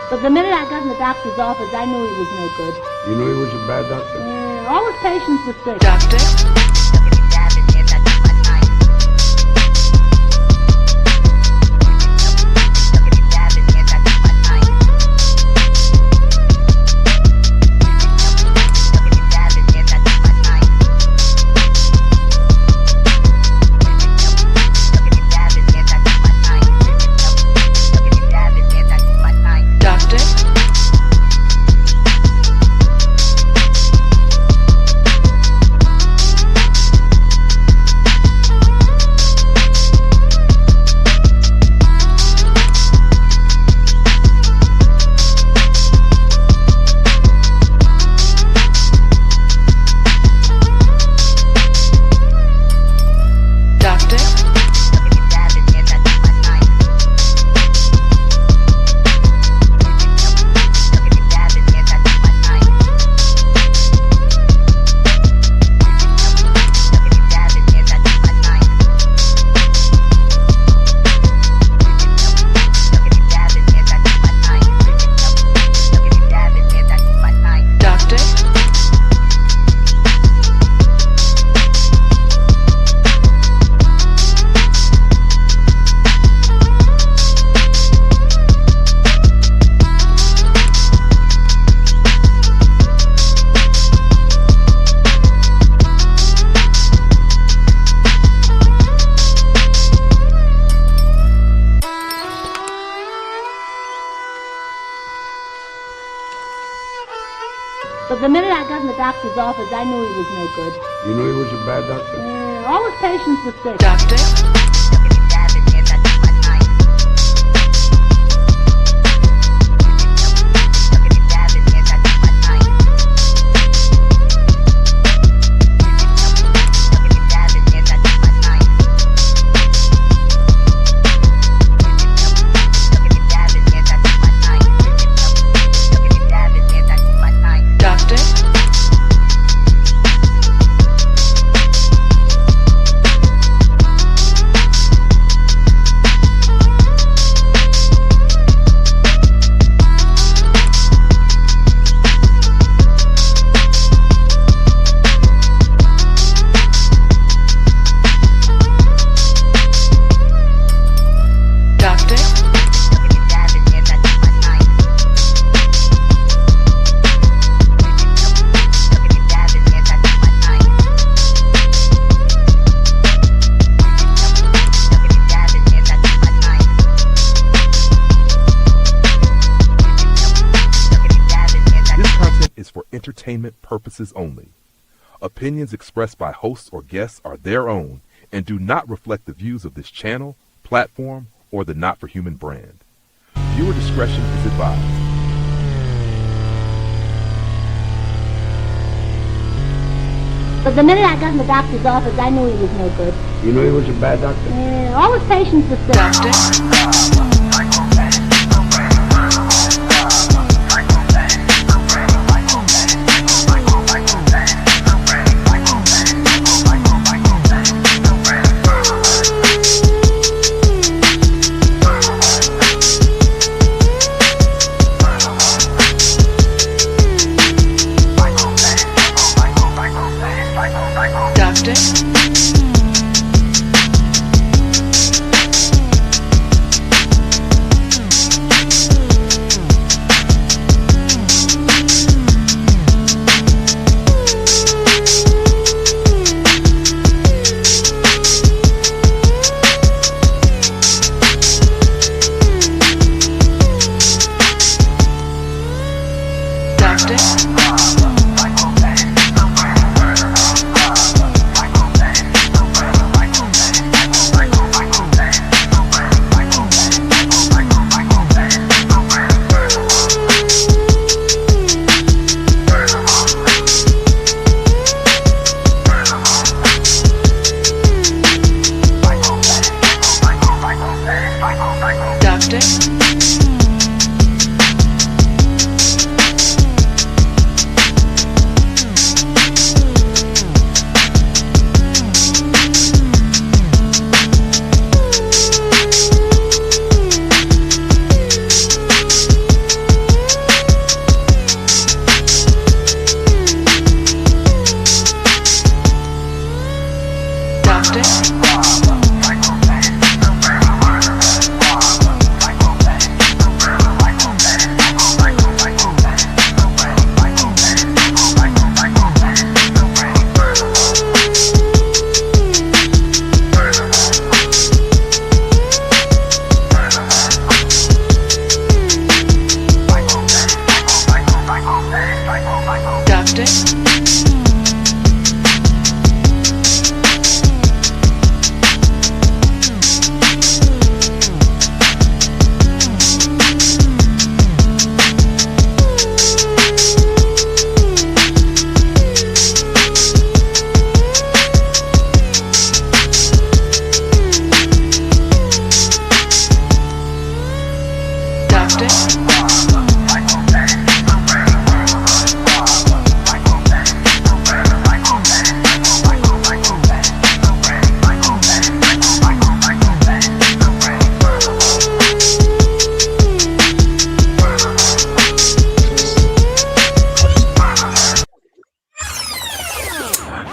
But the minute I got in the doctor's office, I knew he was no good. You knew he was a bad doctor? All his patients were sick. Doctor? But the minute I got in the doctor's office, I knew he was no good. You knew he was a bad doctor? All his patients were sick. Doctor? Entertainment purposes only. Opinions expressed by hosts or guests are their own and do not reflect the views of this channel, platform, or the Not for Human brand. Viewer discretion is advised. But the minute I got in the doctor's office, I knew he was no good. You knew he was a bad doctor? All his patients were sick. Doctor?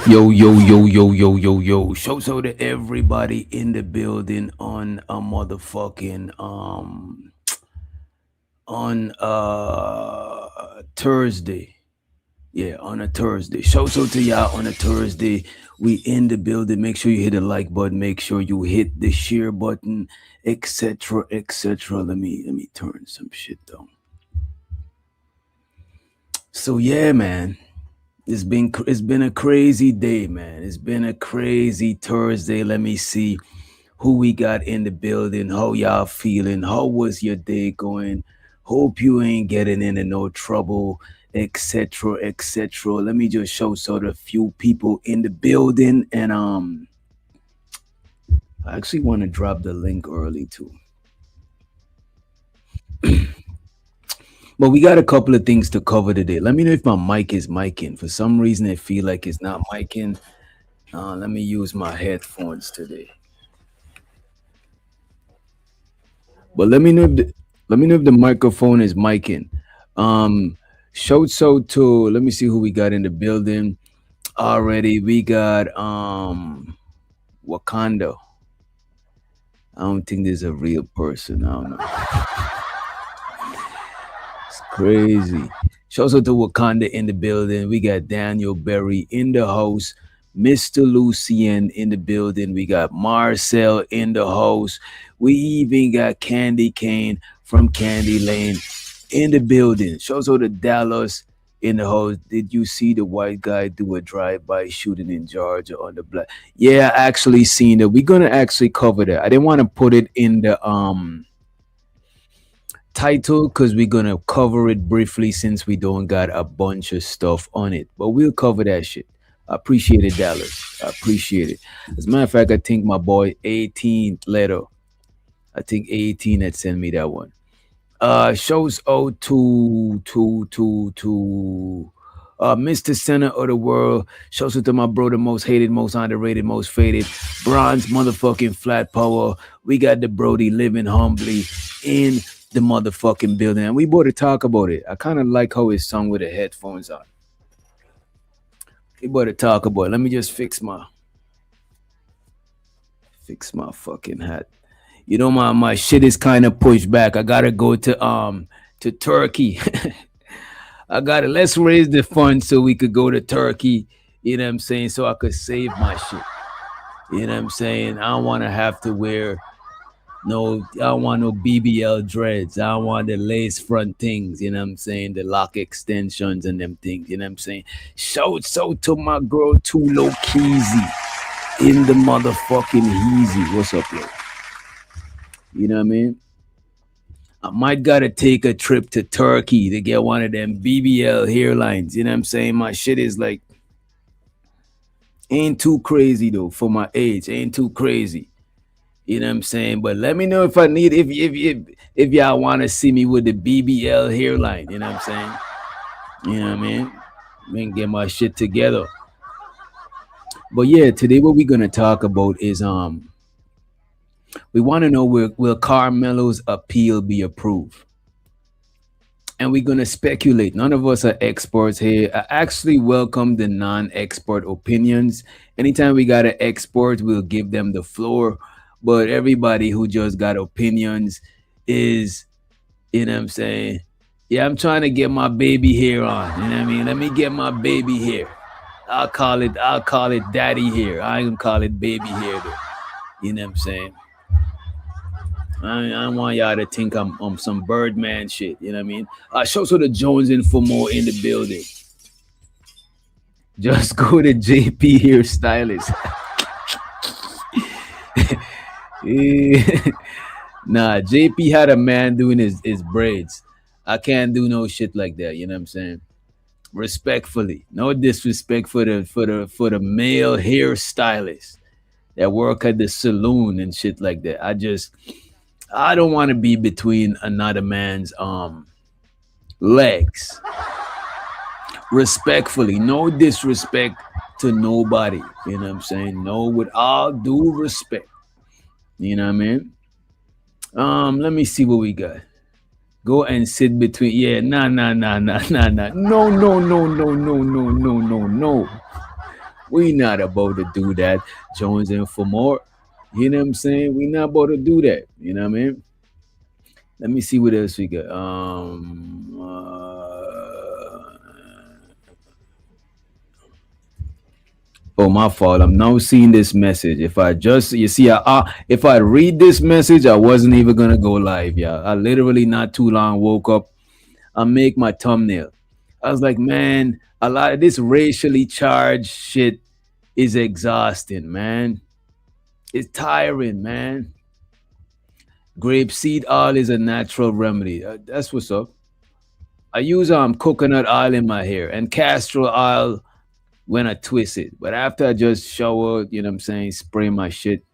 Yo, yo, yo, yo, yo, yo, yo. So to everybody in the building on a motherfucking on Thursday. Yeah, on a Thursday. So to y'all on a Thursday. We in the building. Make sure you hit the like button. Make sure you hit the share button, etc. etc. Let me turn some shit down. So yeah, man. It's been a crazy day, man. It's been a crazy Thursday. Let me see who we got in the building. How y'all feeling? How was your day going? Hope you ain't getting into no trouble, etc. etc. Let me just show sort of few people in the building, and I actually want to drop the link early too. But we got a couple of things to cover today. Let me know if my mic is micing. For some reason, I feel like it's not micing. Let me use my headphones today. But let me know if the microphone is micing. Shouts out to, let me see who we got in the building already. We got Wakanda. I don't think there's a real person. I don't know. Crazy. Shouts out to Wakanda in the building. We got Daniel Berry in the house. Mr. Lucien in the building. We got Marcel in the house. We even got Candy Cane from Candy Lane in the building. Shouts out to Dallas in the house. Did you see the white guy do a drive-by shooting in Georgia on the black? Yeah, I actually seen it. We're gonna actually cover that. I didn't want to put it in the title because we're gonna cover it briefly since we don't got a bunch of stuff on it, but we'll cover that shit. I appreciate it, Dallas. I appreciate it. As a matter of fact, I think my boy 18 letter, I think 18 had sent me that one. Shows out to Mr. Center of the World. Shows out to my brother, most hated, most underrated, most faded, bronze motherfucking flat power. We got the Brody living humbly in the motherfucking building, and we about to talk about it. I kind of like how it's sung with the headphones on. We about to talk about it. Let me just fix my fucking hat. You know, my shit is kind of pushed back. I gotta go to Turkey. Let's raise the funds so we could go to Turkey. You know what I'm saying? So I could save my shit. You know what I'm saying? I don't want to have to wear I don't want no BBL dreads. I don't want the lace front things, you know what I'm saying? The lock extensions and them things, you know what I'm saying? Shouts out to my girl, Too Low Keezy in the motherfucking Heezy. What's up, yo? You know what I mean? I might gotta take a trip to Turkey to get one of them BBL hairlines, you know what I'm saying? My shit is like, ain't too crazy though for my age, ain't too crazy. You know what I'm saying? But let me know if I need if y'all want to see me with the BBL hairline. You know what I'm saying? You know what I mean? I can get my shit together. But yeah, today what we're gonna talk about is we want to know will Karmelo's appeal be approved? and we're gonna speculate. None of us are experts here. I actually welcome the non-expert opinions. Anytime we got an expert, we'll give them the floor. But everybody who just got opinions is, you know what I'm saying? Yeah, I'm trying to get my baby hair on. You know what I mean? Let me get my baby hair. I'll call it daddy hair. I ain't gonna call it baby hair though. You know what I'm saying? I don't want y'all to think I'm some Birdman shit. You know what I mean? Show so the Jones in for more in the building. Just go to JP hairstylist. Nah, JP had a man doing his braids. I can't do no shit like that. You know what I'm saying? Respectfully, no disrespect for the male hairstylist that work at the saloon and shit like that. I don't want to be between another man's legs. Respectfully, no disrespect to nobody. You know what I'm saying? No, with all due respect. You know what I mean? Let me see what we got. Go and sit between. Yeah, nah. No. We not about to do that. Jones and for more. You know what I'm saying? We not about to do that. You know what I mean? Let me see what else we got. Oh, my fault. I'm now seeing this message. If I just, you see, if I read this message, I wasn't even gonna go live. Yeah, I literally not too long woke up. I make my thumbnail. I was like, man, a lot of this racially charged shit is exhausting, man. It's tiring, man. Grapeseed oil is a natural remedy. That's what's up. I use coconut oil in my hair and castor oil when I twist it. But after I just shower, you know what I'm saying, spray my shit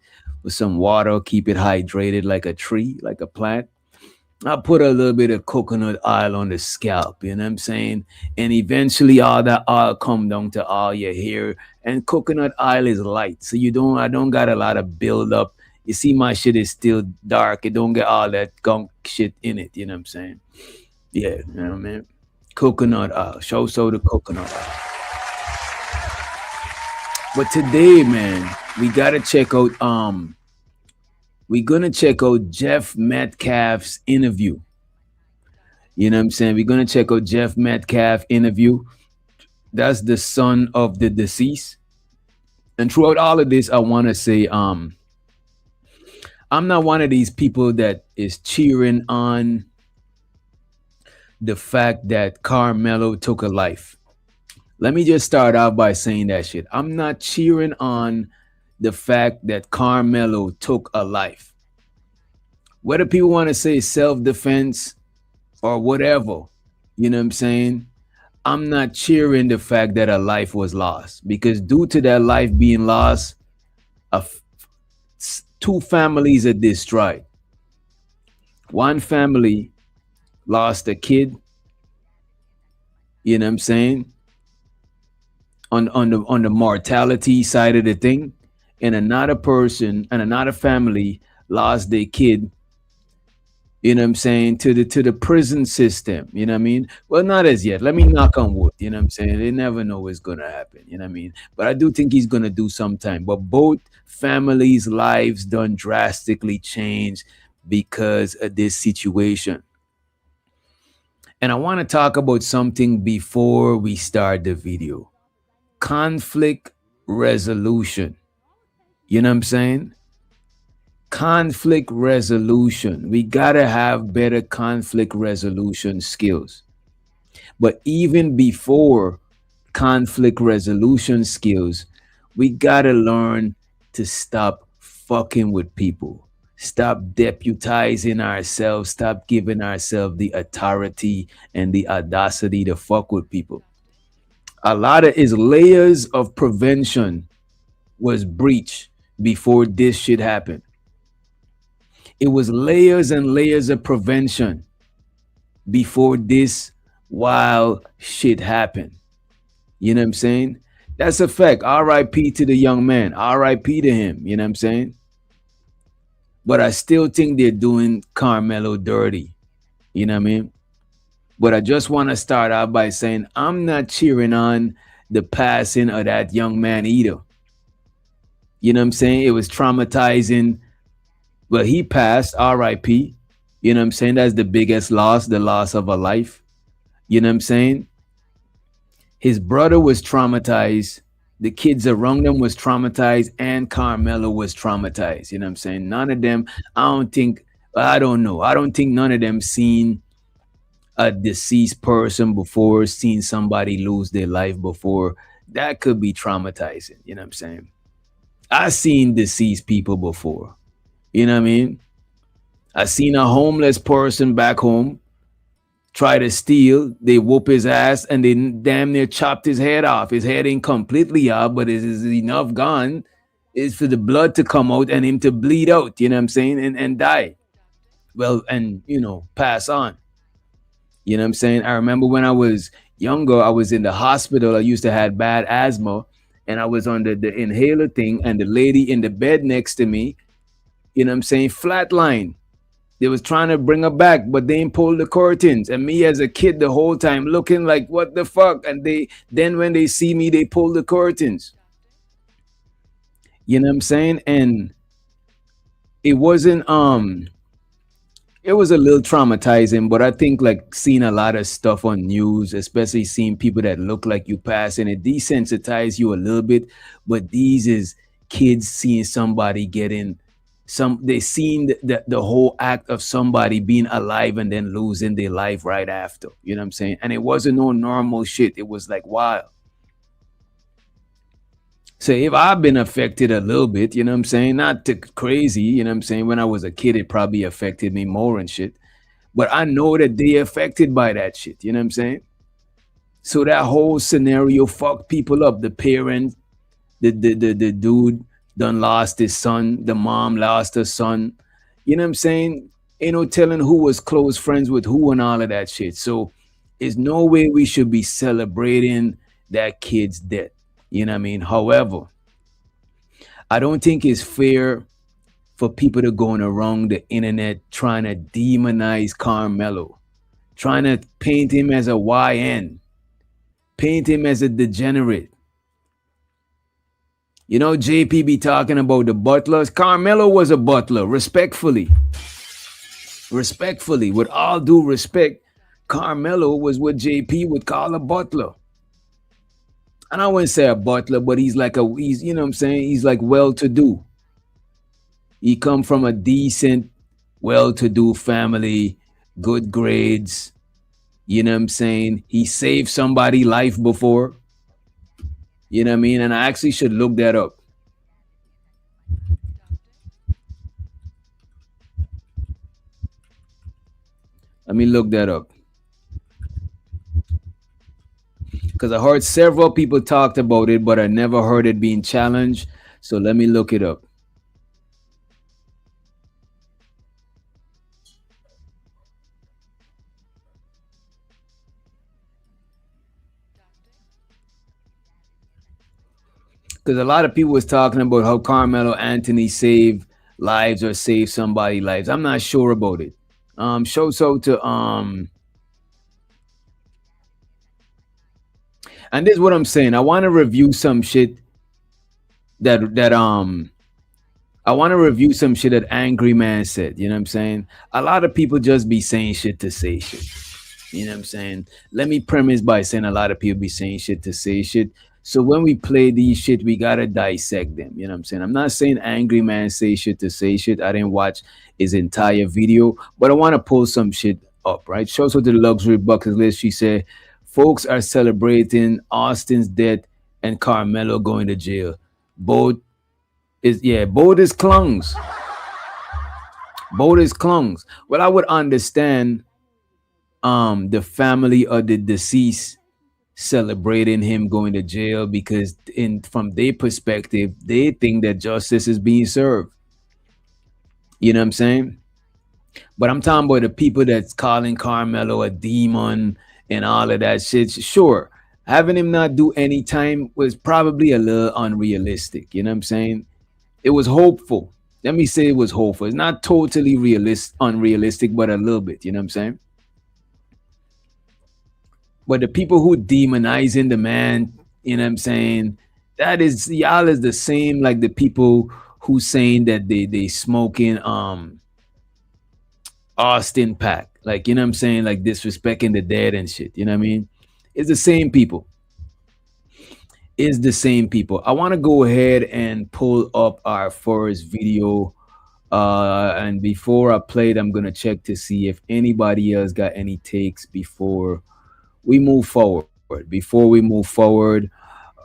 with some water, keep it hydrated like a tree, like a plant. I put a little bit of coconut oil on the scalp, you know what I'm saying? And eventually all that oil come down to all your hair. And coconut oil is light. So I don't got a lot of build up. You see, my shit is still dark. It don't get all that gunk shit in it, you know what I'm saying? Yeah, you know what I mean? Coconut oil. Show so the coconut oil. But today, man, we gotta check out we're gonna check out Jeff Metcalf's interview. You know what I'm saying? We're gonna check out Jeff Metcalf interview. That's the son of the deceased. And throughout all of this, I wanna say I'm not one of these people that is cheering on the fact that Karmelo took a life. Let me just start out by saying that shit. I'm not cheering on the fact that Karmelo took a life. Whether people want to say self-defense or whatever, you know what I'm saying? I'm not cheering the fact that a life was lost, because due to that life being lost, two families are destroyed. One family lost a kid, you know what I'm saying, on the mortality side of the thing, and another person and another family lost their kid, you know what I'm saying, to the prison system, you know what I mean? Well, not as yet. Let me knock on wood, you know what I'm saying? They never know what's gonna happen, you know what I mean? But I do think he's gonna do sometime. But both families' lives done drastically change because of this situation. And I want to talk about something before we start the video. Conflict resolution. You know what I'm saying? Conflict resolution. We gotta have better conflict resolution skills. But even before conflict resolution skills, we gotta learn to stop fucking with people. Stop deputizing ourselves. Stop giving ourselves the authority and the audacity to fuck with people. A lot of his layers of prevention was breached before this shit happened. It was layers and layers of prevention before this wild shit happened. You know what I'm saying? That's a fact. R.I.P. to the young man. R.I.P. to him. You know what I'm saying? But I still think they're doing Karmelo dirty. You know what I mean? But I just want to start out by saying I'm not cheering on the passing of that young man either. You know what I'm saying? It was traumatizing. But he passed, RIP. You know what I'm saying? That's the biggest loss, the loss of a life. You know what I'm saying? His brother was traumatized. The kids around them was traumatized, and Karmelo was traumatized. You know what I'm saying? None of them, I don't know. I don't think none of them seen a deceased person before, seen somebody lose their life before. That could be traumatizing. You know what I'm saying? I seen deceased people before. You know what I mean? I seen a homeless person back home try to steal. They whoop his ass and they damn near chopped his head off. His head ain't completely off, but it is enough gone is for the blood to come out and him to bleed out. You know what I'm saying? And die. Well, and pass on. You know what I'm saying? I remember when I was younger, I was in the hospital. I used to have bad asthma, and I was on the inhaler thing, and the lady in the bed next to me, you know what I'm saying, flatline. They was trying to bring her back, but they ain't pulled the curtains. And me as a kid the whole time looking like, what the fuck? And then when they see me, they pull the curtains. You know what I'm saying? And it wasn't it was a little traumatizing, but I think like seeing a lot of stuff on news, especially seeing people that look like you passing, it desensitized you a little bit. But these is kids seeing somebody getting they seen the whole act of somebody being alive and then losing their life right after. You know what I'm saying? And it wasn't no normal shit. It was like wild. So if I've been affected a little bit, you know what I'm saying? Not to crazy, you know what I'm saying? When I was a kid, it probably affected me more and shit. But I know that they affected by that shit, you know what I'm saying? So that whole scenario fucked people up. The parents, the dude done lost his son, the mom lost her son. You know what I'm saying? Ain't no telling who was close friends with who and all of that shit. So there's no way we should be celebrating that kid's death. You know what I mean? However, I don't think it's fair for people to go around the internet trying to demonize Karmelo, trying to paint him as a YN, paint him as a degenerate. You know, JP be talking about the butlers. Karmelo was a butler, respectfully. Respectfully, with all due respect, Karmelo was what JP would call a butler. And I wouldn't say a butler, but he's you know what I'm saying? He's like well-to-do. He come from a decent, well-to-do family, good grades. You know what I'm saying? He saved somebody's life before. You know what I mean? And I actually should look that up. Let me look that up. Because I heard several people talked about it, but I never heard it being challenged. So let me look it up. Because a lot of people was talking about how Carmelo Anthony saved lives or saved somebody's lives. I'm not sure about it. Show so to and this is what I'm saying. I want to review some shit that I want to review some shit that Angry Man said. You know what I'm saying? A lot of people just be saying shit to say shit. You know what I'm saying? Let me premise by saying a lot of people be saying shit to say shit. So when we play these shit, we gotta dissect them. You know what I'm saying? I'm not saying Angry Man say shit to say shit. I didn't watch his entire video, but I want to pull some shit up, right? Shows her to the luxury bucket list. She said, folks are celebrating Austin's death and Carmelo going to jail. Both is clungs. Both is clungs. Well, I would understand the family of the deceased celebrating him going to jail because from their perspective, they think that justice is being served. You know what I'm saying? But I'm talking about the people that's calling Carmelo a demon and all of that shit. Sure, having him not do any time was probably a little unrealistic. You know what I'm saying? It was hopeful. Let me say it was hopeful. It's not totally unrealistic, but a little bit. You know what I'm saying? But the people who demonizing the man, you know what I'm saying? That is y'all is the same like the people who saying that they smoking Austin Pack. Like, you know what I'm saying? Like disrespecting the dead and shit. You know what I mean? It's the same people. It's the same people. I want to go ahead and pull up our first video. And before I play it, I'm gonna check to see if anybody else got any takes before we move forward. Before we move forward,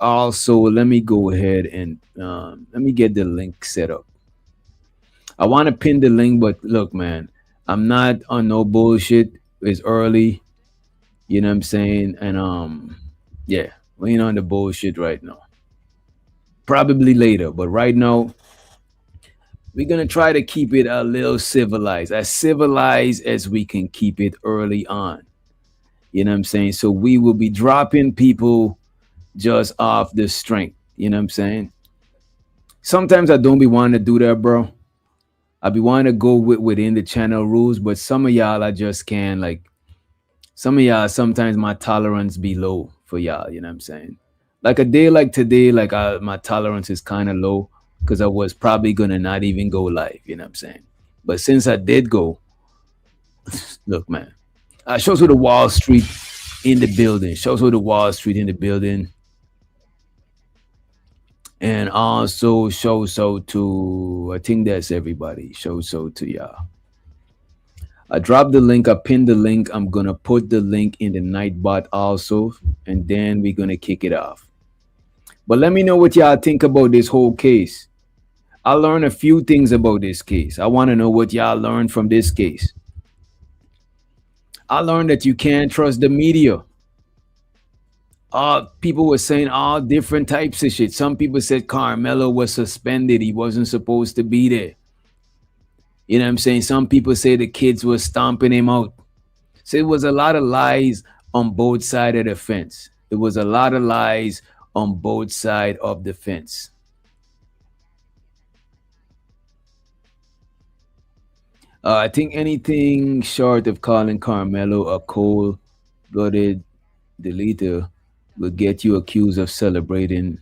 also let me go ahead and let me get the link set up. I want to pin the link, but look, man, I'm not on no bullshit. It's early, you know what I'm saying, and yeah, we ain't on the bullshit right now. Probably later, but right now we're gonna try to keep it a little civilized as we can keep it early on. You know what I'm saying? So we will be dropping people just off the strength. You know what I'm saying? Sometimes I don't be wanting to do that, bro. I be wanting to go within the channel rules, but some of y'all I just can't. Like some of y'all, sometimes my tolerance be low for y'all. You know what I'm saying? Like a day like today, like my tolerance is kind of low because I was probably gonna not even go live. You know what I'm saying? But since I did go, look, man, shows with the Wall Street in the building. Shows with the Wall Street in the building. And also show so to I think that's everybody. Show so to y'all. I dropped the link, I pinned the link. I'm gonna put the link in the Nightbot also, and then we're gonna kick it off. But let me know what y'all think about this whole case. I learned a few things about this case. I want to know what y'all learned from this case. I learned that you can't trust the media. People were saying all different types of shit. Some people said Karmelo was suspended. He wasn't supposed to be there. You know what I'm saying? Some people say the kids were stomping him out. So it was a lot of lies on both sides of the fence. It was a lot of lies on both sides of the fence. I think anything short of calling Karmelo a cold-blooded deleter will get you accused of celebrating.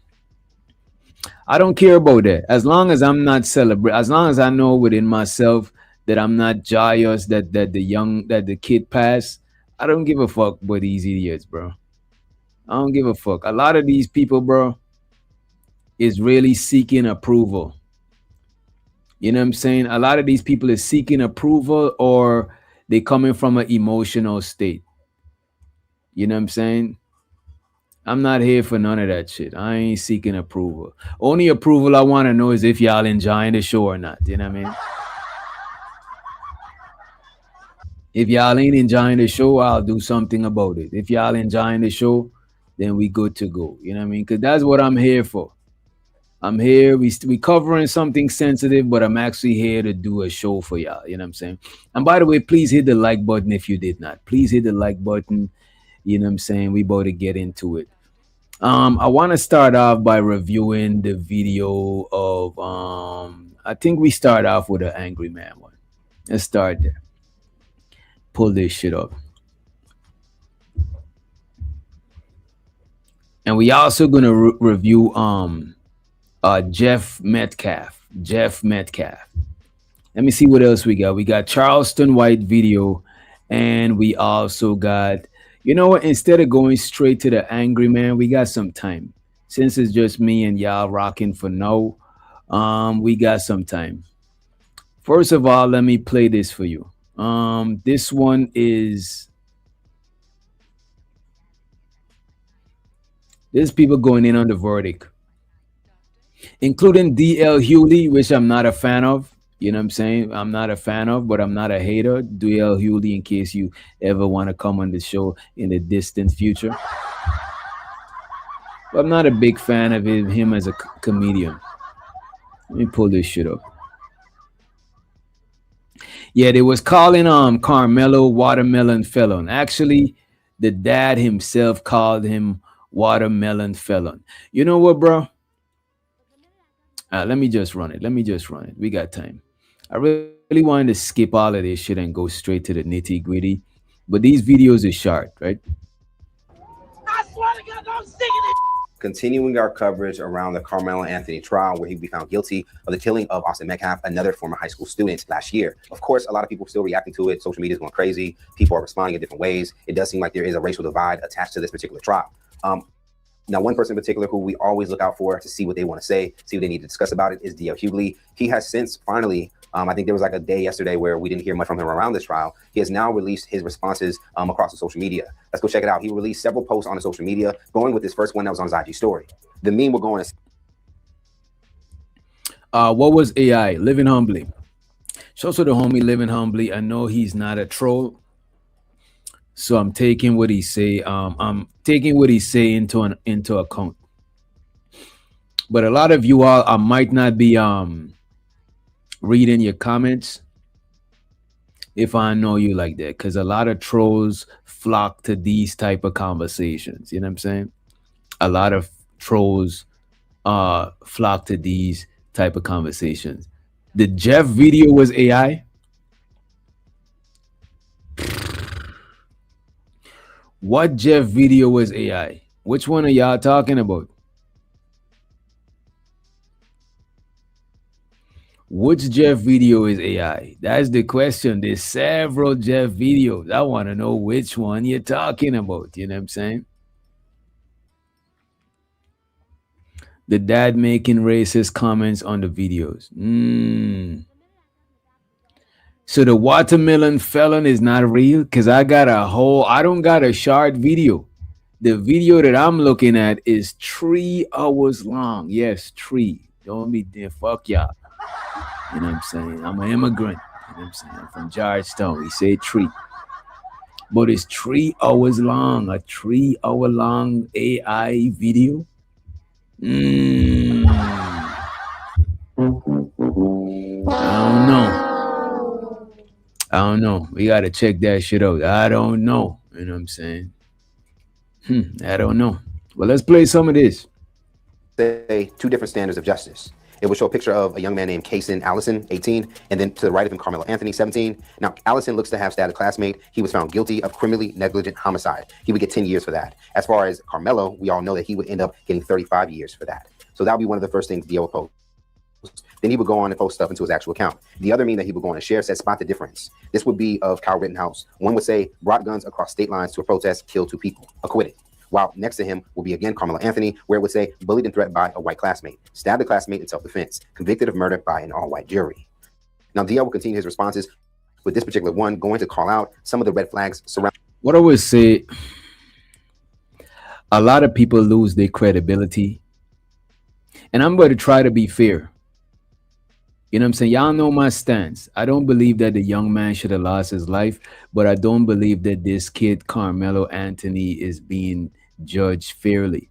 I don't care about that. As long as I'm not celebrating, as long as I know within myself that I'm not joyous that the kid passed, I don't give a fuck about these idiots, bro. I don't give a fuck. A lot of these people, bro, is really seeking approval. You know what I'm saying? A lot of these people is seeking approval or they coming from an emotional state. You know what I'm saying? I'm not here for none of that shit. I ain't seeking approval. Only approval I want to know is if y'all enjoying the show or not. You know what I mean? If y'all ain't enjoying the show, I'll do something about it. If y'all enjoying the show, then we good to go. You know what I mean? Because that's what I'm here for. I'm here. We covering something sensitive, but I'm actually here to do a show for y'all. You know what I'm saying? And by the way, please hit the like button if you did not. Please hit the like button. You know what I'm saying? We about to get into it. I want to start off by reviewing the video of I think we start off with an angry man one. Let's start there. Pull this shit up. And we also gonna review Jeff Metcalf. Jeff Metcalf. Let me see what else we got. We got Charleston White video, and we also got, you know what? Instead of going straight to the angry man, we got some time. Since it's just me and y'all rocking for now, we got some time. First of all, let me play this for you. This one is there's people going in on the verdict, including DL Hewley, which I'm not a fan of. You know what I'm saying? I'm not a fan of, but I'm not a hater. DL Hewley, in case you ever want to come on the show in the distant future. But I'm not a big fan of him as a comedian. Let me pull this shit up. Yeah, they was calling Karmelo watermelon felon. Actually, the dad himself called him watermelon felon. You know what, bro? Let me just run it. We got time. I really wanted to skip all of this shit and go straight to the nitty gritty, but these videos are short, right? Continuing our coverage around the Karmelo Anthony trial, where he would be found guilty of the killing of Austin Metcalf, another former high school student, last year. Of course, a lot of people are still reacting to it. Social media is going crazy. People are responding in different ways. It does seem like there is a racial divide attached to this particular trial. Now, one person in particular who we always look out for to see what they want to say, see what they need to discuss about it, is D.L. Hughley. He has since finally, I think there was like a day yesterday where we didn't hear much from him around this trial. He has now released his responses across the social media. Let's go check it out. He released several posts on the social media, going with this first one that was on his IG story. The meme we're going to... What was AI? Living humbly. Shout out to the homie Living Humbly. I know he's not a troll, so I'm taking what he say. I'm taking what he say into account. But a lot of you all, I might not be reading your comments if I know you like that, because a lot of trolls flock to these type of conversations. You know what I'm saying? A lot of trolls flock to these type of conversations. The Jeff video was AI. What Jeff video was AI? Which one are y'all talking about? Which Jeff video is AI? That's the question. There's several Jeff videos. I want to know which one you're talking about. You know what I'm saying? The dad making racist comments on the videos. So the watermelon felon is not real? Because I don't got a short video. The video that I'm looking at is 3 hours long. Yes, 3. Don't be there. Fuck y'all. You know what I'm saying? I'm an immigrant. You know what I'm saying? I'm from Georgetown. We say 3. But it's 3 hours long. A 3 hour long AI video. I don't know. We got to check that shit out. I don't know. You know what I'm saying? I don't know. Well, let's play some of this. Say 2 different standards of justice. It will show a picture of a young man named Kason Allison, 18, and then to the right of him, Karmelo Anthony, 17. Now, Allison looks to have stabbed a classmate. He was found guilty of criminally negligent homicide. He would get 10 years for that. As far as Karmelo, we all know that he would end up getting 35 years for that. So that would be one of the first things DL would post. Then he would go on and post stuff into his actual account. The other meme that he would go on and share says, "Spot the difference." This would be of Kyle Rittenhouse. One would say, "Brought guns across state lines to a protest, killed 2 people, acquitted." While next to him will be again Karmelo Anthony, where it would say, "Bullied and threatened by a white classmate, stabbed a classmate in self-defense, convicted of murder by an all-white jury." Now, DL will continue his responses with this particular one, going to call out some of the red flags surrounding. What I would say, a lot of people lose their credibility, and I'm going to try to be fair. You know what I'm saying? Y'all know my stance. I don't believe that the young man should have lost his life, but I don't believe that this kid, Karmelo Anthony, is being judged fairly.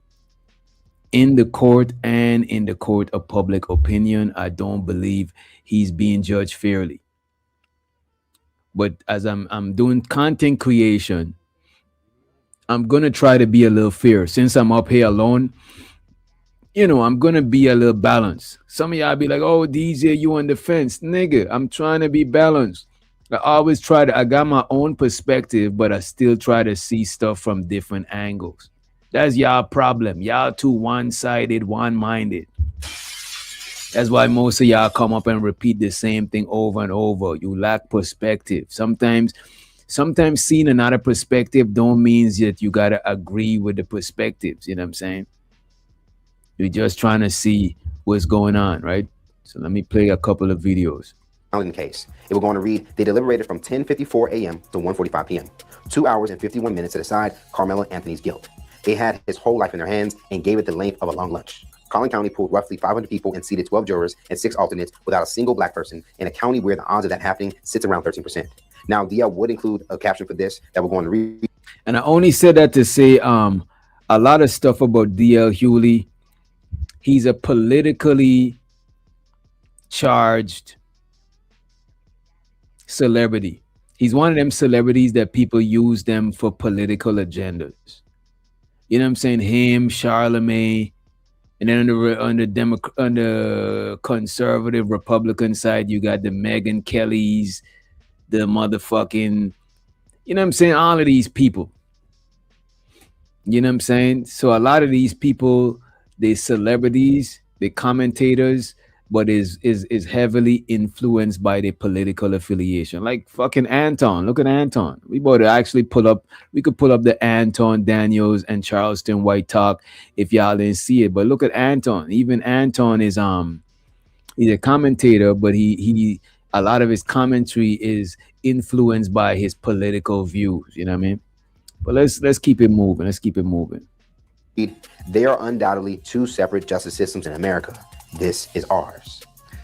In the court and in the court of public opinion, I don't believe he's being judged fairly. But as I'm doing content creation, I'm going to try to be a little fair. Since I'm up here alone, you know, I'm going to be a little balanced. Some of y'all be like, "Oh, DJ, you on the fence." Nigga, I'm trying to be balanced. I got my own perspective, but I still try to see stuff from different angles. That's y'all problem. Y'all too one-sided, one-minded. That's why most of y'all come up and repeat the same thing over and over. You lack perspective. Sometimes seeing another perspective don't mean that you got to agree with the perspectives. You know what I'm saying? You're just trying to see what's going on, right? So let me play a couple of videos. In the case, it will go on to read, "They deliberated from 10:54 a.m. to 1:45 p.m. 2 hours and 51 minutes to decide Karmelo Anthony's guilt. They had his whole life in their hands and gave it the length of a long lunch. Collin County pulled roughly 500 people and seated 12 jurors and 6 alternates without a single black person in a county where the odds of that happening sits around 13%. Now, DL would include a caption for this that we're going to read. And I only said that to say a lot of stuff about DL Hughley. He's a politically charged celebrity. He's one of them celebrities that people use them for political agendas. You know what I'm saying? Him, Charlemagne, and then on the conservative Republican side, you got the Megyn Kellys, the motherfucking, you know what I'm saying? All of these people. You know what I'm saying? So a lot of these people, they celebrities, they commentators, but is heavily influenced by their political affiliation. Like fucking Anton. Look at Anton. We both actually pull up. We could pull up the Anton Daniels and Charleston White talk if y'all didn't see it. But look at Anton. Even Anton is he's a commentator, but he a lot of his commentary is influenced by his political views. You know what I mean? But let's keep it moving. Let's keep it moving. They are undoubtedly two separate justice systems in America. This is ours.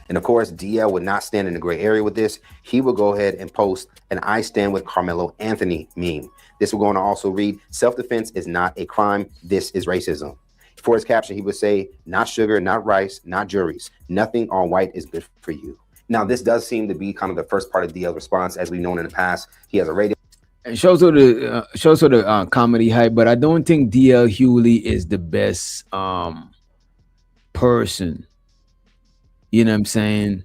And of course, DL would not stand in the gray area with this. He would go ahead and post an I stand with Karmelo Anthony meme. This will go on to also read, self-defense is not a crime. This is racism. For his caption, he would say, not sugar, not rice, not juries. Nothing all white is good for you. Now, this does seem to be kind of the first part of DL's response. As we've known in the past, he has a radio. It shows the comedy hype, but I don't think DL Hewley is the best person. You know what I'm saying?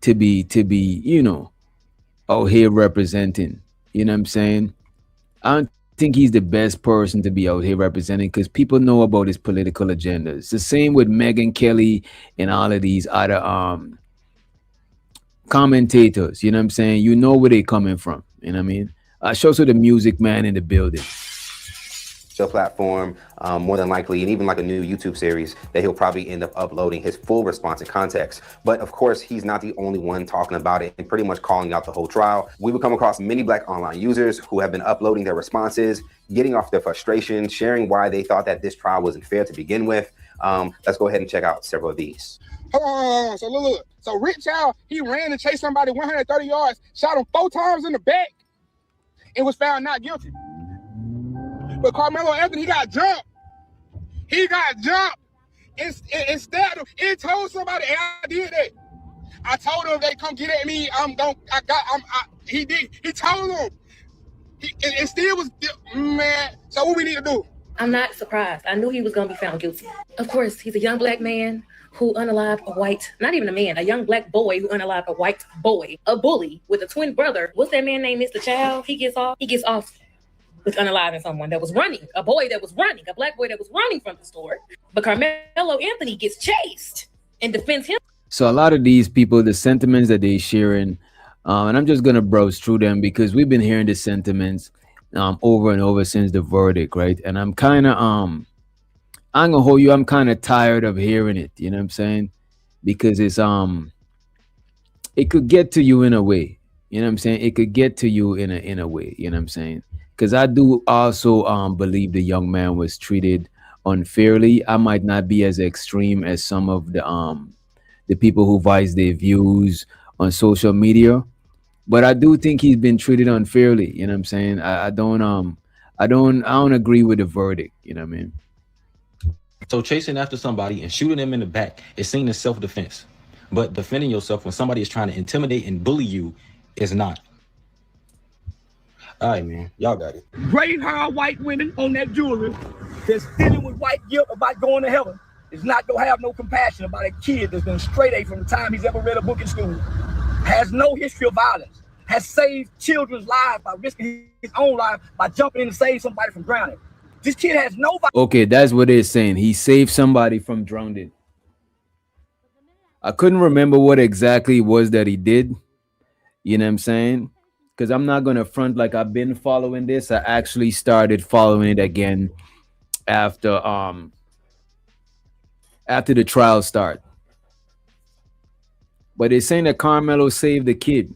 To be out here representing. You know what I'm saying? I don't think he's the best person to be out here representing because people know about his political agenda. It's the same with Megyn Kelly and all of these other commentators. You know what I'm saying? You know where they're coming from. You know what I mean? Shows the music man in the building. Platform, more than likely, and even like a new YouTube series that he'll probably end up uploading his full response in context. But of course, he's not the only one talking about it and pretty much calling out the whole trial. We would come across many Black online users who have been uploading their responses, getting off their frustration, sharing why they thought that this trial wasn't fair to begin with. Let's go ahead and check out several of these. Hold on. So look. So Rick Child, he ran and chased somebody 130 yards, shot him 4 times in the back, and was found not guilty. But Karmelo Anthony, he got jumped. Instead of, he told somebody, and I did that. I told him if they come get at me, he did. He told them. It still was, man. So what we need to do? I'm not surprised. I knew he was going to be found guilty. Of course, he's a young Black man who unalived a white, not even a man, a young Black boy who unalived a white boy, a bully with a twin brother. What's that man named Mr. Child? He gets off with unaliving someone that was running, a boy that was running, a Black boy that was running from the store. But Karmelo Anthony gets chased and defends him. So a lot of these people, the sentiments that they sharing, and I'm just gonna browse through them because we've been hearing the sentiments over and over since the verdict, right? And I'm kind of I'm gonna hold you. I'm kind of tired of hearing it. You know what I'm saying? Because it's it could get to you in a way. You know what I'm saying? It could get to you in a way. You know what I'm saying? Because I do also believe the young man was treated unfairly. I might not be as extreme as some of the people who voice their views on social media, but I do think he's been treated unfairly. You know what I'm saying? I don't agree with the verdict. You know what I mean? So chasing after somebody and shooting them in the back is seen as self-defense, but defending yourself when somebody is trying to intimidate and bully you is not. All right, man. Y'all got it. Grave-haired white women on that jewelry that's dealing with white guilt about going to heaven is not going to have no compassion about a kid that's been straight A from the time he's ever read a book in school, has no history of violence, has saved children's lives by risking his own life by jumping in to save somebody from drowning. This kid has no... Okay, that's what they're saying. He saved somebody from drowning. I couldn't remember what exactly it was that he did. You know what I'm saying? Because I'm not going to front like I've been following this. I actually started following it again after the trial start. But they're saying that Karmelo saved the kid.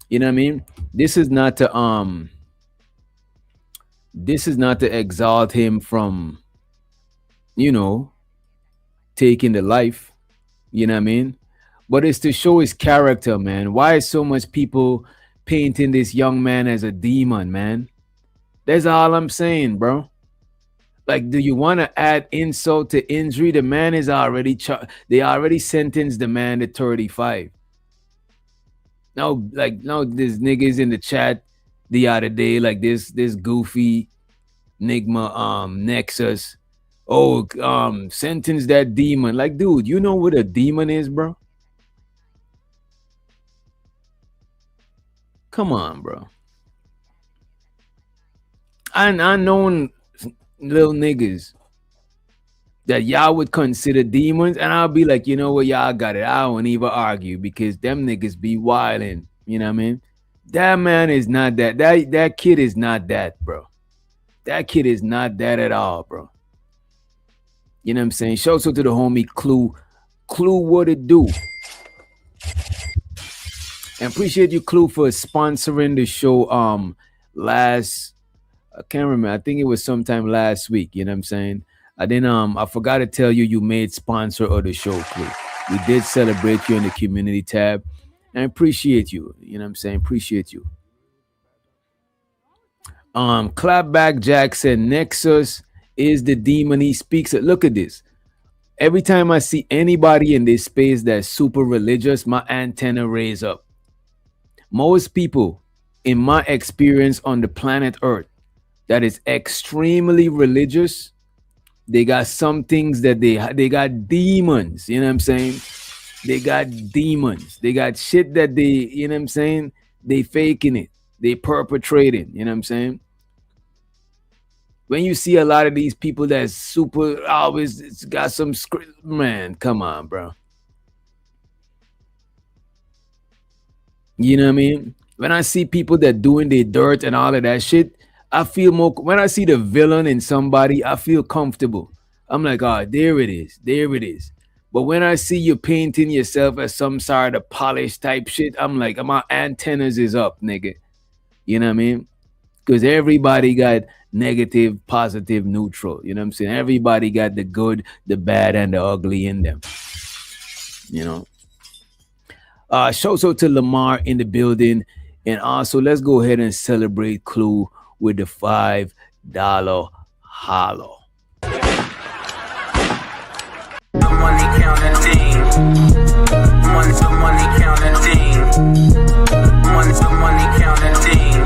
You know what I mean? This is not to exalt him from, taking the life. You know what I mean? But it's to show his character, man. Why is so much people painting this young man as a demon, man? That's all I'm saying, bro. Like, do you want to add insult to injury? The man is already they already sentenced the man to 35. Now, there's niggas in the chat the other day, like this goofy Nigma Nexus. Oh, sentence that demon. Like, dude, you know what a demon is, bro? Come on, bro. I known little niggas that y'all would consider demons, and I'll be like, you know what, y'all got it. I won't even argue because them niggas be wildin'. You know what I mean? That man is not that. That kid is not that, bro. That kid is not that at all, bro. You know what I'm saying? Shout out to the homie Clue. Clue, what it do? And appreciate you, Clue, for sponsoring the show. I can't remember. I think it was sometime last week. You know what I'm saying? I forgot to tell you made sponsor of the show, Clue. We did celebrate you in the community tab, and appreciate you. You know what I'm saying? Appreciate you. Clapback Jackson, Nexus is the demon he speaks. Look at this. Every time I see anybody in this space that's super religious, my antenna raise up. Most people, in my experience on the planet Earth, that is extremely religious, they got some things that they got demons. You know what I'm saying? They got demons. They got shit that they, you know what I'm saying? They faking it. They perpetrating. You know what I'm saying? When you see a lot of these people that's super always it's got some script, man, come on, bro. You know what I mean? When I see people that doing their dirt and all of that shit, I feel more. When I see the villain in somebody, I feel comfortable. I'm like, oh, there it is. There it is. But when I see you painting yourself as some sort of polished type shit, I'm like, my antennas is up, nigga. You know what I mean? Because everybody got negative, positive, neutral. You know what I'm saying? Everybody got the good, the bad, and the ugly in them. You know? Shout out to Lamar in the building. And also, let's go ahead and celebrate Clue with the $5 hollow. The money counting team. Money counting team. Money counting team.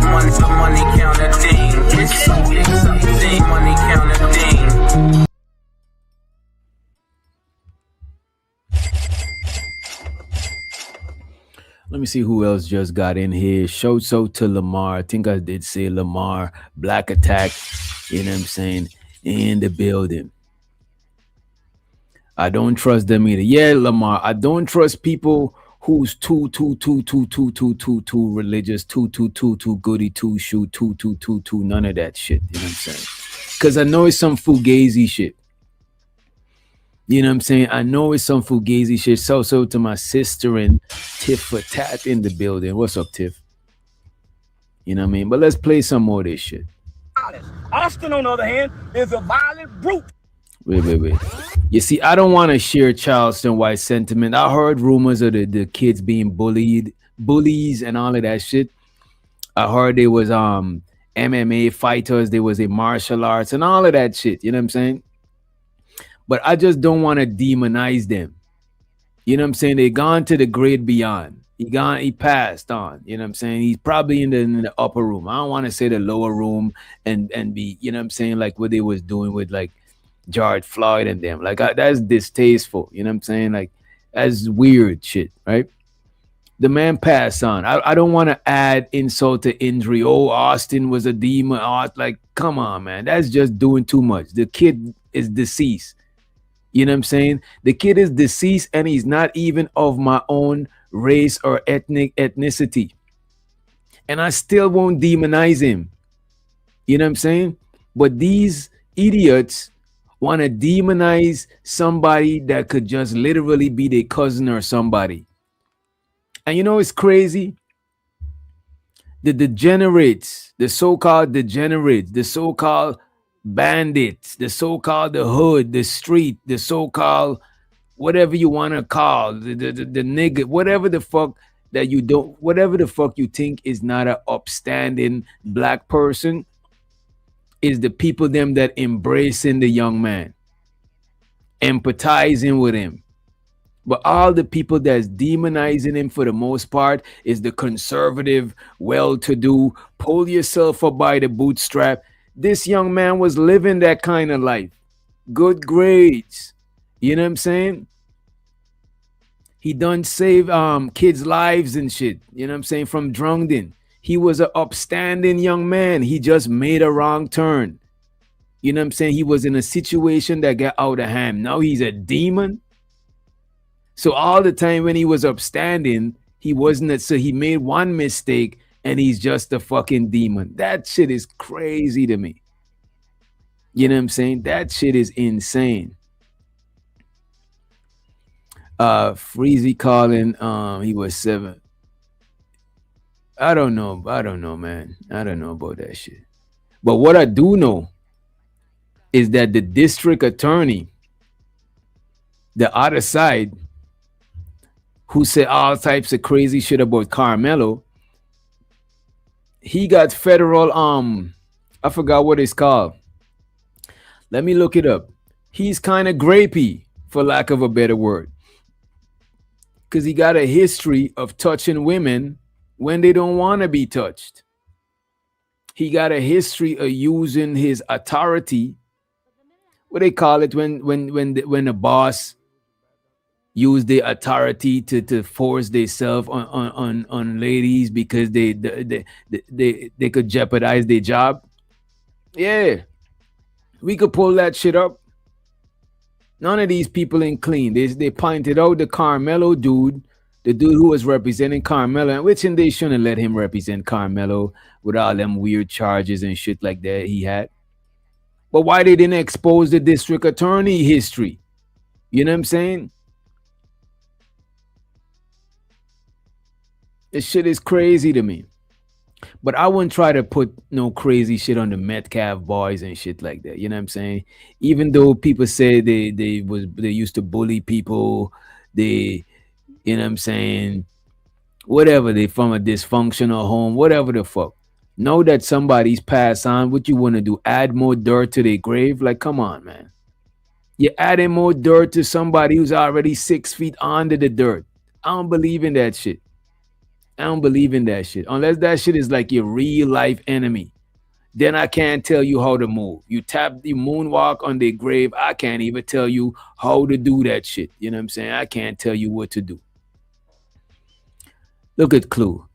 Money counting team. It's so exciting. Money counting team. Let me see who else just got in here. Shouts out to Lamar. I think I did say Lamar. Black Attack, you know what I'm saying, in the building. I don't trust them either. Yeah, Lamar, I don't trust people who's too religious, too goody, too shoot, too none of that shit. You know what I'm saying? Because I know it's some fugazi shit. You know what I'm saying? I know it's some fugazi shit. So to my sister and Tiff for Tat in the building. What's up, Tiff? You know what I mean? But let's play some more of this shit. Austin, on the other hand, is a violent brute. Wait. You see, I don't want to share Charleston White sentiment. I heard rumors of the kids being bullies and all of that shit. I heard there was MMA fighters, there was a martial arts and all of that shit. You know what I'm saying? But I just don't want to demonize them. You know what I'm saying? They gone to the great beyond. He passed on. You know what I'm saying? He's probably in the upper room. I don't want to say the lower room and be, you know what I'm saying, like what they was doing with like George Floyd and them. Like that's distasteful. You know what I'm saying? Like that's weird shit, right? The man passed on. I don't want to add insult to injury. Oh, Austin was a demon. Like, come on, man. That's just doing too much. The kid is deceased. You know what I'm saying? The kid is deceased and he's not even of my own race or ethnicity. And I still won't demonize him. You know what I'm saying? But these idiots want to demonize somebody that could just literally be their cousin or somebody. And you know it's crazy? The degenerates, the so-called degenerates, the so-called bandits, the so-called the hood, the street, the so-called whatever you want to call the nigga, whatever the fuck that you don't, whatever the fuck you think is not an upstanding black person, is the people them that embracing the young man, empathizing with him. But all the people that's demonizing him for the most part is the conservative, well-to-do, pull yourself up by the bootstrap. This young man was living that kind of life. Good grades. You know what I'm saying? He done save kids' lives and shit. You know what I'm saying? From drowning. He was an upstanding young man. He just made a wrong turn. You know what I'm saying? He was in a situation that got out of hand. Now he's a demon. So all the time when he was upstanding, he wasn't. So he made one mistake and he's just a fucking demon. That shit is crazy to me. You know what I'm saying? That shit is insane. Freezy calling, he was 7. I don't know, man. I don't know about that shit. But what I do know is that the district attorney, the other side, who said all types of crazy shit about Karmelo, he got federal, I forgot what it's called. Let me look it up. He's kind of grapey, for lack of a better word, because he got a history of touching women when they don't want to be touched. He got a history of using his authority. What they call it when the boss use the authority to force themselves on ladies because they could jeopardize their job. Yeah, we could pull that shit up. None of these people ain't clean. They pointed out the Karmelo dude, the dude who was representing Karmelo, which they shouldn't let him represent Karmelo with all them weird charges and shit like that he had. But why they didn't expose the district attorney history? You know what I'm saying? This shit is crazy to me. But I wouldn't try to put no crazy shit on the Metcalf boys and shit like that. You know what I'm saying? Even though people say they used to bully people, you know what I'm saying? Whatever, they from a dysfunctional home, whatever the fuck. Know that somebody's passed on. What you want to do? Add more dirt to their grave? Like, come on, man. You're adding more dirt to somebody who's already 6 feet under the dirt. I don't believe in that shit. I don't believe in that shit. Unless that shit is like your real life enemy. Then I can't tell you how to move. You tap the moonwalk on their grave. I can't even tell you how to do that shit. You know what I'm saying? I can't tell you what to do. Look at Clue.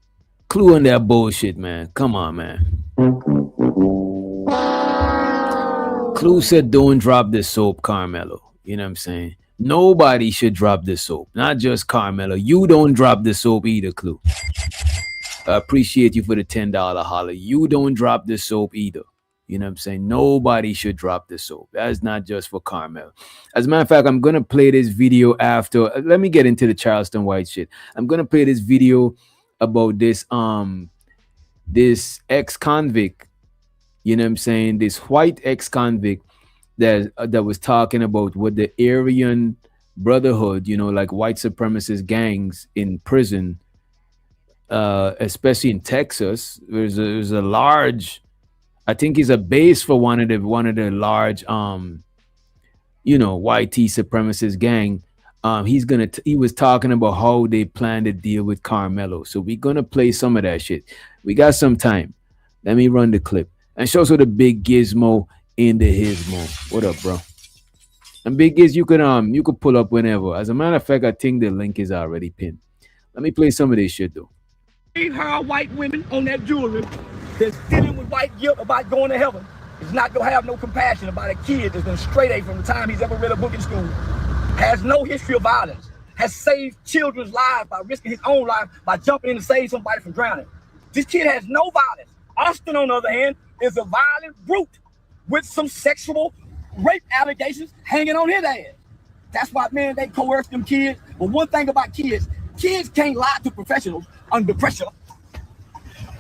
Clue on that bullshit, man. Come on, man. Clue said don't drop the soap, Karmelo. You know what I'm saying? Nobody should drop the soap. Not just Karmelo. You don't drop the soap either, Clue. I appreciate you for the $10 holler. You don't drop the soap either. You know what I'm saying? Nobody should drop the soap. That's not just for Karmelo. As a matter of fact, I'm going to play this video after. Let me get into the Charleston White shit. I'm going to play this video about this ex-convict. You know what I'm saying? This white ex-convict that was talking about what the Aryan Brotherhood, you know, like white supremacist gangs in prison, especially in Texas. There's a large, I think he's a base for one of the large you know, white supremacist gang. He was talking about how they plan to deal with Karmelo. So we're gonna play some of that shit. We got some time. Let me run the clip and show the big gizmo in the Hismo. What up, bro? And Big Giz, you could pull up whenever. As a matter of fact, I think the link is already pinned. Let me play some of this shit though. Her white women on that jewelry that's dealing with white guilt about going to heaven is not gonna have no compassion about a kid that's been straight A from the time he's ever read a book in school, has no history of violence, has saved children's lives by risking his own life by jumping in to save somebody from drowning. This kid has no violence. Austin, on the other hand, is a violent brute with some sexual rape allegations hanging on his ass. That's why, man, they coerce them kids. But one thing about kids can't lie to professionals under pressure.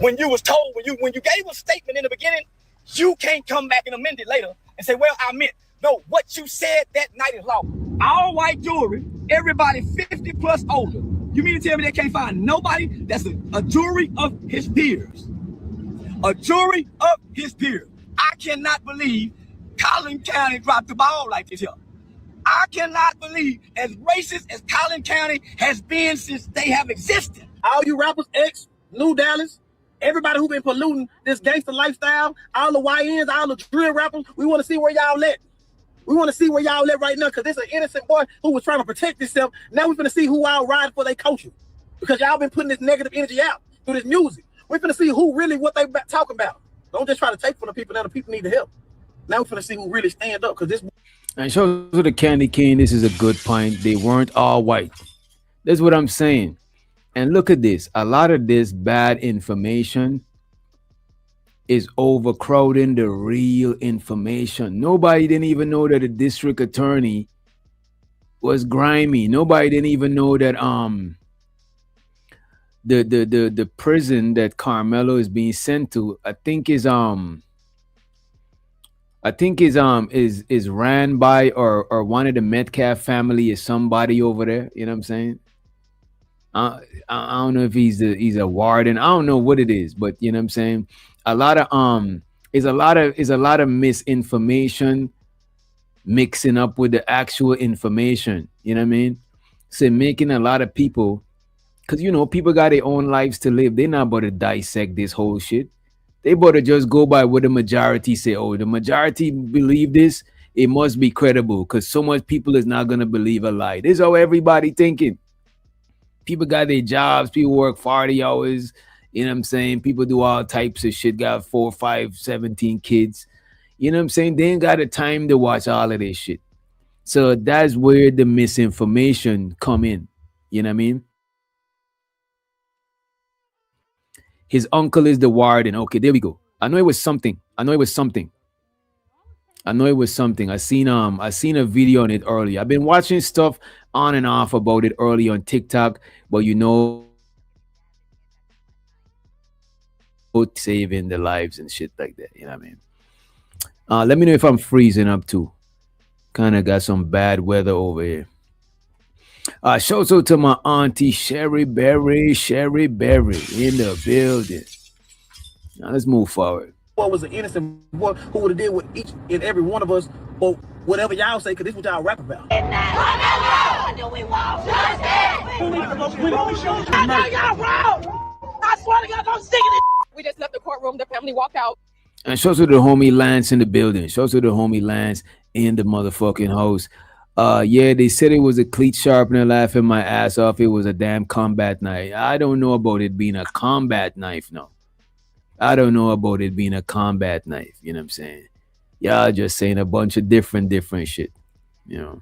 When you was told, when you gave a statement in the beginning, you can't come back and amend it later and say, well, I meant. No, what you said that night is law. All white jewelry, everybody 50 plus older. You mean to tell me they can't find nobody that's a jury of his peers? A jury of his peers. I cannot believe Collin County dropped the ball like this here. I cannot believe, as racist as Collin County has been since they have existed. All you rappers, New Dallas, everybody who been polluting this gangster lifestyle, all the YNs, all the drill rappers, we want to see where y'all at. We want to see where y'all at right now, because this is an innocent boy who was trying to protect himself. Now we're going to see who y'all ride for their coaching, because y'all been putting this negative energy out through this music. We're going to see who really what they talking about. Don't just try to take from the people. Now the people need the help. Now we're finna see who really stand up, because this. And shows to the candy cane, this is a good point. They weren't all white. That's what I'm saying. And look at this. A lot of this bad information is overcrowding the real information. Nobody didn't even know that the district attorney was grimy. Nobody didn't even know that the prison that Karmelo is being sent to, I think is ran by or one of the Metcalf family is somebody over there. You know what I'm saying? I don't know if he's a warden. I don't know what it is, but you know what I'm saying. A lot of is a lot of misinformation mixing up with the actual information. You know what I mean? So making a lot of people, because you know people got their own lives to live. They're not about to dissect this whole shit. They better just go by what the majority say. Oh, the majority believe this. It must be credible because so much people is not gonna believe a lie. This is how everybody thinking. People got their jobs. People work 40 hours. You know what I'm saying? People do all types of shit. Got 4, 5, 17 kids. You know what I'm saying? They ain't got the time to watch all of this shit. So that's where the misinformation come in. You know what I mean? His uncle is the warden. Okay, there we go. I know it was something. I seen a video on it earlier. I've been watching stuff on and off about it early on TikTok, but you know, saving the lives and shit like that. You know what I mean? Let me know if I'm freezing up too. Kind of got some bad weather over here. Shout out to my auntie Sherry Berry in the building. Now let's move forward. Boy was an innocent boy who would have did with each and every one of us, or whatever y'all say, because this is what y'all rap about. What do we want? Justice! I know y'all wrong! I swear to God, don't stick in it! We just left the courtroom, the family walked out. And shout out to the homie Lance in the building. Shout out to the homie Lance in the motherfucking house. Yeah, they said it was a cleat sharpener, laughing my ass off. It was a damn combat knife. I don't know about it being a combat knife, no. I don't know about it being a combat knife, you know what I'm saying? Y'all just saying a bunch of different shit, you know.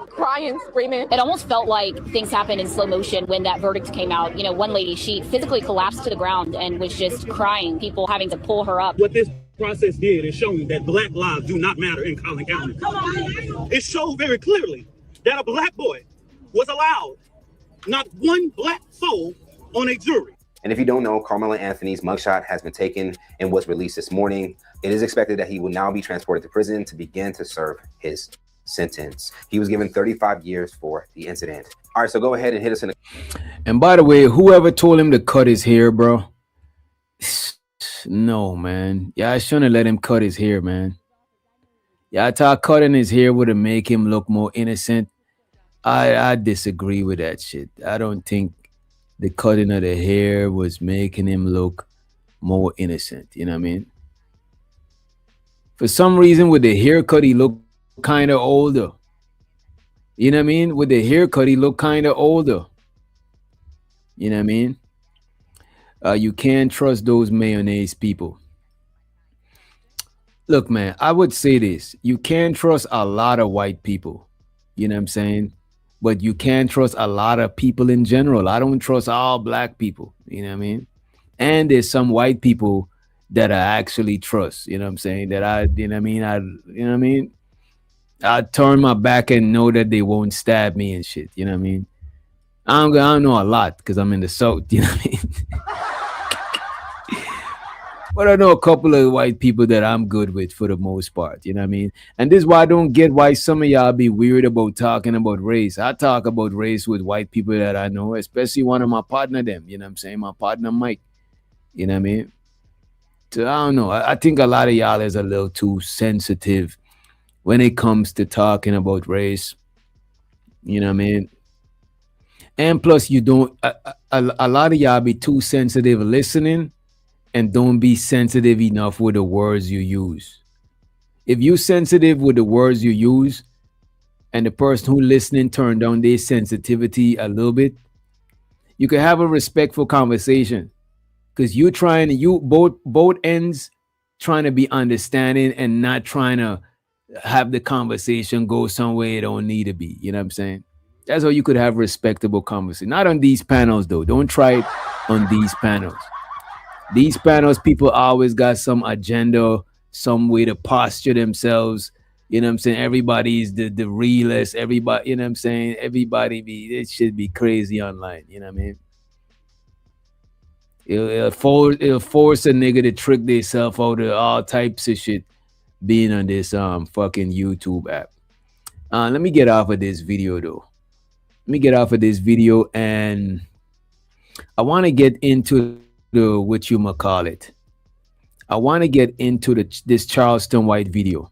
Crying, screaming. It almost felt like things happened in slow motion when that verdict came out. You know, one lady, she physically collapsed to the ground and was just crying, people having to pull her up. What this process did is showing that black lives do not matter in Collin County. It showed very clearly that a black boy was allowed not one black soul on a jury. And if you don't know, Karmelo Anthony's mugshot has been taken and was released this morning. It is expected that he will now be transported to prison to begin to serve his sentence. He was given 35 years for the incident. All right, so go ahead and hit us in the... And by the way, whoever told him to cut his hair, bro, no, man. Yeah, I shouldn't have let him cut his hair, man. Yeah, I thought cutting his hair would have make him look more innocent. I disagree with that shit. I don't think the cutting of the hair was making him look more innocent. You know what I mean? For some reason, with the haircut, he looked kind of older. You know what I mean? With the haircut, he looked kind of older. You know what I mean? You can't trust those mayonnaise people. Look, man, I would say this. You can't trust a lot of white people. You know what I'm saying? But you can't trust a lot of people in general. I don't trust all black people. You know what I mean? And there's some white people that I actually trust. You know what I'm saying? That you know what I mean? I turn my back and know that they won't stab me and shit. You know what I mean? I don't know a lot because I'm in the South. You know what I mean? But I know a couple of white people that I'm good with for the most part. You know what I mean? And this is why I don't get why some of y'all be weird about talking about race. I talk about race with white people that I know, especially one of my partner them. You know what I'm saying? My partner Mike. You know what I mean? So I don't know. I think a lot of y'all is a little too sensitive when it comes to talking about race. You know what I mean? And plus, you don't, a lot of y'all be too sensitive listening and don't be sensitive enough with the words you use. If you sensitive with the words you use and the person who listening turn down their sensitivity a little bit, you can have a respectful conversation because you both ends trying to be understanding and not trying to have the conversation go somewhere it don't need to be. You know what I'm saying? That's how you could have respectable conversation. Not on these panels though. Don't try it on these panels. These panels, people always got some agenda, some way to posture themselves. You know what I'm saying? Everybody's the realest. Everybody, you know what I'm saying? It should be crazy online. You know what I mean? It'll force a nigga to trick themselves out of all types of shit being on this fucking YouTube app. Let me get off of this video though. Let me get off of this video, and I want to get into the what you might call it. I want to get into this Charleston White video.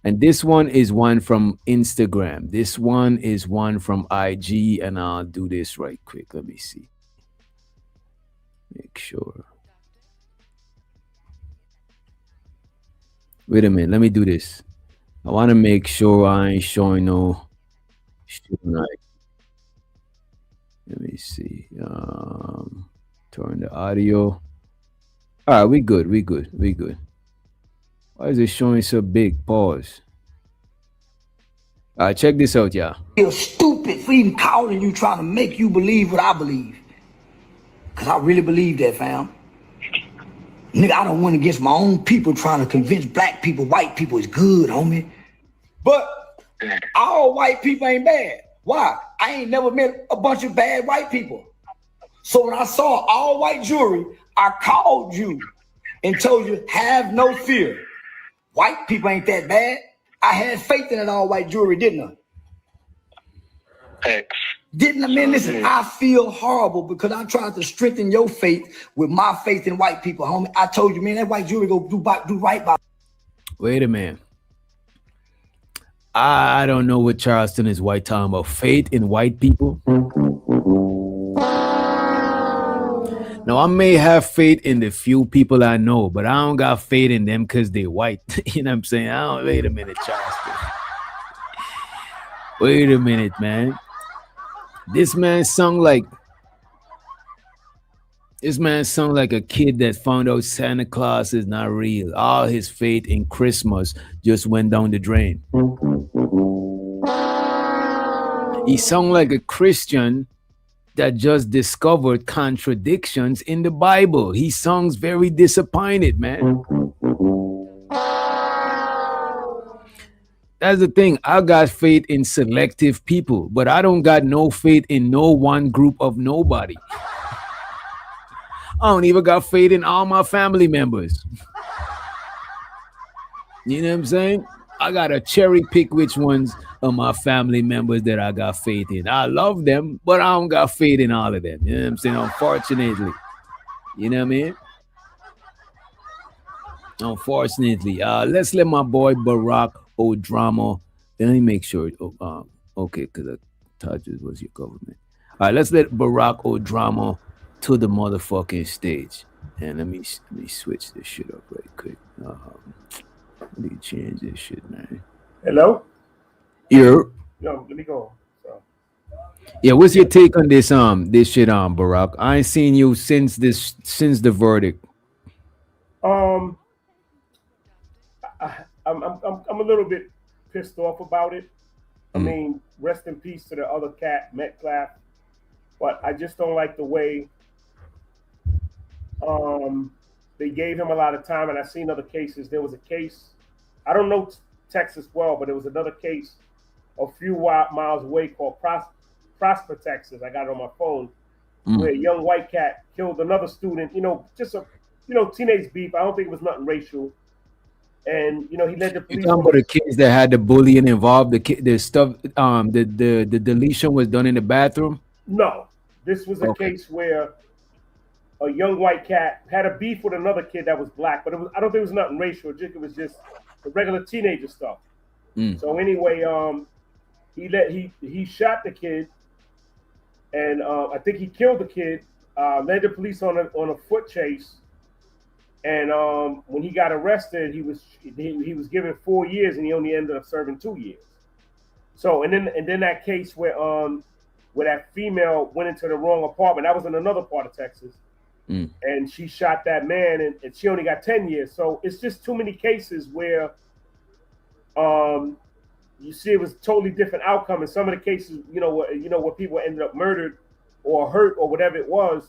And this one is one from Instagram. This one is one from IG, and I'll do this right quick. Let me see. Make sure. Wait a minute. Let me do this. I want to make sure I ain't showing no shit. Let me see. Turn the audio. All right, we good. Why is it showing so big? Pause. All right, check this out, y'all. You're stupid for even calling you, trying to make you believe what I believe. Because I really believe that, fam. Nigga, I don't win against my own people trying to convince black people white people is good, homie. But all white people ain't bad. Why? I ain't never met a bunch of bad white people. So when I saw all white jury, I called you and told you, have no fear. White people ain't that bad. I had faith in that all white jury, didn't I? Didn't I? Man, listen, I feel horrible because I tried to strengthen your faith with my faith in white people, homie. I told you, man, that white jury go do right by. Wait a minute. I don't know what Charleston is white talking about. Faith in white people. Now, I may have faith in the few people I know, but I don't got faith in them because they're white. You know what I'm saying? Wait a minute, Charleston. Wait a minute, man. This man sung like a kid that found out Santa Claus is not real. All his faith in Christmas just went down the drain. He sung like a Christian that just discovered contradictions in the Bible. He sounds very disappointed, man. That's the thing. I got faith in selective people, but I don't got no faith in no one group of nobody. I don't even got faith in all my family members. You know what I'm saying? I gotta cherry pick which ones of my family members that I got faith in. I love them, but I don't got faith in all of them. You know what I'm saying? Unfortunately. You know what I mean? Unfortunately. Let's let my boy Barack O'Drama. Let me make sure. Okay, because I thought it was your government. All right, let's let Barack O'Drama to the motherfucking stage. And let me switch this shit up right quick. Let me change this shit, man. Hello? Yeah. Yo, let me go. So. Yeah, what's your take on this shit, Barack? I ain't seen you since the verdict. I'm a little bit pissed off about it. I mean, rest in peace to the other cat, Metcalf. But I just don't like the way they gave him a lot of time. And I've seen other cases. There was a case, I don't know Texas well, but there was another case a few miles away called Prosper, Texas. I got it on my phone, where a young white cat killed another student. Just a teenage beef. I don't think it was nothing racial. And he led the police. You talking about the kids that had the bullying involved? The stuff, the deletion was done in the bathroom. No, this was a case where a young white cat had a beef with another kid that was black, but I don't think it was nothing racial. It was just the regular teenager stuff. So anyway, he shot the kid, and I think he killed the kid. Led the police on a foot chase. And when he got arrested, he was given 4 years, and he only ended up serving 2 years. So and then that case where that female went into the wrong apartment. That was in another part of Texas. and she shot that man, and she only got 10 years. So it's just too many cases where you see it was a totally different outcome. In some of the cases, where people ended up murdered or hurt or whatever it was,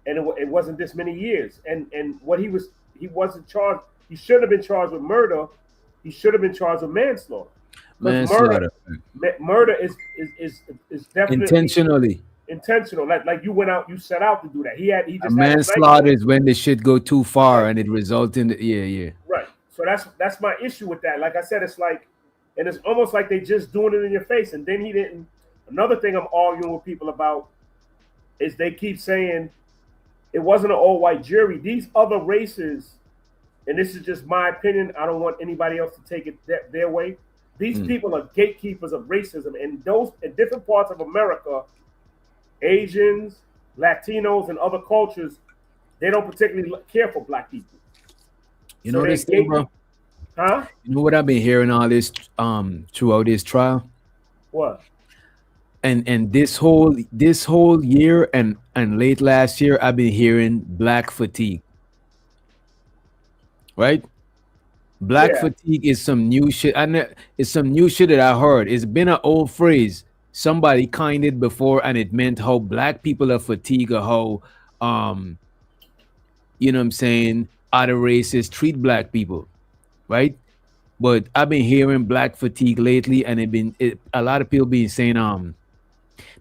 and it wasn't this many years. And what he wasn't charged. He shouldn't have been charged with murder. He should have been charged with manslaughter. Manslaughter. Murder is definitely intentional. Like you went out, you set out to do that. He just manslaughter is when the shit go too far and it results in right. So that's my issue with that. Like I said, it's like, and it's almost like they just doing it in your face. And then he didn't. Another thing I'm arguing with people about is they keep saying it wasn't an all-white jury. These other races, and this is just my opinion, I don't want anybody else to take it their way. These people are gatekeepers of racism, and those in different parts of America, Asians, Latinos, and other cultures, they don't particularly care for black people. You know this thing, bro? Huh? You know what I've been hearing all this throughout this trial? What? And this whole year and late last year, I've been hearing black fatigue. Right? Black fatigue is some new shit. It's some new shit that I heard. It's been an old phrase. Somebody coined it before, and it meant how black people are fatigued, or how you know what I'm saying, other races treat black people, right? But I've been hearing black fatigue lately, and a lot of people been saying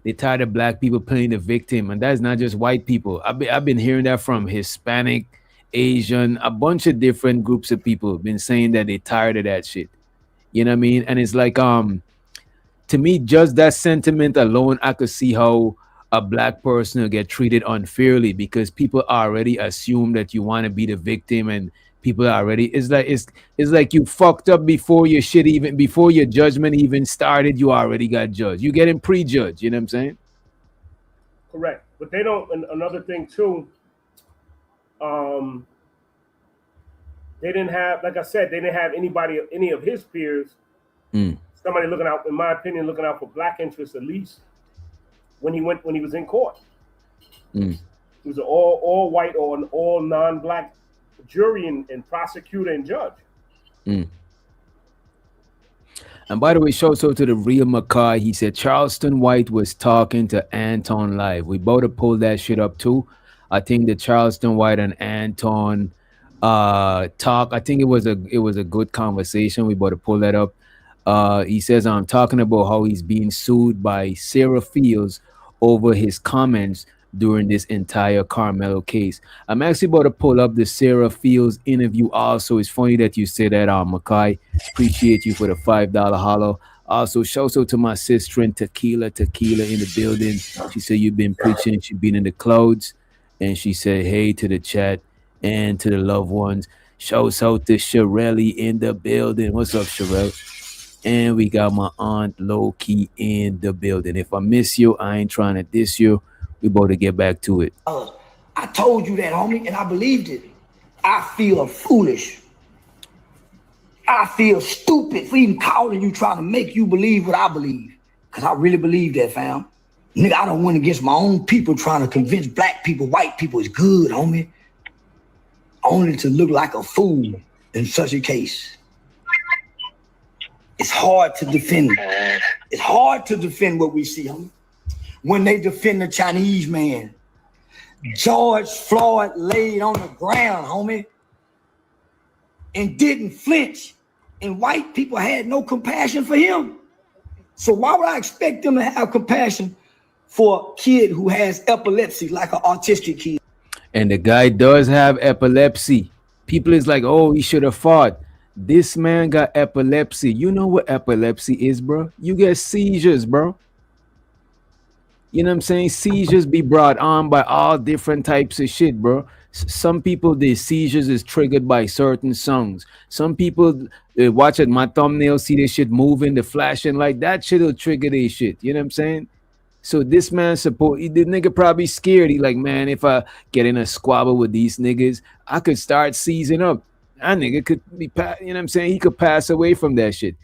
they tired of black people playing the victim, and that's not just white people. I've been hearing that from Hispanic, Asian, a bunch of different groups of people have been saying that they tired of that shit. You know what I mean? And it's like to me, just that sentiment alone, I could see how a black person will get treated unfairly, because people already assume that you want to be the victim, and people are already it's like you fucked up before your shit, even before your judgment even started. You already got judged. You getting prejudged. You know what I'm saying? Correct. But they don't. And another thing too. They didn't have, like I said, they didn't have any of his peers. Somebody looking out, in my opinion, looking out for black interests, at least when he was in court. He was an all white or an all non-black jury and prosecutor and judge. And by the way, shout out to the real Mackay. He said Charleston White was talking to Anton live. We both have pulled that shit up too. I think the Charleston White and Anton talk. I think it was a good conversation. We better pull that up. He says I'm talking about how he's being sued by Sarah Fields over his comments during this entire Karmelo case. I'm actually about to pull up the Sarah Fields interview also. It's funny that you say that, Mackay. Appreciate you for the $5 hollow. Also, shout out to my sister in Tequila in the building. She said you've been preaching. She's been in the clouds. And she said, hey to the chat and to the loved ones. Shouts out to Sherelle in the building. What's up, Sherelle? And we got my aunt Low-Key in the building. If I miss you, I ain't trying to diss you. We about to get back to it. I told you that, homie, and I believed it. I feel foolish. I feel stupid for even calling you, trying to make you believe what I believe. Because I really believe that, fam. Nigga, I don't win against my own people trying to convince black people, white people is good, homie. Only to look like a fool in such a case. It's hard to defend. It's hard to defend what we see, homie. When they defend the Chinese man, George Floyd laid on the ground, homie, and didn't flinch. And white people had no compassion for him. So why would I expect them to have compassion for a kid who has epilepsy, like an autistic kid? And the guy does have epilepsy. People is like, oh, he should have fought. This man got epilepsy. You know what epilepsy is, bro? You get seizures, bro. You know what I'm saying? Seizures be brought on by all different types of shit, bro. Some people, their seizures is triggered by certain songs. Some people watch it, my thumbnail, see this shit moving, the flashing light, that shit will trigger their shit. You know what I'm saying? So this man the nigga probably scared. He like, man, if I get in a squabble with these niggas, I could start seizing up. That nigga could be, you know what I'm saying? He could pass away from that shit.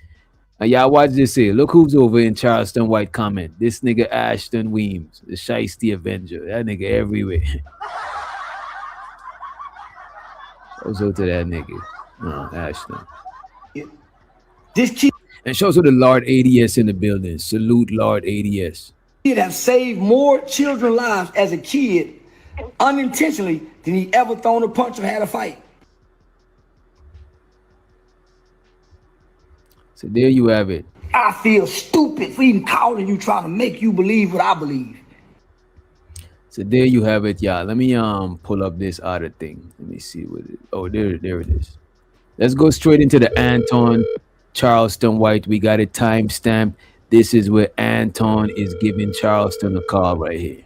Y'all watch this here. Look who's over in Charleston White comment. This nigga Ashton Weems, the Shiesty Avenger. That nigga everywhere. Also to that nigga. No, Ashton. This kid And shows to the Lord ADS in the building. Salute Lord ADS. have saved more children's lives as a kid unintentionally than he ever thrown a punch or had a fight. So there you have it. I feel stupid for even calling you, trying to make you believe what I believe. So there you have it, y'all. Let me pull up this other thing. Let me see what it. Oh, there it is. Let's go straight into the Anton Charleston White. We got it timestamped. This is where Anton is giving Charleston a call right here.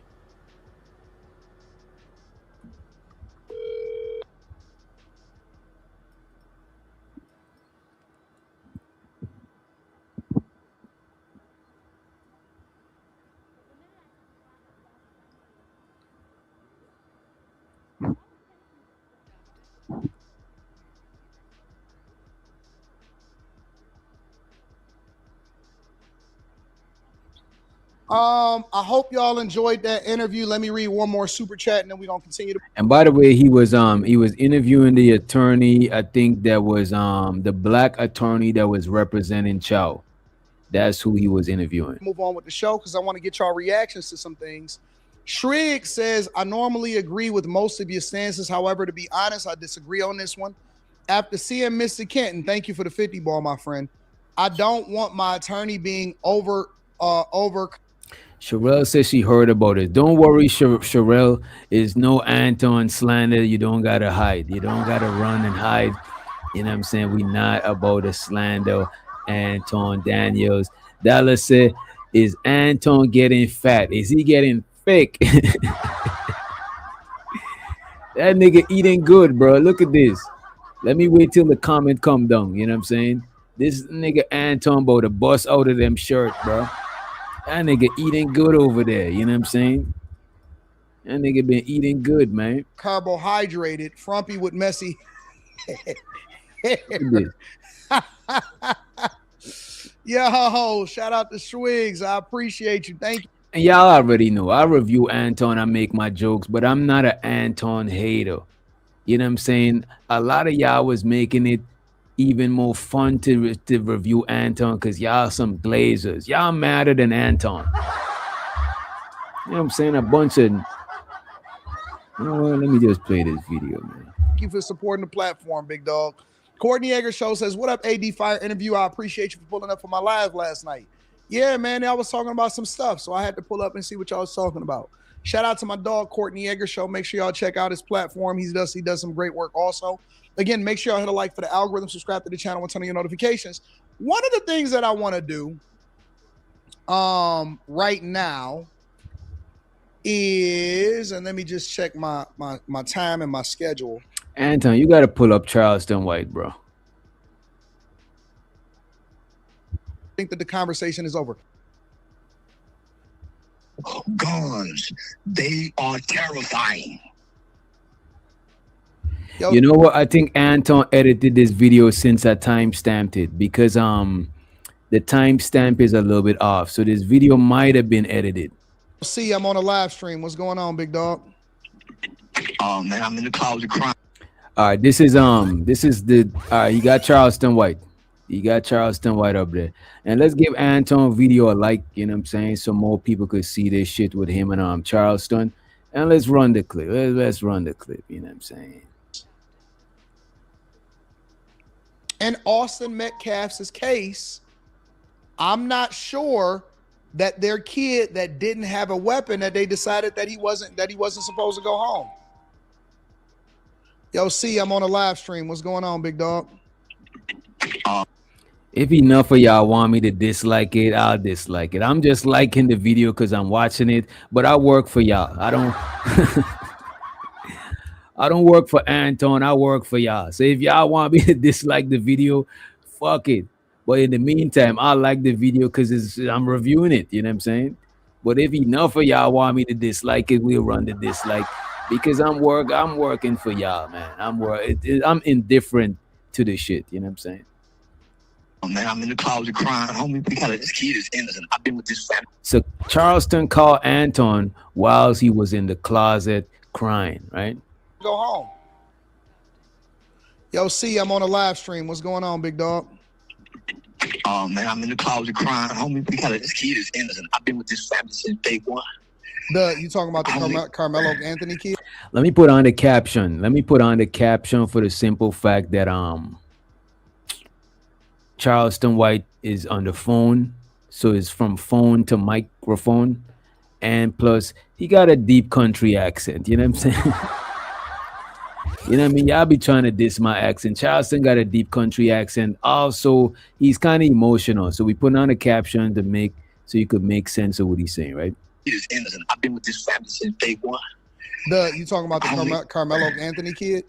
I hope y'all enjoyed that interview. Let me read one more super chat and then we're gonna continue to. And by the way, he was interviewing the attorney. I think that was the black attorney that was representing Chow. That's who he was interviewing. Move on with the show because I want to get y'all reactions to some things. Shrig says, I normally agree with most of your stances. However, to be honest, I disagree on this one. After seeing Mr. Kenton, thank you for the 50 ball, my friend. I don't want my attorney being over. Sherelle says she heard about it. Don't worry, Sherelle. Is no Anton slander. You don't gotta hide. You don't gotta run and hide. You know what I'm saying? We not about a slander. Anton Daniels. Dallas said, is Anton getting fat? Is he getting fake? That nigga eating good, bro. Look at this. Let me wait till the comment come down. You know what I'm saying? This nigga Anton about to bust out of them shirt, bro. That nigga eating good over there. You know what I'm saying? That nigga been eating good, man. Carbohydrated, frumpy with messy. Yo, shout out to Schwigs. I appreciate you. Thank you. And y'all already know I review Anton, I make my jokes, but I'm not an Anton hater. You know what I'm saying? A lot of y'all was making it even more fun to review Anton because y'all some glazers. Y'all madder than Anton. You know what I'm saying? A bunch of... You know what? Let me just play this video, man. Thank you for supporting the platform, big dog. Courtney Egger Show says, what up, AD Fire interview? I appreciate you for pulling up for my live last night. Yeah, man, I was talking about some stuff, so I had to pull up and see what y'all was talking about. Shout out to my dog, Courtney Egger Show. Make sure y'all check out his platform. He does some great work also. Again, make sure y'all hit a like for the algorithm, subscribe to the channel, and turn on your notifications. One of the things that I want to do right now is, and let me just check my time and my schedule. Anton, you got to pull up Charleston White, bro. I think that the conversation is over. Guns, they are terrifying. Yo, you know what? I think Anton edited this video since I time-stamped it because the timestamp is a little bit off. So this video might have been edited. See, I'm on a live stream. What's going on, big dog? Oh man, I'm in the closet crying. All right, this is the you got Charleston White. You got Charleston White up there. And let's give Anton video a like, you know what I'm saying? So more people could see this shit with him and Charleston. And let's run the clip. Let's run the clip, you know what I'm saying? In Austin Metcalf's case, I'm not sure that their kid that didn't have a weapon, that they decided that he wasn't supposed to go home. Yo, see, I'm on a live stream. What's going on, big dog? If enough of y'all want me to dislike it, I'll dislike it. I'm just liking the video because I'm watching it, but I work for y'all. I don't I don't work for Anton. I work for y'all. So if y'all want me to dislike the video, fuck it. But in the meantime, I like the video because I'm reviewing it. You know what I'm saying? But if enough of y'all want me to dislike it, we'll run the dislike because I'm working for y'all, man. I'm indifferent to the shit. You know what I'm saying? Oh man, I'm in the closet crying, homie. This kid is innocent. I've been with this family. So Charleston called Anton while he was in the closet crying, right? Go home. Yo, C, I'm on a live stream. What's going on, big dog? Oh man, I'm in the closet crying, homie. Because this kid is innocent. I've been with this family since day one. You talking about the Karmelo Anthony kid? Let me put on the caption. Let me put on the caption for the simple fact that Charleston White is on the phone, so it's from phone to microphone, and plus he got a deep country accent. You know what I'm saying? You know what I mean? Y'all be trying to diss my accent. Charleston got a deep country accent. Also, he's kind of emotional, so we put on a caption to make so you could make sense of what he's saying, right? He is innocent. I've been with this family since day one. You talking about the Karmelo Anthony kid?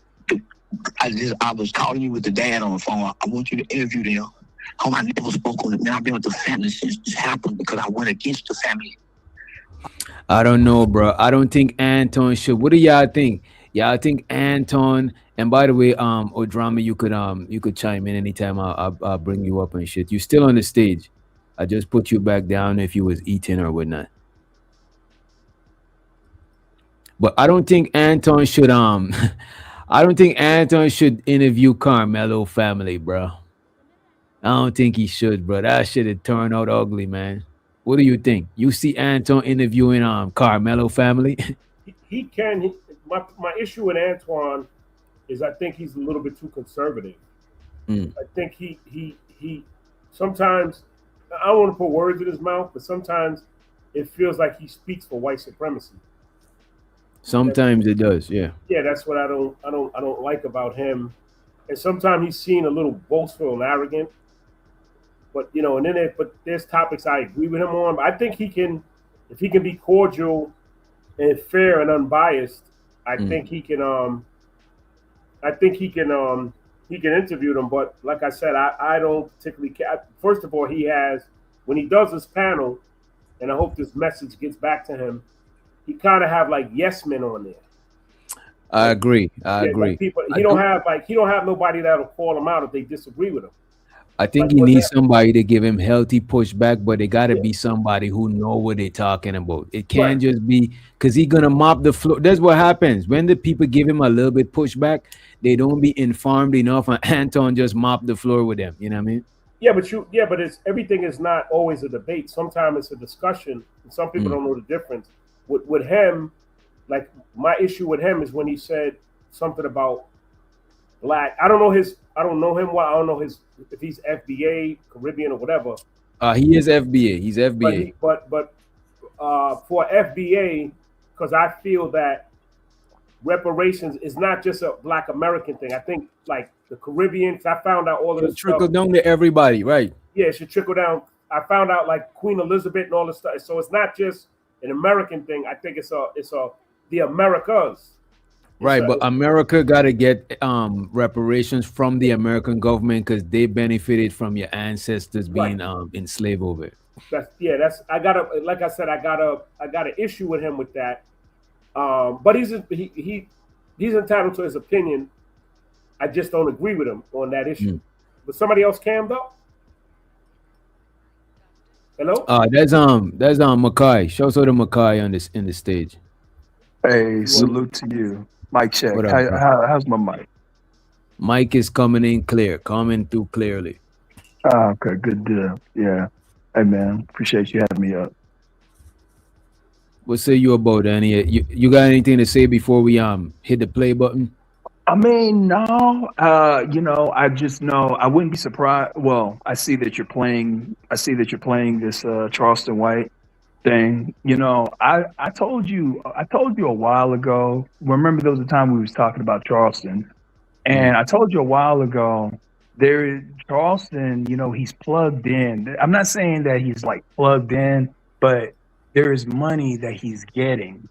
I was calling you with the dad on the phone. I want you to interview them. Home, I never spoke on it. Man, I've been with the family since this happened because I went against the family. I don't know, bro. I don't think Anton should. What do y'all think? Y'all think Anton? And by the way, Odrama, you could chime in anytime. I'll bring you up and shit. You still on the stage? I just put you back down if you was eating or whatnot. But I don't think Anton should I don't think Anton should interview Karmelo family, bro. I don't think he should, bro. That shit had turned out ugly, man. What do you think? You see Anton interviewing Karmelo family? He can. My issue with Antoine is I think he's a little bit too conservative. I think he sometimes, I don't want to put words in his mouth, but sometimes it feels like he speaks for white supremacy. Sometimes it does, yeah. Yeah, that's what I don't like about him. And sometimes he's seen a little boastful and arrogant. But but there's topics I agree with him on. But I think if he can be cordial and fair and unbiased, I think he can interview them. But like I said, I don't particularly care. First of all, he has, when he does this panel, and I hope this message gets back to him, he kind of have like yes men on there. I agree. I agree. Like people, he don't have nobody that'll call him out if they disagree with him. I think he needs somebody to give him healthy pushback, but it got to be somebody who know what they're talking about. It can't just be because he's gonna mop the floor. That's what happens when the people give him a little bit pushback. They don't be informed enough, and Anton just mop the floor with them. You know what I mean? Yeah, but everything is not always a debate. Sometimes it's a discussion, and some people don't know the difference. With him, like my issue with him is when he said something about black. I don't know him well. I don't know if he's FBA, Caribbean, or whatever. He is FBA. He's FBA. But for FBA, because I feel that reparations is not just a Black American thing. I think like the Caribbean. Cause I found out all of this trickle stuff. down to everybody, right? Yeah, it should trickle down. I found out like Queen Elizabeth and all this stuff. So it's not just an American thing. I think it's the Americas. Right, but America got to get reparations from the American government because they benefited from your ancestors being enslaved over it. I got an issue with him with that. But he's entitled to his opinion. I just don't agree with him on that issue. But somebody else cammed up. Hello? That's Makai. Show to Makai on this in the stage. Hey, salute to you. Mic check. What up, how's my mic? Mic is coming through clearly. Okay, good deal. Yeah. Hey man, appreciate you having me up. What say you about Danny? You got anything to say before we hit the play button? I mean, no. I just know I wouldn't be surprised. Well, I see that you're playing this Charleston White thing. I told you a while ago. Remember there was a time we was talking about Charleston, and I told you a while ago Charleston, he's plugged in. I'm not saying that he's like plugged in, but there is money that he's getting.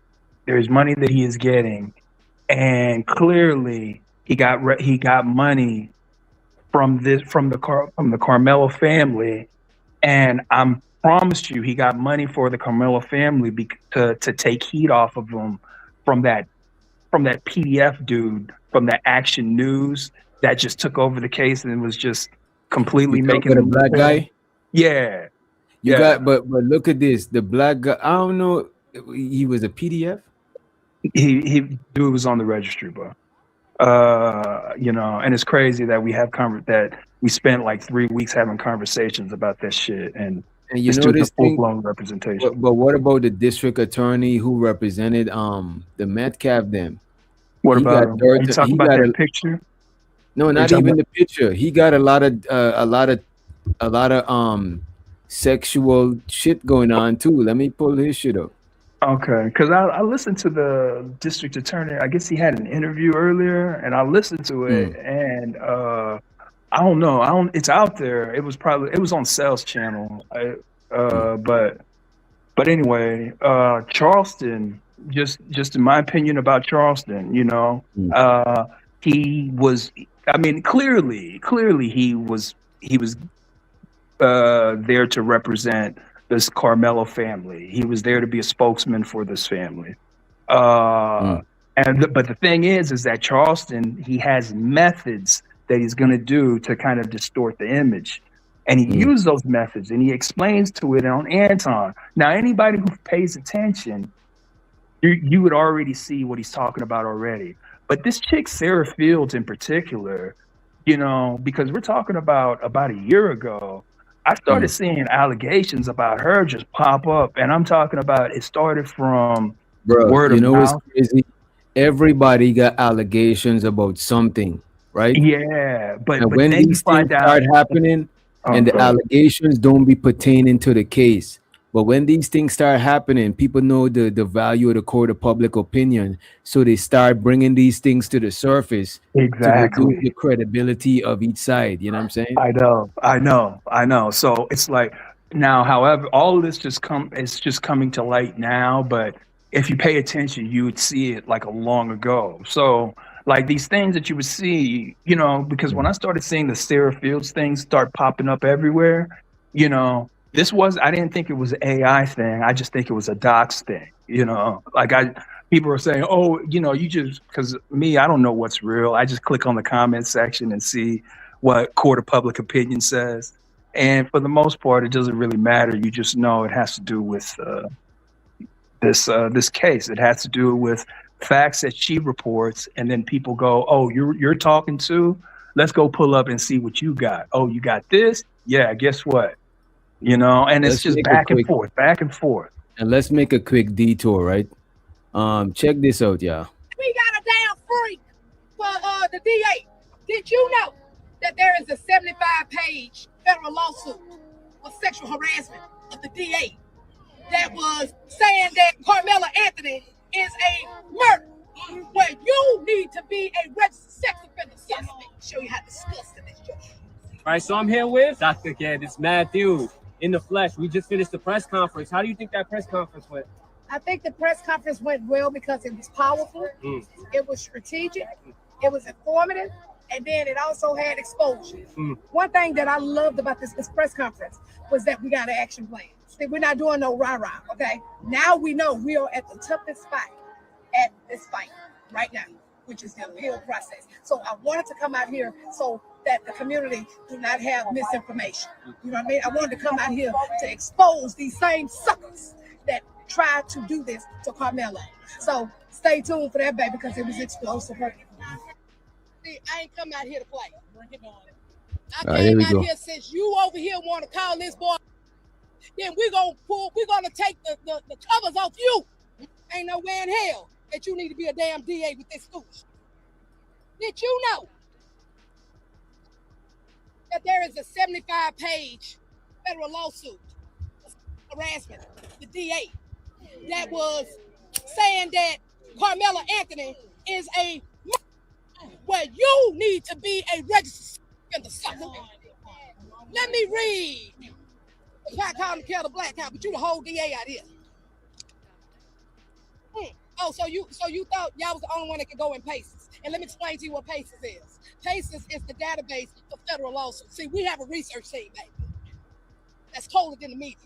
And clearly he got money from the Karmelo family, and I'm promised you he got money for the Karmelo family to take heat off of them from that PDF dude from the Action News that just took over the case and was just completely making the black guy. Yeah, but look at this. The black guy. I don't know. He was a PDF. He dude was on the registry, bro. You know, and it's crazy that we have that we spent like 3 weeks having conversations about that shit, and And you this know dude's a this thing, full-blown representation. but what about the district attorney who represented the Metcalf them? What He about got him? dirt. Are you talking He about got that a picture? no, Are you not talking even about? the picture. He got a lot of sexual shit going on too. Let me pull his shit up. Okay, because I listened to the district attorney. I guess he had an interview earlier, and I listened to it, and I don't know. It's out there. It was on Sales Channel. But anyway, Charleston. Just in my opinion about Charleston, you know, he was. I mean, clearly, he was there to represent this Karmelo family. He was there to be a spokesman for this family. But the thing is that Charleston, he has methods that he's going to do to kind of distort the image. And he used those methods, and he explains to it on Anton. Now, anybody who pays attention, you would already see what he's talking about already. But this chick, Sarah Fields in particular, you know, because we're talking about a year ago, I started seeing allegations about her just pop up. And I'm talking about it started from Bro, word you of know what's mouth. crazy? Everybody got allegations about something, right? Yeah, but And when then you these find things out. start happening and the go ahead. allegations don't be pertaining to the case, but when these things start happening, people know the value of the court of public opinion, so they start bringing these things to the surface to reduce Exactly. the credibility of each side. You know what I'm saying? I know. So it's like now, however, all of this it's just coming to light now, but if you pay attention, you would see it like a long ago. So like these things that you would see, you know, because when I started seeing the Sarah Fields things start popping up everywhere, you know, I didn't think it was an AI thing. I just think it was a docs thing, you know, people are saying, oh, you know, because I don't know what's real. I just click on the comment section and see what court of public opinion says. And for the most part, it doesn't really matter. You just know it has to do with this case. It has to do with facts that she reports, and then people go, "Oh, you're talking to? Let's go pull up and see what you got. Oh, you got this? Yeah, guess what? You know." And it's just back and forth, back and forth. And let's make a quick detour, right? Check this out, y'all. We got a damn freak for the DA. Did you know that there is a 75-page federal lawsuit for sexual harassment of the DA that was saying that Karmelo Anthony is a murderer, where you need to be a registered sex offender suspect? Show you how disgusting this is. All right, so I'm here with Dr. It's Matthew in the flesh. We just finished the press conference. How do you think that press conference went? I think the press conference went well because it was powerful, it was strategic, it was informative, and then it also had exposure. One thing that I loved about this press conference was that we got an action plan. See, we're not doing no rah-rah, okay? Now we know we are at the toughest spot at this fight right now, which is the appeal process. So I wanted to come out here so that the community do not have misinformation. You know what I mean? I wanted to come out here to expose these same suckers that tried to do this to Karmelo. So stay tuned for that, baby, because it was explosive. See, I ain't come out here to play. I came out here since you over here want to call this boy. Then we're gonna take the covers off you. Ain't no way in hell that you need to be a damn DA with this foolishness. Did you know that there is a 75-page federal lawsuit for harassment, the DA, that was saying that Karmelo Anthony is a murderer, where you need to be a registered offender suspect? Let me read. The black cow and kill the black cow, but you the whole DA out here. Oh, so you thought y'all was the only one that could go in PACES. And let me explain to you what PACES is. PACES is the database for federal lawsuits. See, we have a research team, baby, that's colder than the media.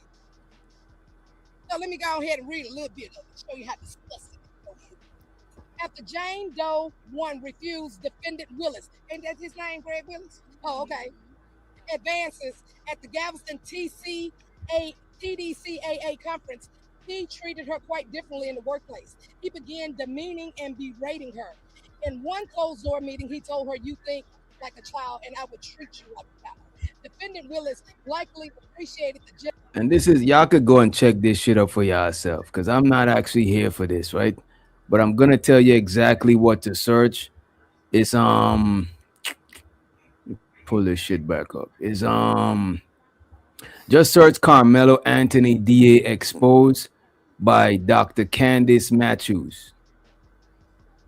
So let me go ahead and read a little bit of it, show you how disgusting it is. After Jane Doe 1 refused defendant Willis, ain't that his name, Greg Willis? Oh, okay. Advances at the Galveston TDCAA conference, he treated her quite differently in the workplace. He began demeaning and berating her. In one closed door meeting, he told her, "You think like a child, and I would treat you like a child." Defendant Willis likely appreciated the judge. And this is, y'all could go and check this shit up for yourself, because I'm not actually here for this, right? But I'm gonna tell you exactly what to search. It's pull this shit back up. It's just search Karmelo Anthony DA exposed by Dr. Candice Matthews.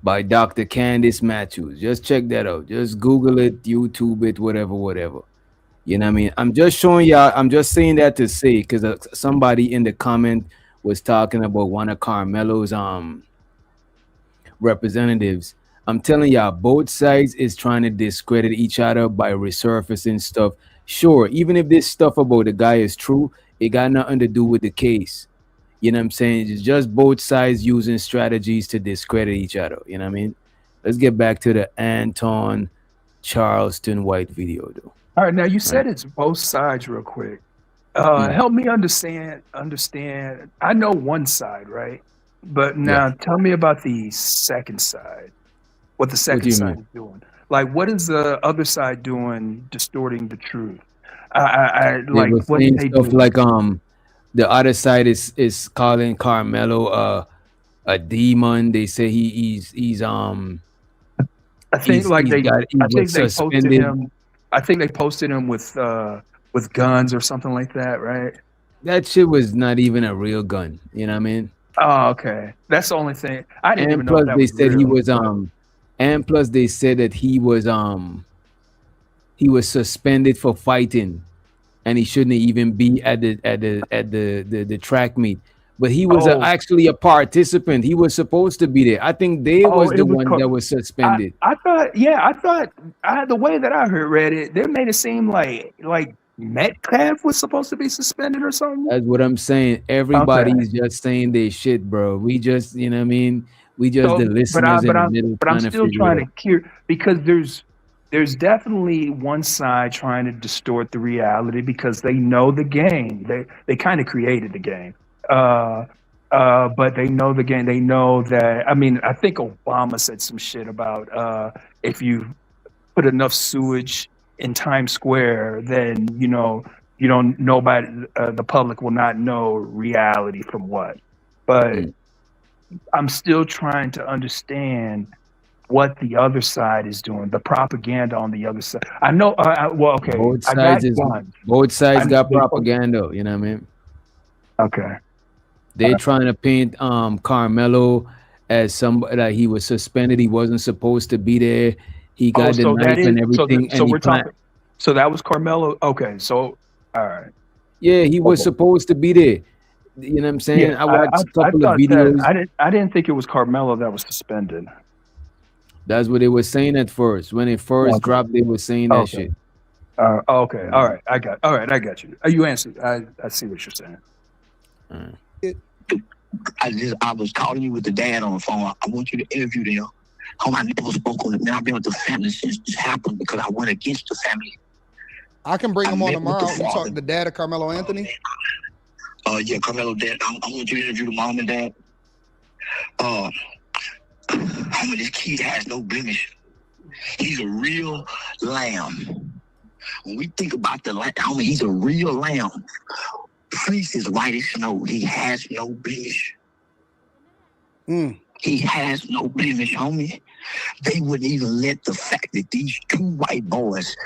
By Dr. Candice Matthews. Just check that out. Just Google it, YouTube it, whatever. You know what I mean? I'm just showing y'all, I'm just saying that to say, because somebody in the comment was talking about one of Karmelo's representatives. I'm telling y'all, both sides is trying to discredit each other by resurfacing stuff. Sure, even if this stuff about the guy is true, it got nothing to do with the case. You know what I'm saying? It's just both sides using strategies to discredit each other. You know what I mean? Let's get back to the Anton Charleston White video, though. All right, now you said it's both sides real quick. Help me understand. I know one side, right? But now tell me about the second side. What the second side is doing. Like, what is the other side doing distorting the truth? I like what they stuff do. like the other side is calling Karmelo a demon. They say he's I think like they posted him. I think they posted him with guns or something like that, right? That shit was not even a real gun. You know what I mean? Oh, okay. That's the only thing. I didn't even know plus that they was said real. he was and plus they said that he was suspended for fighting, and he shouldn't even be at the track meet. But he was actually a participant. He was supposed to be there. I think Dave was the one that was suspended. I thought the way that I read it, they made it seem like Metcalf was supposed to be suspended or something. That's what I'm saying. Everybody's just saying their shit, bro. We just, you know what I mean? We just the listeners in the middle. But I'm still trying to cure, because there's definitely one side trying to distort the reality because they know the game. They kind of created the game. But they know the game. They know that. I mean, I think Obama said some shit about if you put enough sewage in Times Square, then nobody, the public will not know reality from what. But I'm still trying to understand what the other side is doing, the propaganda on the other side. I know. Okay. Both sides got propaganda. You know what I mean? Okay. They're trying to paint Karmelo as somebody that he was suspended. He wasn't supposed to be there. He got the knife and everything. So we're talking. So that was Karmelo. Okay. So all right. Yeah, he was supposed to be there. You know what I'm saying? Yeah, I watched a couple of videos. I didn't think it was Karmelo that was suspended. That's what they were saying at first. When it first dropped, they were saying that shit. Okay. All right. I got you. You answered. I see what you're saying. I was calling you with the dad on the phone. I want you to interview them. I never spoke on it. Man, I've been with the family since this happened because I went against the family. I can bring him on tomorrow. You talk to the dad of Karmelo Anthony? Yeah, Karmelo dad. I want you to interview the mom and dad. Homie, this kid has no blemish. He's a real lamb. When we think about the lamb, homie, he's a real lamb. Fleece is white as snow. He has no blemish. He has no blemish, homie. They wouldn't even let the fact that these two white boys,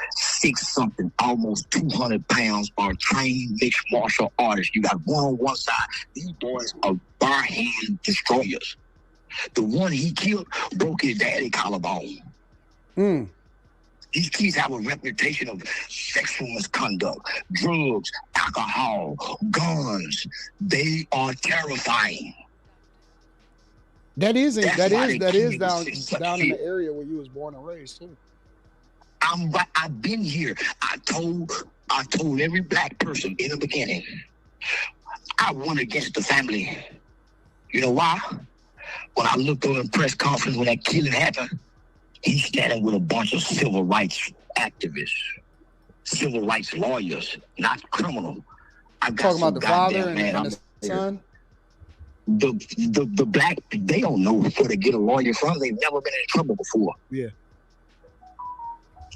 6-something, almost 200 pounds, are trained mixed martial artists. You got one on one side. These boys are bar-hand destroyers. The one he killed broke his daddy collarbone. These kids have a reputation of sexual misconduct, drugs, alcohol, guns. They are terrifying. That is down in the area where you was born and raised too. I've been here. I told every black person in the beginning, I went against the family. You know why? When I looked on the press conference when that killing happened, he's standing with a bunch of civil rights activists, civil rights lawyers, not criminal. I got talking about the father and the son. the black, they don't know where to get a lawyer from. They've never been in trouble before. Yeah.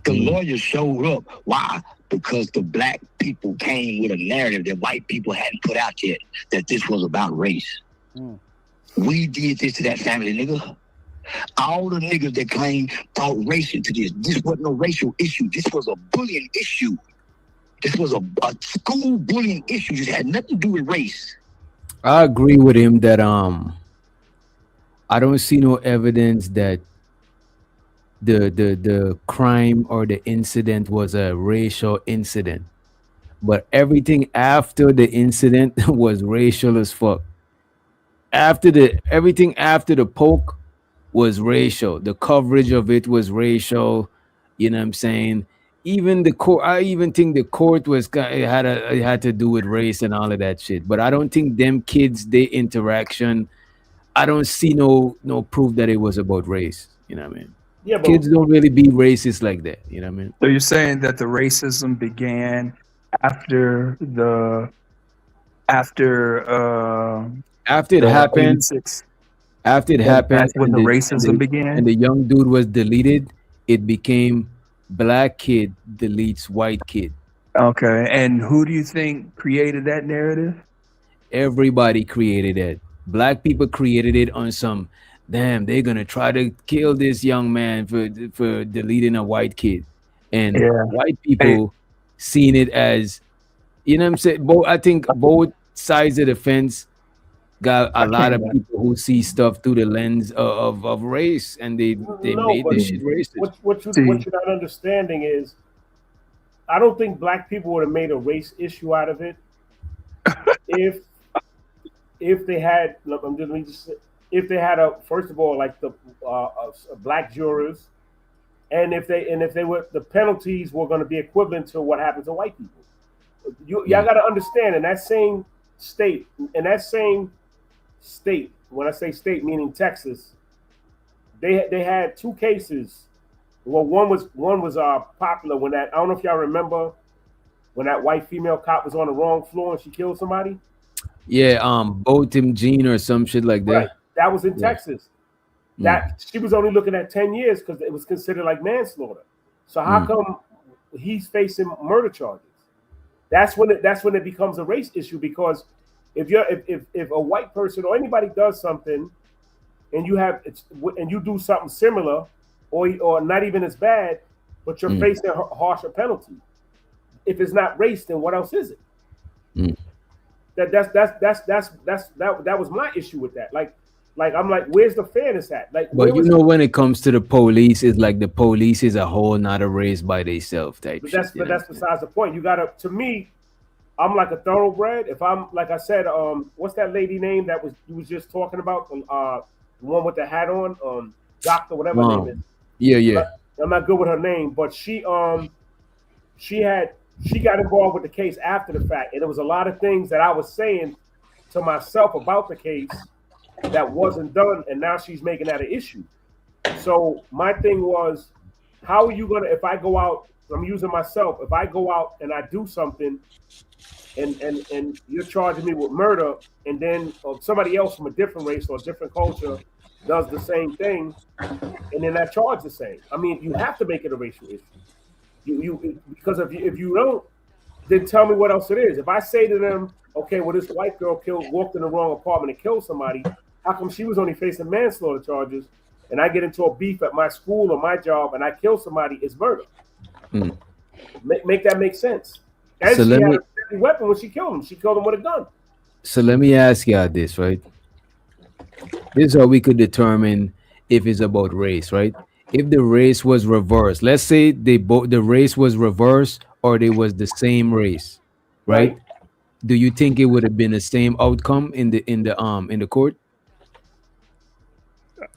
The lawyer showed up. Why? Because the black people came with a narrative that white people hadn't put out yet, that this was about race. We did this to that family, nigga. All the niggas that claim brought race into this. This wasn't a racial issue. This was a bullying issue. This was a school bullying issue. It had nothing to do with race. I agree with him that I don't see no evidence that the crime or the incident was a racial incident, but everything after the incident was racial as fuck. Everything after the poke was racial. The coverage of it was racial. You know what I'm saying? Even the court, I even think the court was it had to do with race and all of that shit. But I don't think them kids, their interaction, I don't see no proof that it was about race. You know what I mean? Yeah, but Kids don't really be racist like that. You know what I mean? So you're saying that the racism began after it happened. 86? After it happened, That's when the racism began? and the young dude was deleted, it became black kid deletes white kid. Okay, and who do you think created that narrative? Everybody created it. Black people created it on some, damn, they're gonna try to kill this young man for deleting a white kid. And white people seen it as, you know what I'm saying? I think both sides of the fence got a lot of people who see stuff through the lens of race, and they made this shit racist. What you're not understanding is, I don't think black people would have made a race issue out of it if they had. Look, if they had first of all, like the black jurors, and if they were, the penalties were going to be equivalent to what happened to white people. Y'all got to understand, in that same state, when I say state, meaning Texas, they had two cases. Well, one was popular when I don't know if y'all remember when that white female cop was on the wrong floor and she killed somebody. Yeah, Boatim Jean or some shit like that. Right. That was in Texas. That she was only looking at 10 years because it was considered like manslaughter. So how come he's facing murder charges? That's when it becomes a race issue, because if a white person or anybody does something and you do something similar or not even as bad, but you're facing a harsher penalty. If it's not race, then what else is it? That was my issue with that. Like I'm like, where's the fairness at? Like, but you know, when it comes to the police, it's like the police is a whole not a race by themselves type. But that's besides the point. You gotta, to me, I'm like a thoroughbred. If I'm, like I said, what's that lady name that you was just talking about? The one with the hat on, Doctor, whatever her name is. Yeah. I'm not good with her name, but she got involved with the case after the fact, and there was a lot of things that I was saying to myself about the case that wasn't done, and now she's making that an issue. So my thing was, how are you gonna, if I go out, I'm using myself, if I go out and I do something and you're charging me with murder, and then somebody else from a different race or a different culture does the same thing, and then that charge the same. I mean, you have to make it a racial issue. Because if you don't, then tell me what else it is. If I say to them, okay, well, this white girl walked in the wrong apartment and killed somebody, how come she was only facing manslaughter charges, and I get into a beef at my school or my job and I kill somebody, it's murder? Make that make sense. And so she had a deadly weapon when she killed him. She killed him with a gun. So let me ask y'all this, right? This is how we could determine if it's about race, right? If the race was reversed, let's say the race was reversed or they was the same race, right? Do you think it would have been the same outcome in the court?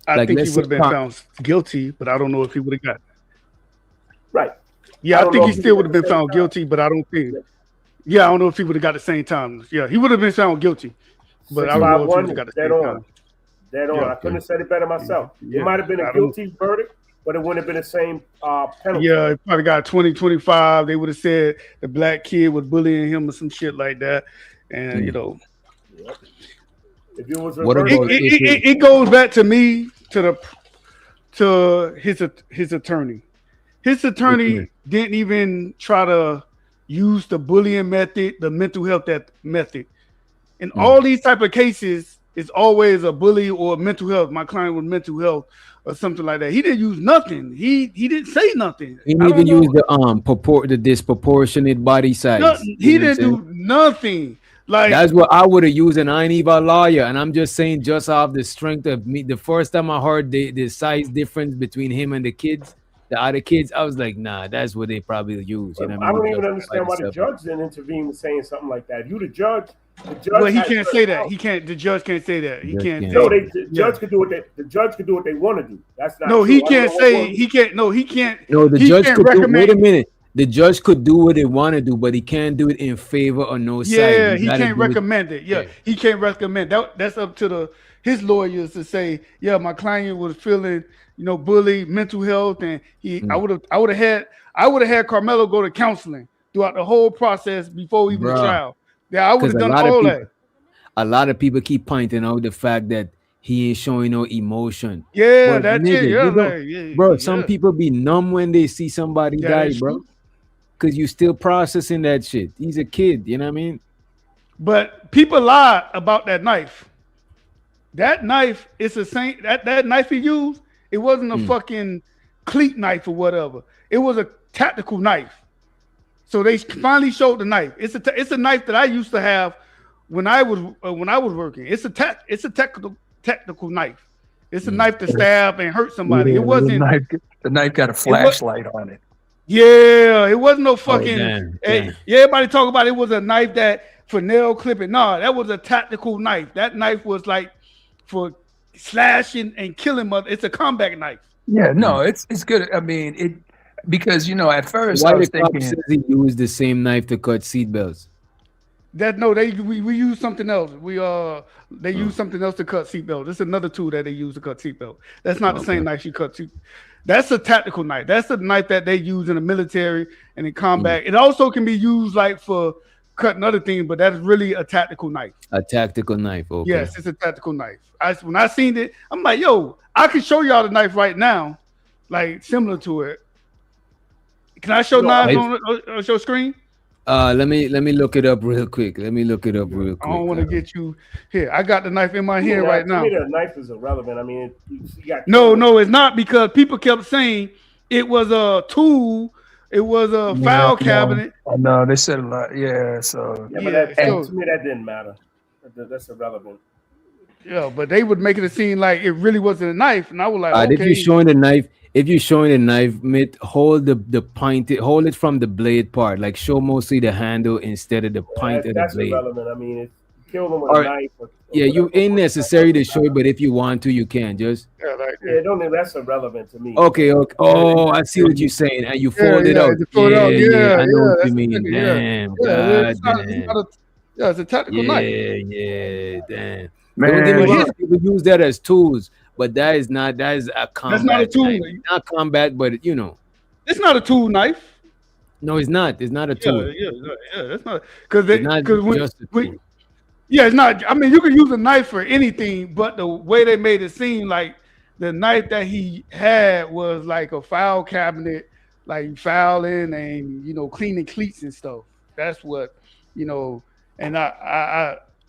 I think he would have been found guilty, but I don't know if he would have got. Right. Yeah, I think he still would have been found guilty, but I don't think. Yeah, I don't know if he would have got the same time. Yeah, he would have been found guilty, but I don't know if he would have got the same time. Dead on. I couldn't have said it better myself. It might have been a guilty verdict, but it wouldn't have been the same penalty. Yeah, he probably got 20, 25. They would have said the black kid was bullying him or some shit like that. And, you know, If it was What reversed, about it goes back to me to his attorney. His attorney didn't even try to use the bullying method, the mental health method. In all these type of cases, it's always a bully or mental health. My client with mental health or something like that. He didn't use nothing. He didn't say nothing. He didn't even use the disproportionate body size. Nothing. He didn't do nothing. Like that's what I would have used, and I ain't even a lawyer. And I'm just saying, just off the strength of me, the first time I heard the size difference between him and the other kids, I was like, nah, that's what they probably use. You know what I I mean? don't even understand why the judge didn't intervene with saying something like that. You, the judge. Well, he can't say that. He can't. The judge can't say that. He can't. No, the judge could do what the judge could do what they want to do. That's not. No, he can't say. He can't. No, he can't. No, the judge could do. Wait a minute. The judge could do what they want to do, but he can't do it in favor or no side. Yeah, he can't recommend it. Yeah, he can't recommend that. That's up to his lawyers to say. Yeah, my client was feeling, bullied, mental health, and I would have had Karmelo go to counseling throughout the whole process before even the trial. Yeah, I would have done all that. A lot of people keep pointing out the fact that he ain't showing no emotion. Yeah, that's it. Yeah, bro. Some people be numb when they see somebody die, bro. Because you still processing that shit. He's a kid, you know what I mean? But people lie about that knife. That knife is the same. That knife he used, it wasn't a fucking cleat knife or whatever. It was a tactical knife. So they finally showed the knife. It's a knife that I used to have when I was working. It's a technical knife. It's a knife to stab and hurt somebody. Yeah, it wasn't the knife got a flashlight on it. Yeah, it wasn't no fucking. Everybody talk about it was a knife that for nail clipping. No, that was a tactical knife. That knife was like for slashing and killing. It's a combat knife. Yeah, no, it's good. I mean, because at first why I was the cop thinking says he used the same knife to cut seatbelts. We use something else. They use something else to cut seatbelts. It's another tool that they use to cut seatbelts. That's not the same knife she cut seat. That's a tactical knife. That's a knife that they use in the military and in combat. It also can be used like for cutting other things, but that's really a tactical knife. A tactical knife. Okay. Yes, it's a tactical knife. When I seen it, I'm like, yo, I can show y'all the knife right now, like similar to it. Can I show knives on your screen? Let me look it up real quick. I don't want to get you here. I got the knife in my hand right now. To me, the knife is irrelevant. I mean, no, it's not, because people kept saying it was a tool. It was a file cabinet. No, they said a lot. Yeah, so to me that didn't matter. That's irrelevant. Yeah, but they would make it seem like it really wasn't a knife, and I was like, okay. If you're showing the knife, Mitt, hold the point, hold it from the blade part, like show mostly the handle instead of the point of the blade. That's irrelevant. I mean, if you kill them with a knife. You ain't necessary to show it, but if you want to, you can just. That's irrelevant to me. Okay. Oh, I see what you're saying, and you fold it out. Yeah, I know what you mean. Damn, it's a tactical knife. Yeah, damn. Man, don't get me wrong, people use that as tools, but that is a combat. That's not a tool. Knife. Not combat, but it's not a tool knife. No, it's not. It's not a tool. Yeah, that's not because it's not. I mean, you can use a knife for anything, but the way they made it seem like the knife that he had was like a file cabinet, like filing and cleaning cleats and stuff. That's what and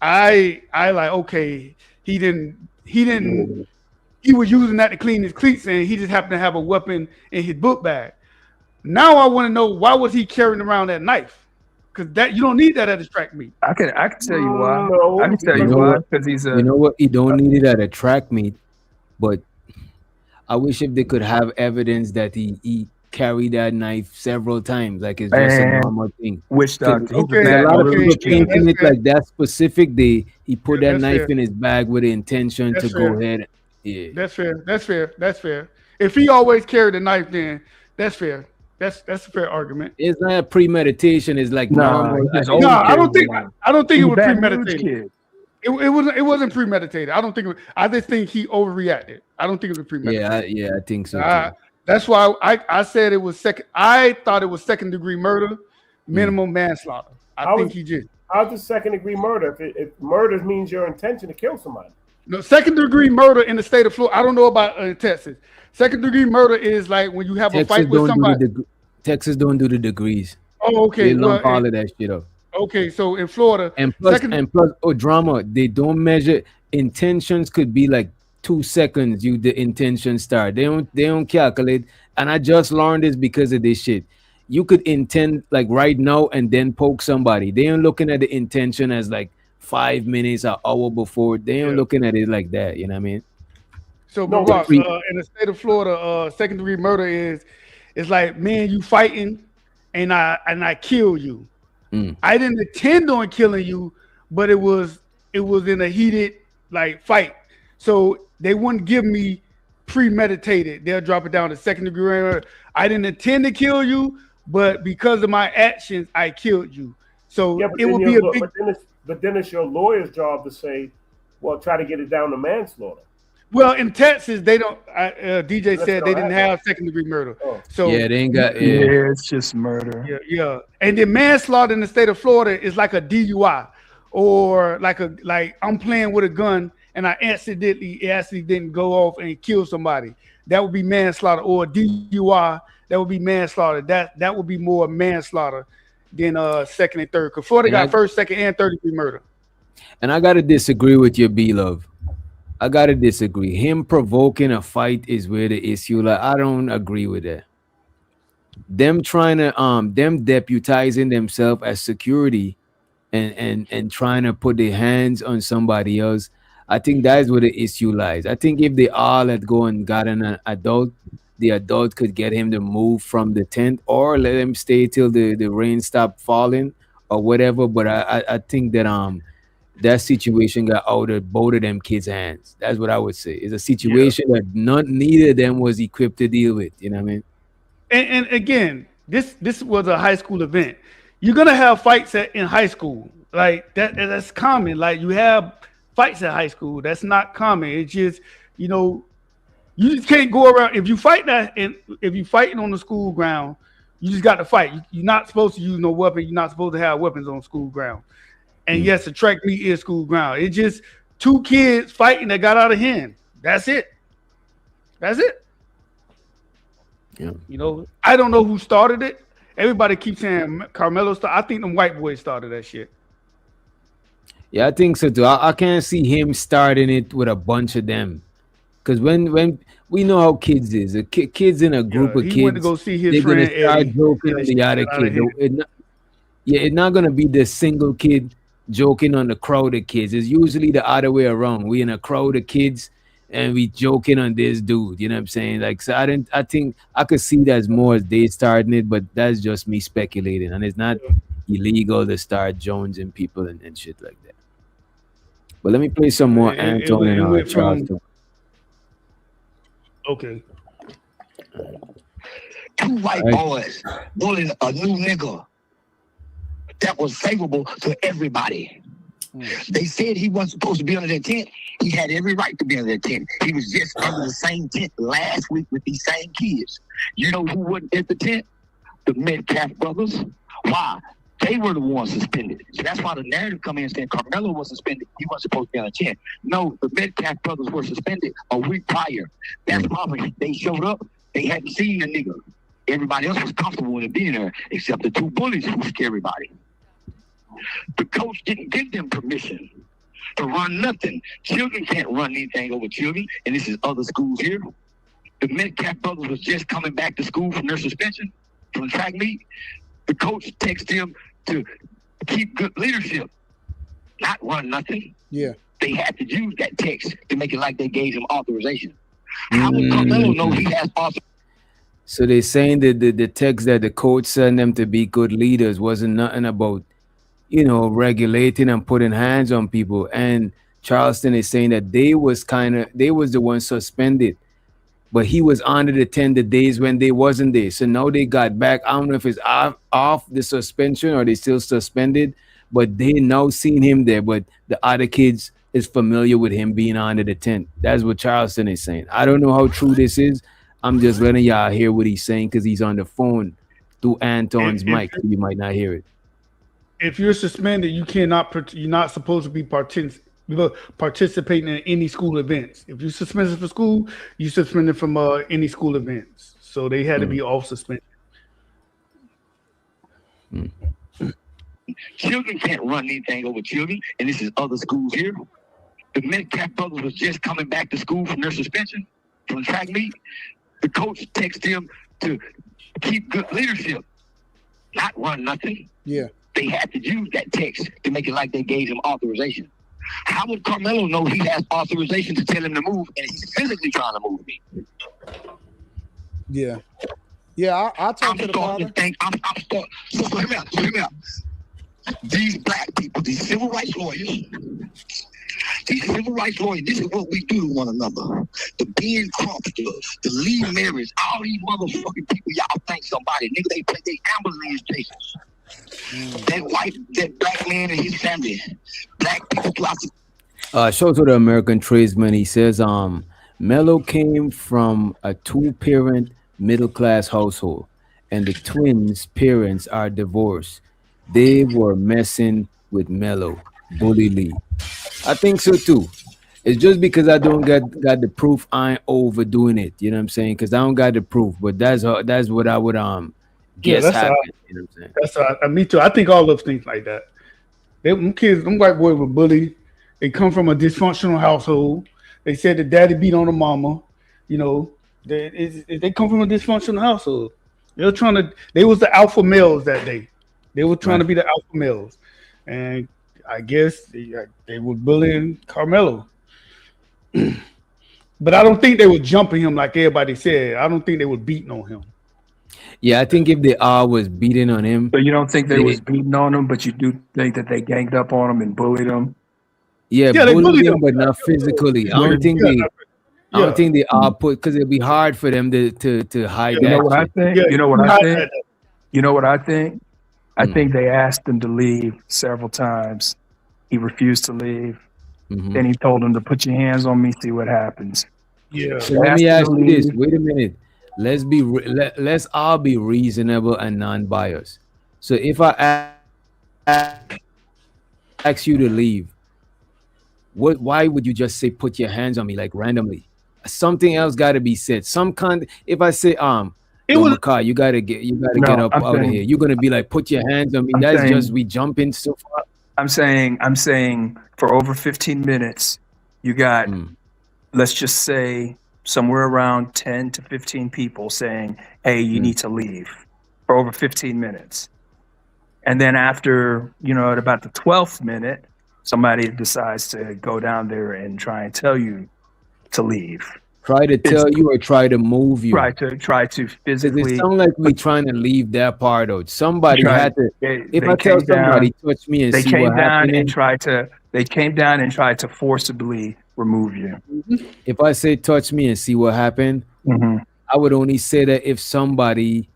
I like, okay, he was using that to clean his cleats, and he just happened to have a weapon in his book bag. Now I want to know, why was he carrying around that knife? Because you don't need that at a track meet. I can tell you why. I can tell you why. Because he's you know what? You don't need it at a track meet, but I wish if they could have evidence that he carried that knife several times, like it's just a normal thing. Witch doctor. A lot of people thinking it like that specific day. He put that knife in his bag with the intention to go ahead. Yeah, that's fair. If he always carried a knife, then that's fair. That's a fair argument. It's not premeditation. It's like normal. I don't think it was premeditated. It wasn't premeditated. I don't think. I just think he overreacted. I don't think it was premeditated. Yeah, I think so too. That's why I said it was second. I thought it was second-degree murder, minimum manslaughter. I think he just. How's the second-degree murder? If murder means your intention to kill somebody. No, second-degree murder in the state of Florida. I don't know about Texas. Second-degree murder is like when you have a fight with somebody. Texas don't do the degrees. Oh, okay. They lump all of that shit up. Okay, so in Florida, and plus, drama. They don't measure intentions. Could be like 2 seconds. The intention start. They don't calculate. And I just learned this because of this shit. You could intend like right now and then poke somebody. They ain't looking at the intention as like 5 minutes or hour before. They ain't looking at it like that. You know what I mean? So, Barack, in the state of Florida, second-degree murder is like, man, you fighting, and I kill you. I didn't intend on killing you, but it was in a heated like fight. So they wouldn't give me premeditated. They'll drop it down to second-degree murder. I didn't intend to kill you, but because of my actions, I killed you. So it will be a big. But then it's your lawyer's job to say, well, try to get it down to manslaughter. Well, in Texas, they don't. DJ said they didn't have second-degree murder. So yeah, they ain't got. Yeah, it's just murder. Yeah. And then manslaughter in the state of Florida is like a DUI, or like I'm playing with a gun and I accidentally didn't go off and kill somebody. That would be manslaughter, or a DUI. That would be manslaughter. That would be more manslaughter than second and third. Because Florida got first, second, and third-degree murder. And I gotta disagree with your B-Love. I gotta disagree. Him provoking a fight is where the issue. Like, I don't agree with that. Them trying to them deputizing themselves as security and trying to put their hands on somebody else. I think that's where the issue lies. I think if they all had go and got an adult, the adult could get him to move from the tent or let him stay till the rain stopped falling or whatever. But I think that that situation got out of both of them kids' hands. That's what I would say. It's a situation that neither of them was equipped to deal with. You know what I mean? And again, this was a high school event. You're gonna have fights in high school. Like that's common. Like you have fights at high school. That's not common. It's just, you just can't go around. If you fight that, and if you're fighting on the school ground, you just got to fight. You're not supposed to use no weapon. You're not supposed to have weapons on school ground. And yes, the track meet is school ground. It's just two kids fighting that got out of hand. That's it. That's it. Yeah. I don't know who started it. Everybody keeps saying Karmelo started. I think them white boys started that shit. Yeah, I think so too. I can't see him starting it with a bunch of them. Because when we know how kids is, kids in a group of kids, went to go see his they're friend gonna start Eddie, joking on the other kid. It's not gonna be the single kid joking on the crowd of kids. It's usually the other way around. We in a crowd of kids and we joking on this dude. You know what I'm saying? Like, so I think I could see that as more as they starting it, but that's just me speculating. And it's not illegal to start jonesing people and shit like that. But let me play some more Anton and Charleston. Okay. Two white boys bullying a new nigga that was favorable to everybody. They said he wasn't supposed to be under their tent. He had every right to be under their tent. He was just under the same tent last week with these same kids. You know who wasn't at the tent? The Metcalf brothers. Why? They were the ones suspended. So that's why the narrative come in and saying Karmelo was suspended. He wasn't supposed to be on the tent. No, the Metcalf brothers were suspended a week prior. That's why when they showed up, they hadn't seen the nigga. Everybody else was comfortable with him being there, except the two bullies who scared everybody. The coach didn't give them permission to run nothing. Children can't run anything over children, and this is other schools here. The Metcalf brothers was just coming back to school from their suspension from track meet. The coach texted him to keep good leadership, not run nothing. Yeah. They had to use that text to make it like they gave him authorization. How would Karmelo know he has authorization? So they're saying that the text that the coach sent them to be good leaders wasn't nothing about, regulating and putting hands on people. And Charleston is saying that they was the ones suspended, but he was under the 10 days when they wasn't there. So now they got back. I don't know if it's off the suspension or they still suspended, but they now seen him there. But the other kids is familiar with him being under the tent. That's what Charleston is saying. I don't know how true this is. I'm just letting y'all hear what he's saying because he's on the phone through Anton's mic. So you might not hear it. if you're suspended, you're not supposed to be participating in any school events. If you're suspended from school, you're suspended from any school events. So they had to be all suspended. Children can't run anything over children, and this is other schools here. The Metcalf brothers was just coming back to school from their suspension from the track meet. The coach texted him to keep good leadership, not run nothing. Yeah. They had to use that text to make it like they gave him authorization. How would Karmelo know he has authorization to tell him to move, and he's physically trying to move me? Yeah. Yeah, I talked to the father. So hear me out. These black people, these civil rights lawyers, this is what we do to one another. The Ben Crumps, the Lee Marys, all these motherfucking people y'all think somebody, nigga, they play they ambulance chasers. That black man and his family, black people throughout the Show to the American tradesman. He says, Melo came from a 2-parent middle-class household, and the twins' parents are divorced. They were messing with Melo, Bully Lee. I think so too. It's just because I don't got the proof, I ain't overdoing it. You know what I'm saying? Because I don't got the proof, but that's what I would guess happened. You know what I'm saying? That's me too. I think all those things like that. Them kids, them white boys were bullied. They come from a dysfunctional household. They said the daddy beat on the mama. You know, they come from a dysfunctional household. They was the alpha males that day. They were trying to be the alpha males, and I guess they were bullying Karmelo. But I don't think they were jumping him like everybody said. I don't think they were beating on him. Yeah, I think if they was beating on him. So you don't think they was beating on him, but you do think that they ganged up on him and bullied him? Yeah, bullied him, but not physically. I don't think they are put, because it'd be hard for them to hide that. You know what I think? You know what I think? You know what I think? I Mm. think they asked him to leave several times. He refused to leave. Mhm. Then he told him to put your hands on me, see what happens. Yeah. So let me ask you this. Wait a minute. Let's all be reasonable and non-biased. So if I ask you to leave, why would you just say put your hands on me like randomly? Something else got to be said. If I say Makai, you gotta get up out of here. You're gonna be like, put your hands on me. We jumping so far. I'm saying for over 15 minutes, you got, let's just say, somewhere around 10 to 15 people saying, hey, you need to leave for over 15 minutes. And then after, at about the 12th minute, somebody decides to go down there and try and tell you to leave. Try to tell you or try to move you. Try to physically. It sounds like we trying to leave that part out. Somebody had to. If I tell somebody touch me and see what happened, they came down and tried to forcibly remove you. If I say touch me and see what happened, I would only say that if somebody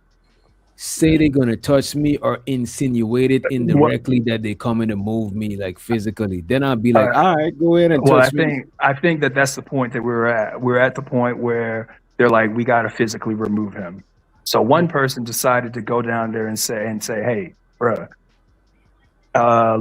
say they're gonna touch me or insinuate it indirectly that they coming to move me like physically, then I'll be like, all right, go ahead and touch me. I think that's the point that we're at. We're at the point where they're like, we got to physically remove him. So one person decided to go down there and say, hey, bruh,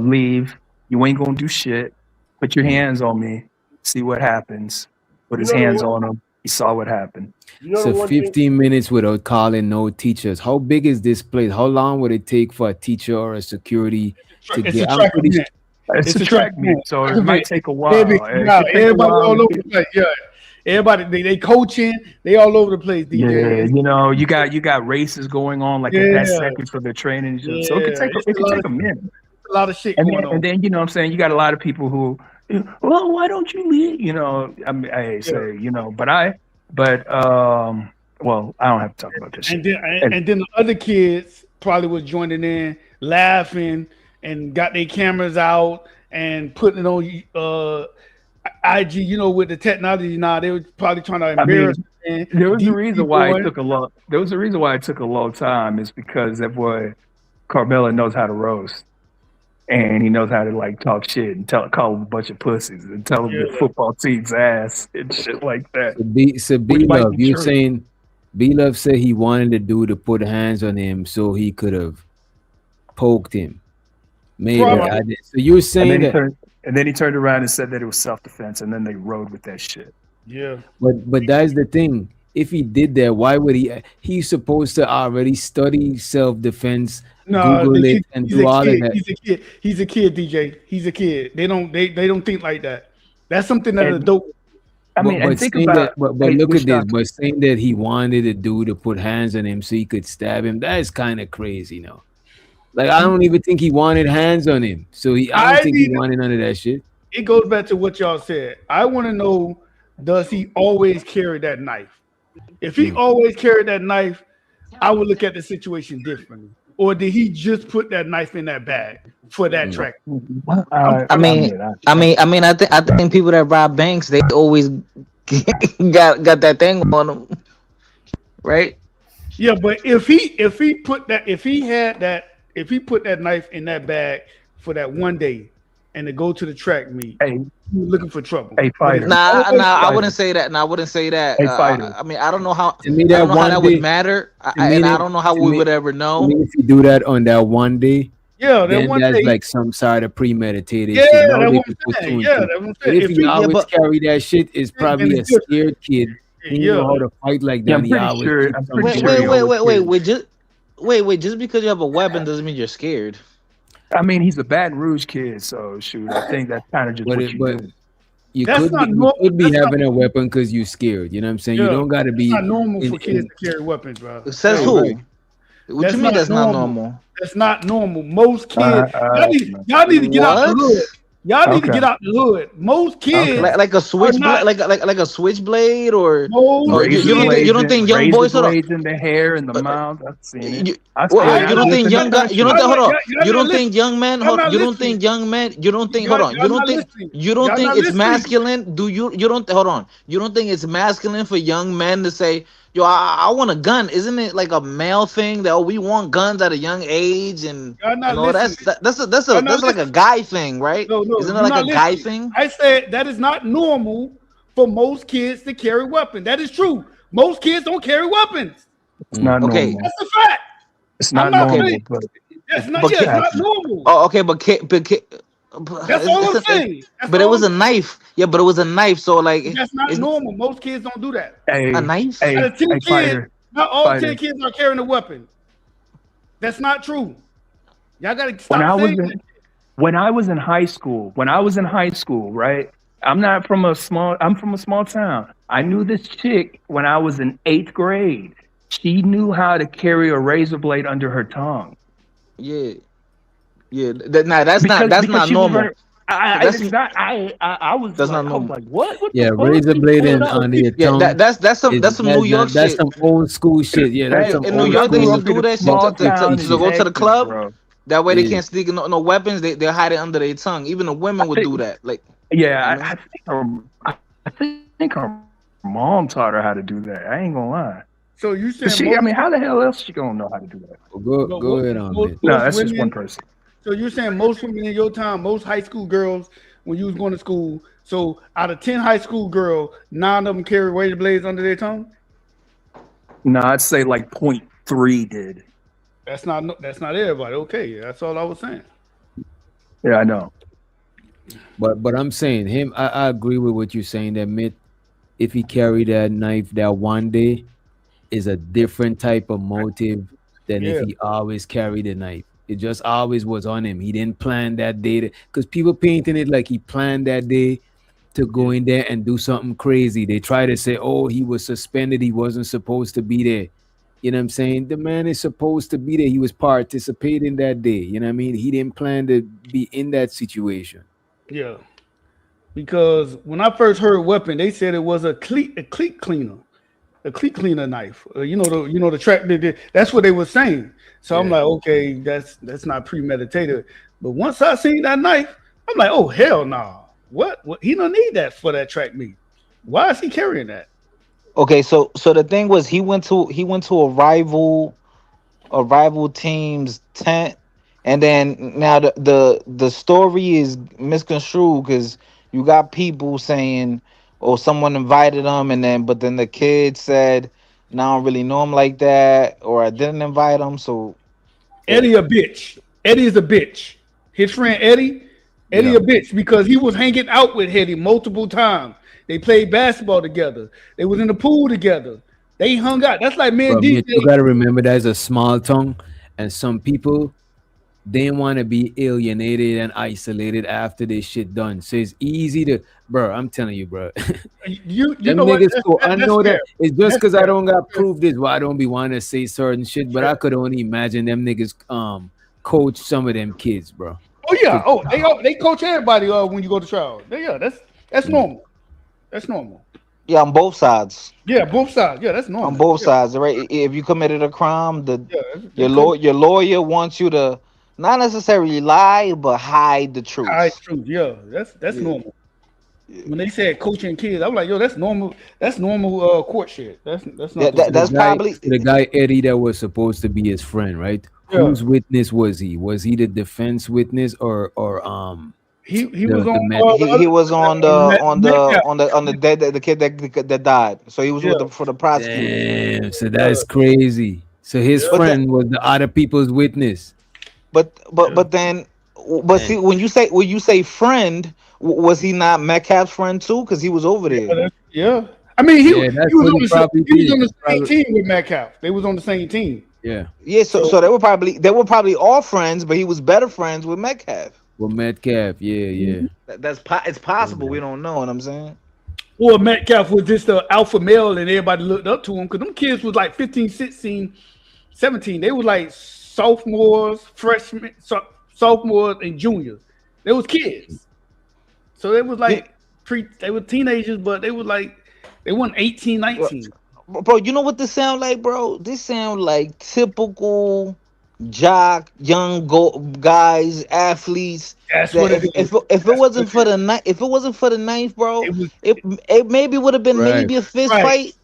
leave. You ain't gonna do shit. Put your hands on me. See what happens. Put his hands on him. He saw what happened. So 15 minutes without calling no teachers. How big is this place? How long would it take for a teacher or a security to get? It's a track meet, so it might take a while. Everybody all over the place. Yeah, everybody they coaching. They all over the place. DJ. Yeah, you got races going on like at that second for the training. So it could take a minute. A lot of shit going on. And then what I'm saying, you got a lot of people who, well, why don't you leave? Well, I don't have to talk about this. And then the other kids probably was joining in, laughing, and got their cameras out and putting it on IG. With the technology now, they were probably trying to embarrass. There was a reason why it took a long. There was a reason why it took a long time. Is because that boy Karmelo knows how to roast. And he knows how to talk shit and call him a bunch of pussies and tell him the football team's ass and shit like that. So B-Love, you're saying B-Love said he wanted the dude to put hands on him so he could have poked him. Maybe I did. So you were saying that. And then he turned around and said that it was self-defense, and then they rode with that shit. Yeah. But that's the thing. If he did that, why would he? He's supposed to already study self-defense, No, Google it, and do all of that. He's a kid. He's a kid, DJ. He's a kid. They don't think like that. That's something that an adult. I mean, and think about. But look at this. But saying that he wanted a dude to put hands on him so he could stab him, that is kind of crazy, no? Like, I don't even think he wanted hands on him. So I don't think he wanted none of that shit. It goes back to what y'all said. I want to know, does he always carry that knife? If he always carried that knife, I would look at the situation differently. Or did he just put that knife in that bag for that track? I think people that rob banks, they always got that thing on them, right? Yeah, but if he put that knife in that bag for that one day and to go to the track meet, he was looking for trouble. Nah, I wouldn't say that. I mean, I don't know how. I don't know how that would matter, and I don't know how we would ever know. If you do that on that one day, yeah, then that's day, like some sort of premeditated. Yeah, shit. that's what I'm saying. Yeah, that's what I'm saying. If he always carry that shit, it's probably a scared kid. He know how to fight like that. Wait, just because you have a weapon doesn't mean you're scared. I mean, he's a Baton Rouge kid, so shoot, I think that's kind of just what you do. You could be having a weapon because you're scared. You know what I'm saying? Yeah, you don't got to be. It's not normal for kids to carry weapons, bro. Says who? What you mean that's not normal? That's not normal. Most kids, y'all need to get out the hood. Y'all need to get out the hood. Most kids, like a switchblade, like a switchblade, or you don't think young boys blades in the hair and the mouth? I've seen it. You don't think young guys? You don't think? Hold on. You don't think young men? You don't think young men? You don't think? Hold on. You don't think? You don't think it's masculine? Do you? You don't? Hold on. You don't think it's masculine for young men to say, "Yo, I want a gun"? Isn't it like a male thing that we want guns at a young age? And that's like a guy thing, right? No, isn't it like a guy thing? I said that is not normal for most kids to carry weapons. That is true. Most kids don't carry weapons. It's not normal. That's a fact. It's not normal. It's not normal. Oh, okay, but that's all I'm saying. But it was a knife. Yeah, but it was a knife. So like, that's not normal. Most kids don't do that. A knife. Out of 10 kids, not all 10 kids are carrying a weapon. That's not true. Y'all gotta stop saying that. When I was in high school, right? I'm from a small town. I knew this chick when I was in 8th grade. She knew how to carry a razor blade under her tongue. Yeah. That's not normal. That's not normal. Like, what yeah, razor blade under your tongue. Yeah, that's some New York shit. That's some old school shit. Yeah, that's some in New York. They used to do that shit to go to the club. Bro. That way they can't sneak no weapons. They hide it under their tongue. Even the women would do that. Like, yeah, I think her mom taught her how to do that. I ain't gonna lie. So you saying? I mean, how the hell else she gonna know how to do that? Well, go ahead on it. No, that's just one person. So you're saying most women in your time, most high school girls, when you was going to school, so out of 10 high school girls, 9 of them carry razor blades under their tongue? No, I'd say like 0.3 did. That's not everybody. Okay, that's all I was saying. Yeah, I know. But I'm saying I agree with what you're saying. That Mitt, if he carried that knife that one day, is a different type of motive than if he always carried a knife. It just always was on him. He didn't plan that day because people painting it like he planned that day to go in there and do something crazy. They try to say, oh, he was suspended. He wasn't supposed to be there. You know what I'm saying? The man is supposed to be there. He was participating that day. You know what I mean? He didn't plan to be in that situation. Yeah. Because when I first heard weapon, they said it was a cleat cleaner knife. You know the track. That's what they were saying. So I'm like, okay, that's not premeditated. But once I seen that knife, I'm like, oh hell no! What? He don't need that for that track meet. Why is he carrying that? Okay, so the thing was he went to a rival team's tent, and then now the story is misconstrued because you got people saying, oh, someone invited him, but then the kid said, no, I don't really know him like that, or I didn't invite him. So Eddie a bitch. Eddie is a bitch. His friend Eddie Yeah. a bitch because he was hanging out with Eddie multiple times. They played basketball together. They was in the pool together. They hung out. That's like me and Bro, you DJ. gotta remember there's a small town, and some people they want to be alienated and isolated after this shit done. So it's easy to, bro. I'm telling you, bro. You Them know what? niggas cool. I That's know fair. that it's just That's because I fair. don't got proof this. Why I don't be wanting to say certain shit, but I could only imagine them niggas coach some of them kids, bro. Oh yeah. Oh, they coach everybody when you go to trial. Yeah, that's normal. That's normal. Yeah, on both sides. Yeah, both sides. Yeah, that's normal. On both Yeah. sides, right? If you committed a crime, Yeah, your lawyer wants you to not necessarily lie, but hide the truth. High truth. Yeah, that's normal. When they said coaching kids, I'm like, yo, that's normal. That's normal court shit. That's not. The guy Eddie that was supposed to be his friend, right? Yeah. Whose witness was he? Was he the defense witness or He the- was the on. med- He was on the Metcalf. dead the kid that died. So he was with for the prosecutor. Damn, so that's crazy. So his But friend was the other people's witness. But see, when you say friend, was he not Metcalf's friend too? Because he was over there. Yeah. I mean, he was that's on what he probably the did. same team with Metcalf. They was on the same team. Yeah. Yeah, so they were probably all friends, but he was better friends with Metcalf. Well, Metcalf, yeah. It's possible. We don't know what I'm saying. Or Metcalf was just an alpha male and everybody looked up to him because them kids was like 15, 16, 17. They was like sophomores, freshmen, sophomores, and juniors. They was kids. So they was like they were teenagers, but they was like they weren't 18, 19. Bro, you know what this sound like, bro? This sound like typical jock, young guys, athletes. That's that what it is. If it wasn't for the ninth, bro, it maybe would have been Right. maybe a fist Right. fight,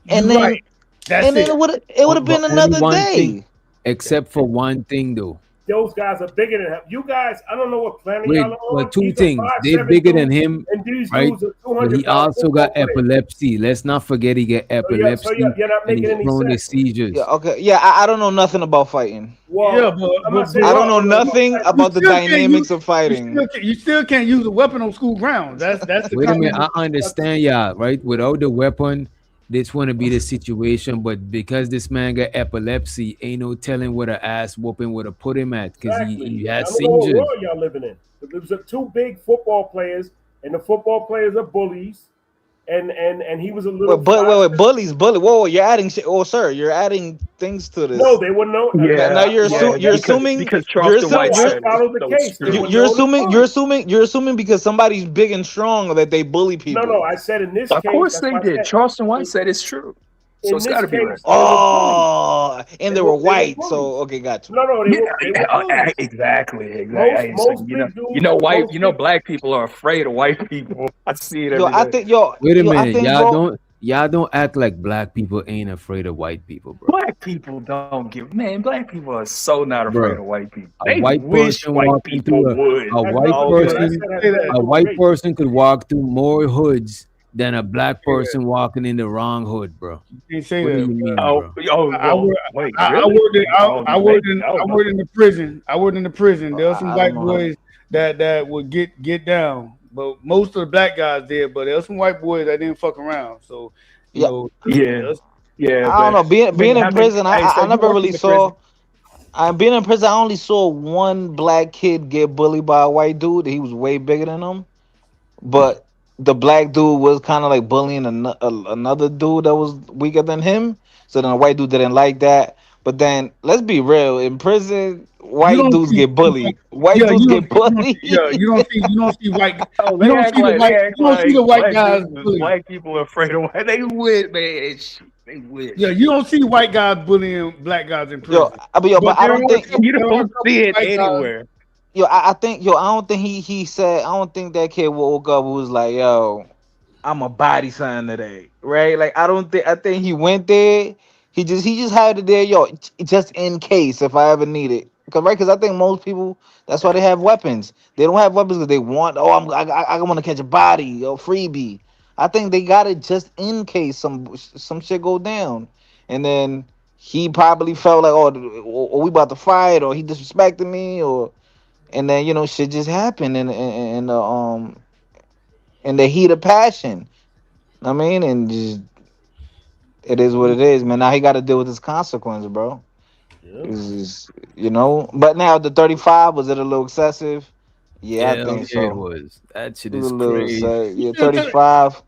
and You're then right. That's and then it would have been But only another one day. thing, except for one thing though. Those guys are bigger than him. You guys, I don't know what planet Wait, y'all are on. well, two He's a things. 5'7" They're bigger than dude, him, and these right? dudes are But he 200 also got football players. epilepsy. Let's not forget he got epilepsy, you're not and making he's any prone to sense. seizures. Yeah, okay. Yeah, I don't know nothing about fighting. Well, Yeah, I'm not saying I don't know y'all nothing about the still can't dynamics use- of fighting. You still can't use a weapon on school grounds. That's the Wait a minute, I common- understand y'all, right? Without the weapon, this wouldn't be the situation. But because this man got epilepsy, ain't no telling what a ass whooping would have put him at because he I had don't know what seizures. world y'all living in. But there was two big football players, and the football players are bullies, and he was a little. Wait, bully. Whoa, you're adding shit. Oh, sir, you're adding things to this. No, they wouldn't know. Now you're assuming because you're Charleston assuming White followed the case. They wouldn't you're know the assuming you're assuming because somebody's big and strong that they bully people. No, I said in this Of case. course that's they why I did. said- Charleston White said it's true. So in it's this got to be case, right. Oh, and they were white. bullies. So okay, got you. No, they were bullies. Exactly. Most So, you know, big dudes- you know, most big- black people are afraid of white people. I see it every Yo, I day. think yo. Wait a yo, I minute, think, y'all bro, don't act like black people ain't afraid of white people, bro. Black people don't give black people are so not Bro, afraid of white people. A They white wish person white walking people through would. a white Oh, person, yeah. a white person could walk through more hoods than a black person walking in the wrong hood, bro. You say What do that. you mean, Oh, bro? I worked in the prison. I worked in the prison. There were some white boys that would get down, but most of the black guys did. But there were some white boys that didn't fuck around. So you know, yeah. I don't know. Being in prison, so I you never worked really in the saw. prison. Being in prison, I only saw one black kid get bullied by a white dude. He was way bigger than him, but the black dude was kind of like bullying another dude that was weaker than him. So then the white dude didn't like that. But then let's be real, in prison, white dudes get bullied. White dudes get bullied. You don't see white. Oh, You don't see the white guys. bullying. White people are afraid of white. They would, man. They would. Yeah, you don't see white guys bullying black guys in prison. But I don't think you don't see it anywhere. I don't think he said. I don't think that kid woke up and was like, "Yo, I'm a body sign today," right? Like I think he went there. He just had it there, yo, just in case if I ever need it. Because I think most people, that's why they have weapons. They don't have weapons because they want. Oh, I want to catch a body or freebie. I think they got it just in case some shit go down, and then he probably felt like, oh, we about to fight, or he disrespected me, or and then shit just happened in the heat of passion. I mean, and just it is what it is, man. Now he got to deal with his consequence, bro. It's just, But now the 35, was it a little excessive? Yeah, I Hell think yeah, it so. was. That shit It was is a little crazy. excessive. Yeah, 35.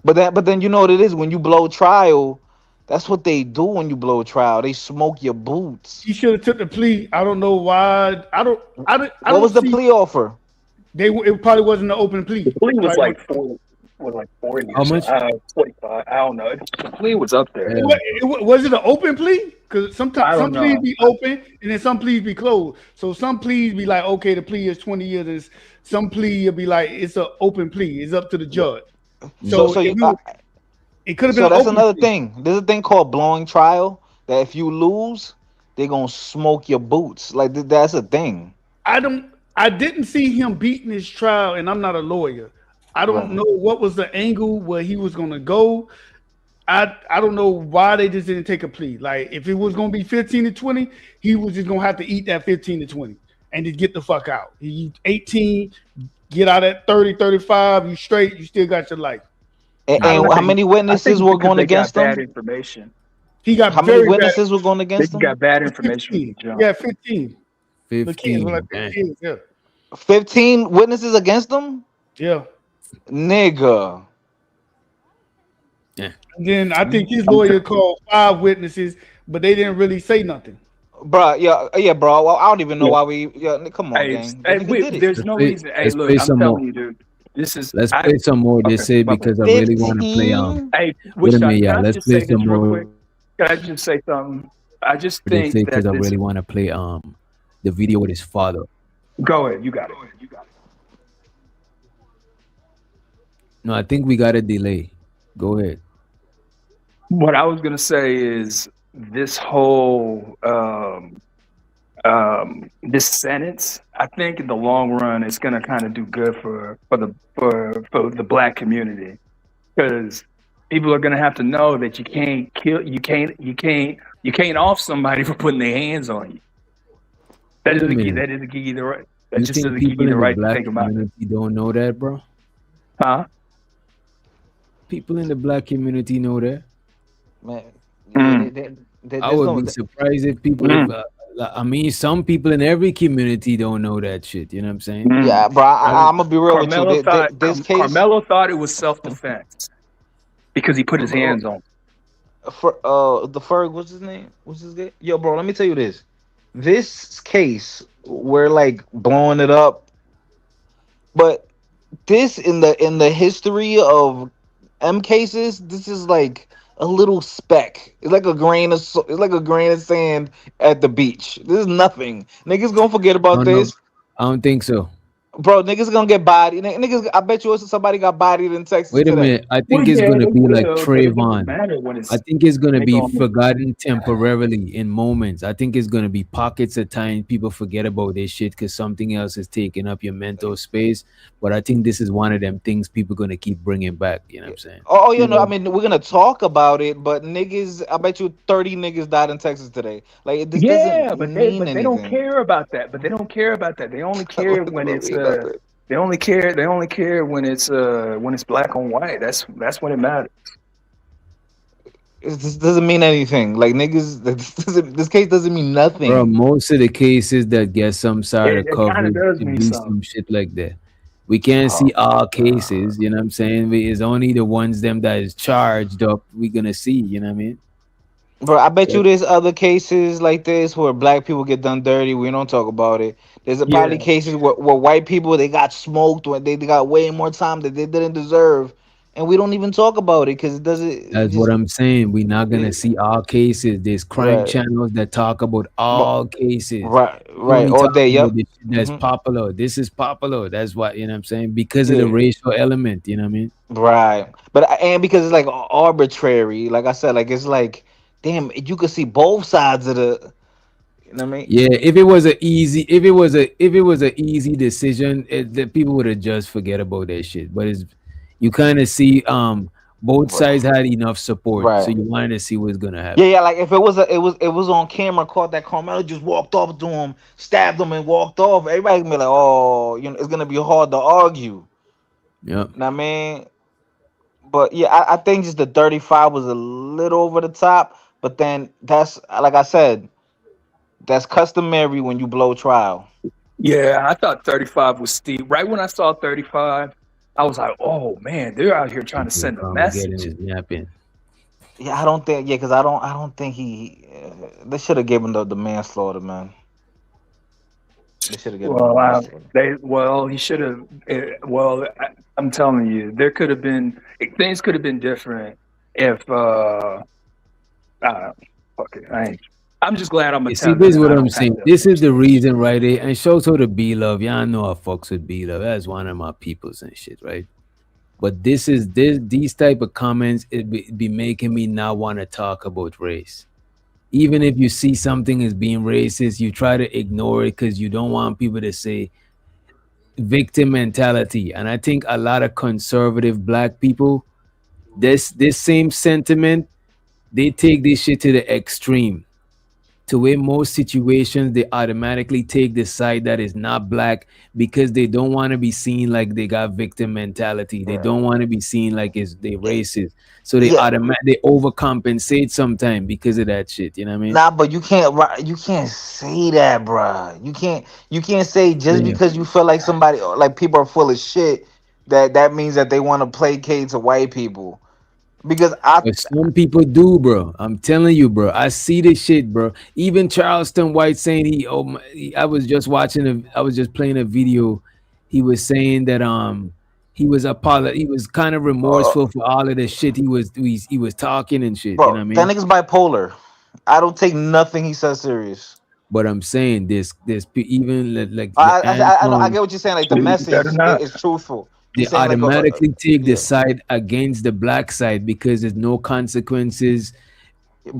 But then you know what it is when you blow trial. That's what they do when you blow trial. They smoke your boots. He should have took the plea. I don't know why. I What don't was the see. plea offer? It probably wasn't an open plea. The plea was Probably like 40 How or so. much? 45. I don't know. The plea was up there. Yeah. was it an open plea? Because I sometimes don't some pleas know. be open and then some pleas be closed. So some pleas be like, okay, the plea is 20 years. And some plea will be like, it's an open plea. It's up to the judge. So it could have been So an that's open another plea. thing. There's a thing called blowing trial that if you lose, they're gonna smoke your boots. Like that's a thing. I didn't see him beating his trial, and I'm not a lawyer. I don't know what was the angle where he was gonna go. I don't know why they just didn't take a plea. Like if it was gonna be 15 to 20, he was just gonna have to eat that 15 to 20 and just get the fuck out. He 18, get out at 30, 35, you straight, you still got your life. And how many witnesses were going against bad him? information. He got How many very witnesses were going They against him? got bad information from the jump. Yeah, 15. The kids were 15. like 15, yeah. 15 witnesses against him? Yeah. Nigga. Yeah. And then I think his lawyer called 5 witnesses, but they didn't really say nothing. Bro, yeah, bro. Well, I don't even know why we. Yeah, come on, Hey, gang. The hey, nigga did it. there's no reason. Hey, Let's look, play I'm some telling more. you, dude. This is. Let's play some more. They say my bad. because I really want to play. Hey, Wait a minute, can yeah. I Let's just play say this some real more. quick? Can I just say something? I just They think say because that I this. really want to play the video with his father. Go ahead. You got it. No, I think we got a delay. Go ahead. What I was gonna say is this whole this sentence. I think in the long run, it's gonna kind of do good for the black community because people are gonna have to know that you can't off somebody for putting their hands on you. That Wait a doesn't minute. give you the right. That You just think doesn't give people you the in the right to black think about it. community don't know that, bro? Huh? People in the black community know that. Man, I would be surprised if people. I mean, some people in every community don't know that shit. You know what I'm saying? Yeah, bro. I'm gonna be real with you. This case, Carmelo thought it was self-defense because he put his hands on. For the Ferg, what's his name? What's his name? Yo, bro, let me tell you this. This case, we're like blowing it up, but this in the history of M cases, this is like a little speck. It's like a grain of sand at the beach. This is nothing. Niggas gonna forget about this. I don't think so. Bro, niggas gonna get bodied. Niggas, I bet you somebody got bodied in Texas Wait a today. minute. I think it's gonna be like Trayvon. I think it's gonna be forgotten temporarily in moments. I think it's gonna be pockets of time people forget about this shit because something else is taking up your mental space. But I think this is one of them things people gonna keep bringing back. You know what I'm saying? Oh, you know, I mean, we're gonna talk about it, but niggas, I bet you 30 niggas died in Texas today. Like, this doesn't But mean they don't anything. care about that. But they don't care about that. They only care when it's they only care when it's black on white. That's when it matters. This doesn't mean anything. Like, niggas, this case doesn't mean nothing. Bro, most of the cases that get some sort of It kinda coverage, does it mean be something. some shit like that. We can't see all cases, you know what I'm saying? It's only the ones them that is charged up we gonna see, you know what I mean? Bro, I bet you there's other cases like this where black people get done dirty. We don't talk about it. There's probably cases where white people, they got smoked, when they got way more time that they didn't deserve, and we don't even talk about it because it doesn't. That's what I'm saying. We're not gonna see all cases. There's crime Right. channels that talk about all cases. Right, We right, only all talk day, about yep. the shit that's Mhm. popular. This is popular. That's what, you know what I'm saying? Because of the Yeah. racial element, you know what I mean? Right, but and because it's like arbitrary, like I said, like it's like, damn, you could see both sides of the. You know what I mean? Yeah, if it was a easy decision, the people would have just forget about that shit. But it's you kind of see Both sides had enough support, so Right. you wanted to see what's gonna happen. Yeah, like if it was on camera, caught that Carmelo just walked up to him, stabbed him, and walked off. Everybody can be like, oh, it's gonna be hard to argue. Yeah. Know what I mean, but yeah, I think just the 35 was a little over the top. But then that's like I said, that's customary when you blow trial. Yeah, I thought 35 was steep. Right when I saw 35, I was like, oh man, they're out here trying to send a Getting message. his napping. Yeah, I don't think. Yeah, because I don't think he. They should have given the manslaughter, man. They should have given the manslaughter. He should have. I'm telling you, there could have been things could have been different if. Fuck it, I'm just glad I'm a. You see, this is what I'm saying. This is the reason, right? And shows to the B Love. Y'all know I fucks with B Love. That's one of my peoples and shit, right? But these type of comments, it be making me not want to talk about race. Even if you see something as being racist, you try to ignore it because you don't want people to say victim mentality. And I think a lot of conservative black people, this same sentiment, they take this shit to the extreme. To where most situations they automatically take the side that is not black because they don't want to be seen like they got victim mentality. They don't want to be seen like they racist. So they they overcompensate sometimes because of that shit. You know what I mean? Nah, but you can't say that, bruh. You can't say just because you feel like somebody like people are full of shit that means that they want to placate to white people. Because But some people do, bro. I'm telling you, bro. I see this shit, bro. Even Charleston White saying I was just playing a video. He was saying that he was kind of remorseful for all of the shit he was talking and shit. Bro, you know what I mean? that nigga's bipolar. I don't take nothing he says serious. But I'm saying there's even like I get what you're saying. Like the message is truthful. They automatically take the side against the black side because there's no consequences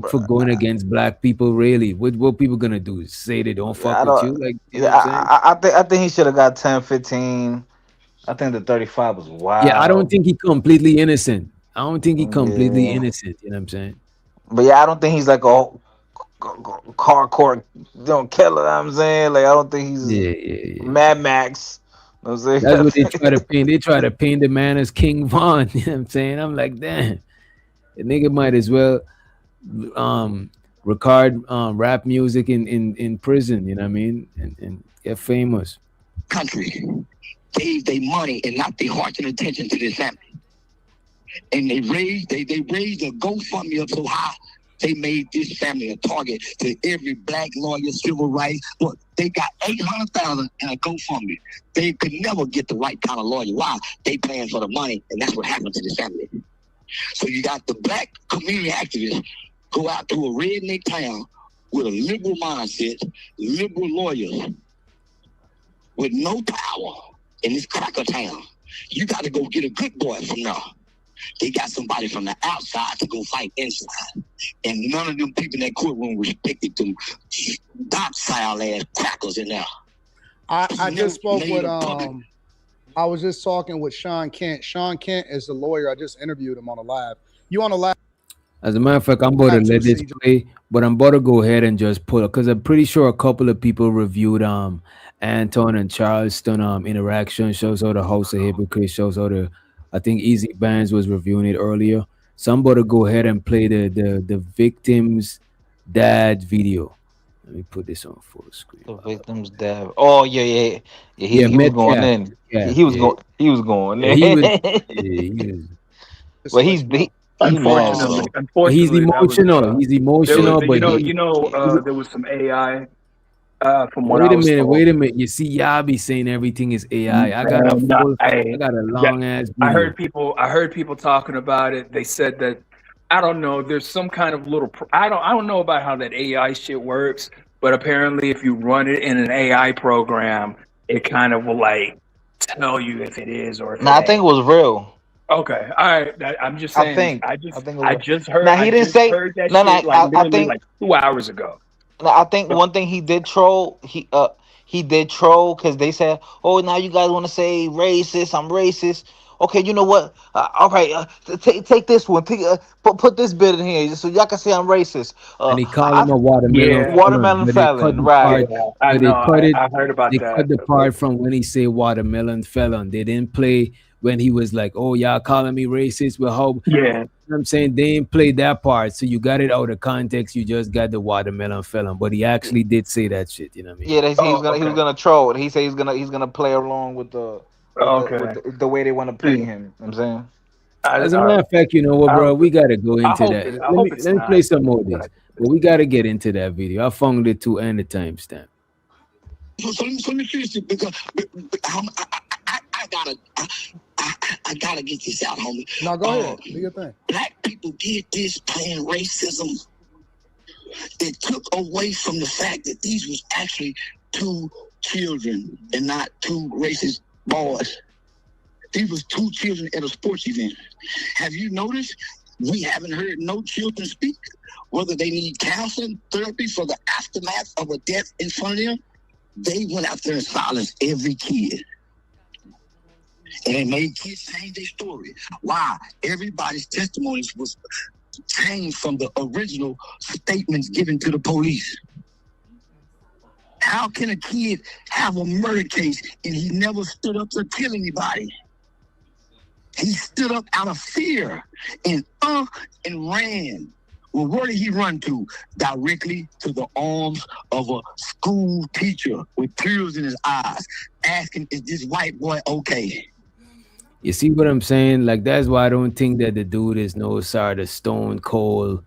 for going against black people. Really, what people gonna do? Say they don't fuck with you? Like, you know what I'm saying? I think he should have got 10, 15. I think the 35 was wild. Yeah, I don't think he's completely innocent. I don't think he's completely innocent. You know what I'm saying? But yeah, I don't think he's like a hardcore killer. You know what I'm saying, like I don't think he's Mad Max. You know what I'm saying? That's what they try to paint. They try to paint the man as King Von. You know what I'm saying? I'm like, damn, the nigga might as well record rap music in prison. You know what I mean? And get famous. Country gave their money and not their heart and attention to this family, and they raised a GoFundMe up so high. They made this family a target to every black lawyer, civil rights. Look, they got $800,000 in a GoFundMe. They could never get the right kind of lawyer. Why? They paying for the money, and that's what happened to this family. So you got the black community activists go out to a redneck town with a liberal mindset, liberal lawyers, with no power in this cracker town. You got to go get a good boy from now. They got somebody from the outside to go fight inside. And none of them people in that courtroom respected them docile ass crackers in there. I just spoke with I was just talking with Sean Kent. Sean Kent is the lawyer. I just interviewed him on a live. You on a live? As a matter of fact, I'm about to let this play, but I'm about to go ahead and just pull it because I'm pretty sure a couple of people reviewed Anton and Charleston interaction. Shows how the host of Hypocrite shows how I think Easy Bands was reviewing it earlier. So I'm about to go ahead and play the victim's dad video. Let me put this on full screen. The victim's dad. Oh yeah. He was going in. He was going in. Well, he's unfortunately, he's emotional. He's emotional, but there was some AI. From what Wait a minute. You see, y'all be saying everything is AI. I got a long ass video. I heard people talking about it. They said that I don't know. There's some kind of little. I don't know about how that AI shit works, but apparently, if you run it in an AI program, it kind of will like tell you if it is or. I think it was real. Okay, all right. I'm just saying. I just heard. Now he didn't say. I think like 2 hours ago. I think one thing he did troll. He did troll because they said, "Oh, now you guys want to say racist? I'm racist." okay, you know what? All right, take this one. Put this bit in here so y'all can say I'm racist. And they call him a watermelon Yeah, felon, Watermelon but they cut felon, the right? part. yeah. I But they know. cut it. I heard about They that. cut the part from when he say watermelon felon. They didn't play when he was like, "Oh, y'all calling me racist." Well, how? Yeah. You know what I'm saying they didn't play that part, so you got it out of context. You just got the watermelon felon, but he actually did say that shit. You know what I mean? Yeah, they say Oh, he was okay. gonna troll. He said he's gonna play along with Okay. the way they want to paint him. You know what I'm saying. As a matter of fact, you know what, bro? We gotta go into that. I hope it's Let me not. play some more of this, but we gotta get into that video. I found it too and the timestamp. So let me finish it because I gotta get this out, homie. No, go ahead. Do your thing. Black people did this playing racism. It took away from the fact that these was actually two children and not two racist boys. These was two children at a sports event. Have you noticed we haven't heard no children speak, whether they need counseling, therapy for the aftermath of a death in front of them? They went out there and silenced every kid. And they made kids change their story. Why? Everybody's testimonies was changed from the original statements given to the police. How can a kid have a murder case and he never stood up to kill anybody? He stood up out of fear and ran. Well, where did he run to? Directly to the arms of a school teacher with tears in his eyes, asking, is this white boy okay? You see what I'm saying? Like, that's why I don't think that the dude is no sort of stone cold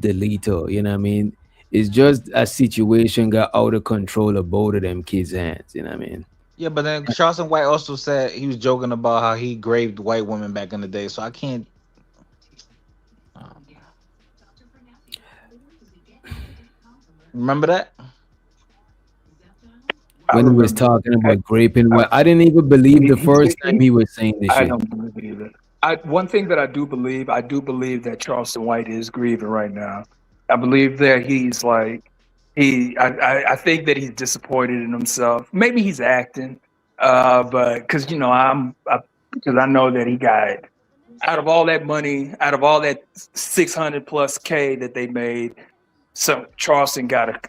deleter. You know what I mean? It's just a situation got out of control of both of them kids' hands. You know what I mean? Yeah, but then Charleston White also said he was joking about how he graved white women back in the day. So I can't. Remember that? When he was talking about graping, I didn't even believe the first time he was saying this I shit. don't believe it. One thing that I do believe that Charleston White is grieving right now. I believe that he's like I think that he's disappointed in himself. Maybe he's acting, but because because I know that he got out of all that money, out of all that 600 plus K that they made, so Charleston got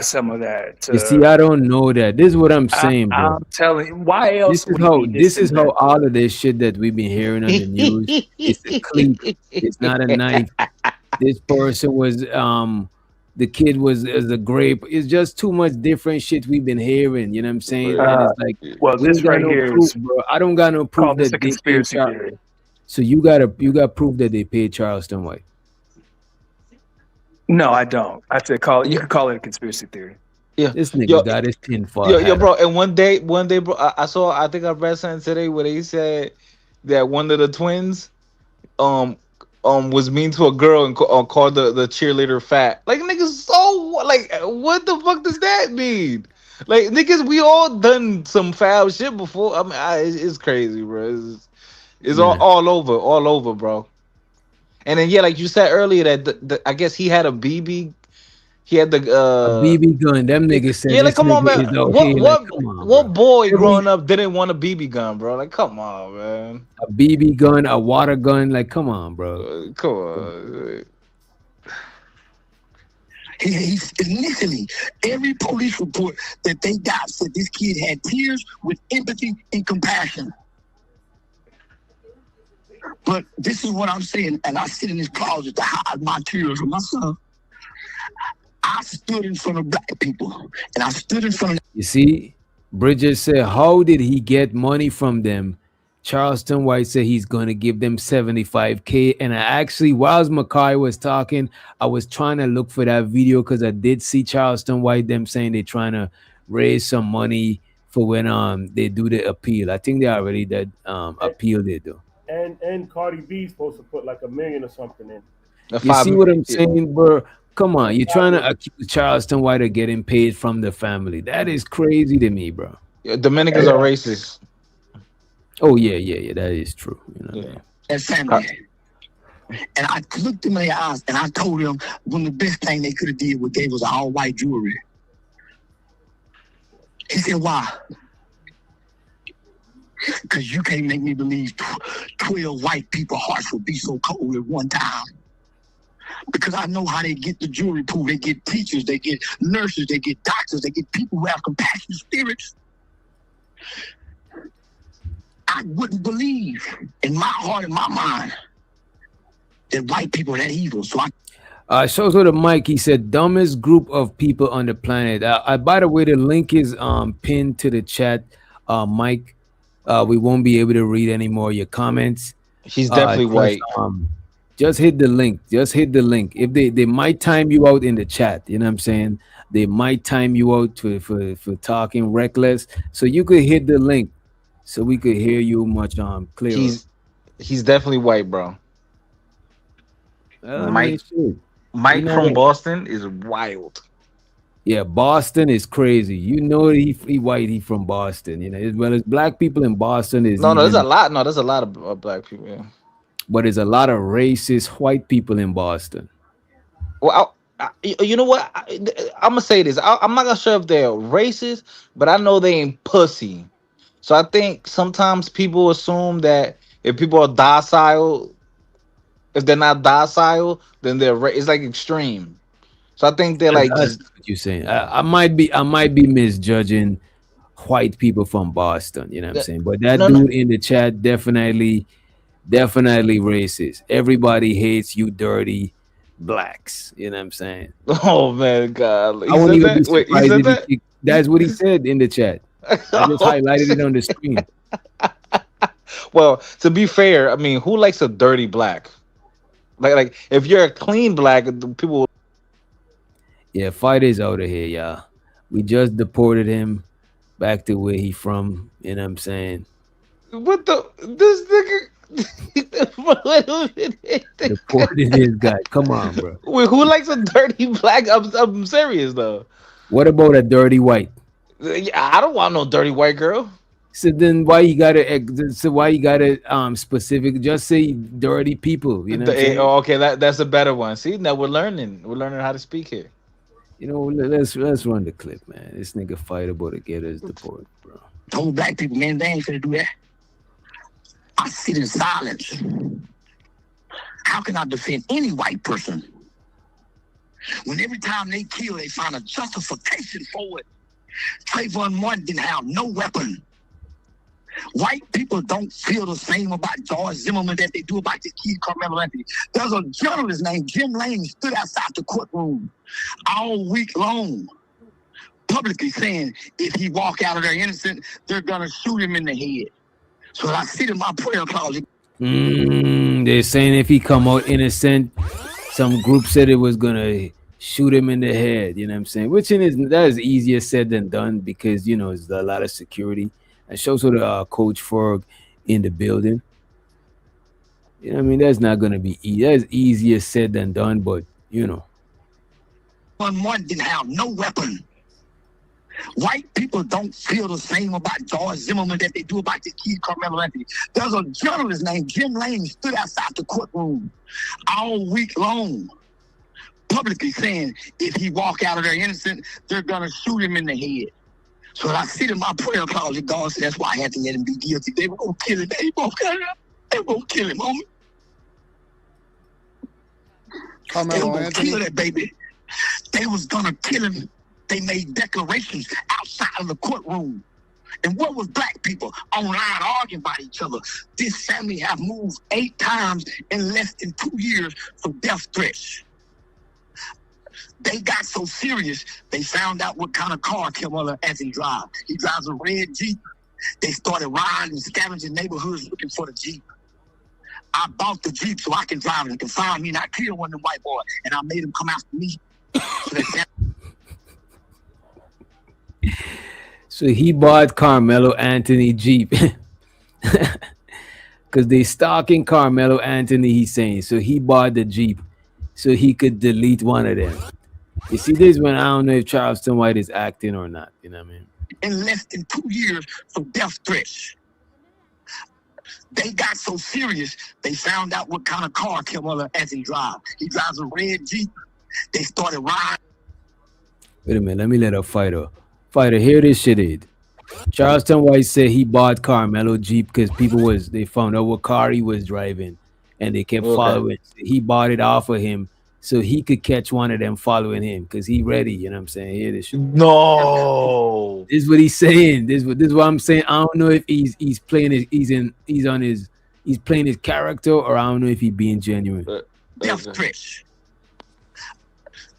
some of that. You see, I don't know that. This is what I'm saying, bro. I'm telling you, why else? This is how all of this shit that we've been hearing on the news. It's a cleat. It's not a knife. This person was the kid was a grape. It's just too much different shit we've been hearing. You know what I'm saying? And it's like, well, we this ain't got right no here proof, is bro. I don't got no proof this that a conspiracy theory. So you got proof that they paid Charleston White. No, I don't. I said you can call it a conspiracy theory. Yeah, this nigga got his tinfoil. Yo, bro. And one day, bro, I think I read something today where they said that one of the twins, was mean to a girl and called the cheerleader fat. Like, niggas, so like, what the fuck does that mean? Like, niggas, we all done some foul shit before. I mean, it's crazy, bro. It's all over, bro. And then, yeah, like you said earlier, that I guess he had a BB. He had a BB gun. Them niggas said, yeah, like, come on, man. What boy Every- growing up didn't want a BB gun, bro? Like, come on, man. A BB gun, a water gun. Like, come on, bro. Come on. Initially, every police report that they got said this kid had tears with empathy and compassion. But this is what I'm saying, and I sit in this closet to hide my tears from myself. I stood in front of black people, and I stood in front of. You see, Bridget said, how did he get money from them? Charleston White said he's going to give them $75K. And I actually, whilst Makai was talking, I was trying to look for that video because I did see Charleston White, them saying they're trying to raise some money for when they do the appeal. I think they already did appeal they do. And Cardi B's supposed to put like $1 million or something in. You see what I'm saying, bro? Come on, you're trying to accuse Charleston White of getting paid from the family. That is crazy to me, bro. Yeah, Dominicans are racist. Oh yeah, that is true. You know what I mean? That family. And I looked them in their eyes and I told them one of the best thing they could have did was gave us all white jewelry. He said, why? Because you can't make me believe 12 white people hearts would be so cold at one time. Because I know how they get the jury pool. They get teachers, they get nurses, they get doctors, they get people who have compassionate spirits. I wouldn't believe in my heart and my mind that white people are that evil. So shows with the mic. He said, dumbest group of people on the planet. By the way, the link is pinned to the chat, Mike. We won't be able to read any more of your comments. He's definitely white. Just hit the link. Just hit the link. If they might time you out in the chat, you know what I'm saying? They might time you out for talking reckless. So you could hit the link so we could hear you much clearer. He's definitely white, bro. Mike from Boston is wild. Yeah, Boston is crazy. You know he white. He from Boston. You know, as well as black people in Boston is there's a lot. No, there's a lot of black people. Yeah, but there's a lot of racist white people in Boston. Well, you know what? I'm gonna say this. I'm not gonna sure if they're racist, but I know they ain't pussy. So I think sometimes people assume that if people are docile, if they're not docile, then it's like extreme. So I think they're like that's what you're saying. I might be misjudging white people from Boston, you know what I'm saying? But that dude in the chat definitely racist. Everybody hates you dirty blacks, you know what I'm saying? Oh man, God. I wouldn't even be surprised if that's what he said in the chat. I just highlighted it on the screen. Well, to be fair, I mean, who likes a dirty black? Like if you're a clean black, people. Yeah, Fighters out of here, y'all. We just deported him back to where he from. You know what I'm saying? What this nigga? Deported this guy. Come on, bro. Wait, who likes a dirty black? I'm serious though. What about a dirty white? I don't want no dirty white girl. So then why you gotta specific? Just say dirty people. You know. Okay, that's a better one. See, now we're learning how to speak here. You know, let's run the clip, man. This nigga fight about to get us deported, bro. Told black people, man, they ain't gonna do that. I sit in silence. How can I defend any white person when every time they kill, they find a justification for it? Trayvon Martin didn't have no weapon. White people don't feel the same about George Zimmerman that they do about the kid Karmelo Anthony. There's a journalist named Jim Lane stood outside the courtroom all week long, publicly saying if he walk out of there innocent, they're gonna shoot him in the head. So I sit in my prayer closet. They're saying if he come out innocent, some group said it was gonna shoot him in the head. You know what I'm saying? Which that is easier said than done because you know there's a lot of security. And shows with Coach Ferg in the building. You know what I mean? That's not going to be easy. That's easier said than done, but, you know. One didn't have no weapon. White people don't feel the same about George Zimmerman that they do about the kid Karmelo Anthony. There's a journalist named Jim Lane stood outside the courtroom all week long, publicly saying if he walk out of there innocent, they're going to shoot him in the head. So I sit in my prayer closet, God said that's why I had to let him be guilty. They were gonna kill him. They were gonna kill him, homie. They were gonna kill that baby. They was gonna kill him. They made declarations outside of the courtroom. And what was black people online arguing about each other? This family have moved 8 times in less than 2 years for death threats. They got so serious, they found out what kind of car Karmelo Anthony drives. He drives a red Jeep. They started riding and scavenging neighborhoods looking for the Jeep. I bought the Jeep so I can drive it and can find me and I kill one of them white boys. And I made him come after me. So he bought Karmelo Anthony Jeep. Because they stalking Karmelo Anthony, he's saying. So he bought the Jeep so he could delete one of them. You see, this when I don't know if Charleston White is acting or not. You know what I mean? In less than 2 years for death threats. They got so serious, they found out what kind of car Karmelo Anthony drives. He drives a red Jeep. They started riding. Wait a minute, let me let her fight her. Fighter, hear this shit, Ed. Charleston White said he bought Karmelo Jeep because they found out what car he was driving, and they kept following. He bought it off of him so he could catch one of them following him because he ready. You know what I'm saying? Hear this shit. No. This is what he's saying. This is what I'm saying. I don't know if he's playing he's playing his character, or I don't know if he's being genuine. Death threats.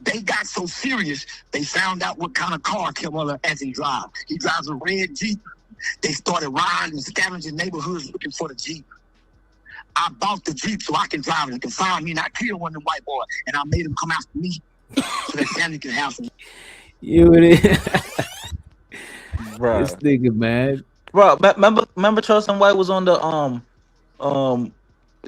They got so serious, they found out what kind of car Karmelo Anthony drives. He drives a red Jeep. They started riding and scavenging neighborhoods looking for the Jeep. I bought the Jeep so I can drive it and can find me and not kill one of them white boys. And I made him come after me so that family can have some. You with it? Bro. This nigga, man. Bro, remember Charleston White was on the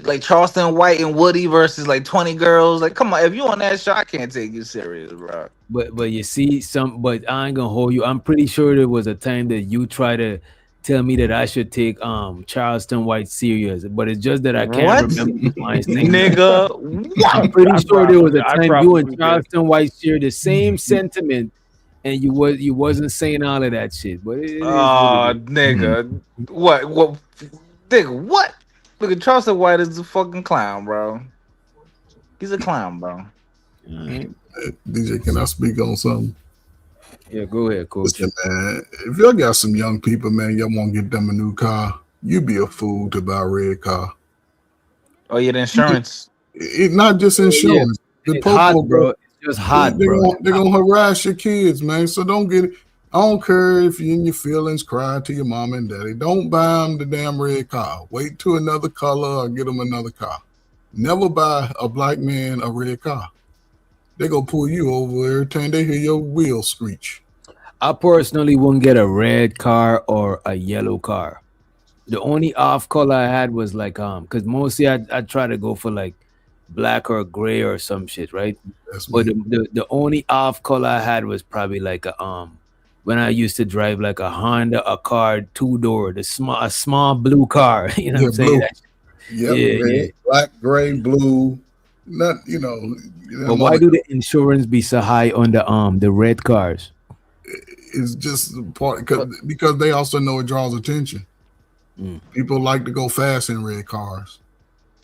like Charleston White and Woody versus like 20 girls. Like, come on, if you on that show, I can't take you serious, bro. But you see but I ain't gonna hold you. I'm pretty sure there was a time that you try to tell me that I should take Charleston White serious, but it's just that I can't remember my name. Nigga, I'm pretty sure there was a time you and Charleston White shared the same sentiment, and you wasn't saying all of that shit. But nigga, what, nigga, what? Look at Charleston White is a fucking clown, bro. He's a clown, bro. DJ, can I speak on something? Yeah, go ahead, coach. Listen, man, if y'all got some young people, man, y'all want to get them a new car, you be a fool to buy a red car. Oh, yeah, the insurance. It's not just insurance. The it's hot, bro. It's just hot, bro. They're going to harass your kids, man, so don't get it. I don't care if you in your feelings, cry to your mom and daddy. Don't buy them the damn red car. Wait till another color or get them another car. Never buy a black man a red car. They gonna pull you over every time they hear your wheels screech. I personally wouldn't get a red car or a yellow car. The only off color I had was like because mostly I try to go for like black or gray or some shit, right? But the only off color I had was probably like a when I used to drive like a Honda Accord 2-door, a small blue car. You know what I'm saying? Yeah. Black, gray, blue. Not But why do the insurance be so high on the red cars? It's just part because they also know it draws attention. People like to go fast in red cars.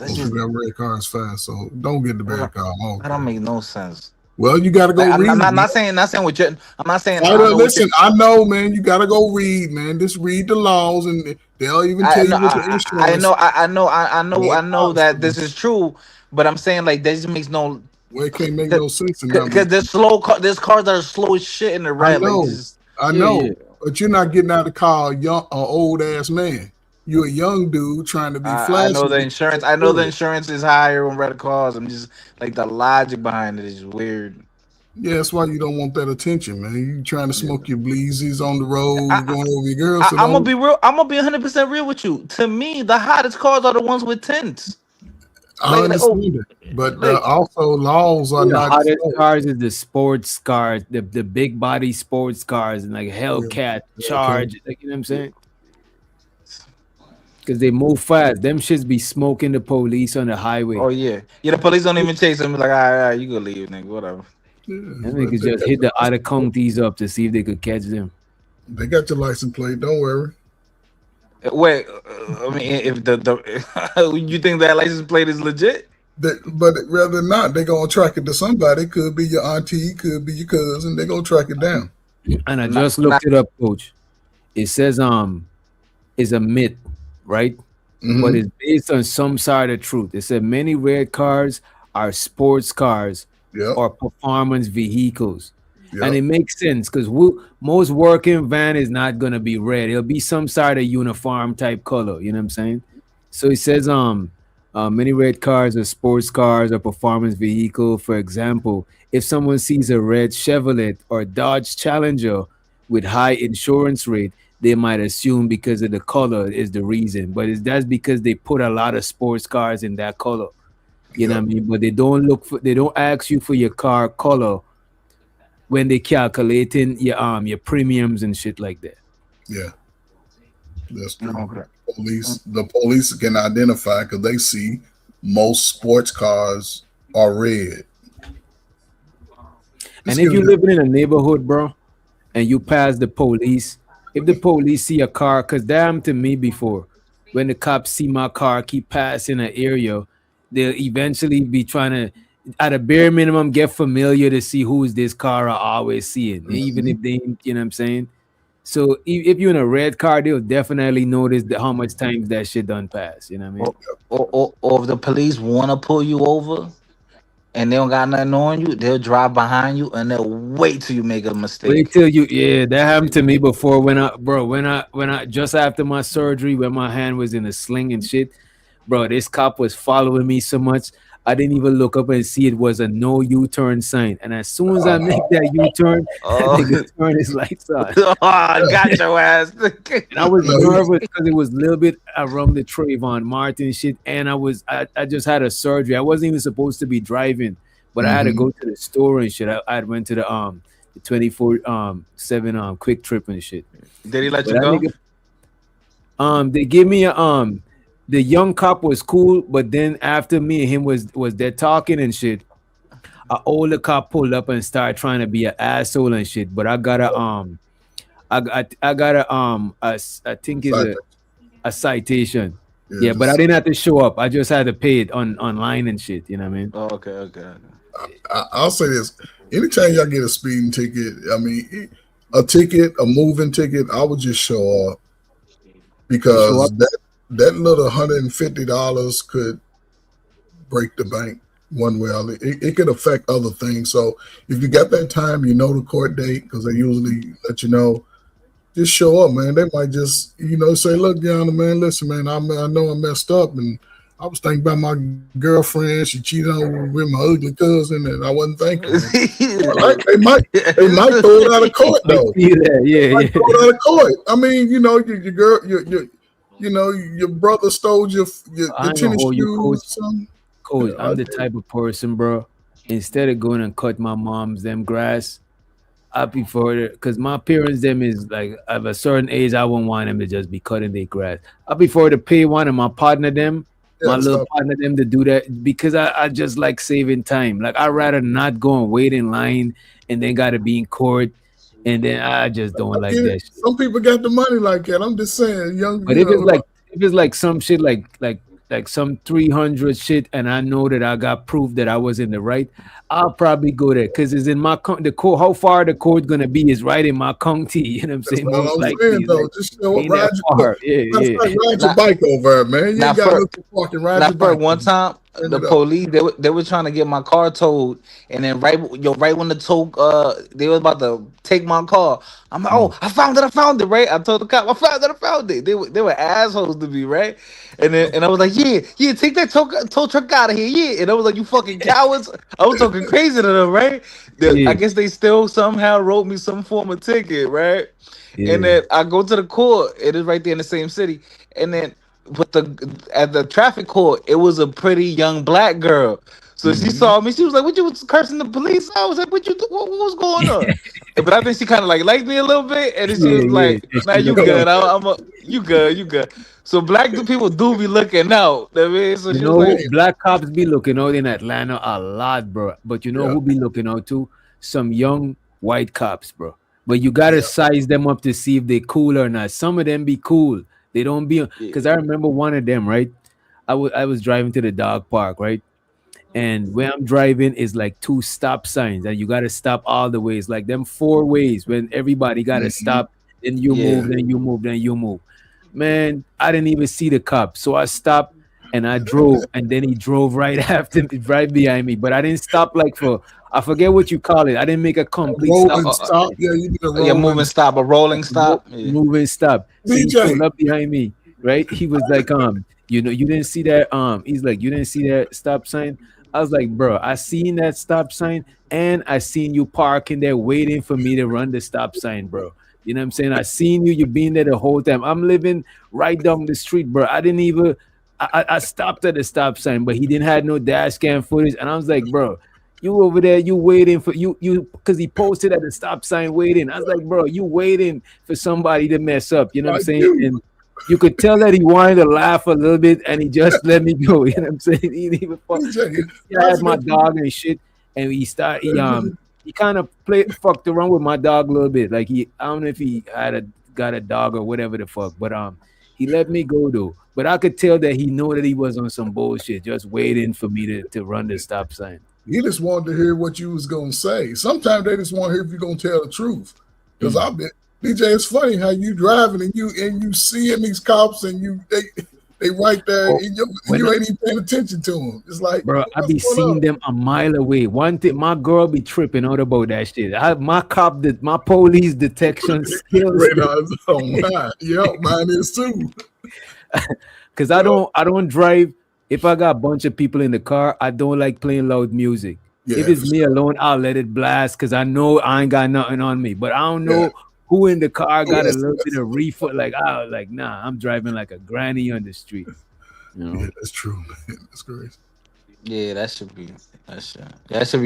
You got red cars fast, so don't get the red car. That don't make no sense. Well, you got to go read. I'm not saying what you. I'm not saying. Listen, I know, man. You got to go read, man. Just read the laws, and they'll even tell you what the insurance. I know that this is true, but I'm saying like this makes no. Well, it can't make no sense because there's there's cars that are slow as shit in the red. I know, but you're not getting out of the car, young, old ass man. You're a young dude trying to be flashy. I know the insurance. I know the insurance is higher on red cars. I'm just like the logic behind it is weird. Yeah, that's why you don't want that attention, man. You trying to smoke your bleezies on the road, going over your girls. So I'm gonna be real. I'm gonna be 100% real with you. To me, the hottest cars are the ones with tints. I understand it, but also laws are not. The hottest cars is the sports cars, the big body sports cars, and like Hellcat, Charge. Like, you know what I'm saying? Because they move fast. Them shits be smoking the police on the highway. Oh yeah, the police don't even chase them. Like, all right, you gonna leave, nigga, whatever. Them niggas just hit the other counties up to see if they could catch them. They got your license plate. Don't worry. Wait, I mean, if you think that license plate is legit? But rather than not, they gonna track it to somebody. Could be your auntie, could be your cousin. They gonna track it down. And I just looked it up, Coach. It says it's a myth, right? But it's based on some side of truth. It said many red cars are sports cars or performance vehicles. And it makes sense because most working van is not gonna be red. It'll be some sort of uniform type color. You know what I'm saying? So it says many red cars are sports cars or performance vehicle. For example, if someone sees a red Chevrolet or Dodge Challenger with high insurance rate, they might assume because of the color is the reason. But that's because they put a lot of sports cars in that color. You know what I mean? But they don't ask you for your car color when they calculating your premiums and shit like that. Yeah, that's true. Okay. The police can identify because they see most sports cars are red. And if you're living in a neighborhood, bro, and you pass the police if the police see a car, because that happened to me before. When the cops see my car keep passing an area, they'll eventually be trying to, at a bare minimum, get familiar to see who is this car I always see it, even if they, you know what I'm saying. So if you're in a red car, they'll definitely notice how much times that shit done pass. You know what I mean? Or if the police want to pull you over and they don't got nothing on you, they'll drive behind you and they'll wait till you make a mistake. Wait till you, yeah, that happened to me before when I just after my surgery when my hand was in a sling and shit, bro. This cop was following me so much I didn't even look up and see it was a no U-turn sign. And as soon as I make that U-turn, that nigga turn his lights on. I got your ass. And I was nervous because it was a little bit around the Trayvon Martin shit, and I just had a surgery. I wasn't even supposed to be driving, but I had to go to the store and shit. I went to the 24/7 quick trip and shit. Did he let you go? They gave me a the young cop was cool, but then after me and him was there talking and shit, an older cop pulled up and started trying to be an asshole and shit. But I got I think it's a citation. Yeah, but I didn't have to show up. I just had to pay it online and shit. You know what I mean? Oh, okay. I'll say this: anytime y'all get a speeding ticket, I mean, a ticket, a moving ticket, I would just show up because that little $150 could break the bank one way or the other. It could affect other things. So if you got that time, you know the court date because they usually let you know. Just show up, man. They might just, say, look, Yana, man, listen, man, I know I messed up and I was thinking about my girlfriend. She cheated on with my ugly cousin, and I wasn't thinking. They might throw it out of court though. Yeah. Throw it out of court. I mean, your girl, your brother stole your tennis shoes or something. Coach, I'm the type of person, bro. Instead of going and cut my mom's them grass, I prefer it because my parents them is like at a certain age. I won't want them to just be cutting their grass. I prefer to pay one of my partner them. My little partner them to do that because I just like saving time. Like I'd rather not go and wait in line and then gotta be in court, and then I just don't like that shit. Some people got the money like that. I'm just saying, But if it's like some shit like some 300 shit, and I know that I got proof that I was in the right, I'll probably go there because it's in my the court. How far the court's gonna be is right in my county. You know what I'm saying? Most likely, though. Just ride your Yeah. bike over, man. You ain't got to park and ride your bike. One time, the police they were trying to get my car towed, and then right when the tow they was about to take my car, I'm like, oh, I found it, right? I told the cop, I found it. They were assholes to me, right? And I was like, yeah, take that tow truck out of here, yeah. And I was like, you fucking cowards. I was talking crazy to them, right? I guess they still somehow wrote me some form of ticket, right? Yeah. And then I go to the court. It is right there in the same city. And then at the traffic court, it was a pretty young black girl. So she saw me. She was like, "What you was cursing the police?" I was like, "What was going on?" But I think she kind of like liked me a little bit, and then she was like, "Nah, you good? You good." So black people do be looking out. I mean, so black cops be looking out in Atlanta a lot, bro. But you know who be looking out too? Some young white cops, bro. But you gotta size them up to see if they cool or not. Some of them be cool. They don't be, because I remember one of them, right? I was driving to the dog park, right? And where I'm driving is like 2 stop signs, and you got to stop all the ways, like them 4 ways when everybody got to stop. Then you move, then you move, then you move. Man, I didn't even see the cop, so I stopped and I drove, and then he drove right after me, right behind me. But I didn't stop I forget what you call it. I didn't make a complete stop. Yeah, you did a moving stop, a rolling stop. Moving stop. So he pulled up behind me, right? He was like, you didn't see that. He's like, you didn't see that stop sign. I was like, bro, I seen that stop sign, and I seen you parking there waiting for me to run the stop sign, bro. You know what I'm saying? I seen you being there the whole time. I'm living right down the street, bro. I didn't even. I stopped at the stop sign, but he didn't have no dash cam footage, and I was like, bro, you over there, you waiting for you because he posted at the stop sign waiting. I was like, bro, you waiting for somebody to mess up. You know what I'm saying? And you could tell that he wanted to laugh a little bit, and he just let me go. You know what I'm saying? He didn't even fuck. He had my dog and shit, and he kind of fucked around with my dog a little bit. Like I don't know if he had a got a dog or whatever the fuck. But he let me go though. But I could tell that he knew that he was on some bullshit, just waiting for me to run the stop sign. He just wanted to hear what you was gonna say. Sometimes they just want to hear if you're gonna tell the truth. Because I've been DJ, it's funny how you driving and you seeing these cops and they right there and you ain't even paying attention to them. It's like, bro, I be seeing them a mile away. One thing, my girl be tripping out about that shit. My police detection skills. Oh mine, yeah, mine is too. Cause I don't drive. If I got a bunch of people in the car, I don't like playing loud music. Yeah, if it's me alone, I'll let it blast because I know I ain't got nothing on me. But I don't know who in the car got a little bit of reefer. Like, nah, I'm driving like a granny on the street. You know? Yeah, that's true, man. That's crazy. Yeah, that should be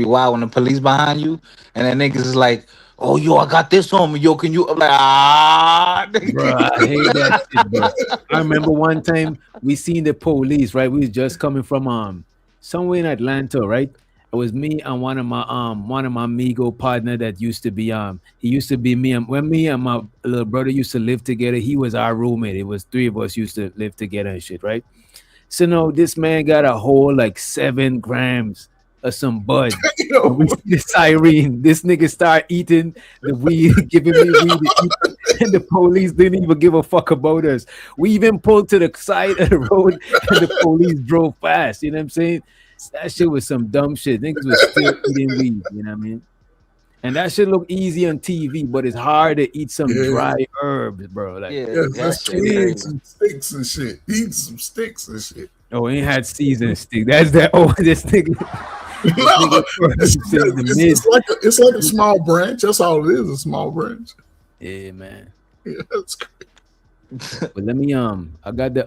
wild when the police behind you and that niggas is like, oh, yo, I got this on me. Yo, can you? I'm like, bro, I hate that shit, bro. I remember one time we seen the police, right? We was just coming from somewhere in Atlanta, right? It was me and one of my Migo partner that used to be he used to be me, and when me and my little brother used to live together, he was our roommate. It was 3 of us used to live together and shit, right? So no, this man got a whole like 7 grams of some bud. We see the siren. This nigga start eating the weed, giving me weed to eat, and the police didn't even give a fuck about us. We even pulled to the side of the road, and the police drove fast. You know what I'm saying? That shit was some dumb shit. Niggas was still eating weed. You know what I mean? And that shit look easy on TV, but it's hard to eat some dry herbs, bro. Like, that's twigs and sticks and shit. Eat some sticks and shit. Oh, he ain't had seasoned stick. That's that. Oh, this nigga. It's like a small branch. That's all it is, a small branch. Yeah, man. Yeah, that's great. But let me I got the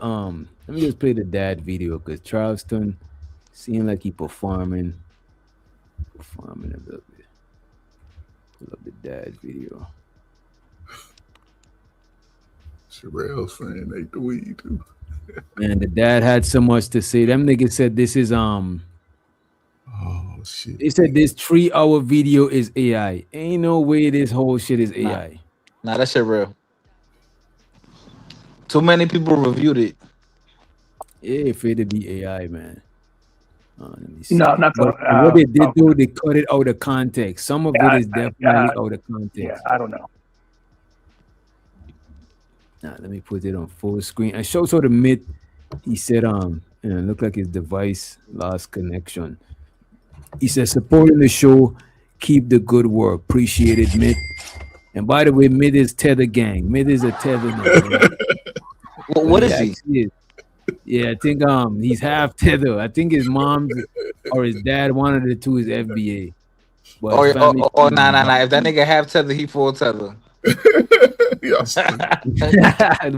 let me just play the dad video because Charleston seemed like he performing a little bit. I love the dad video. Sherelle's friend ate the weed too. Man, the dad had so much to say. Them niggas said this is oh shit. They said this 3-hour video is AI. Ain't no way this whole shit is AI. Nah, that shit real. Too many people reviewed it. Yeah, afraid to be AI, man. Let me see. No, not what they did though, they cut it out of context. Some of it is definitely out of context. Yeah, I don't know. Now, let me put it on full screen. And show the myth. He said, it looked like his device lost connection. He said, supporting the show, keep the good work. Appreciate it, Myth. And by the way, Myth is Tether Gang. Myth is a Tether gang. What is he? Yeah, I think he's half Tether. I think his mom or his dad, one of the two, is FBA. But nah. If that nigga half Tether, he full Tether.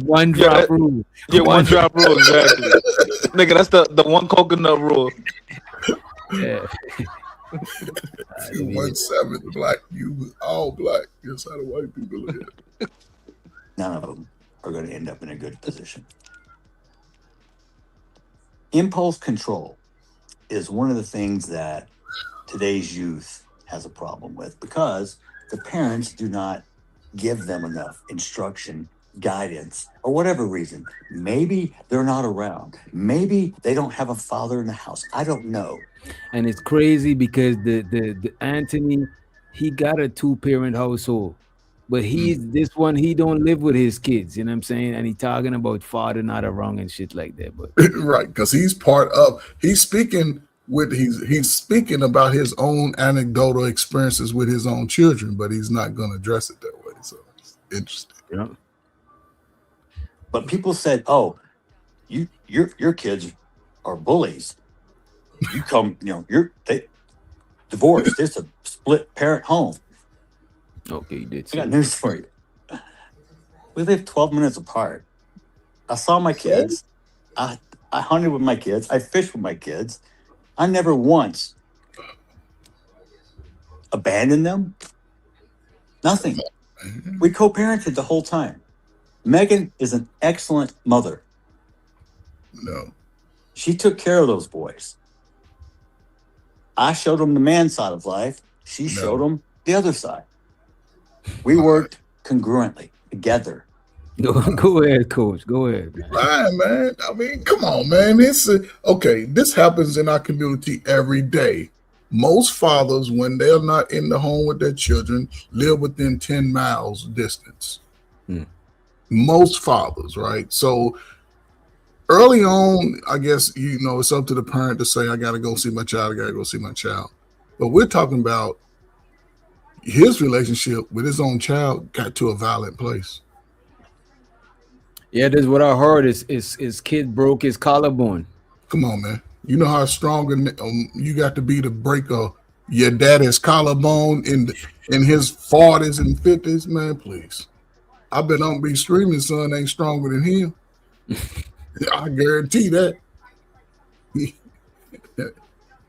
One drop rule. Yeah, one drop rule, exactly. Nigga, that's the one coconut rule. Yeah. 1/7 black, you all black. That's how the white people live. None of them are going to end up in a good position. Impulse control is one of the things that today's youth has a problem with because the parents do not give them enough instruction, guidance, or whatever reason. Maybe they're not around. Maybe they don't have a father in the house. I don't know. And it's crazy because the Anthony, he got a 2-parent household. But this one, he don't live with his kids, you know what I'm saying? And he talking about father not around and shit like that. But right, because he's speaking about his own anecdotal experiences with his own children, but he's not going to address it that way. So it's interesting. Yeah. But people said, "Oh, your kids are bullies. They divorced. It's a split parent home." Okay, you did. I got news for you. We live 12 minutes apart. I saw my kids. I hunted with my kids. I fished with my kids. I never once abandoned them. Nothing. We co-parented the whole time. Megan is an excellent mother. No. She took care of those boys. I showed them the man side of life. She showed them the other side. We worked congruently together Go ahead, coach. Go ahead, man. Fine, man. I mean, come on, man. Okay. This happens in our community every day. Most fathers, when they're not in the home with their children, live within 10 miles distance. Most fathers, right? So early on, I guess, it's up to the parent to say, I got to go see my child. I got to go see my child. But we're talking about his relationship with his own child got to a violent place. Yeah, that's what I heard. His kid broke his collarbone. Come on, man. You know how strong you got to be to break your daddy's collarbone in his 40s and 50s, man. Please, I bet I'm be streaming son ain't stronger than him. I guarantee that.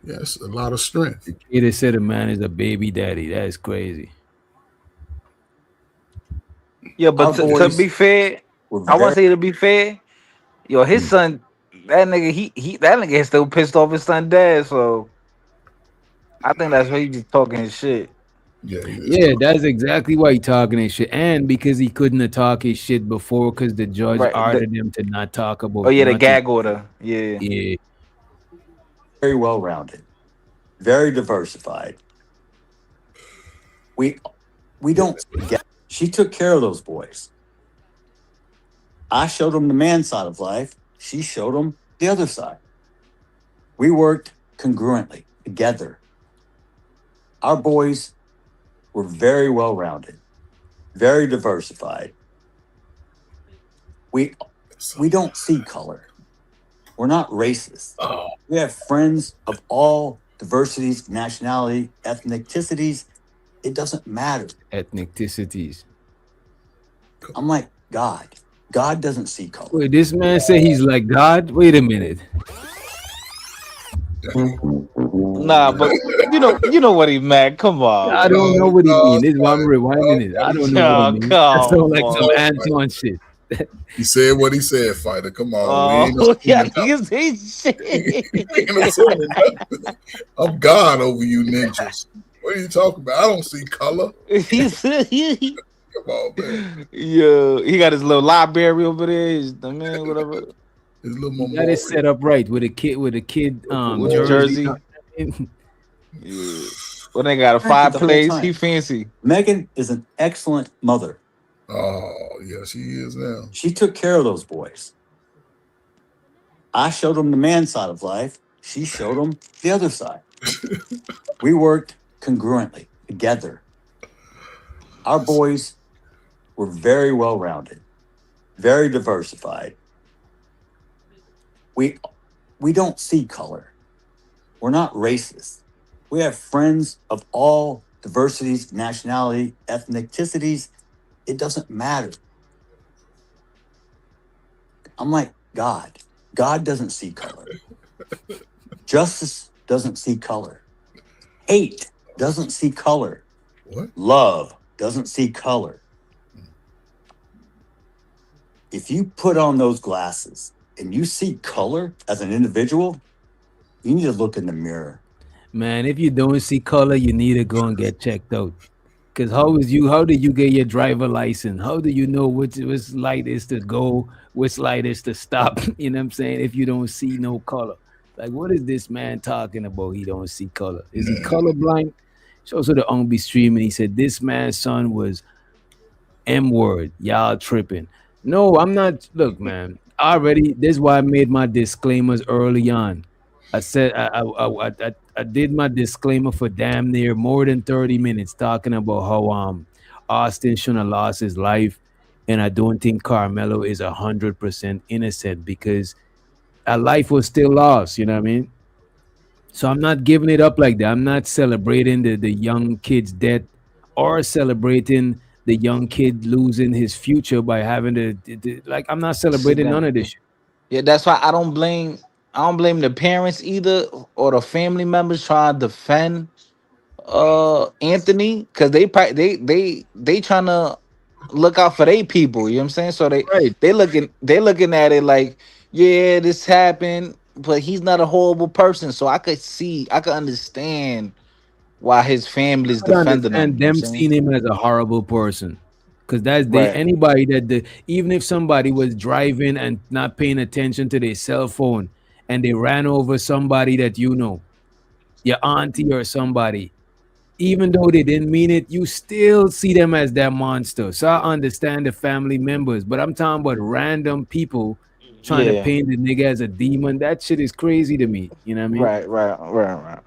Yes, a lot of strength. The kid that said a man is a baby daddy. That is crazy. Yeah, but to be fair, I want to say to be fair, yo, his son, that nigga is still pissed off his son dad. So I think that's why he just talking his shit. Yeah, that's exactly why he talking his shit, and because he couldn't have talked his shit before, because the judge ordered him to not talk about. Oh yeah, the gag order. Yeah. Very well rounded, very diversified. We don't get. She took care of those boys. I showed them the man side of life. She showed them the other side. We worked congruently together. Our boys were very well rounded, very diversified. We don't see color. We're not racist. We have friends of all diversities, nationality, ethnicities. It doesn't matter. Ethnicities. I'm like God. God doesn't see color. Wait, this man said he's like God? Wait a minute. Nah, but you know what he meant. Come on. I don't know what he means. This is why I'm rewinding it. I don't know what he means. That sounds like some Antoine shit. He said what he said, fighter. Come on. I'm God over you ninjas. What are you talking about? I don't see color. Come on, man. Yeah, he got his little library over there. Whatever. His little that is set up right with a kid with jersey. Yeah. Well, they got a fireplace. He fancy. Megan is an excellent mother. Oh, yeah, she is now. She took care of those boys. I showed them the man side of life. She showed them the other side. We worked congruently together. Our boys were very well rounded, very diversified. We don't see color. We're not racist. We have friends of all diversities, nationality, ethnicities. It doesn't matter. I'm like God. God doesn't see color. Justice doesn't see color. Hate doesn't see color. What? Love doesn't see color. If you put on those glasses and you see color as an individual, you need to look in the mirror. Man, if you don't see color, you need to go and get checked out. Because how did you get your driver license? How do you know which light is to go, which light is to stop? You know what I'm saying? If you don't see no color. Like, what is this man talking about? He don't see color. Is he colorblind? Shows to the Umbi stream, and he said, this man's son was M-word. Y'all tripping. No, I'm not. Look, man, this is why I made my disclaimers early on. I said I did my disclaimer for damn near more than 30 minutes talking about how Austin shouldn't have lost his life, and I don't think Karmelo is 100% innocent because a life was still lost. You know what I mean? So I'm not giving it up like that. I'm not celebrating the young kid's death or celebrating the young kid losing his future by having to I'm not celebrating none of this shit. Yeah, that's why I don't blame the parents either or the family members trying to defend Anthony, because they trying to look out for their people. You know what I'm saying? So they looking at it like, yeah, this happened, but he's not a horrible person. So I could understand why his family's defending him. And them seeing him as a horrible person. because that's anybody that even if somebody was driving and not paying attention to their cell phone and they ran over somebody that you know, your auntie or somebody, even though they didn't mean it, you still see them as that monster. So I understand the family members, but I'm talking about random people trying to paint the nigga as a demon. That shit is crazy to me. You know what I mean? Right.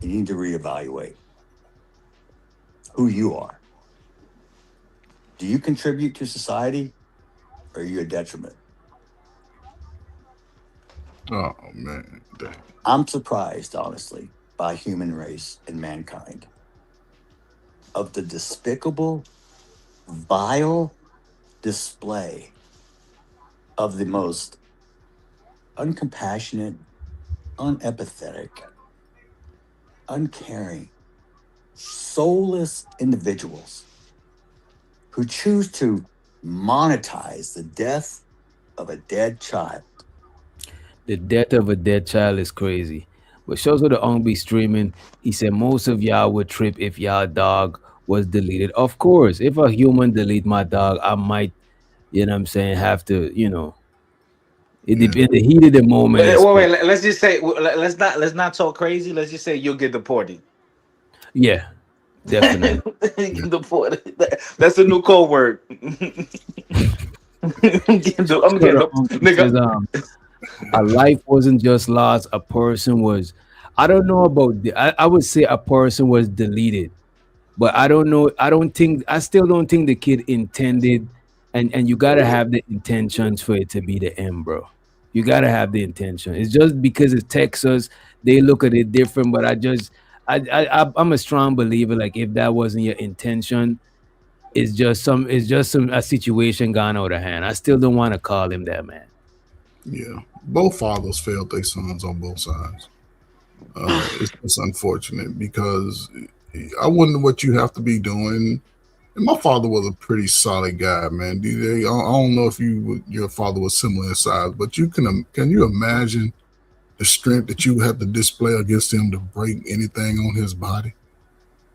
You need to reevaluate who you are. Do you contribute to society, or are you a detriment? Oh man, dang. I'm surprised, honestly, by human race and mankind of the despicable, vile display of the most uncompassionate, unempathetic, uncaring, soulless individuals who choose to monetize the death of a dead child. The death of a dead child is crazy. But shows what the Ong be streaming. He said most of y'all would trip if y'all dog was deleted. Of course, if a human delete my dog, I might, you know what I'm saying, have to, you know, in the heat of the moment. Wait, let's just say let's not talk crazy. Let's just say you'll get deported. Yeah, definitely. Deported. That's a new code word. A life wasn't just lost. A person was. I don't know about. I would say a person was deleted, but I don't know. I still don't think the kid intended. And you gotta have the intentions for it to be the end, bro. You gotta have the intention. It's just because it's Texas, they look at it different. But I'm a strong believer. Like if that wasn't your intention, it's just a situation gone out of hand. I still don't want to call him that, man. Yeah, both fathers failed their sons on both sides. It's unfortunate because I wonder what you have to be doing. And my father was a pretty solid guy, man. DJ, I don't know if your father was similar in size, but can you imagine the strength that you have to display against him to break anything on his body?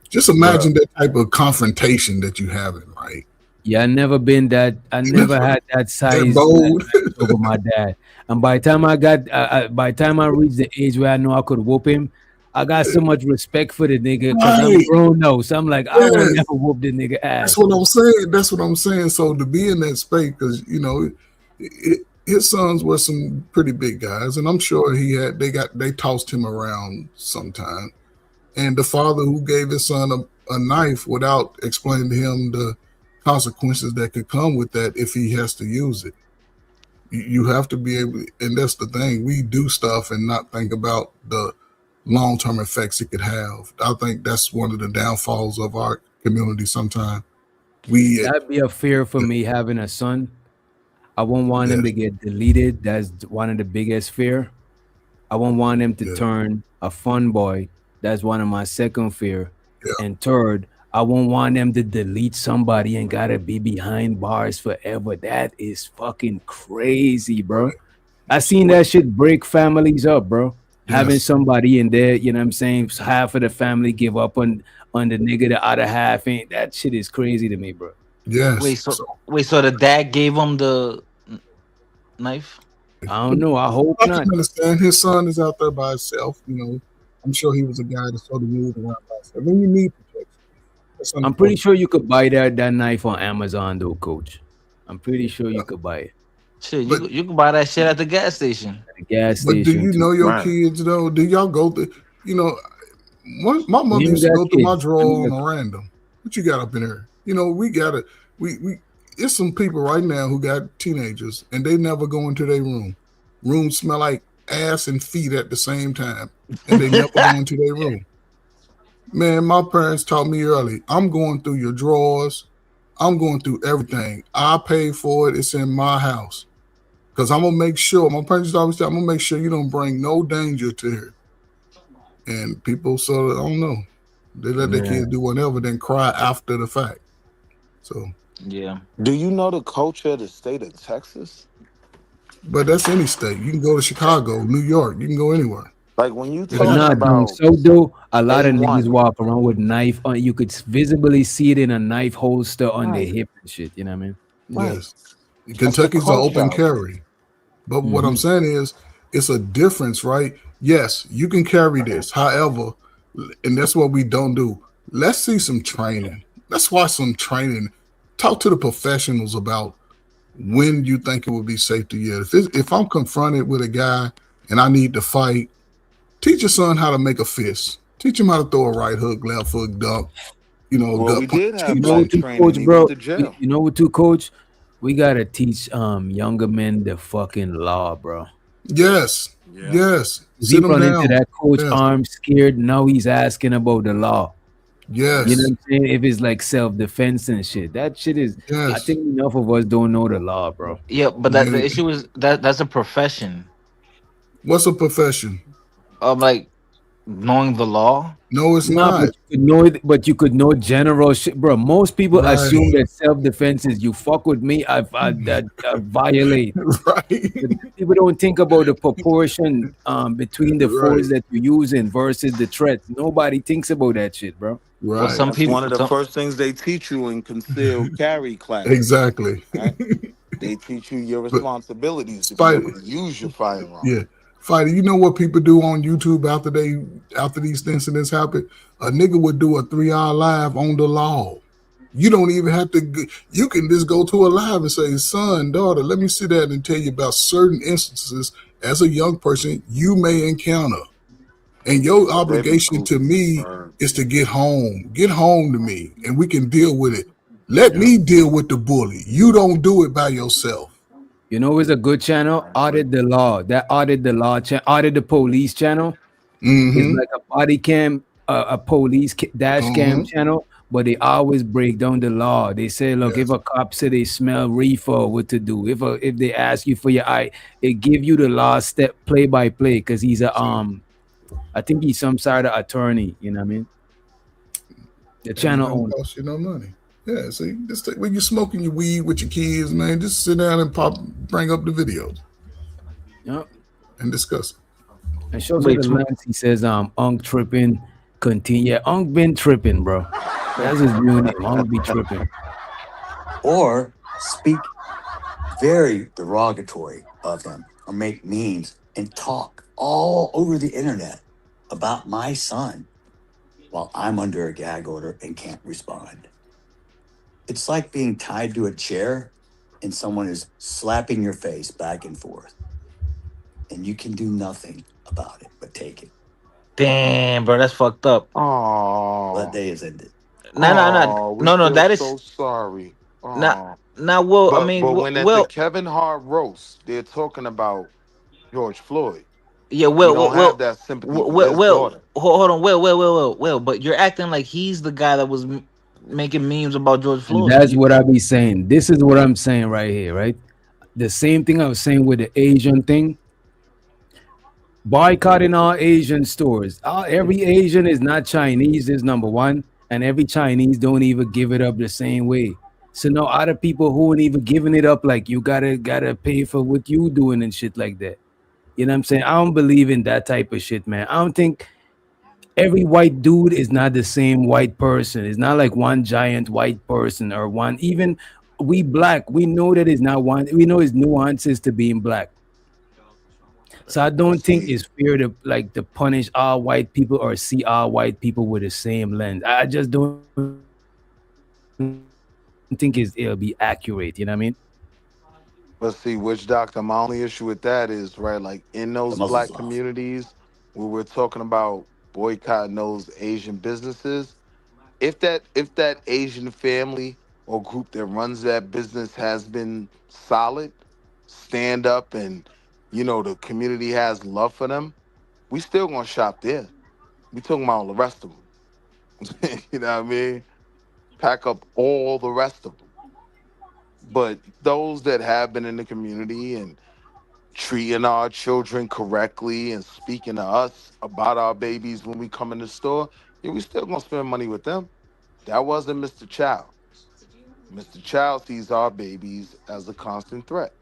Just imagine that type of confrontation that you have, right? Yeah, I never been that. I never had that size over my dad. And by the time I reached the age where I know I could whoop him, I got so much respect for the nigga because I'm grown now. So I'm like, I would never whoop the nigga ass. That's what I'm saying. So to be in that space, because you know, his sons were some pretty big guys, and I'm sure they tossed him around sometime. And the father who gave his son a knife without explaining to him the consequences that could come with that if he has to use it. You have to be able, and that's the thing. We do stuff and not think about the long-term effects it could have. I think that's one of the downfalls of our community sometimes. That'd be a fear for me having a son. I won't want him to get deleted. That's one of the biggest fear. I won't want him to turn a fun boy. That's one of my second fear. And third, I won't want them to delete somebody and gotta be behind bars forever. That is fucking crazy, bro. I seen that shit break families up, bro. Having somebody in there, you know what I'm saying? Half of the family give up on the nigga, the other half ain't. That shit is crazy to me, bro. Yes. So the dad gave him the knife? I don't know. I hope I not. can understand his son is out there by himself. You know, I'm sure he was a guy that sort of moved around by himself. Then you need protection. I'm pretty sure you could buy that knife on Amazon, though, Coach. I'm pretty sure you could buy it. Shit, you can buy that shit at the gas station. But do you know your kids though? Do y'all go through? You know, my mother used to go through my drawer on a random. What you got up in there? You know, we it's some people right now who got teenagers and they never go into their room. Rooms smell like ass and feet at the same time, and they never go into their room. Man, my parents taught me early. I'm going through your drawers. I'm going through everything. I pay for it. It's in my house. Because I'm going to make sure, my parents always tell me, I'm going to make sure you don't bring no danger to her. And people sort of, I don't know. They let their kids do whatever, then cry after the fact. So. Yeah. Do you know the culture of the state of Texas? But that's any state. You can go to Chicago, New York. You can go anywhere. Like when you But talking not doing about so though. A lot of niggas A1, walk around with knife on. You could visibly see it in a knife holster on their right, hip and shit. You know what I mean? right. Yes. That's the Kentucky's an culture open out there. carry. But what I'm Mm-hmm. saying is, it's a difference, right? Yes, you can carry this. However, and that's what we don't do. Let's see some training. Let's watch some training. Talk to the professionals about when you think it would be safe to use. If I'm confronted with a guy and I need to fight, teach your son how to make a fist. Teach him how to throw a right hook, left hook, dunk, Well, we gut punch. did You have know black what, to training. coach, He went bro? to jail. You know what, to coach? We gotta teach younger men the fucking law, bro. Yes, Yeah. yes. He Sit him run into down. that coach Yes, arm scared. Now he's asking about the law. You know yes, what I'm saying? If it's like self defense and shit, that shit is. I yes. think enough of us don't know the law, bro. Yeah, but that the Man, issue is that's a profession. what's a profession? Like knowing the law. No, it's Nah, not. but you could know it, but you could know general shit, bro. Most people Right, assume that self defense is you fuck with me, I violate. right, But people don't think about the proportion between the force right, that you're using versus the threat. Nobody thinks about that shit, bro. Well, right. some That's one people. of the first things they teach you in concealed carry classes, Exactly. right? They teach you your But responsibilities to be able Spider, to use your firearm. yeah, Fighter. You know what people do on YouTube after these incidents happen? A nigga would do a 3 hour live on the law. You don't even have to. You can just go to a live and say, "Son, daughter, let me sit down and tell you about certain instances as a young person you may encounter." And your Oh, they be obligation to goofy. me is to get home. Get home to me, and we can deal with it. Let Yeah. me deal with the bully. You don't do it by yourself. You know, it's a good channel. Audit the law. That audit the law. Audit the police channel. It's Mm-hmm. like a body cam, a police dash cam Mm-hmm. channel, but they always break down the law. They say, look, if Yes. a cop say they smell reefer, what to do? If they ask you for your eye, it give you the law step play by play because he's a I think he's some sort of attorney. You know what I mean? The And it channel don't owner. cost you no money. Yeah, see, just when you're smoking your weed with your kids, man, just sit down and bring up the videos Yep. and discuss it. And shows her Wait, the lens. He says, Unk tripping, continue. Yeah, Unk been tripping, bro. That's his real name. Unk be tripping. Or speak very derogatory of him or make memes and talk all over the internet about my son while I'm under a gag order and can't respond. It's like being tied to a chair and someone is slapping your face back and forth, and you can do nothing about it but take it. damn, bro, that's fucked up. That Oh, day is ended. No, no, no, oh, we no, no. feel That is so sorry. not. Oh, Now, well, I but mean, when at the well, Kevin Hart roast, they're talking about George Floyd. yeah, We well, don't have that sympathy for his daughter. hold on, well. But you're acting like he's the guy that was making memes about George And Floyd. that's what I be saying. This is what I'm saying right here, right? The same thing I was saying with the Asian thing. Boycotting all Asian stores. Every Asian is not Chinese, is number one. And every Chinese don't even give it up the same way. So now other people who ain't even giving it up, like you gotta pay for what you doing and shit like that. You know what I'm saying? I don't believe in that type of shit, man. I don't think every white dude is not the same white person. It's not like one giant white person or one even we black. We know that it's not one. We know it's nuances to being black. So I But don't think see, it's fair to punish all white people or see all white people with the same lens. I just don't think it'll be accurate. You know what I mean? Witch Doctor, my only issue with that is right, like in The those muzzle's black off. communities where we're talking about boycotting those Asian businesses, if that Asian family or group that runs that business has been solid, stand up, and the community has love for them, we still gonna shop there. We talking about all the rest of them. You know what I mean? Pack up all the rest of them. But those that have been in the community and treating our children correctly and speaking to us about our babies when we come in the store, yeah, we still gonna spend money with them. That wasn't Mr. Child. Mr. Child sees our babies as a constant threat.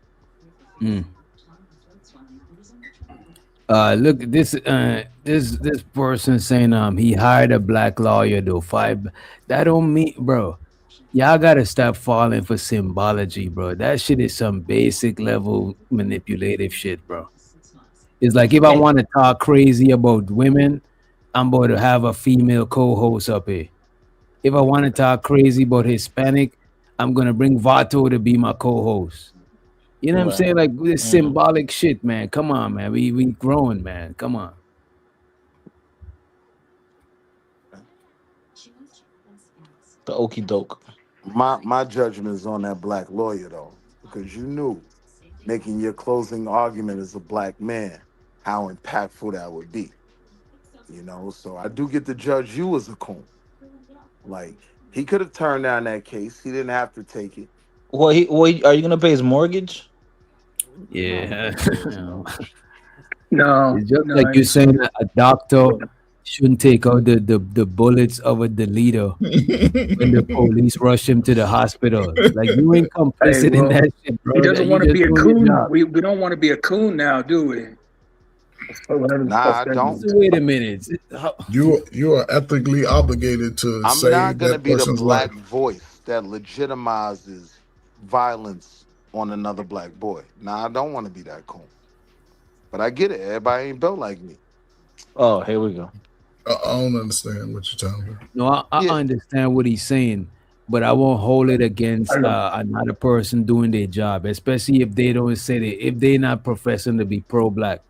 Mm. Look, this person saying he hired a black lawyer though. That don't mean, bro. Y'all gotta stop falling for symbology, bro. That shit is some basic level manipulative shit, bro. It's like if I want to talk crazy about women, I'm going to have a female co-host up here. If I want to talk crazy about Hispanic, I'm gonna bring Vato to be my co-host. You know what I'm Right. saying? Like this symbolic shit, man. Come on, man. We growing, man. Come on. The okie doke. My judgment is on that black lawyer though, because you knew making your closing argument as a black man how impactful that would be. You know, so I do get to judge you as a coon. Like he could have turned down that case. He didn't have to take it. Are you gonna pay his mortgage? Yeah. No, It's just no, like you're it's- saying a doctor shouldn't take out the bullets of a deleter when the police rush him to the hospital. Like you ain't complicit in that shit, bro. he doesn't You want to just be a doing your coon. job. We don't want to be a coon now, do we? Whatever the Nah, fuck I that don't. means. So wait a minute. You are ethically obligated to I'm save not gonna that be the person's life. black voice that legitimizes violence on another black boy. Nah, I don't want to be that coon. But I get it. Everybody ain't built like me. Oh, here we go. I don't understand what you're talking about. No, I understand what he's saying, but I won't hold it against another person doing their job, especially if they don't say that, if they're not professing to be pro-black.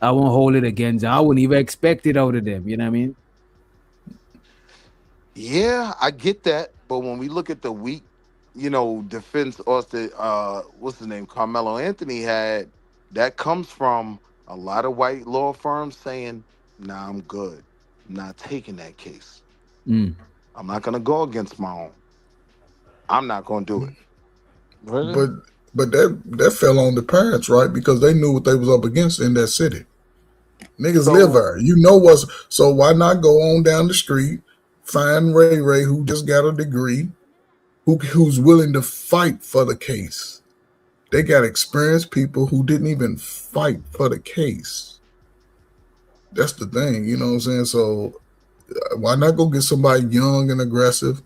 I won't hold it against them. I wouldn't even expect it out of them. You know what I mean? Yeah, I get that. But when we look at the weak, defense Austin, what's his name, Carmelo Anthony had, that comes from a lot of white law firms saying, nah, I'm good. I'm not taking that case. Mm. I'm not gonna go against my own. I'm not gonna do it. But that fell on the parents, right? Because they knew what they was up against in that city. Niggas live there. You know what's so why not go on down the street, find Ray who just got a degree, who's willing to fight for the case. They got experienced people who didn't even fight for the case. That's the thing, you know what I'm saying? So why not go get somebody young and aggressive?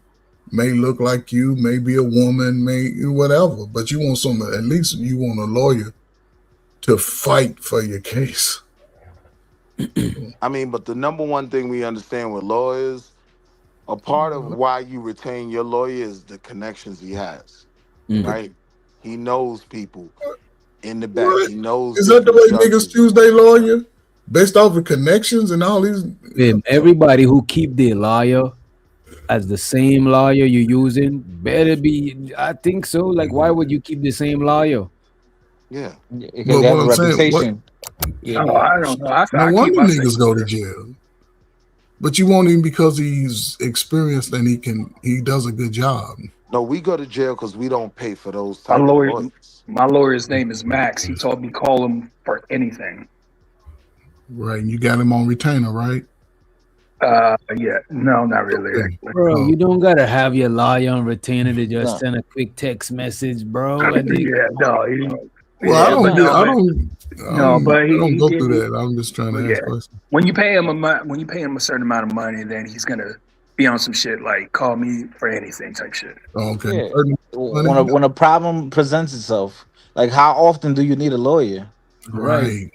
May look like you, may be a woman, may whatever, but you want someone, at least you want a lawyer to fight for your case. I mean, but the number one thing we understand with lawyers, a part of why you retain your lawyer is the connections he has, right? He knows people in the back. What? He knows. Is that the way different niggas judges. choose their lawyer? Based off of connections and all these? Everybody who keep their lawyer as the same lawyer you're using better be. I think so. Like, why would you keep the same lawyer? Yeah, because they have a reputation. Yeah. Oh, I don't know. I No keep wonder my niggas same go lawyer. to jail. But you want him because he's experienced and he does a good job. No, we go to jail because we don't pay for those My type of lawyer, lawyers. my lawyer's name is Max. He told me call him for anything. Right. And you got him on retainer, right? Yeah. No, not really. Actually. Bro, you don't gotta have your lawyer on retainer to just No. send a quick text message, bro. And then, Yeah, no. Well, I don't but do. no, I but- don't. No, but I don't he go did- through he- that. I'm just trying to Yeah. ask questions. When you pay him a certain amount of money, then he's gonna be on some shit like call me for anything type shit. Okay. Yeah. When a problem presents itself, like how often do you need a lawyer? Right.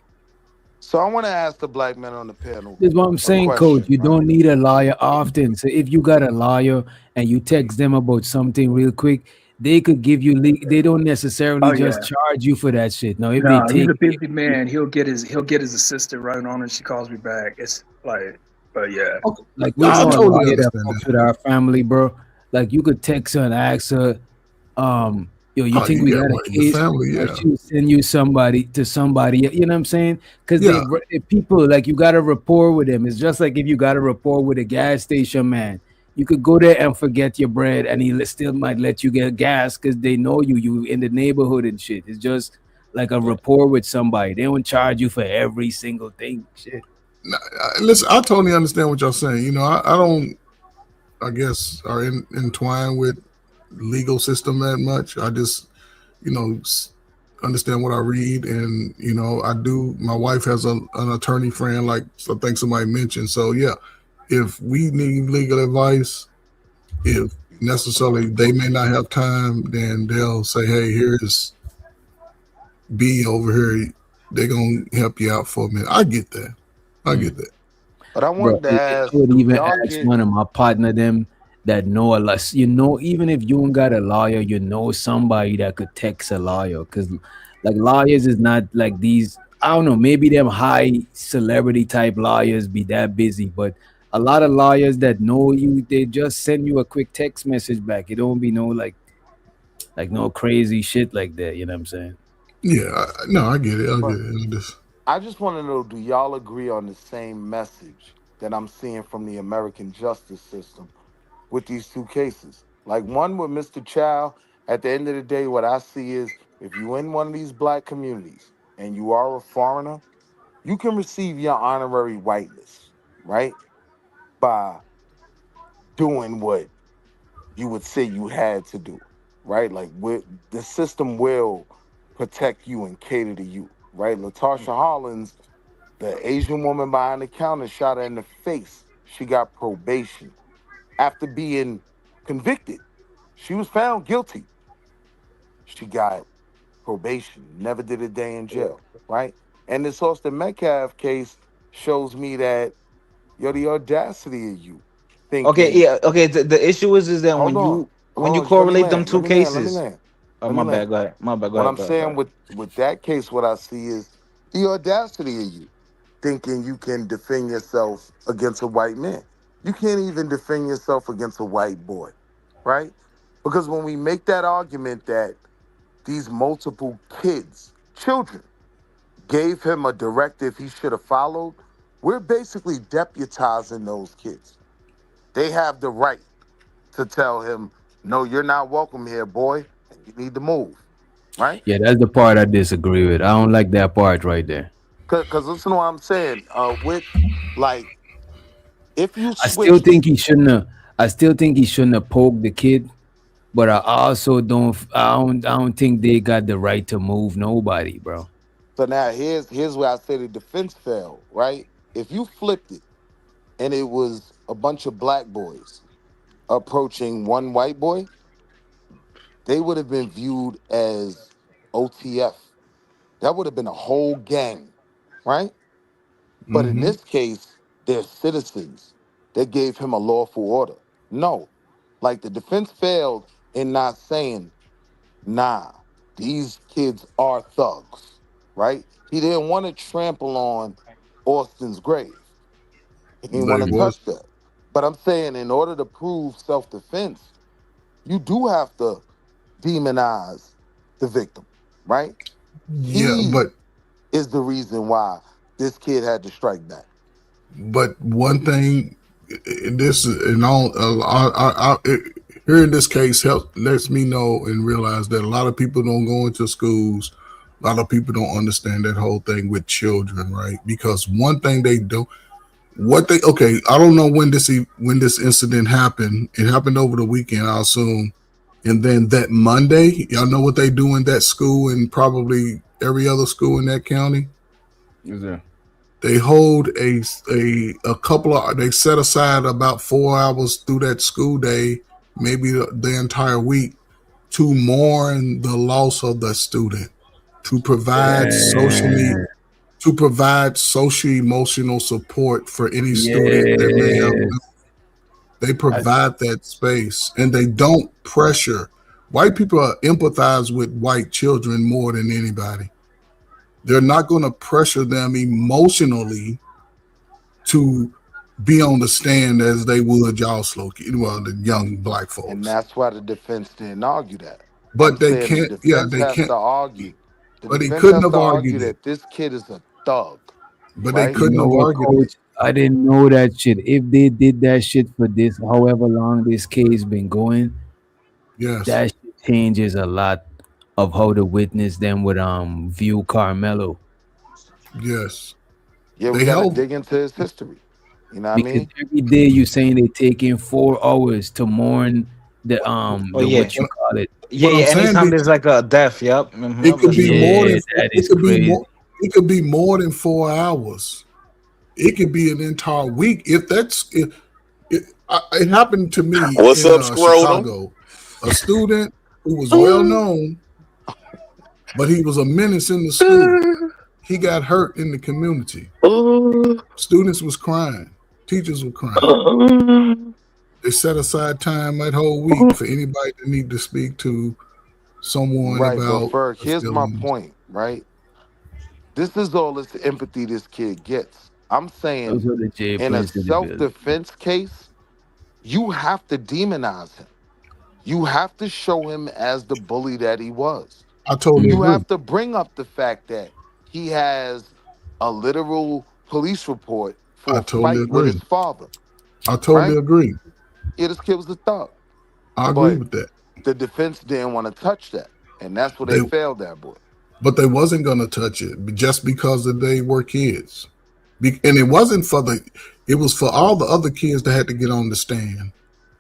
So I want to ask the black men on the panel. that's what I'm a saying, question, Coach. You don't need a lawyer often. So if you got a lawyer and you text them about something real quick, they could give you. They don't necessarily Oh, just yeah. charge you for that shit. No, if No, they he's take a busy man. He'll get his assistant right on, and she calls me back. It's like, but yeah. like we I know a totally lawyer that understand fucks with our family, bro. Like you could text her and ask her, yo, you Oh, think you we got got a one in the case? family, Or yeah. she'll send you somebody, you know what I'm saying? Because Yeah. they people, like, you got a rapport with them. It's just like if you got a rapport with a gas station man. You could go there and forget your bread, and he still might let you get gas because they know you in the neighborhood and shit. It's just like a rapport with somebody. They don't charge you for every single thing. Shit. Listen, I totally understand what y'all saying. You know, I don't. I guess are entwined with legal system that much. I just, you know, understand what I read, and I do. My wife has an attorney friend, like I think somebody mentioned. So yeah, if we need legal advice, if necessarily they may not have time, then they'll say, "Hey, here's B over here. They're gonna help you out for a minute." I get that. I get that. But I Bro, wanted to I ask, would do even y'all ask get one of my partner them that know a lot. Even if you don't got a lawyer, somebody that could text a lawyer. Because like lawyers is not like these. I don't know. Maybe them high celebrity type lawyers be that busy, but a lot of lawyers that know you, they just send you a quick text message back. It don't be no like no crazy shit like that. You know what I'm saying? Yeah, no, I get it. I get but it. I just want to know, do y'all agree on the same message that I'm seeing from the American justice system with these two cases? Like one with Mr. Chow, at the end of the day, what I see is if you in one of these black communities and you are a foreigner, you can receive your honorary whiteness, right? By doing what you would say you had to do, right? Like the system will protect you and cater to you, right? Latasha Hollins, the Asian woman behind the counter, shot her in the face. She got probation after being convicted. She was found guilty. She got probation, never did a day in jail, right? And this Austin Metcalf case shows me that, the audacity of you Okay, thinking, yeah, okay. The issue is that hold on, when you let me correlate them land, two let me cases. land, Oh, let me my bad. land. Go ahead. My bad. Go What ahead. I'm Go ahead. Go saying ahead. with that case, what I see is the audacity of you thinking you can defend yourself against a white man. You can't even defend yourself against a white boy, right? Because when we make that argument that these multiple children, gave him a directive he should have followed, we're basically deputizing those kids. They have the right to tell him, no, you're not welcome here, boy, and you need to move, right? Yeah, that's the part I disagree with. I don't like that part right there. Because listen to what I'm saying. With like, if you I still switch the think he shouldn't have. I still think he shouldn't have poked the kid, but I also don't. I don't think they got the right to move nobody, bro. so now here's where I say the defense failed, right? If you flipped it and it was a bunch of black boys approaching one white boy, they would have been viewed as OTF. That would have been a whole gang, right? But in Mm-hmm. this case, they're citizens that gave him a lawful order. No, like the defense failed in not saying, nah, these kids are thugs, right? He didn't want to trample on Austin's grave. He didn't They want to was. touch that. But I'm saying in order to prove self-defense, you do have to demonize the victim, right? Yeah, He but is the reason why this kid had to strike back. one thing, this and all, here in this case lets me know and realize that a lot of people don't go into schools. A lot of people don't understand that whole thing with children, right? Because one thing they do, I don't know when this incident happened. It happened over the weekend, I assume. And then that Monday, y'all know what they do in that school and probably every other school in that county? Is there? They hold a couple of, they set aside about 4 hours through that school day, maybe the entire week, to mourn the loss of the student, to provide Yeah. social emotional support for any student that may have. Yes. They That's provide that space, and they don't pressure. White people empathize with white children more than anybody. They're not going to pressure them emotionally to be on the stand as they would y'all slow, well, the young black And folks. that's why the defense didn't argue that. I'm But they saying the can't. Yeah, defense they has can't. to argue. The But they defense couldn't has have to argue argued it. that this kid is a thug, But they right? You couldn't know have what, argued it. coach? I didn't know that shit. If they did that shit for this, however long this case been going, Yes. that shit changes a lot of how the witness then would view Carmelo. Yes. Yeah, we They got to held. dig into his history. You know what I Because mean? every day you saying they taking 4 hours to mourn Oh the yeah. what you call it. Yeah, What I'm yeah. saying Anytime is, there's like a death, yep. it could be more than that it is could be crazy. more. It could be more than 4 hours. It could be an entire week. If that's it happened to me What's in up, Scrotum? Chicago. A student who was well known, but he was a menace in the school. He got hurt in the community. Students was crying. Teachers were crying. They set aside time that whole week for anybody that need to speak to someone Right, but about Ferg, their here's my feelings. point, right? This is all this empathy this kid gets. I'm saying Those are the J in a Prince in the building. self-defense case, you have to demonize him. You have to show him as the bully that he was. I totally You agree. have to bring up the fact that he has a literal police report for I a totally fight with agree. his father. I totally Right? agree. Yeah, this kid was a thug. I agree But with that. the defense didn't want to touch that. And that's where They they failed that boy. but they wasn't going to touch it just because that they were kids. And it wasn't for it was for all the other kids that had to get on the stand.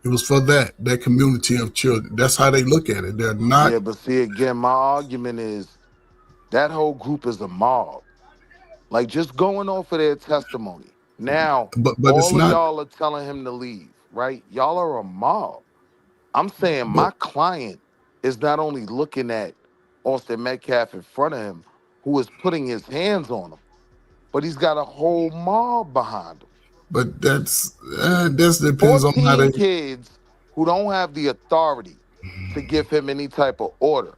It was for that community of children. That's how they look at it. They're not. Yeah, but see, again, my argument is that whole group is a mob. Like, just going off of their testimony. Now, But it's all of not. y'all are telling him to leave, right? Y'all are a mob. I'm saying my client is not only looking at Austin Metcalf in front of him, who is putting his hands on him, but he's got a whole mob behind him. But that depends on how 14 they. kids who don't have the authority to give him any type of order,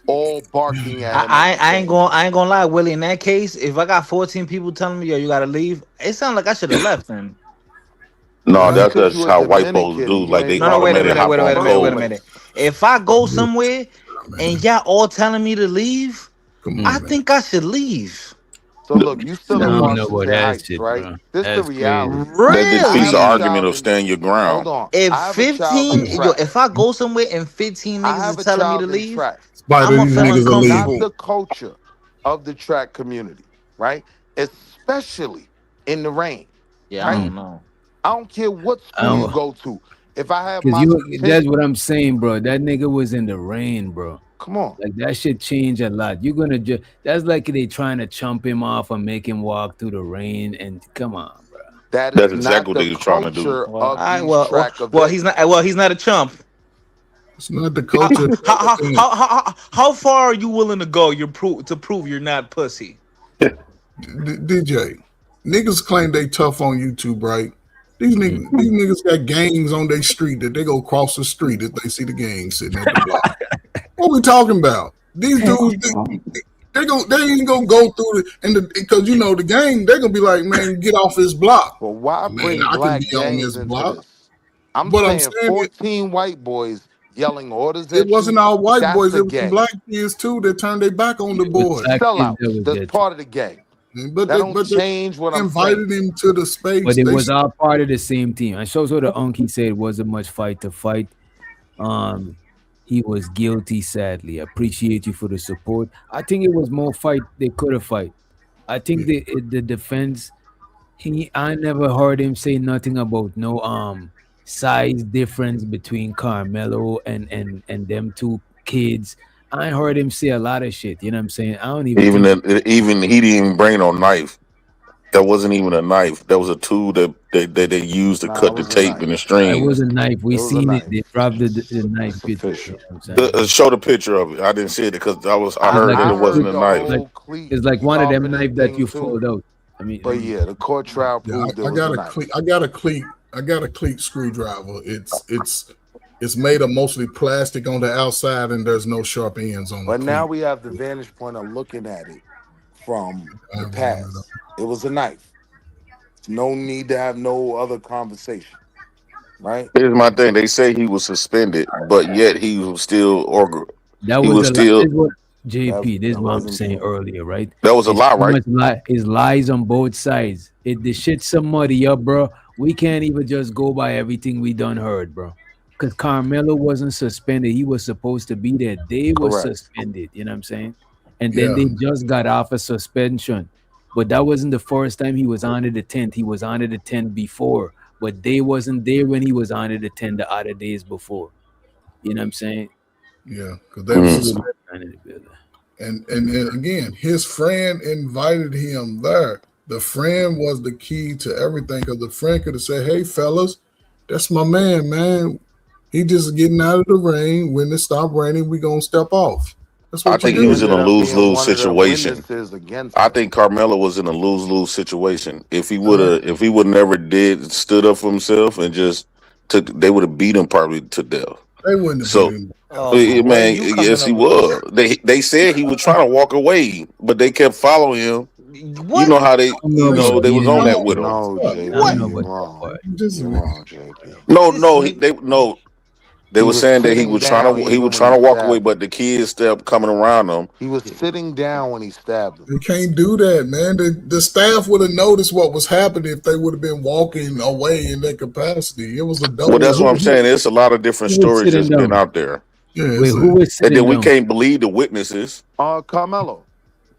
all barking at him. I ain't gonna lie, Willie. In that case, if I got 14 people telling me, yo, you gotta leave, it sounds like I should have left then. No, Because that's you a how white folks Dominican do. and you Like they ain't No, wait a automatically minute, hop wait a on minute, wait a code. minute. If I go somewhere and y'all all telling me to leave, I think I should leave. So look, you still I in don't know about Washington that Heights, shit, right? bro. This the That's reality. crazy. That defeats the I have a Really? argument child of stand your hold ground. on. If I have a child 15, in yo, track. if I go somewhere and 15 I niggas have is a telling me to child in leave, track. Spider, I'm gonna these feel niggas are Not leaving. uncomfortable. the culture of the track community, right? Especially in the rain, Yeah, I right? don't know. I don't care what school you go to. If I have Cause my that's what I'm saying, bro. That nigga was in the rain, bro. come on. Like that shit changed a lot. You're gonna just that's like they trying to chump him off and make him walk through the rain. And come on, bro. That That's is exactly not what the they was trying to do. culture Well, of these track events. he's not a chump. It's not the culture. How far are you willing to go? To prove you're not pussy. DJ, niggas claim they tough on YouTube, right? These niggas got gangs on their street that they go cross the street if they see the gang sitting at the block. What we talking about? These dudes, they ain't gonna go through because you know the gang, they're gonna be like, man, get off this block. But why Man, bring I can black be on gangs this into block. this? I'm But I'm saying saying 14 white boys yelling orders it at wasn't you. all white That's boys, a it was some gang. black kids too that turned their back on the boys. Sellouts. That's part of the gang. But that they don't change what I'm saying. invited him to the space. But it was all part of the same team. And so the uncle said it wasn't much fight to fight. He was guilty, sadly. I appreciate you for the support. I think it was more fight they could have fight. I think the defense, I never heard him say nothing about no size difference between Karmelo and them two kids. I heard him say a lot of shit. You know what I'm saying? I don't even think Even he didn't even bring no knife. That wasn't even a knife. That was a tool that they used to cut the tape and the it string. was a knife. We seen it. They dropped the knife picture. You know what I'm saying? Show the picture of it. I didn't see it because I heard like that a it wasn't a quick- knife. It's like one of them sharpening knives that thing you too. fold out. I mean, But yeah, the court trial proved I got a cleat screwdriver. It's made of mostly plastic on the outside, and there's no sharp ends on But the now cleat. we have the vantage point of looking at it from the past. It was a knife. No need to have no other conversation. Right? Here's my thing. They say he was suspended, but yet he was still that he was was a still. this what JP. This is what I'm saying earlier, right? That was a It's lie, so right? much it's lies on both sides. The shit somebody up, bro. We can't even just go by everything we done heard, bro. Because Karmelo wasn't suspended. He was supposed to be there. They were Correct. suspended. You know what I'm saying? And then Yeah. they just got off a suspension. But that wasn't the first time he was under the tent. He was under the tent before. But they wasn't there when he was under the tent the other days before. You know what I'm saying? Yeah, because they was Mm. and again, his friend invited him there. The friend was the key to everything because the friend could have said, "Hey, fellas, that's my man. He just getting out of the rain. When it stop raining, we gonna step off." That's I what you think he do. was in a Ended up being lose-lose one of the situation. witnesses against I him. think Carmelo was in a lose-lose situation. If he would never did stood up for himself and just took, they would have beat him probably to death. They wouldn't have So, beat him. man, yes, he was. They said he was trying to walk away, but they kept following him. You know how they, they was on that with him. No, JP, you're wrong. You're wrong, JP. They He were was saying that he sitting was down even when he trying to walk away, stabbed but the kids kept coming around him. He was sitting down when he stabbed him. You can't do that, man. The staff would have noticed what was happening if they would have been walking away in their capacity. It was a double. Well, that's what I'm saying. There's a lot of different stories that's been out there. Yeah, Wait, who was and sitting then we down? can't believe the witnesses. Carmelo.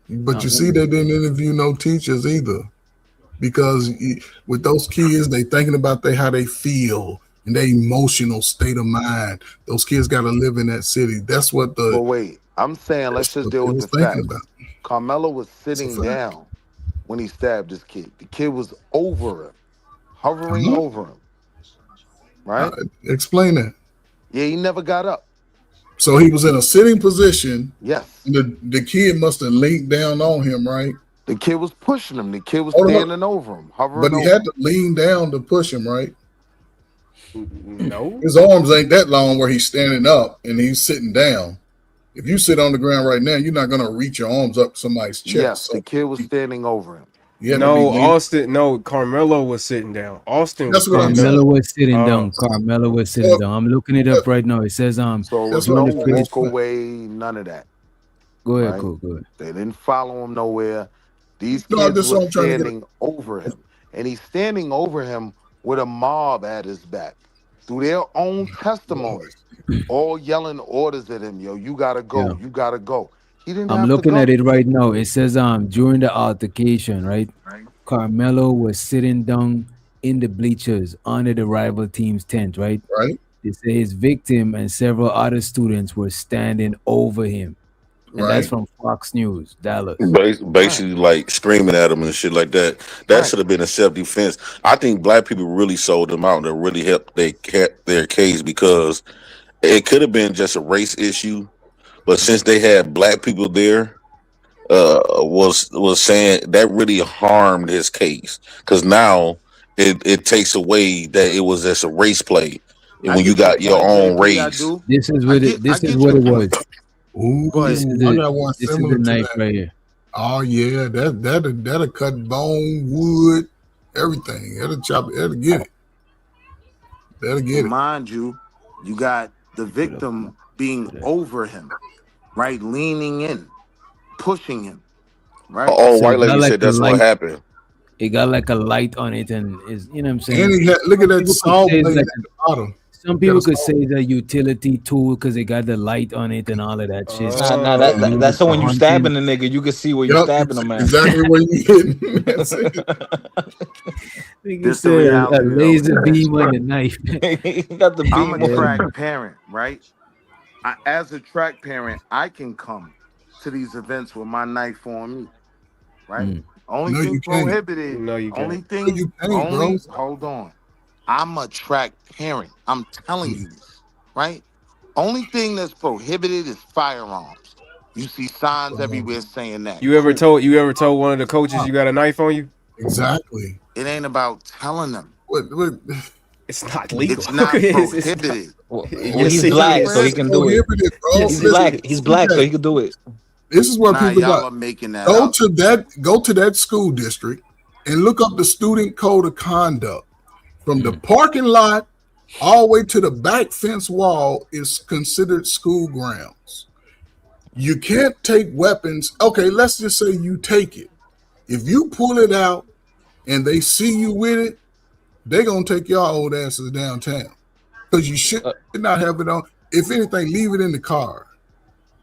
But you see, they didn't interview no teachers either, because with those kids, they thinking about how they feel and their emotional state of mind. Those kids got to live in that city. That's what the. But wait, I'm saying let's just deal with the facts. Carmelo was sitting down when he stabbed this kid. The kid was over him, hovering over him. Right? Explain that. Yeah, he never got up. So he was in a sitting position. Yes. The kid must have leaned down on him, right? The kid was pushing him. The kid was standing over him, hovering but he over had him. to lean down to push him, right? No. His arms ain't that long where he's standing up and he's sitting down. If you sit on the ground right now, you're not gonna reach your arms up to somebody's chest. Yes, the kid was standing over him. No, Carmelo was sitting down. Austin was Carmelo was sitting down. Carmelo was sitting down. I'm looking it up right now. It says So it was no walk away, none of that. Go ahead, right? cool, go ahead. They didn't follow him nowhere. These No, kids that's were what I'm trying to get standing over him. And he's standing over him with a mob at his back. Through their own testimony. All yelling orders at him, yo, you gotta go, you gotta go. He didn't I'm have looking to go. at it right now. It says during the altercation, right? Carmelo was sitting down in the bleachers under the rival team's tent, right? Right. They say his victim and several other students were standing over him. And that's from Fox News, Dallas. Basically, like screaming at him and shit like that. That should have been a self-defense. I think black people really sold them out and really helped their case, because it could have been just a race issue, but since they had black people there, was saying that really harmed his case, because now it takes away that it was just a race play, and when you got your own race. This is what it. This is what it was. Ooh, This is I the- got one this is similar the to knife that. right here. Oh yeah, that'll cut bone, wood, everything. That'll chop it. That'll get it. That'll get it. Mind you, you got the victim being over him, right? Leaning in, pushing him, right? Oh, So white it lady got like said a that's what light- happened. It got like a light on it, and is you know what I'm saying. And he had, look at that People could saw say it's blade like at the bottom. some people could say it's a utility tool because it got the light on it and all of that shit. Nah, that's so when you stabbing the nigga, you can see where you're stabbing him at. Exactly where you hitting. That's it. Nigga This the said reality, a though. laser beam on the knife. He got the beam. I'm a on track him. parent, right? As a track parent, I can come to these events with my knife on me, right? Only No, thing you can't. prohibited. No, you Only can't. thing. You can't, only. bro. Hold on. I'm a track parent. I'm telling you this, right? Only thing that's prohibited is firearms. You see signs everywhere saying that. You ever told one of the coaches you got a knife on you? Exactly. It ain't about telling them. What? It's not legal. It's not It's prohibited. Well, Yes, he's it black, is. so he can do it. Prohibited, bro. He's Listen, black. He's black, so he can do it. This is what Nah, people y'all got. are making that Go up. to that school district and look up the student code of conduct. From the parking lot all the way to the back fence wall is considered school grounds. You can't take weapons. Okay, let's just say you take it. If you pull it out and they see you with it, they're gonna take y'all old asses downtown. Because you should not have it on. If anything, leave it in the car.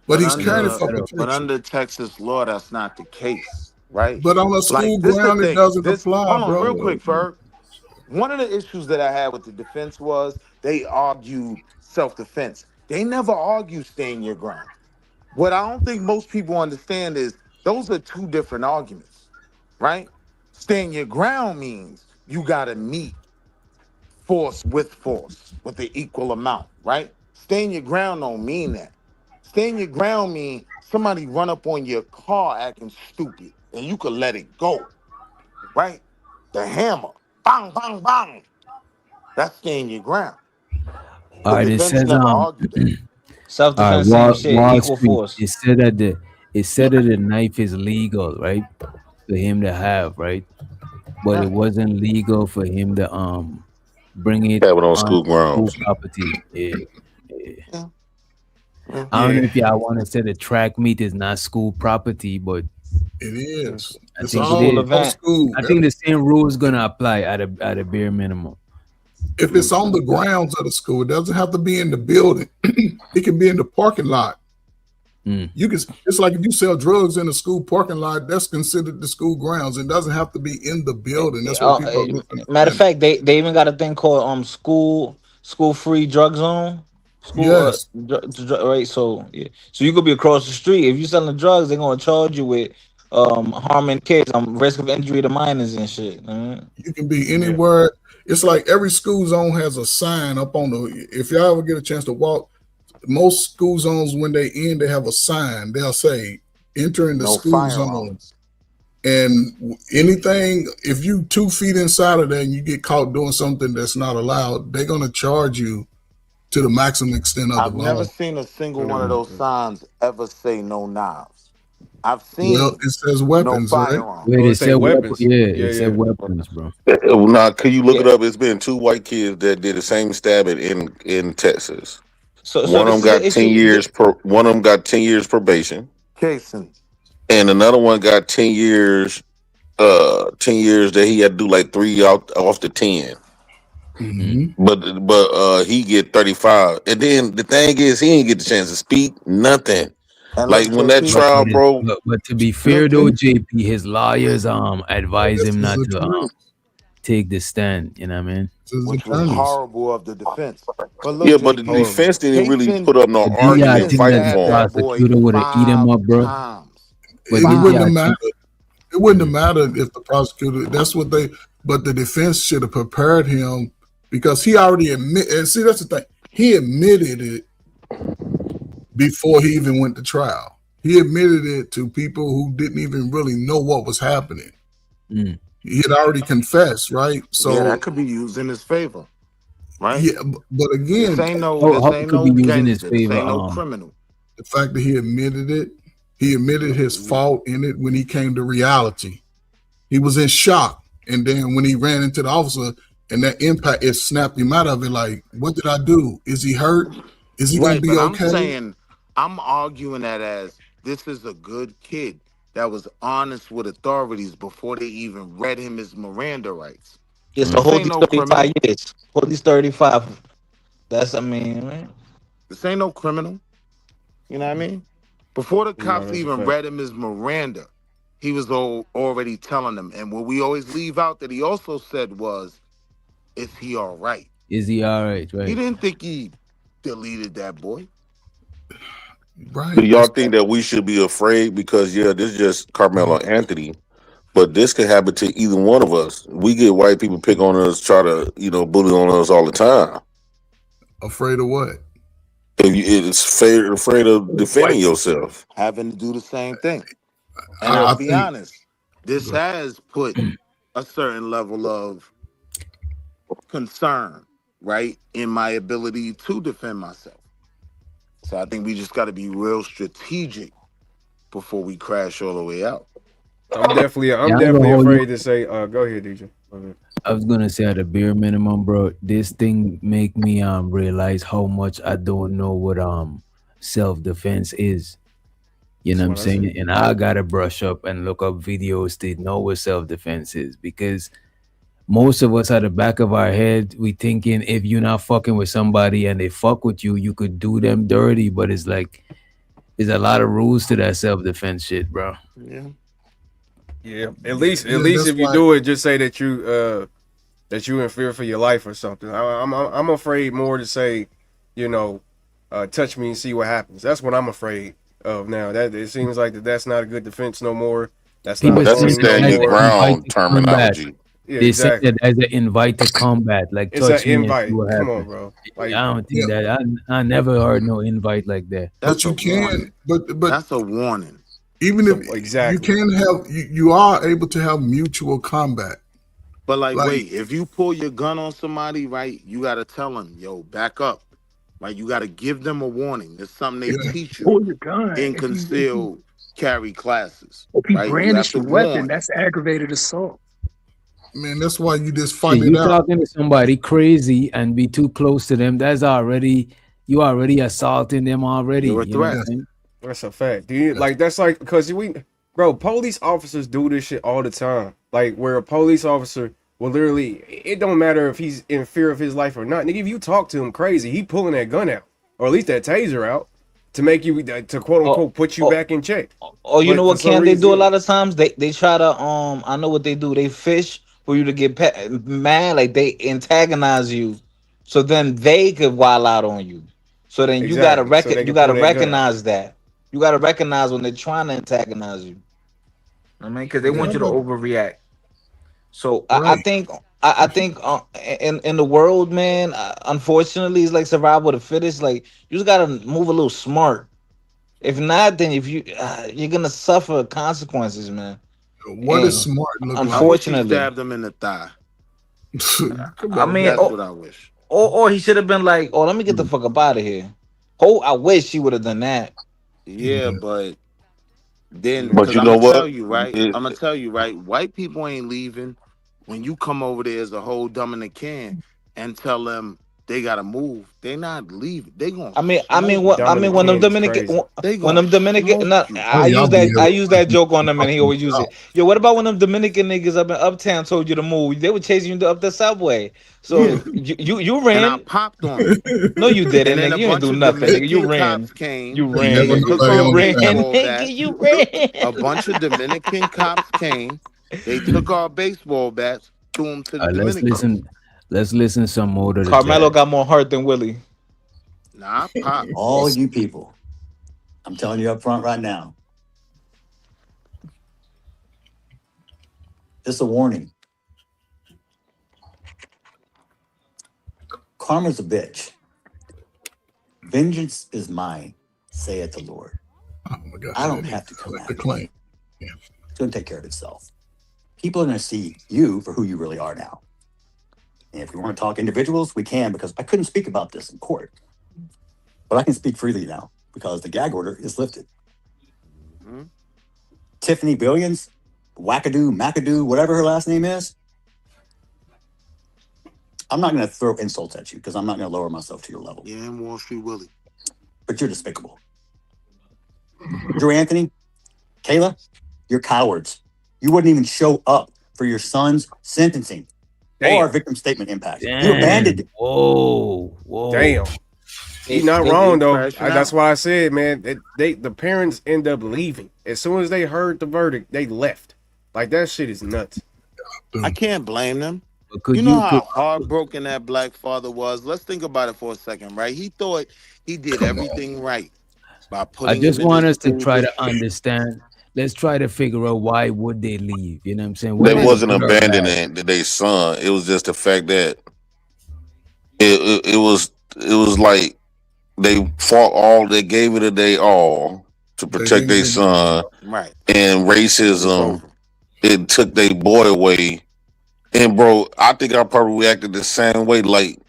But he's carrying it for protection. But under Texas law, that's not the case, right? But on a school this the ground, it thing. doesn't This- apply, Hold on, bro. real quick, Ferg. One of the issues that I had with the defense was they argued self-defense. They never argue stand your ground. What I don't think most people understand is those are two different arguments, right? Stand your ground means you gotta meet force with the equal amount, right? Stand your ground don't mean that. Stand your ground mean somebody run up on your car acting stupid and you could let it go, right? The hammer, bang, bang, bang. That's stand your ground. All The right, it defense says never argued that. all right, Self-defense, same shit, Wall equal Street. force. It said that the knife is legal, right, for him to have, right, but it Right. wasn't legal for him to bring it Have it on on school school grounds. property. Yeah. Yeah. I don't know Yeah. if y'all want to say the track meet is not school property, but It is. I It's think it all School is. on event. school. I think the same rule is gonna apply at a bare minimum. If it's on the grounds of the school, it doesn't have to be in the building. It can be in the parking lot. You can. It's like if you sell drugs in a school parking lot, that's considered the school grounds. It doesn't have to be in the building. That's what people are Matter of misunderstanding. fact, they even got a thing called school free drug zone. School Yes. right. So yeah. So you could be across the street. If you selling drugs, they're gonna charge you with harming kids, risk of injury to minors and shit. You can be anywhere. It's like every school zone has a sign up on the. If y'all ever get a chance to walk, most school zones when they end, they have a sign. They'll say entering the No school zone. firearms. And anything, if you 2 feet inside of that and you get caught doing something that's not allowed, they're gonna charge you to the maximum extent of the I've never law. seen a single one of those signs ever say no knives. I've Well, seen it says no weapons, right? firearms. Wait, Oh, it it say said weapons. it said weapons, bro. Now, can you look it up? It's been 2 white kids that did the same stabbing in Texas. So One of this them is the got 10 issue. years one of them got 10 years probation, Casing. and another one got 10 years. 10 years that he had to do like 3 off the 10. But he get 35. And then the thing is, he didn't get the chance to speak. Nothing. And Like look, when that JP, trial, bro. But to be fair though, JP, his lawyers advise That's him his not to attorney. take the stand. You know what I mean? It's his which was attorneys. horrible of the defense. But look, Yeah, but the JP, defense didn't really Casing, put up no But didn't y'all argument think that fighting the stabbed for him. that boy prosecutor would have eat him 5 up, bro? times. But It didn't wouldn't y'all have think? mattered. It wouldn't have mattered if the prosecutor. That's what they. But the defense should have prepared him because he already admitted. And see, that's the thing. He admitted it before he even went to trial. He admitted it to people who didn't even really know what was happening. He had already confessed, right? So Yeah, that could be used in his favor, right? yeah, but again, This ain't no could be used in his gangster. This favor. ain't no criminal. the fact that he admitted it, he admitted his fault in it when he came to reality. He was in shock. And then when he ran into the officer and that impact, it snapped him out of it. Like, what did I do? Is he hurt? Is he going Right, to be but I'm okay? saying, I'm arguing that as this is a good kid that was honest with authorities before they even read him his Miranda rights. Yes, so This hold ain't these no 35 criminal. years. Hold these 35. That's man. This ain't no criminal. You know what I mean? Before the cops that's a even fact. read him his Miranda, he was already telling them. And what we always leave out that he also said was, is he all right? Is he all right? He Right. didn't think he deleted that boy. Right. Do y'all think that we should be afraid? Because this is just Carmelo Anthony, but this could happen to either one of us. We get white people pick on us, try to bully on us all the time. Afraid of what? It's afraid of defending yourself. Having to do the same thing. And I I'll be think- honest, this has put a certain level of concern, right, in my ability to defend myself. So I think we just got to be real strategic before we crash all the way out. I'm definitely Yeah, I ain't gonna hold afraid you. to say. Go ahead, DJ. Go ahead. I was gonna say at a bare minimum, bro. This thing make me realize how much I don't know what self defense is. You know what I'm That's what I saying? And I gotta brush up and look up videos to know what self defense is, because most of us at the back of our head, we thinking if you're not fucking with somebody and they fuck with you, you could do them dirty. But it's like there's a lot of rules to that self defense shit, bro. Yeah. Yeah, at least that's if you why- do it, just say that you in fear for your life or something. I'm afraid more to say, touch me and see what happens. That's what I'm afraid of now. That it seems like that's not a good defense no more. That's People not That's a saying stand your that ground combat. terminology. Yeah, They say exactly. that as an invite to combat, like It's an touch me and see invite. what Come on, happens. bro. I Like, don't think Yeah. that. I never heard no invite like that. But you can, but That's a warning. even so, if you exactly. can have, you are able to have mutual combat. But like, Like, wait, if you pull your gun on somebody, right, you gotta tell them, yo, back up. Right, you gotta give them a warning. It's something they Yeah. teach you Pull your gun. in If he concealed carry classes. if he Right, you have brandished to a weapon, warn. that's aggravated assault. man, that's why you just Shit, fight you it out. talking to somebody crazy and be too close to them. That's already you already assaulting them already. You're a You know what threat. I'm saying? That's a fact. Do you like that's like because bro, police officers do this shit all the time. Like where a police officer will literally, it don't matter if he's in fear of his life or not. Nigga, if you talk to him crazy, he pulling that gun out or at least that taser out to make you to quote unquote put you back in check. Or you But know for what some can they reason, do a lot of times? They try to I know what they do. They fish for you to get mad, like they antagonize you, so then they could wild out on you. So then you gotta exactly. So they you can pull gotta that gun out. recognize that. You gotta recognize when they're trying to antagonize you. I mean, because they Yeah, want you to but overreact. So I right. think in the world, man, unfortunately, it's like survival of the fittest. Like you just gotta move a little smart. If not, then if you you're gonna suffer consequences, man. What And does smart look I like? wish he unfortunately, stabbed him in the thigh. Come I on, mean, man. That's what I wish. or he should have been like, "Oh, let me get the fuck up out of here." Oh, I wish he would have done that. Yeah, but then But because you I'm know gonna tell what? you, right? It, I'm gonna tell you, right? White people ain't leaving when you come over there as a whole dumb in the can and tell them they gotta move. They not leaving. They gonna smoke you. When them is crazy. They when gonna them Dominican, smoke no, you. Oh, y'all be able I to use fight that these joke on them, and he always use out. it. Yo, what about when them Dominican niggas up in Uptown told you to move? They were chasing you up the subway. Yeah. So you And I ran. popped on them. No, you And didn't, then nigga. a You ain't bunch do of nothing, nigga. You Dominican ran. cops came. You ran, They Never nigga. took nobody our You on ran, time. baseball nigga. bats. You ran. A bunch of Dominican cops came. They took our baseball bats, threw them to the Let's Dominicans. listen. Let's listen some more to the Carmelo jazz. got more heart than Willie. Nah, I popped. All you people, I'm telling you up front right now, this is a warning. Karma's a bitch. Vengeance is mine, saith the Lord. Oh my God, I don't that have to is come like after the claim. you. It's going to take care of itself. People are going to see you for who you really are now. And if we want to talk individuals, we can, because I couldn't speak about this in court. But I can speak freely now because the gag order is lifted. Mhm. Tiffany Billions, Wackadoo, McAdoo, whatever her last name is, I'm not going to throw insults at you because I'm not going to lower myself to your level. Yeah, and Wall Street Willie. But you're despicable. Drew Anthony, Kayla, you're cowards. You wouldn't even show up for your son's sentencing or victim statement impact. You abandoned it. Whoa. Damn. He's not They wrong though. crashing That's out. why I said, man, the parents end up leaving. As soon as they heard the verdict, they left. Like that shit is nuts. I can't blame them. Could You know you how could heartbroken that black father was? Let's think about it for a second, right? He thought he did everything right by I putting just him in want this us to school try to district. understand. Let's try to figure out why would they leave. You know what I'm saying? they What is wasn't good or bad? abandoning their son. It was just the fact that it was like they fought all. They gave it a day all to They protect didn't their give son, Right. and It's racism. over. It took their boy away. And bro, I think I probably reacted the same way. Like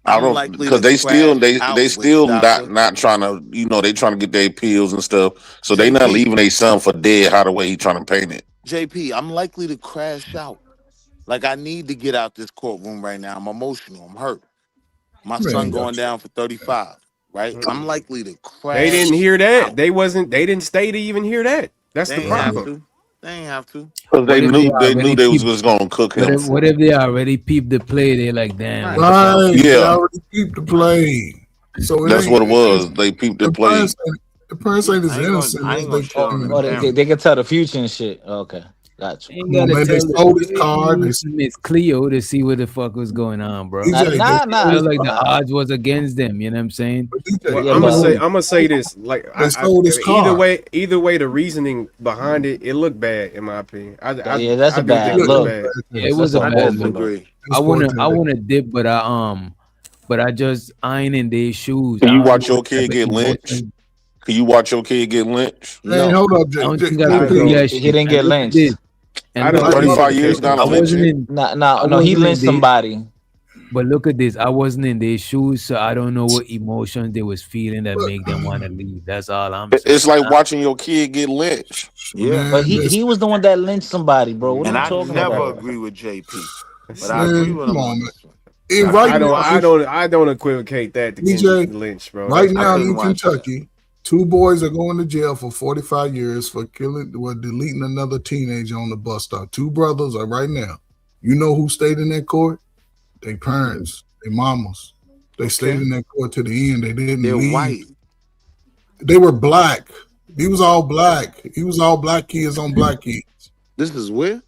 I I'm don't, likely because to they still crash they out with it, still not doctor. not trying to, they trying to get their appeals and stuff. So they not JP, leaving their son for dead. How the way he trying to paint it. JP, I'm likely to crash out. Like I need to get out this courtroom right now. I'm emotional. I'm hurt. My son man. going down for 35, right? I'm likely to They didn't crash hear that. out. They didn't stay to even hear that. That's They the ain't have problem. to. They ain't have to. Because What if they knew they was just gonna cook him. what if they already peeped the play? They're like, damn, Right. what the fuck? Right, they Yeah, already keep the play, so it that's ain't. what it was. They peeped the The play. parents ain't as I innocent ain't as gonna they show him claiming the to Oh, be. camera. they can tell the future and shit. Okay. Gotcha. Ain't Come on, gotta man. They tell sold his car. They, Miss Cleo to see what the fuck was going on, bro. Nah, DJ, nah, they nah. sold his Felt like the car. odds was against them. You know what I'm saying? But DJ, Well, Yeah, I'm but gonna say this. Like, they sold his either car. way, the reasoning behind it looked bad in my opinion. yeah, that's I a do think bad it looked look. bad. Yeah, it That's was a a I bad horrible look. look. disagree. I Unfortunately. wanna dip, but I just ain't in their shoes. Can I you don't know watch your what type kid of get lynched? emotion. Can you watch your kid get lynched? Hey, No, hold up, I don't think I I could do don't. that He shit. didn't And get look at this. lynched. I And don't look at think this. 35 the years kid not can a I get wasn't lynching. in. No, I no, no. He wasn't in lynched their. somebody. But look at this. I wasn't in their shoes, so I don't know what emotions they was feeling that make them want to leave. That's all I'm saying. It's like watching your kid get lynched. Yeah. But Man, he was the one that lynched somebody, bro. What are And you I talking never about? agree with JP, but I agree man, with come him on, on man. this one. And I right couldn't now, watch it. I don't equivocate that to DJ, getting lynched, bro. right That's I now crazy. couldn't in watch that. Kentucky, 2 boys are going to jail for 45 years for deleting another teenager on the bus stop. 2 brothers are right now. You know who stayed in that court? Their parents, their mamas. They stayed Okay. in that court to the end. They didn't They're leave. white. They were black. He was all black. He was all black kids on black kids. This is where?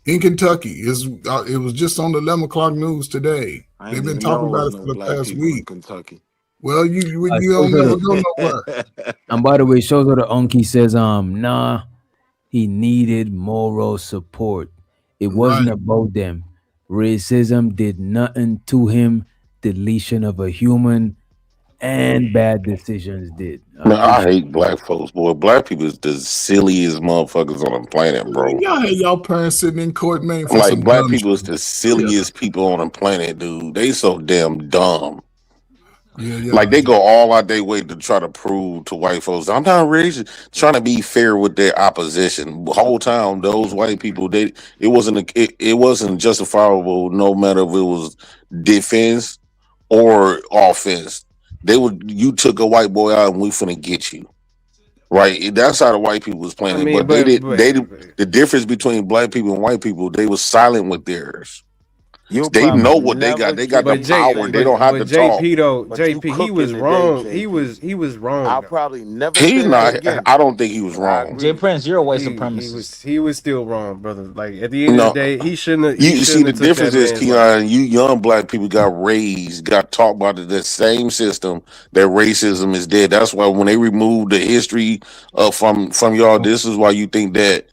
In Kentucky. It was just on the 11 o'clock news today. I They've didn't been even know talking there about was it no for the black past people in week. Kentucky. Well, you don't Shows her never the, go nowhere. and by the way, shows her the unkie says, nah, he needed moral support. It wasn't Right. about them. Racism did nothing to him. Deletion of a human and bad decisions did. Man, I Appreciate hate black folks, boy. Black people is the silliest motherfuckers on the planet, Man, bro. y'all had y'all parents sitting in court, man, for Like some black dumb people is shit. the silliest people on the planet, dude. They so damn dumb. Yeah. Like they go all out their way to try to prove to white folks, I'm not racist. Trying to be fair with their opposition. The whole time, those white people, it wasn't justifiable, no matter if it was defense or offense. You took a white boy out and we finna get you. Right? That's how the white people was playing I it. mean, But the difference between black people and white people, they was silent with theirs. You'll They probably know what they never got. They got get the me to power. say They don't that. have to talk. JP though, But you JP, he cooking was today, wrong. JP. He was wrong. I'll Though. probably never He's say not. that again. I don't think he was But I wrong. Jay agree. Prince, you're a white He supremacist. was still wrong, brother. Like at the end of No, the day, he shouldn't have. you see the Took that difference is, man's life. Keon, you young black people got raised, got taught by the same system that racism is dead. That's why when they removed the history from y'all, this is why you think that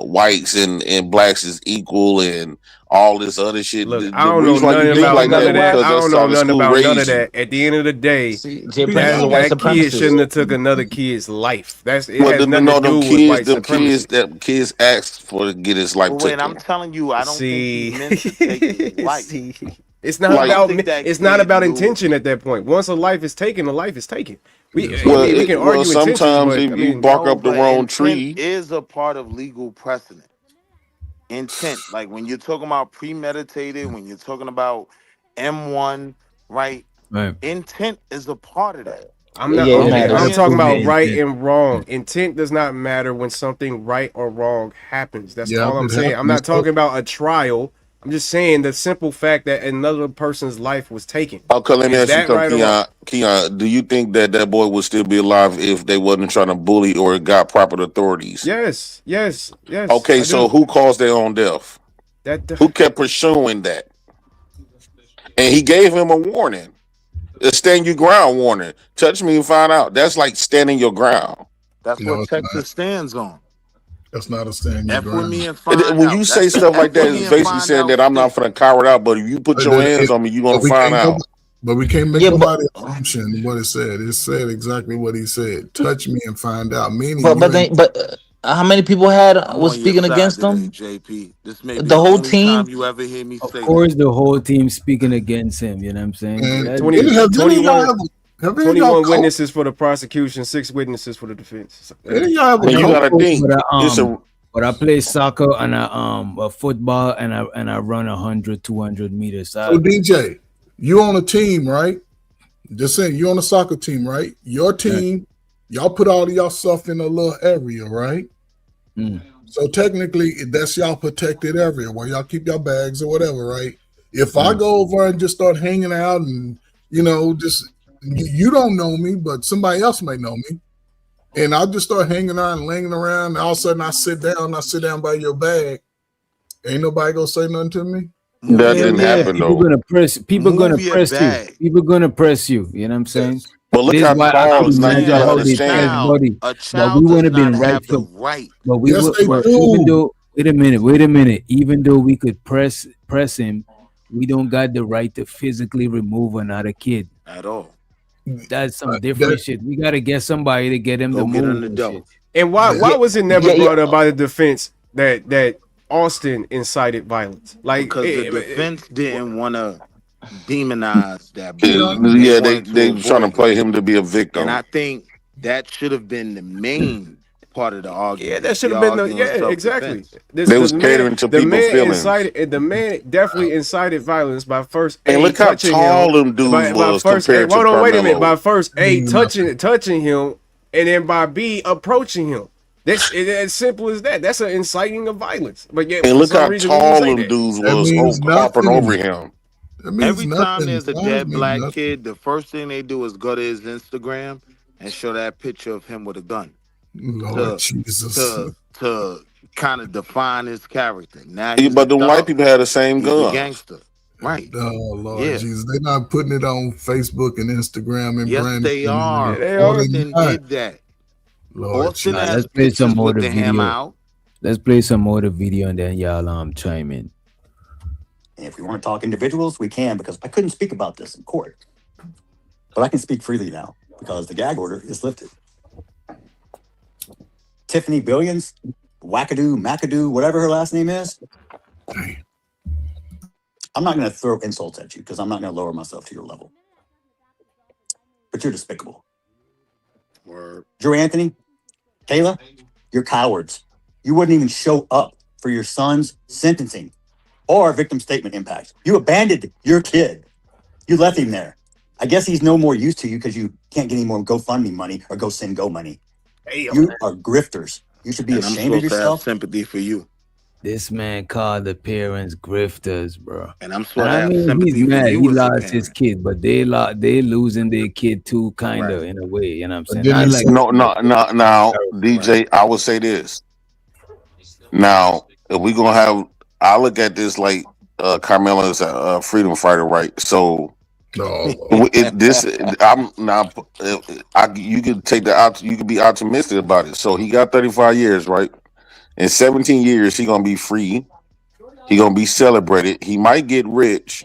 whites and blacks is equal and all this other shit. Look, The I don't know reason why you nothing think about like none that of that. because I don't that's know how the nothing school about none of raised you. that. At the end of the day, See, Jay Prince is a that, white that kid supremacist. shouldn't have took another kid's life. It Well, has nothing to do with white supremacy. them kids asked for to get his life But wait, I'm taken. telling you, I don't think See, he meant to take his life. see, it's not I don't about think that it's not kid about knew. intention at that point. Once a life is taken, a life is taken. I Well, mean, we can argue intentions, sometimes but if I you mean, bark No, up the but wrong intent tree, is a part of legal precedent. Intent, like when you're talking about premeditated, when you're talking about M1, right? Right. Intent is a part of that. I'm not Yeah, it okay. matters. I'm talking about Absolutely right intent. and wrong. Intent does not matter when something right or wrong happens. That's Yeah, all I'm it saying. I'm happens. not talking about a trial. I'm just saying the simple fact that another person's life was taken. okay, let me Is ask you that something, right or wrong? Keon, do you think that boy would still be alive if they wasn't trying to bully or got proper authorities? Yes. Okay, I so do. who caused their own death? Who kept pursuing that? And he gave him a warning. A stand your ground warning. Touch me and find out. That's like standing your ground. That's No, what it's Texas not. stands on. That's not a stand your F with me ground. and find When out. you say That's the stuff like F that, with me it's and basically find saying that out I'm not thing. finna cower it out, but if you put your hands on me, you gonna find out. But we can't make Yeah, but nobody assumption what it said. It said exactly what he said. Touch me and find out. Meaning how many people was I'm on your speaking side against today, him? JP. This may be The the whole only team. time you ever hear me Of say course, that. the whole team speaking against him. You know what I'm saying? And That- 20, have any of y'all 21, ever, have any of y'all 21 witnesses for the prosecution, 6 witnesses for the defense. any of y'all ever And you coached? gotta think, But I play soccer and a football and I run 100, 200 meters. So DJ, you on a team, right? Just saying, you on a soccer team, right? Your team, y'all put all of y'all stuff in a little area, right? Mm. So technically, that's y'all protected area where y'all keep your bags or whatever, right? If I go over and just start hanging out and just you don't know me, but somebody else may know me. and I just start hanging out and laying around. And all of a sudden, I sit down by your bag. Ain't nobody gonna say nothing to me. That didn't happen People though. gonna press. People Move gonna your press you. bag. People gonna press you. You know what I'm saying? But look This is how why I could Charles. Now you imagine gotta how they press understand. Buddy. A But child we does wouldn't have been not right have the for. right. But we Yes, would. they But do. even though, wait a minute. Even though we could press him, we don't got the right to physically remove another kid. At all. That's some different shit. We gotta get somebody to get him Go to get move an and adult. shit. And why was it never Yeah, brought up by the defense that Austin incited violence? Like Because the defense didn't want to demonize that boy. Yeah, wanted to they trying to avoid play that. him to be a And victim. I think that should have been the main part of the argument. Yeah, that should have Y'all been the arguing exactly. self-defense. They was catering to people's feelings. The man definitely incited violence by first And look how touching tall him. them dudes By was first, compared to hold on, wait a minute. By Karmelo. first, touching him, and then by B approaching him. That's as simple as that. That's an inciting of violence. But yeah, And for look some how reason we tall didn't them say dudes That was means hopping nothing. over him. That means Every time nothing. there's a Size dead means black nothing. kid, the first thing they do is go to his Instagram and show that picture of him with a gun. Lord Jesus. To kind of define his character. Now Yeah, he's but a the white thug. people had the same He's a guns. gangster. Right. Oh Lord Yeah. Jesus. They're not putting it on Facebook and Instagram and Yes, branding. they are. Yeah, they Or are. they Austin not. did that. Lord Austin Jesus. has Let's play some pictures more with of the the ham video. out. Let's play some more of the video and then y'all chime in. And if we want to talk individuals, we can, because I couldn't speak about this in court. But I can speak freely now because the gag order is lifted. Tiffany Billions, Wackadoo, McAdoo, whatever her last name is. I'm not going to throw insults at you because I'm not going to lower myself to your level. But you're despicable. Word. Drew Anthony, Kayla, you're cowards. You wouldn't even show up for your son's sentencing or victim statement impact. You abandoned your kid. You left him there. I guess he's no more use to you because you can't get any more GoFundMe money or GoSendGo money. You are grifters. You should be And I'm ashamed of supposed to have yourself. sympathy for you. This man called the parents grifters, bro. And I'm And supposed to I have mean, he's sympathy for mad. you He as a lost his parent. kid, but they losing their kid too, kind of Right. in a way. You know what I'm saying? then Not he like said- No, now, DJ, I would say this. Now, if we gonna have, I look at this like Karmelo is a freedom fighter, right? So I'm now. You could take the out. You could be optimistic about it. So he got 35 years, right? In 17 years, he gonna be free. He gonna be celebrated. He might get rich,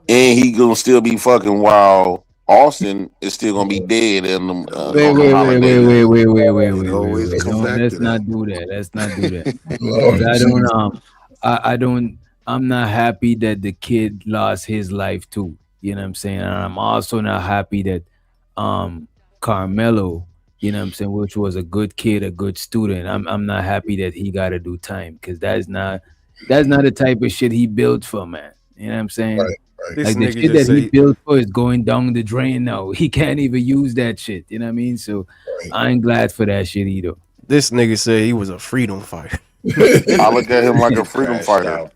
and he gonna still be fucking while Austin is still gonna be dead in them Wait. on them holidays. Wait. come back Let's to not that. do that. Let's not do that. Lord 'Cause Jesus. I don't. I'm not happy that the kid lost his life too. You know what I'm saying? And I'm also not happy that Karmelo, you know what I'm saying, which was a good kid, a good student. I'm not happy that he got to do time because that's not the type of shit he built for, man. You know what I'm saying? Right. This Like the nigga shit just that he say built for is going down the drain now. He can't even use that shit. You know what I mean? So I ain't glad for that shit either. this nigga said he was a freedom fighter. I look at him like a freedom Crashed fighter. out.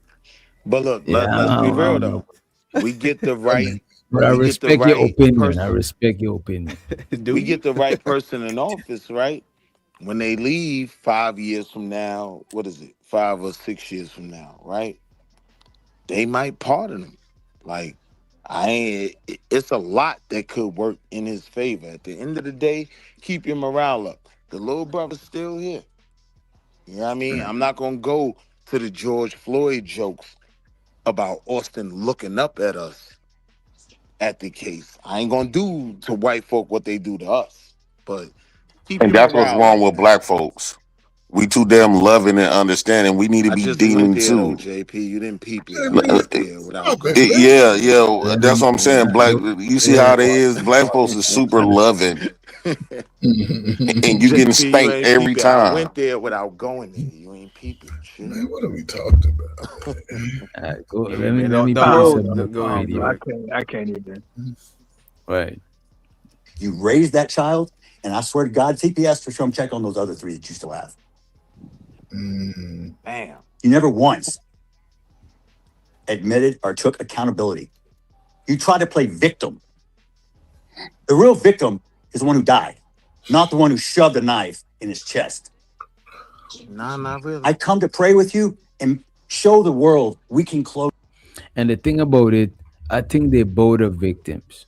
But look, Yeah, let's be I real don't know. though. We get the right. But I We get the respect your right opinion. I person. respect your opinion. We get the right person in office, right? When they leave 5 years from now, what is it? 5 or 6 years from now, right? They might pardon him. Like, it's a lot that could work in his favor. At the end of the day, keep your morale up. The little brother's still here. You know what I mean? I'm not gonna go to the George Floyd jokes about Austin looking up at us at the case. I ain't gonna do to white folk what they do to us. But keep And your that's what's morale wrong up, with man. black folks. We too damn loving and understanding. We need to I be just went dealing there though, too. JP. You didn't peep it. I went there without going. Yeah. That's what I'm saying. Black, you see how they is. Black folks is super loving, and you getting JP, you spanked ain't every peep it. I time. went there without going there. You ain't peeping. Shit. Man, what are we talking about? Go, Yeah, let me man, play whole- some of go the ahead, video. I can't even. Right. You raised that child, and I swear to God, CPS for sure check on those other 3 that you still have. Bam. You never once admitted or took accountability. You tried to play victim. The real victim is the one who died. not the one who shoved a knife in his chest. Nah, not really. I come to pray with you and show the world we can close. And the thing about it, I think they both are victims.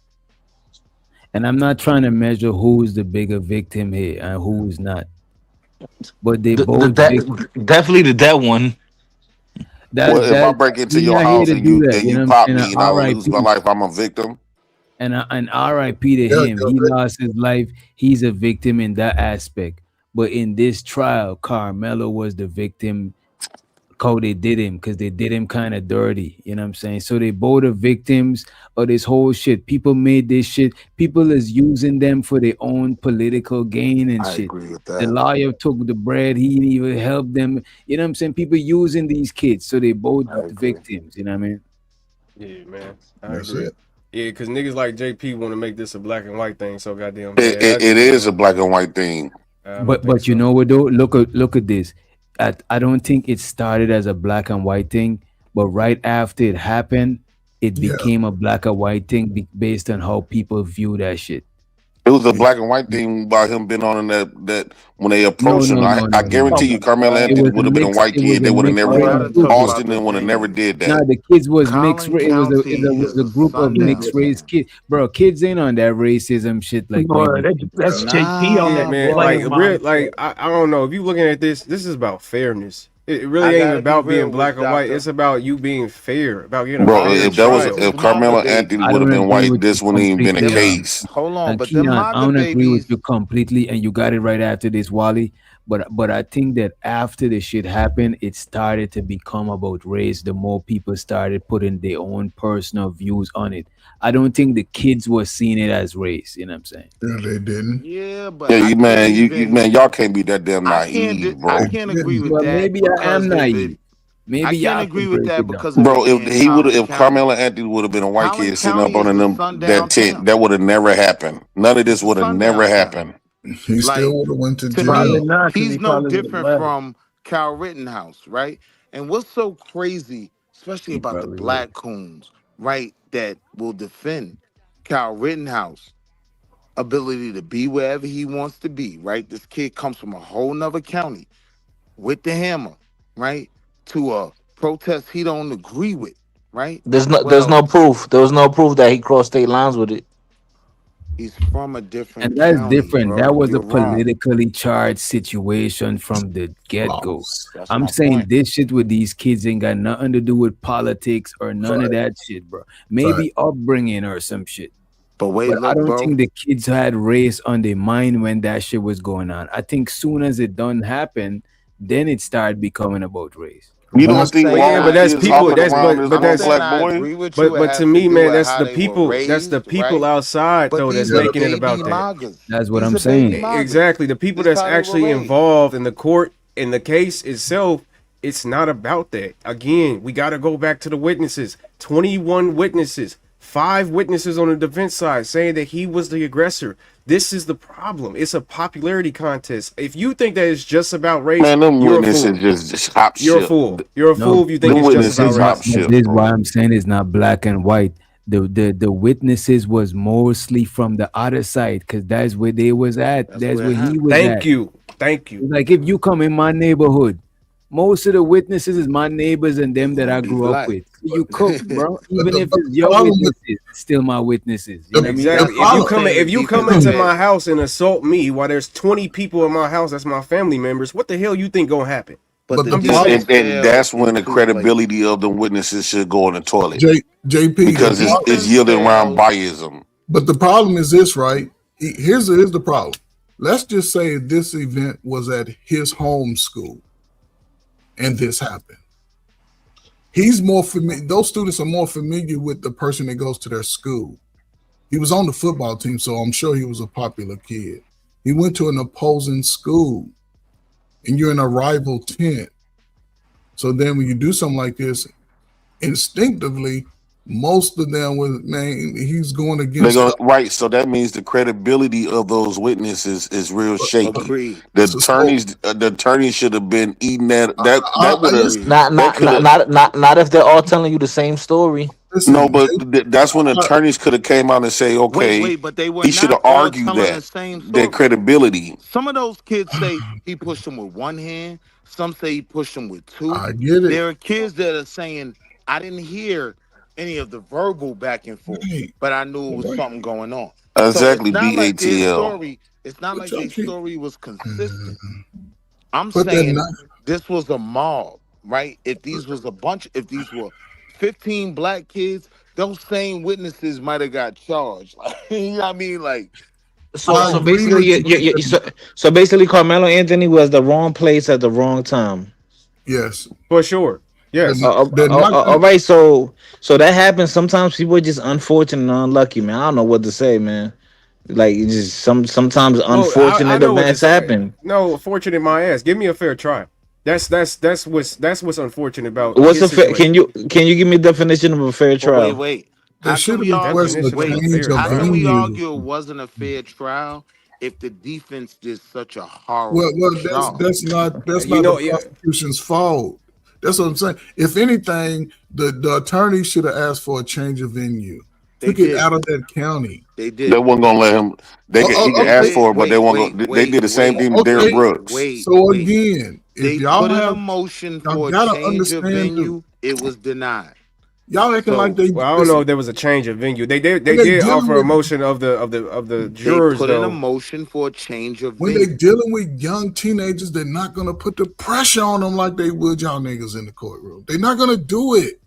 And I'm not trying to measure who is the bigger victim here and who is not. But they both Definitely the dead one. Well, if I break into your house and you pop me and I lose my life, I'm a victim. And RIP to him. He lost his life. He's a victim in that aspect. But in this trial, Karmelo was the victim. How they did him, because they did him kind of dirty. You know what I'm saying? So they both are victims of this whole shit. People made this shit. People is using them for their own political gain and shit. Agree with that. The lawyer took the bread. He didn't even help them. You know what I'm saying? People using these kids. So they both victims. You know what I mean? Yeah, man. I That's agree. it. Yeah, because niggas like JP want to make this a black and white thing so goddamn bad. It is a black and white thing. But you know what though? Look at this. I don't think it started as a black and white thing, but right after it happened, it became a black and white thing based on how people view that shit. It was a black and white thing about him being on that when they approached him. I guarantee you, Carmelo Anthony would have been a white kid. They would have never. Austin would have never did that. Nah, the kids was mixed. It was a group of mixed race kids, bro. Kids ain't on that racism shit like. Boy, that's JP on that, man. boy. I don't know if you looking at this. This is about fairness. It really ain't about being black and white. It's about you being fair. About getting if Carmelo Anthony would have been white, this wouldn't even been a case. Hold on, but Keon, I don't agree babies. with you completely, and you got it right after this, Wally. But I think that after the shit happened, it started to become about race. The more people started putting their own personal views on it. I don't think the kids were seeing it as race. You know what I'm saying? Yeah, they didn't. Yeah, but man, y'all can't be that damn naive, bro. I can't agree with Well, that. maybe I am naive. Maybe I y'all can't agree can with break that it down. because Bro, if Carmelo Anthony would have been a white Collin kid sitting up County on is a them sundown that tent, town. that would have never happened. None of this would have never happened. He still would have went to To jail. me, he's no different from Kyle Rittenhouse, right? And what's so crazy, especially about the black coons, right, that will defend Kyle Rittenhouse ability to be wherever he wants to be, right? This kid comes from a whole nother county with the hammer, right? To a protest he don't agree with, right? There's no proof. There was no proof that he crossed state lines with it. He's from a different And that's county, different. bro. That was You're a wrong. politically charged situation from the get-go. That's I'm my saying point. this shit with these kids ain't got nothing to do with politics or none of that shit, bro. Maybe upbringing or some shit. But wait, But I look, don't bro. think the kids had race on their mind when that shit was going on. I think soon as it done happen, then it started becoming about race. You don't think but that's people. That's but to me, man, that's how the they were people. That's the raised, people right? outside But though that's these are making it baby about that. magas. That's what These I'm are saying. baby magas. Exactly. The people This that's how they were actually raised. involved in the court in the case itself, it's not about that. Again, we got to go back to the witnesses. 21 witnesses. 5 witnesses on the defense side saying that he was the aggressor. This is the problem. It's a popularity contest. If you think that it's just about race, Man, them you're a witnesses fool. just hop shit. You're a fool. You're a fool if you think it's just about race. This is why I'm saying it's not black and white. The witnesses was mostly from the other side because that's where they was at. That's where he was at. Thank you. Like if you come in my neighborhood, most of the witnesses is my neighbors and them that I grew up with. You cook, bro. Even if it's your witnesses, it's still my witnesses. You know what I mean? Exactly. If you come into my house and assault me while there's 20 people in my house that's my family members, what the hell you think gonna happen? And that's when the credibility of the witnesses should go in the toilet. JP, because it's yielding around biasm. But the problem is this, right? Here's the problem. Let's just say this event was at his home school, and this happened. He's more familiar. Those students are more familiar with the person that goes to their school. He was on the football team, so I'm sure he was a popular kid. He went to an opposing school, and you're in a rival tent. So then when you do something like this, instinctively, most of them was, man, he's going against. Right, so that means the credibility of those witnesses is real shaky. Agreed. The attorneys should have been eating that would have Not if they're all telling you the same story. No, but that's when attorneys could have came out and say, okay, Wait, but they were he should have not all argued telling the that same story. their credibility. Some of those kids say he pushed him with one hand. Some say he pushed him with two. I get it. There are kids that are saying, I didn't hear any of the verbal back and forth, but I knew it was something going on. Exactly, So it's not like their BATL. story. It's not like their story was consistent. I'm But they're saying not- this was a mob, right? If these were 15 black kids, those same witnesses might have got charged. Like, you know what I mean? Like, So basically, so basically, Carmelo Anthony was the wrong place at the wrong time. Yes, for sure. Yes. All right. So that happens. Sometimes people are just unfortunate and unlucky, man. I don't know what to say, man. Like it's just sometimes unfortunate know what to events say. happen. No, fortunate my ass. Give me a fair try. That's what's unfortunate about. What's a his fair? situation. Can you give me a definition of a fair trial? wait. There should have been questions of change of How can we venue. argue it wasn't a fair trial if the defense did such a horrible Well, job? that's not You know, the prosecution's fault. That's what I'm saying. If anything, the attorney should have asked for a change of venue. Took it out of that county. They did. They weren't gonna let him. He could ask for it, but they weren't. They did the same thing to Derrick Brooks. So again, they if y'all put in have a motion y'all for a gotta change of understand venue, it was denied. Y'all acting like they. Well, I don't know if there was a change of venue. They did dealing offer a with- motion of the jurors They put in a though. motion for a change of When venue. they dealing with young teenagers, they're not gonna put the pressure on them like they would y'all niggas in the courtroom. They're not gonna do it.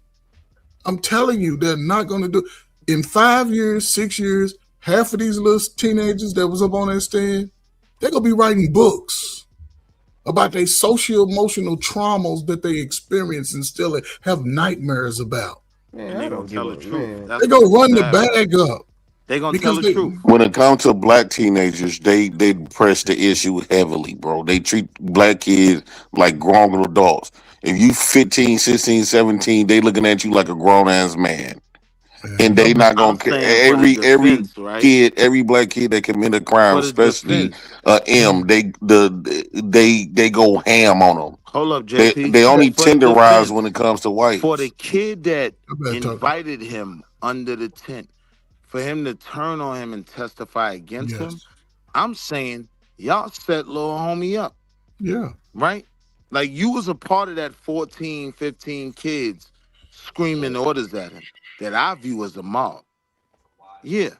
I'm telling you, they're not gonna do. In 5 years, 6 years, half of these little teenagers that was up on that stand, they're gonna be writing books about their social emotional traumas that they experience and still have nightmares about. Man, And they gonna tell the truth. That's They gonna what's run the sad. bag up. They gonna because tell the truth. When it comes to black teenagers, they press the issue heavily, bro. They treat black kids like grown adults. If you 15, 16, 17, they looking at you like a grown ass man. And they not gonna care. Every kid, every black kid that commit a crime, especially they go ham on them. Hold up, JP. They only For the tenderize defense, when it comes to white. For the kid that invited him under the tent, for him to turn on him and testify against him, I'm saying y'all set little homie up. Yeah. Right? Like you was a part of that 14, 15 kids screaming orders at him that I view as a mob. Yeah.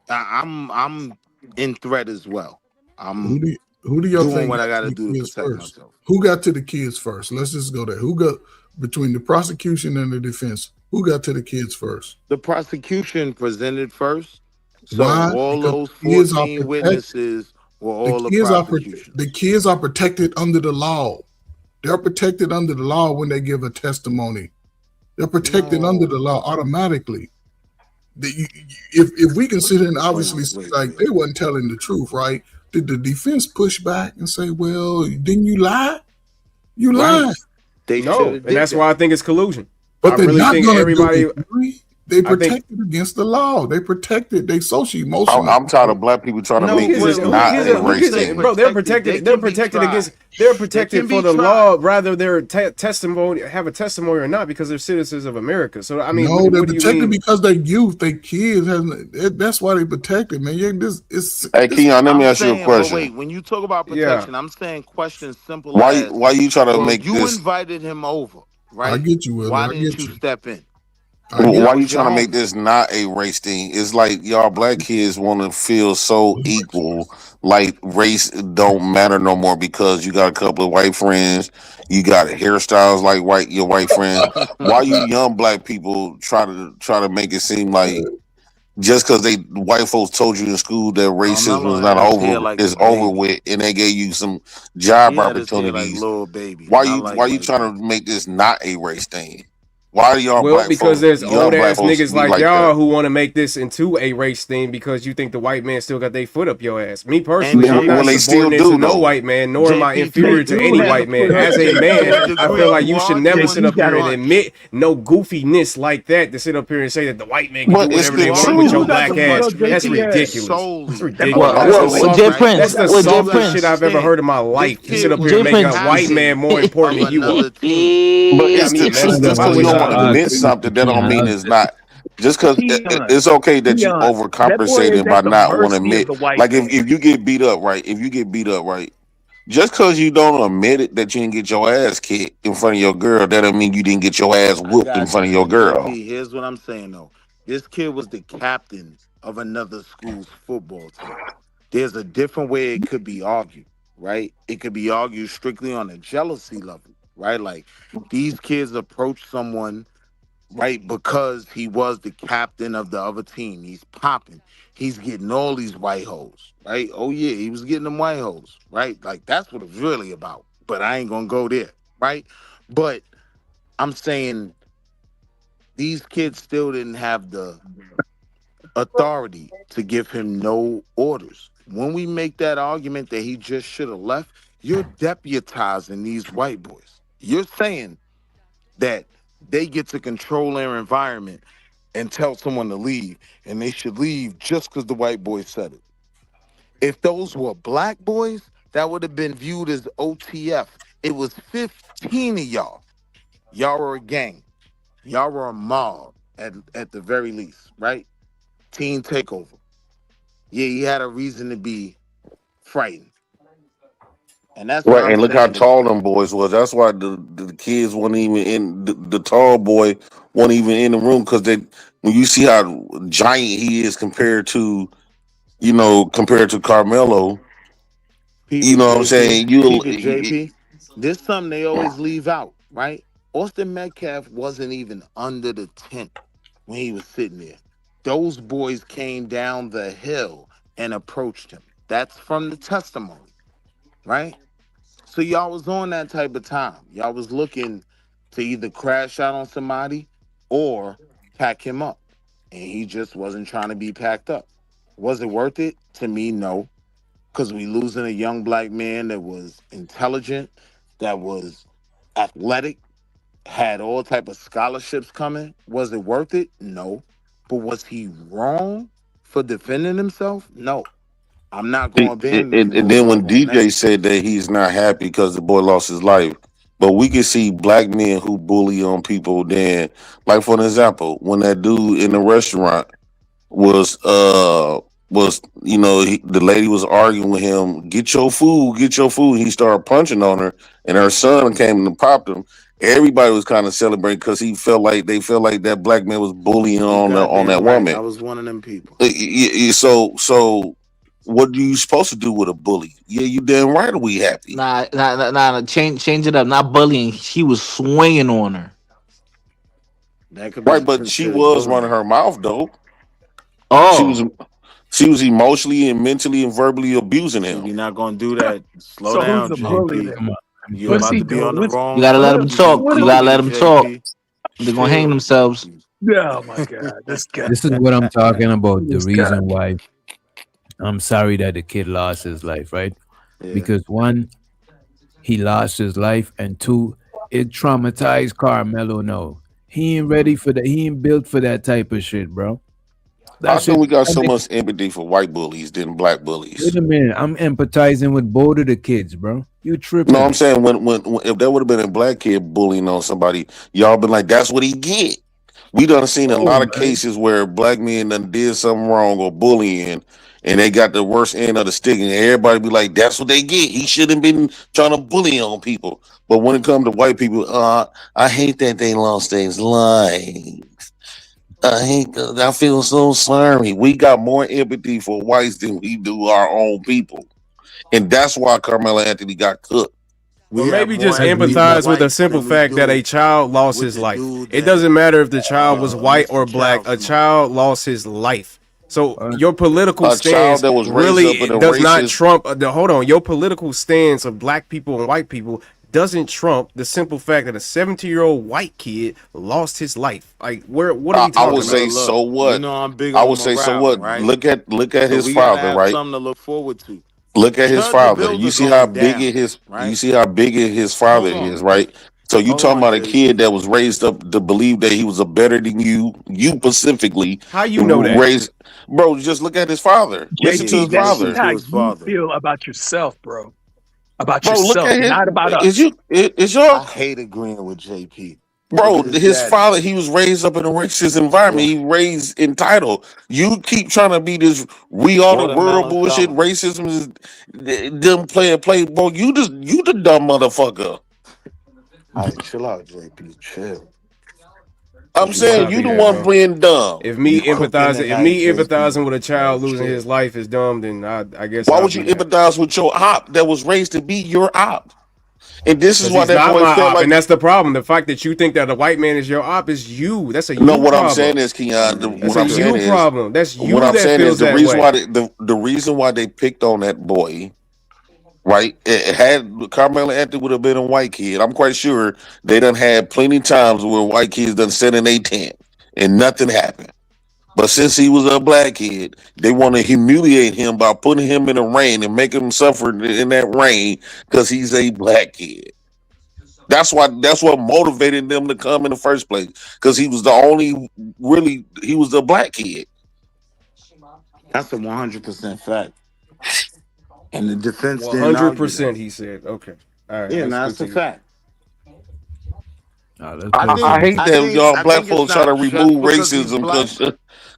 I'm in threat as well. I'm Who do y'all doing think what I got gotta to the do to kids protect first? myself. Who got to the kids first? Let's just go there. Who got between the prosecution and the defense? Who got to the kids first? The prosecution presented first. So Why? all Because those the kids are 14 protected. witnesses were all the prosecution. The kids are protected under the law. They're protected under the law when they give a testimony. They're protected under the law automatically. If we consider, and obviously, like they wasn't telling the truth, right? Did the defense push back and say, "Well, didn't you lie? You lied." No, and that's why I think it's collusion. But I they're really not think going to everybody. do it. They protected against the law. They protected. They social emotional. I'm tired of black people trying to make this not a race thing. Bro, they're protected. They're protected against. They're protected for the law, rather their testimony have a testimony or not, because they're citizens of America. So I mean, no, they're protected because they youth, they kids. That's why they protected, man. Hey, Keon, let me ask you a question. Wait, when you talk about protection, I'm saying questions simple. Why you trying to well, make you this? invited him over, right? I get you, Will. Why I didn't get you step in? Why you trying to make this not a race thing? It's like y'all black kids want to feel so equal, like race don't matter no more because you got a couple of white friends, you got hairstyles like your white friends. Why you young black people try to make it seem like just because white folks told you in school that racism is not over, is over with, and they gave you some job opportunities? Why you trying to make this not a race thing? Why are y'all black because folks, there's young old black ass folks niggas be like y'all that? who want to make this into a race thing because you think the white man still got their foot up your ass. Me personally, I'm not subordinate to no white man, nor am I inferior to any white man. As a man, I feel like you should never sit up here and admit no goofiness like that to sit up here and say that the white man can do whatever they want with your black ass. That's ridiculous. That's ridiculous. That's the softest shit I've ever heard in my life. To sit up here and make a white man more important than you are. But it's the truth. Just because you don't something meant something, that don't mean it's not. Just because it's okay that you That boy is overcompensating by at the not want to mercy of admit. the white Like man. if you get beat up, right? If you get beat up, right? Just because you don't admit it that you didn't get your ass kicked in front of your girl, that don't mean you didn't get your ass I whooped in got you, front of your but girl. JP, here's what I'm saying though. This kid was the captain of another school's football team. There's a different way it could be argued, right? It could be argued strictly on a jealousy level, right? Like these kids approach someone, right, because he was the captain of the other team. He's popping. He's getting all these white hoes, right? Oh yeah, he was getting them white hoes, right? Like that's what it's really about. But I ain't gonna go there, right? But I'm saying these kids still didn't have the authority to give him no orders. When we make that argument that he just should have left, you're deputizing these white boys. You're saying that they get to control their environment and tell someone to leave, and they should leave just because the white boy said it. If those were black boys, that would have been viewed as OTF. It was 15 of y'all. Y'all were a gang. Y'all were a mob at the very least, right? Teen takeover. Yeah, he had a reason to be frightened. And that's what Right, I'm and look how saying. tall them boys was. That's why the kids weren't even in the tall boy wasn't even in the room, because they, when you see how giant he is compared to Carmelo, Peep you it, know what I'm JP. saying? You Peep it, JP. This something they always leave out, right? Austin Metcalf wasn't even under the tent when he was sitting there. Those boys came down the hill and approached him. That's from the testimony, right? So y'all was on that type of time. Y'all was looking to either crash out on somebody or pack him up. And he just wasn't trying to be packed up. Was it worth it? To me, no. Because we losing a young black man that was intelligent, that was athletic, had all type of scholarships coming. Was it worth it? No. But was he wrong for defending himself? No. I'm not going to bend and for then when love on that. DJ said that he's not happy because the boy lost his life, but we can see black men who bully on people. Then, like for an example, when that dude in the restaurant was the lady was arguing with him, get your food, get your food. He started punching on her, and her son came and popped him. Everybody was kind of celebrating because they felt like that black man was bullying You on that goddamn right. I woman. was one of them people. So what are you supposed to do with a bully? Yeah, you damn right. Are we happy? Nah. Change it up. Not bullying. He was swinging on her. That could be Right, but she considered was running bullying. her mouth though. She Oh, was she was emotionally and mentally and verbally abusing See, him. we're not going to do that. Slow So who's down, the bully JP. then? Come on. You're What's about he to be doing? on the you wrong gotta let foot. him You get talk. You What? gotta let quickened, him talk. JP. They're gonna hang Chill, themselves. JP. Oh my God, this guy. This is what I'm talking about. The This guy. reason why I'm sorry that the kid lost his life, right? Yeah. Because one, he lost his life, and two, it traumatized Carmelo. No, he ain't ready for that. He ain't built for that type of shit, bro. How That come shit. we got I so mean, much empathy for white bullies than black wait bullies? a minute. I'm empathizing with both of the kids, bro. You No, I'm tripping? saying when if there would have been a black kid bullying on somebody, y'all been like, that's what he get. We done seen a Oh lot of man. cases where black men done did something wrong or bullying, and they got the worst end of the stick, and everybody be like, that's what they get. He shouldn't been trying to bully on people. But when it comes to white people, I hate that they lost their life. I feel so sorry. We got more empathy for whites than we do our own people. And that's why Carmelo Anthony got cooked. Or We have maybe more just empathy for empathize with the whites simple than we fact that a do child lost with his the life. dude It that doesn't matter if the child was white Mr. or black. Child A smoked. child lost his life. So your political A child stance that was raised up really in a does not racist. trump hold on. Your political stance of black people and white people doesn't trump the simple fact that a 17-year-old white kid lost his life. Like what are we I would talking say, about? Look, so you what? know I'm big I on would say, so morale, what? right? Look at So his we gotta father, have right? something to look forward to. Look at his Judge the father. bills You are see how going big down, you right? see how big his father Hold on. is, right? So you Hold talking on, about a kid JP. that was raised up to believe that he was a better than you specifically How you know that? raised, bro. Just look at his father. Listen Yeah, to he his JP, that's listened father, to how his you father. feel about yourself, bro. About bro. Look yourself, at his. not about Is us. you? Is your? I hate agreeing with JP. Bro, his his daddy. father, he was raised up in a racist environment. He raised entitled. You keep trying to be this we are the world Watermelon bullshit. Summers. Racism is them play. Bro, you the dumb motherfucker. All right, chill out, JP. Chill. I'm saying you the one playing dumb. If me You cooking empathizing tonight, with a child JP. losing his life is dumb, then I guess Why I'll would you be that. empathize with your op that was raised to be your op? And this is Because why he's that not boy my felt op, like. and that's the problem. The fact that you think that a white man is your op is you. That's a you No, what problem. I'm saying is, Keon, That's what a I'm saying you is, problem. That's you what I'm that saying is feels the that reason way. why the reason why they picked on that boy, right? It had Carmelo Anthony would have been a white kid. I'm quite sure they done had plenty times where white kids done sat in a tent and nothing happened. But since he was a black kid, they want to humiliate him by putting him in the rain and making him suffer in that rain because he's a black kid. That's what motivated them to come in the first place, because he was the only he was a black kid. That's a 100% fact. And the defense didn't argue that. 100%, he said. Okay. All right. Yeah, let's no, that's a continue. fact. I hate that y'all black folks try to remove racism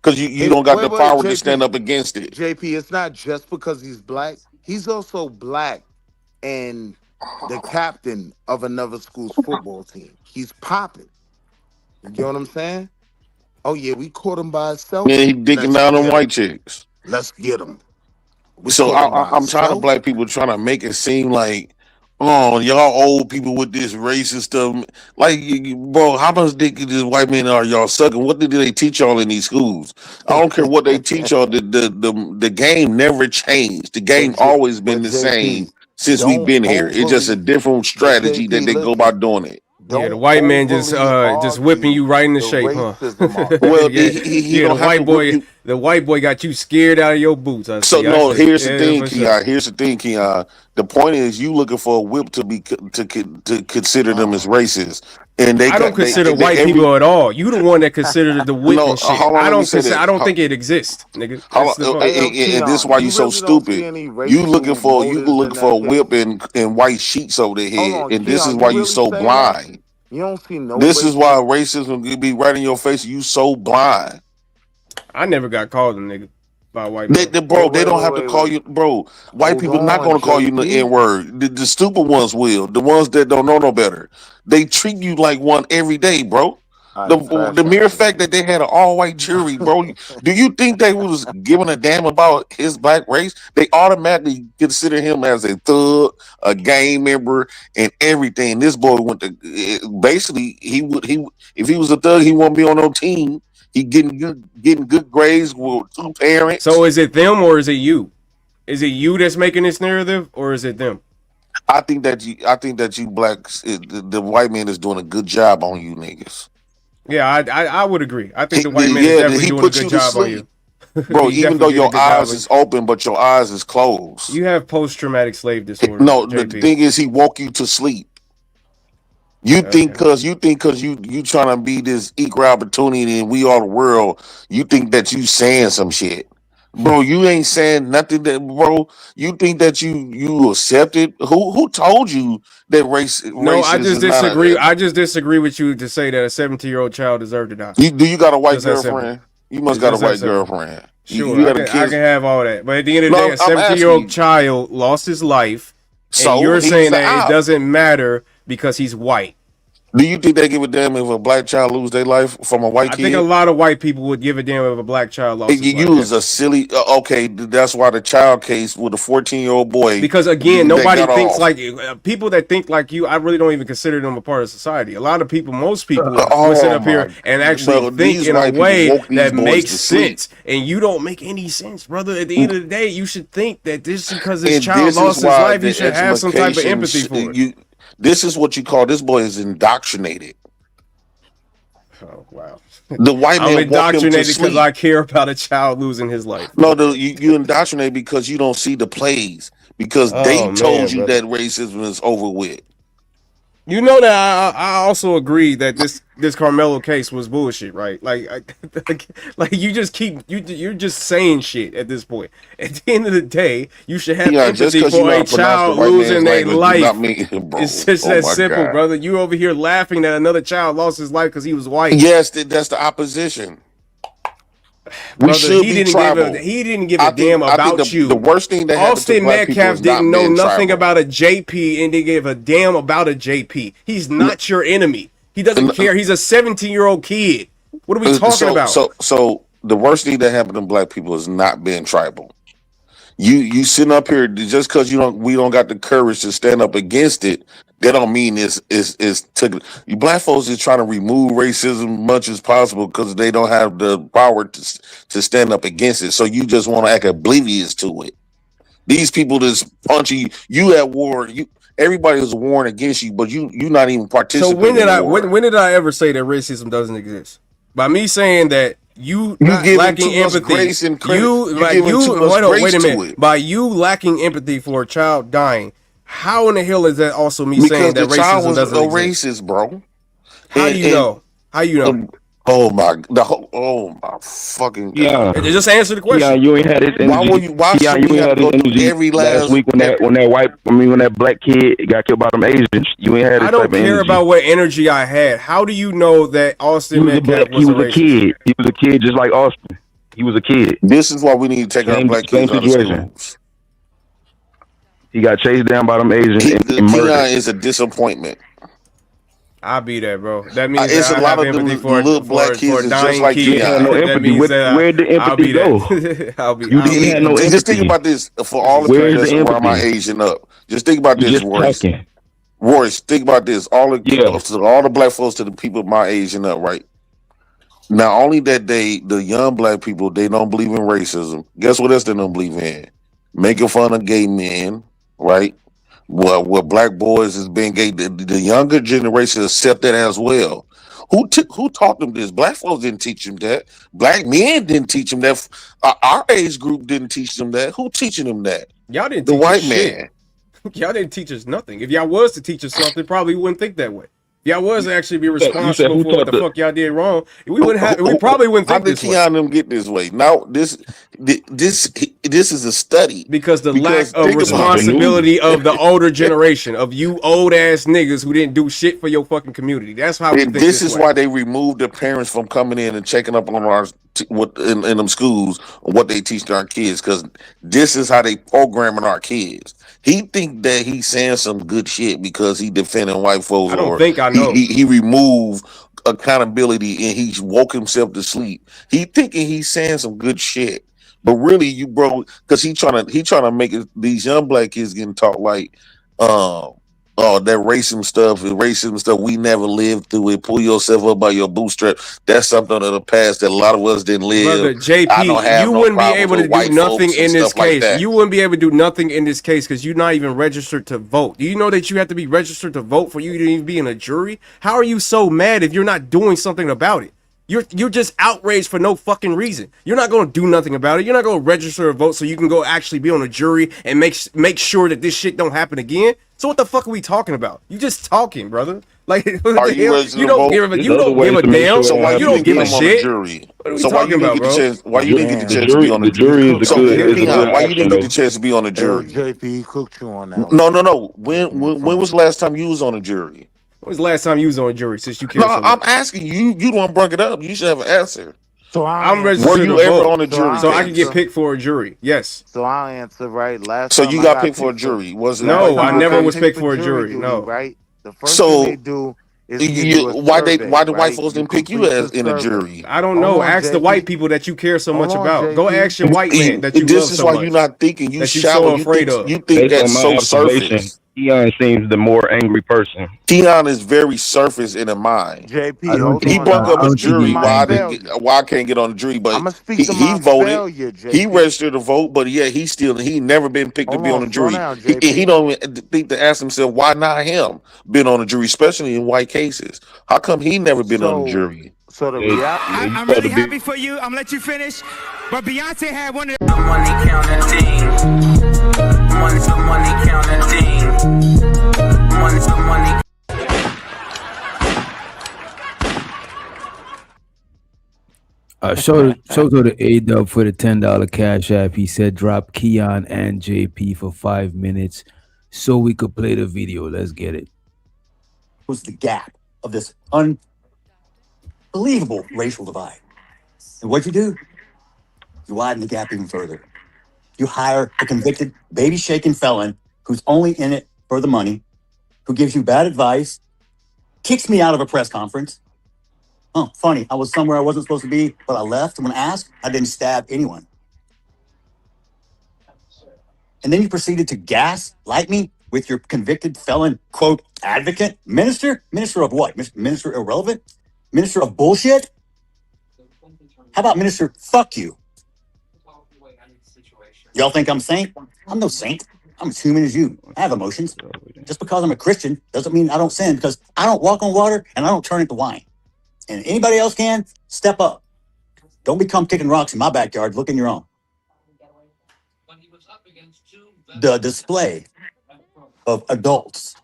because you don't got the power to stand up against it. JP, it's not just because he's black. He's also black and the captain of another school's football team. He's popping. You get what I'm saying? Oh yeah, we caught him by himself. Yeah, he dicking down on white chicks. Let's get him. So I'm tired of black people trying to make it seem like, oh, y'all old people with this racist stuff. Like, bro, how much dick these white men are y'all sucking? What did they teach y'all in these schools? I don't care what they teach y'all. The game never changed. The game always been the same since we've been here. It's just a different strategy that they go about doing it. Yeah, the white man just whipping you right in the shape, huh? Well, yeah, the white boy got you scared out of your boots. Here's the thing, Keon. Here's the thing, Keon. The point is, you looking for a whip to consider them as racist, and I don't consider white people at all. You the one that considered the whip and shit. I don't think it exists, nigga. And this is why you so stupid. You looking for a whip and white sheets over their head, and this is why you so blind. You don't see no. This is why racism could be right in your face. You so blind. I never got called a nigga by a white man. They don't have to call you, bro. White people not going to call you the N word. The stupid ones will. The ones that don't know no better. They treat you like one every day, bro. The mere fact that they had an all white jury, bro. Do you think they was giving a damn about his black race? They automatically consider him as a thug, a gang member, and everything. This boy went to basically if he was a thug, he won't be on no team. He getting good grades with two parents. So is it them or is it you? Is it you that's making this narrative or is it them? I think that you blacks, the white man is doing a good job on you niggas. Yeah, I would agree. I think the white man is definitely doing a good job on you. Bro, even though your eyes is open, but your eyes is closed. You have post-traumatic slave disorder. No, JP. The thing is, he woke you to sleep. You think because you trying to be this equal opportunity and we are the world, you think that you saying some shit. Bro, you ain't saying nothing that, bro. You think that you accepted? Who told you that race? No, I just disagree. I just disagree with you to say that a 17-year-old child deserved to die. Do you got a white girlfriend? You must got a white girlfriend. Sure, I can have all that. But at the end of the day, a 17-year-old child lost his life, and you're saying that it doesn't matter because he's white. Do you think they give a damn if a black child lose their life from a white kid? I think a lot of white people would give a damn if a black child lost his life. You was a silly. Okay, that's why the child case with the 14-year-old boy. Because again, nobody thinks like people that think like you. I really don't even consider them a part of society. A lot of people, most people, would sit up here and actually think in a way that makes sense, and you don't make any sense, brother. At the end of the day, you should think that just because this child lost his life, you should have some type of empathy for it. This is what you call this boy is indoctrinated. Oh wow! The white man I'm indoctrinated because I care about a child losing his life. No, you indoctrinated because you don't see the plays because they told you that racism is over with. You know that I also agree that this Karmelo case was bullshit, right? Like you just you're just saying shit at this point. At the end of the day, you should have empathy for a child losing their life. It's just that simple, brother. You over here laughing that another child lost his life because he was white. Yes, that's the opposition. Brother, he didn't give a damn about you. The worst thing that happened to black people Metcalf is didn't know nothing tribal. about a JP and didn't give a damn about a JP. He's not your enemy. He doesn't care. He's a 17-year-old kid. What are we talking about? So the worst thing that happened to black people is not being tribal. You sitting up here just because we don't got the courage to stand up against it. That don't mean it's you black folks is trying to remove racism as much as possible because they don't have the power to stand up against it. So you just want to act oblivious to it. These people just punching you at war. Everybody is warring against you, but you not even participating. So when did I ever say that racism doesn't exist? By me saying that you lacking empathy. Wait a minute. By you lacking empathy for a child dying, how in the hell is that also me saying that racism doesn't exist? Racist, bro. How do you know? How you know? Oh my fucking God. Yeah. Just answer the question. Yeah, you ain't had it. Why should we have to go through every last week when that black kid got killed by them Asians? You ain't had it. I don't care about what energy I had. How do you know that Austin Metcalf was a kid? He was a kid just like Austin. He was a kid. This is why we need to take our black kids out of schools. He got chased down by them Asians and murdered. Tion is a disappointment. I'll be there, bro. That means it's that a lot of empathy them little black kids a just dying like kid. no empathy. Where'd the empathy go? Just think about this for all the people that's around my Asian up. Just think about this, Royce. Think about this. All the black folks to the people my Asian up, right? Not only that the young black people, they don't believe in racism. Guess what else they don't believe in? Making fun of gay men, right? What black boys is being gay. The younger generation accept that as well. Who taught them this? Black folks didn't teach them that. Black men didn't teach them that. Our age group didn't teach them that. Who teaching them that? Y'all didn't. The teach white us man. Shit. Y'all didn't teach us nothing. If y'all was to teach us something, probably wouldn't think that way. Y'all was actually be responsible for what the fuck y'all did wrong. We wouldn't have. We probably wouldn't think this way. How did them get this way? Now this is a study because lack of responsibility of the older generation of you old ass niggas who didn't do shit for your fucking community. That's how we think this is why they removed the parents from coming in and checking up on our in them schools on what they teach our kids, because this is how they programming our kids. He think that he's saying some good shit because he defending white folks. I don't think I know. He removed accountability and he woke himself to sleep. He thinking he's saying some good shit, but really, because he trying to make it, these young black kids getting taught like, that racism stuff we never lived through it. Pull yourself up by your bootstrap. That's something of the past that a lot of us didn't live. Brother, JP, you wouldn't be able to do nothing in this case. You wouldn't be able to do nothing in this case because you're not even registered to vote. Do you know that you have to be registered to vote for you to even be in a jury? How are you so mad if you're not doing something about it? You're just outraged for no fucking reason. You're not going to do nothing about it. You're not going to register a vote so you can go actually be on a jury and make sure that this shit don't happen again. So what the fuck are we talking about? You just talking, brother. Like you don't give a damn. So why you don't give a shit. So why you didn't get the chance? Why you didn't get the chance to be on the jury? Why you didn't get the chance to be on the jury? JP cooked you on that. No. When was the last time you was on a jury? When was the last time you was on a jury since you care so much? I'm asking you. You don't bring it up. You should have an answer. So I'm registered. Were you ever on a jury? So I can get picked for a jury. Yes. So I'll answer right. So you got picked for a jury? Was it? No, I never was picked for a jury. No. Right. The first thing they do is why the white folks didn't pick you as in a jury? I don't know. Ask the white people that you care so much about. Go ask your white man that you love so much. This is why you're not thinking. You shallow. You think that's so surface. Tion seems the more angry person. Tion is very surface in the mind. JP, he brought up a jury. Why I can't get on the jury? But he voted. He registered to vote, but he never been picked to be on the jury. He don't think to ask himself why not him been on the jury, especially in white cases. How come he never been on the jury? So the reality, I'm really happy for you. I'm gonna let you finish, but Beyonce had one of the money counting team. Money counting team. Money. show to the A-Dub for the $10 cash app. He said drop Keon and JP for 5 minutes so we could play the video. Let's get it. Was the gap of this unbelievable racial divide. And what'd you do? You widen the gap even further. You hire a convicted baby-shaking felon who's only in it for the money, who gives you bad advice, kicks me out of a press conference. Oh, funny. I was somewhere I wasn't supposed to be, but I left. And when asked, I didn't stab anyone. And then you proceeded to gaslight me with your convicted felon, quote, advocate, minister? Minister of what? Minister irrelevant? Minister of bullshit? How about minister, fuck you? Y'all think I'm a saint? I'm no saint. I'm as human as you. I have emotions. Just because I'm a Christian doesn't mean I don't sin, because I don't walk on water and I don't turn it to wine. And anybody else can, step up. Don't become kicking rocks in my backyard. Look in your own. The display of adults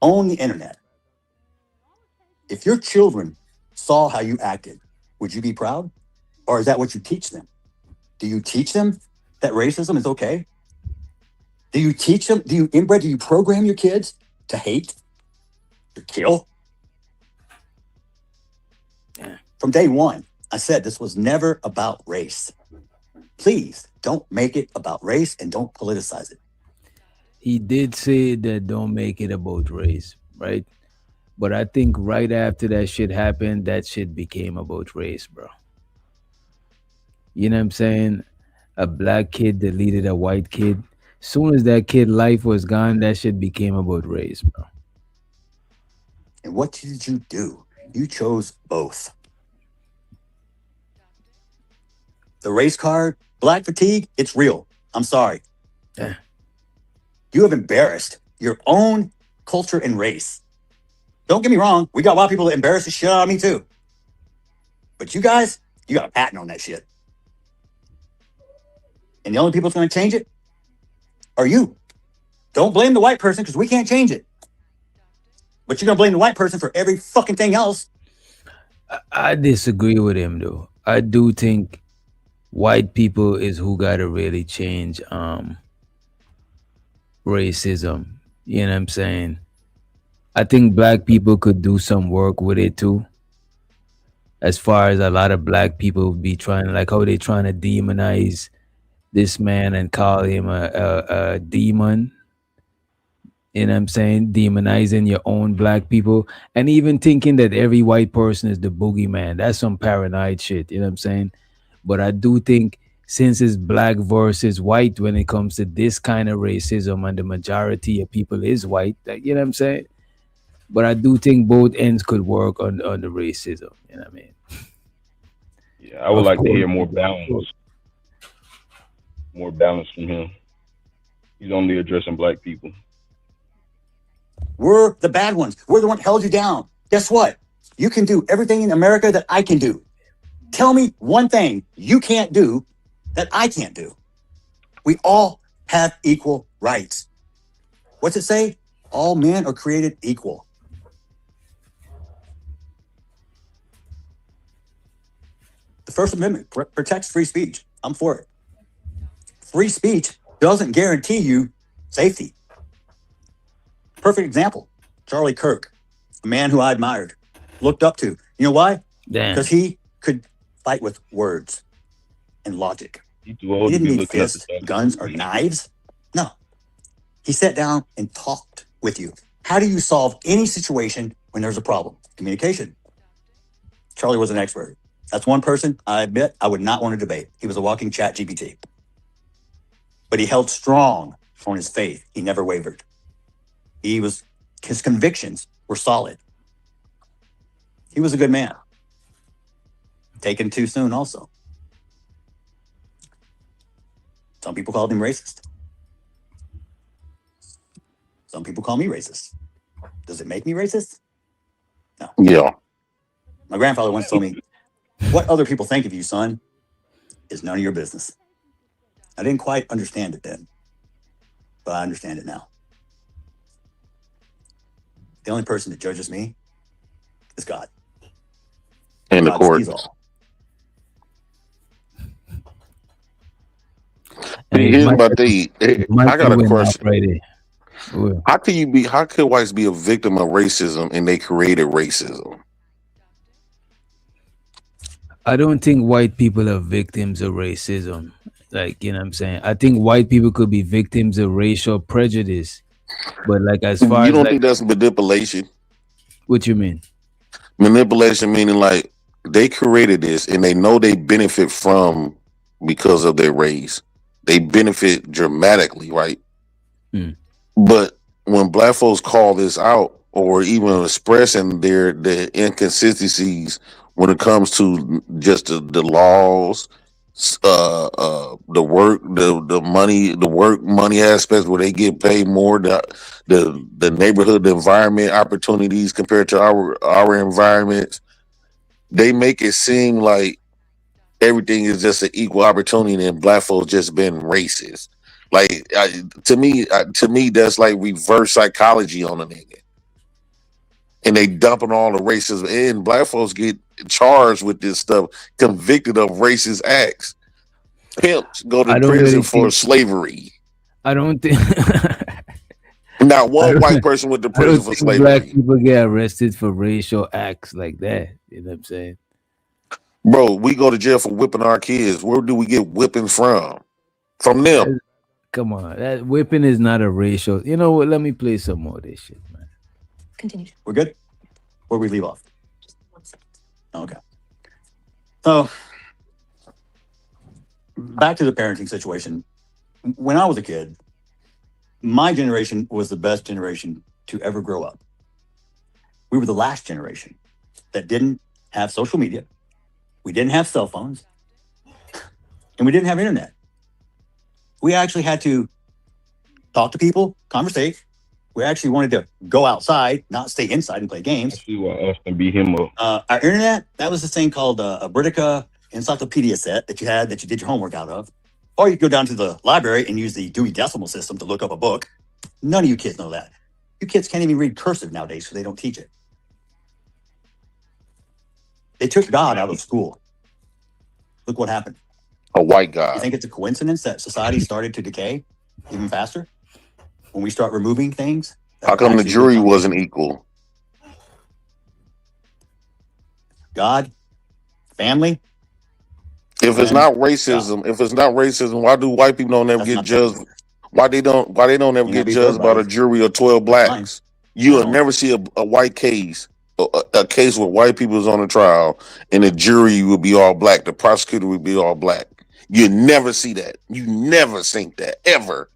on the internet. If your children saw how you acted, would you be proud? Or is that what you teach them? Do you teach them that racism is okay? Do you teach them? Do you program your kids to hate, to kill? From day one, I said this was never about race. Please don't make it about race and don't politicize it. He did say that don't make it about race, right? But I think right after that shit happened, that shit became about race, bro. You know what I'm saying? A black kid deleted a white kid. Soon as that kid life was gone, that shit became about race, bro. And what did you do? You chose both. The race card, black fatigue, it's real. I'm sorry. Yeah. You have embarrassed your own culture and race. Don't get me wrong. We got white people that embarrass the shit out of me too. But you guys, you got a patent on that shit. And the only people that's going to change it are you. Don't blame the white person because we can't change it. But you're going to blame the white person for every fucking thing else. I disagree with him though. I do think white people is who gotta really change racism. You know what I'm saying? I think black people could do some work with it too. As far as a lot of black people be trying, like how they trying to demonize this man and call him a demon. You know what I'm saying? Demonizing your own black people and even thinking that every white person is the boogeyman. That's some paranoid shit. You know what I'm saying? But I do think since it's black versus white when it comes to this kind of racism and the majority of people is white, like, you know what I'm saying? But I do think both ends could work on the racism. You know what I mean? Yeah, I would like to hear more balance. More balance from him. He's only addressing black people. We're the bad ones. We're the one that held you down. Guess what? You can do everything in America that I can do. Tell me one thing you can't do that I can't do. We all have equal rights. What's it say? All men are created equal. The First Amendment protects free speech. I'm for it. Free speech doesn't guarantee you safety. Perfect example, Charlie Kirk, a man who I admired, looked up to. You know why? Because he could fight with words and logic. He didn't need fists, guns, or knives. No. He sat down and talked with you. How do you solve any situation when there's a problem? Communication. Charlie was an expert. That's one person I admit I would not want to debate. He was a walking chat GPT. But he held strong on his faith. He never wavered. His convictions were solid. He was a good man. Taken too soon also. Some people called him racist. Some people call me racist. Does it make me racist? No. Yeah. My grandfather once told me, what other people think of you, son, is none of your business. I didn't quite understand it then, but I understand it now. The only person that judges me is God. And the court. Sees all. Here's my thing. I got a went off question. right there. Well, How could whites be a victim of racism and they created racism? I don't think white people are victims of racism. Like, you know what I'm saying? I think white people could be victims of racial prejudice. But like as far You as don't like think that's manipulation? what you mean? Manipulation meaning like they created this and they know they benefit from because of their race. They benefit dramatically, right? Hmm. But when black folks call this out or even expressing their inconsistencies when it comes to just the laws, the work, the money, the work money aspects where they get paid more, the neighborhood, the environment opportunities compared to our environments, they make it seem like everything is just an equal opportunity and black folks just been racist. Like to me, that's like reverse psychology on a nigga, and they dumping all the racism in. Black folks get charged with this stuff, convicted of racist acts. Pimps go to I don't prison really for think slavery. I don't think Not one white person went to I prison don't for think black slavery. people get arrested for racial acts like that. You know what I'm saying? Bro, we go to jail for whipping our kids. Where do we get whipping from? From them. Come on, that whipping is not a racial. You know what? Let me play some more of this shit, man. Continue. We're good? Where we leave off? Okay. So back to the parenting situation. When I was a kid, my generation was the best generation to ever grow up. We were the last generation that didn't have social media. We didn't have cell phones. And we didn't have internet. We actually had to talk to people, conversate. We actually wanted to go outside, not stay inside and play games. See why Austin beat him up. Our internet, that was this thing called a Britica encyclopedia set that you had that you did your homework out of. Or you could go down to the library and use the Dewey Decimal System to look up a book. None of you kids know that. You kids can't even read cursive nowadays, so they don't teach it. They took God out of school. Look what happened. A white guy. You think it's a coincidence that society started to decay even faster when we start removing things? How come the jury wasn't equal? God, family. If it's not racism, why do white people don't ever get judged? Why they don't ever get judged by a jury of 12 blacks? You'll never see a white case, a case where white people is on a trial and the jury will be all black, the prosecutor will be all black. You never see that. You never think that ever.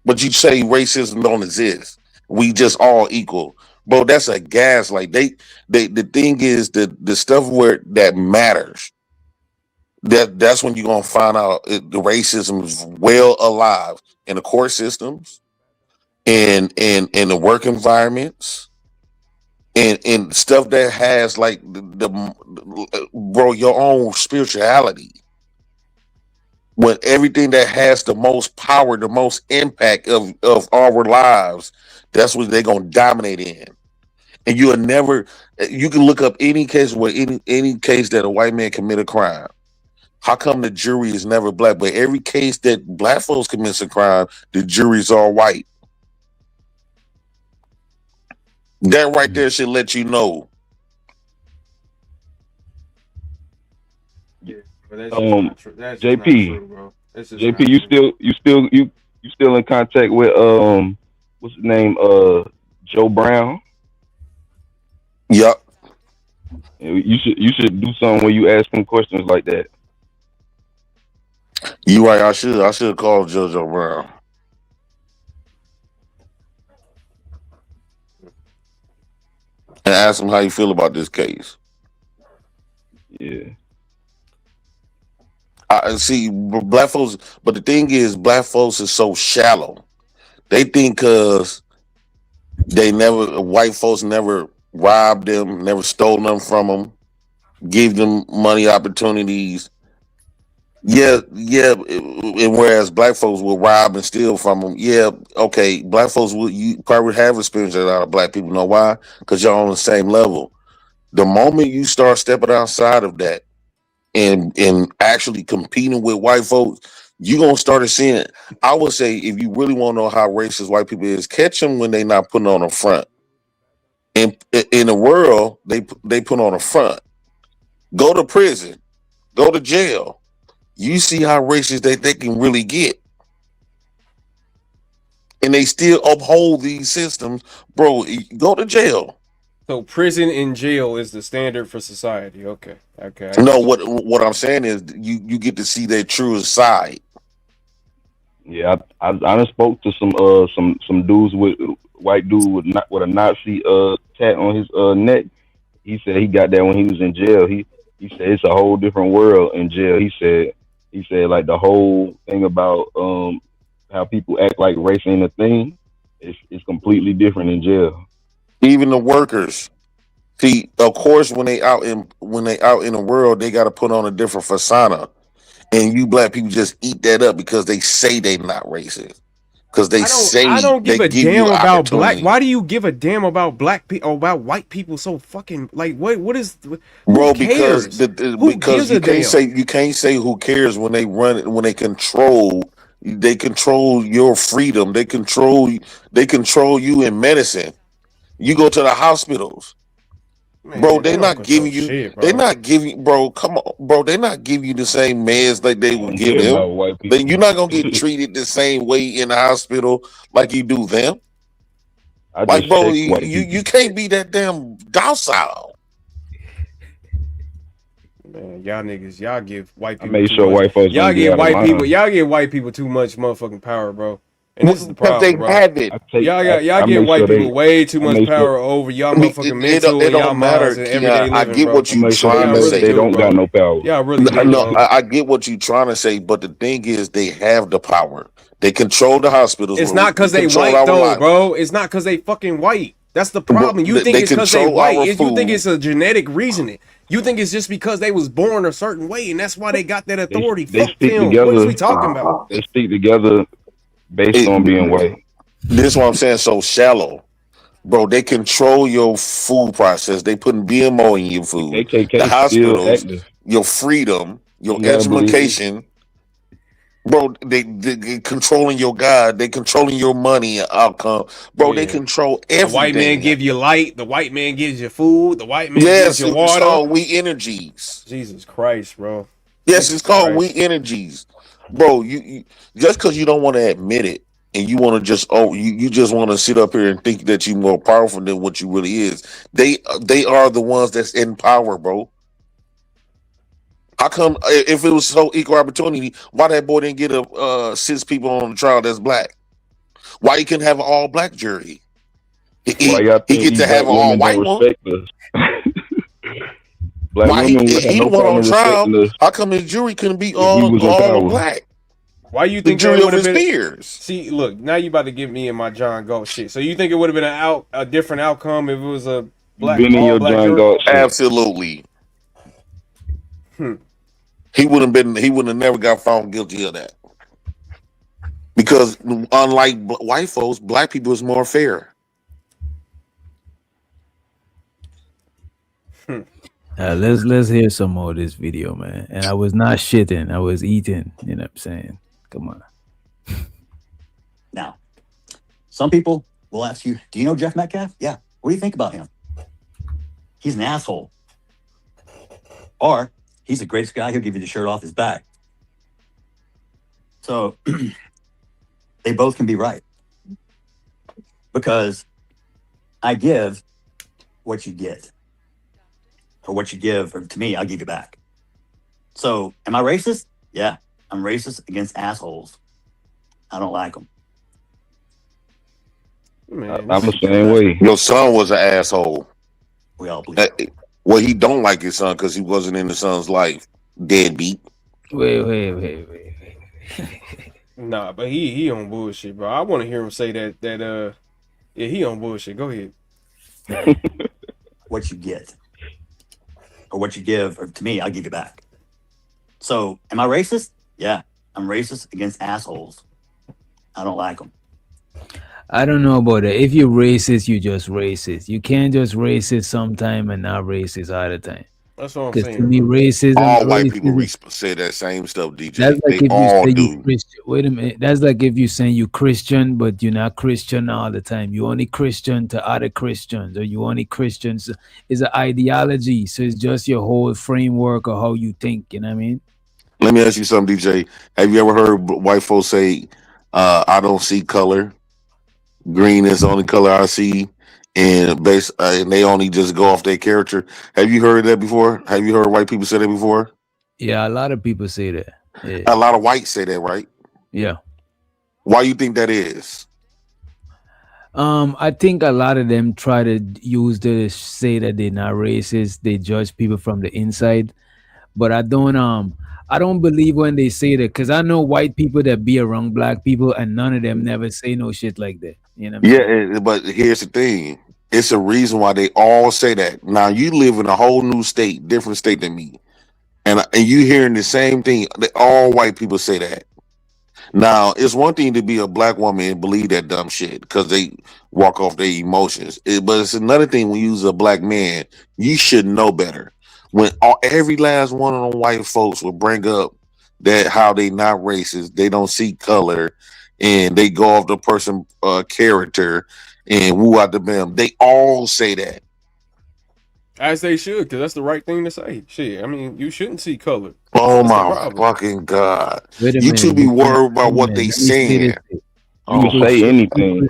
But you say racism don't exist. We just all equal. Bro, that's a gaslight. The thing is the stuff where that matters. That's when you're gonna find out the racism is well alive in the court systems, and in the work environments, and stuff that has like bro, your own spirituality. When everything that has the most power, the most impact of our lives, that's what they're gonna dominate in. And you can look up any case where any case that a white man commit a crime. How come the jury is never black? But every case that black folks commits a crime, the jury's all white. That right there should let you know. JP, you still in contact with what's his name? Joe Brown. Yep. You should do something where you ask him questions like that. You right. I should call Joe Brown. And ask him how you feel about this case. Yeah. I see black folks, but the thing is, black folks is so shallow. They think because white folks never robbed them, never stole them from them, gave them money opportunities. Yeah, and whereas black folks will rob and steal from them, yeah, okay, black folks you probably have experienced that a lot of black people. Know why? Because y'all on the same level. The moment you start stepping outside of that and actually competing with white folks, you're gonna start seeing it. I would say if you really want to know how racist white people is, catch them when they not putting on a front. In the world, they put on a front. Go to prison, go to jail. You see how racist they can really get. And they still uphold these systems, bro. Go to jail. So prison and jail is the standard for society. Okay. No, what I'm saying is you get to see their truest side. Yeah, I done spoke to some dudes with white dude with a Nazi tat on his neck. He said he got that when he was in jail. He said it's a whole different world in jail. He said like the whole thing about how people act like race ain't a thing. It's completely different in jail. Even the workers. See, of course, when they out in the world, they got to put on a different persona, and you black people just eat that up because they say they not racist. Because I don't give a damn about black. Why do you give a damn about black people or about white people? So fucking like what is? Bro, cares? because you can't say who cares when they control your freedom. They control you in medicine. You go to the hospitals. Man, bro, they're not giving you. Shit, they're not giving, bro. Come on, bro. They're not giving you the same meds like they would give them. You're not gonna get treated the same way in the hospital like you do them. Like, bro, you can't be that damn docile. Man, y'all niggas, y'all give white people. I made sure white folks. Y'all give white people too much motherfucking power, bro. And this is the problem, bro. Have it. Y'all give white people way too much power over y'all motherfucking mental and y'all minds and everyday living, I get what you trying to say. They don't got no power. Y'all really do, no, I get what you trying to say, but the thing is, they have the power. They control the hospitals. It's not because they white though, bro. It's not because they fucking white. That's the problem. You think it's because they white. You think it's a genetic reasoning. You think it's just because they was born a certain way and that's why they got that authority. They Fuck stick them. together. What is we talking about? They stick together based on being white. This is what I'm saying. So shallow, bro. They control your food process. They putting BMO in your food. The hospitals, your freedom, your education. Bro, they controlling your God. They controlling your money and outcome. Bro, they control everything. The white man give you light. The white man gives you food. The white man gives you water. It's called we energies. Jesus Christ, bro. Yes, it's called we energies. Bro, you just because you don't want to admit it and you want to just you just want to sit up here and think that you're more powerful than what you really is. They are the ones that's in power, bro. How come if it was so equal opportunity, why that boy didn't get 6 people on the trial that's black? Why he couldn't have an all black jury? He get to have an all white one. Why he the one on trial? How come his jury couldn't be all black? Why you think the jury over his peers? See, look, now you about to give me in my John Galt shit. So you think it would have been a different outcome if it was a black jury? Absolutely. He would have never got found guilty of that. Because unlike white folks, black people is more fair. Let's hear some more of this video, man. And I was not shitting, I was eating. You know what I'm saying? Come on. Now, some people will ask you, do you know Jeff Metcalf? Yeah. What do you think about him? He's an asshole. Or he's the greatest guy. He'll give you the shirt off his back. So they both can be right. Because I give what you get. Or what you give, or to me, I'll give you back. So am I racist? Yeah. I'm racist against assholes. I don't like them. Man, I'm the same way. Your son was an asshole. We all believe. Well, he don't like his son because he wasn't in the son's life. Deadbeat. Wait. Nah, but he on bullshit, bro. I want to hear him say that yeah, he on bullshit. Go ahead. What you get, or what you give, or to me, I'll give you back. So, am I racist? Yeah, I'm racist against assholes. I don't like them. I don't know about that. If you're racist, you just racist. You can't just racist sometime and not racist all the time. That's what I'm Because to saying, me, bro. All white people racism. say that same stuff, That's DJ. like They if you all say you do. Christian. Wait a minute. That's like if you saying you Christian, but you're not Christian all the time. You only Christian to other Christians, or you only Christians. Is an ideology. So it's just your whole framework of how you think. You know what I mean? Let me ask you something, DJ. Have you ever heard white folks say, "I don't see color. Green is the only color I see," and they only just go off their character? Have you heard that before? Have you heard white people say that before? Yeah, a lot of people say that. Yeah. A lot of whites say that, right? Yeah. Why you think that is? I think a lot of them try to use to say that they're not racist. They judge people from the inside, but I don't believe when they say that because I know white people that be around black people and none of them never say no shit like that. You know what I'm Yeah, saying? but here's the thing. It's a reason why they all say that. Now you live in a whole new state, different state than me, and you hearing the same thing. All white people say that. Now, it's one thing to be a black woman and believe that dumb shit because they walk off their emotions. But it's another thing when you're a black man, you should know better. When every last one of them white folks will bring up that how they not racist, they don't see color, and they go off the person character and woo out the bim. They all say that. As they should, because that's the right thing to say. Shit, I mean, you shouldn't see color. Oh That's the my problem. fucking God. Wait a You two minute. be Before, worried about wait a what minute. they Let me say saying. this. You can People, say anything.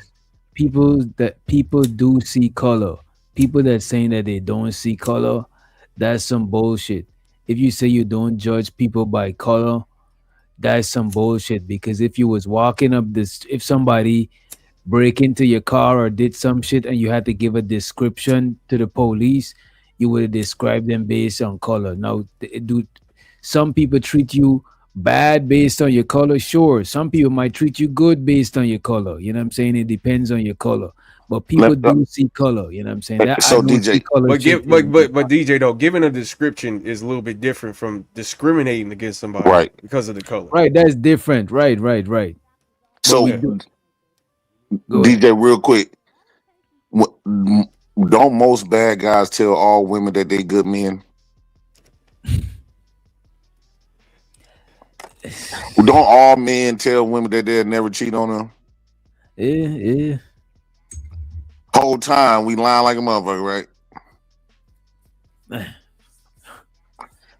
people do see color. People that saying that they don't see color, that's some bullshit. If you say you don't judge people by color, that's some bullshit. Because if you was walking up this, if somebody break into your car or did some shit and you had to give a description to the police, you would have described them based on color. Now, do some people treat you bad based on your color? Sure. Some people might treat you good based on your color. You know what I'm saying? It depends on your color. But people do see color. You know what I'm saying? That I So don't see DJ, color But shit. but DJ though, giving a description is a little bit different from discriminating against somebody right. because of the color. Right. That's different. Right. But So we do. Go ahead. DJ, real quick, don't most bad guys tell all women that they good men? Don't all men tell women that they'll never cheat on them? Yeah. Whole time we lying like a motherfucker, right?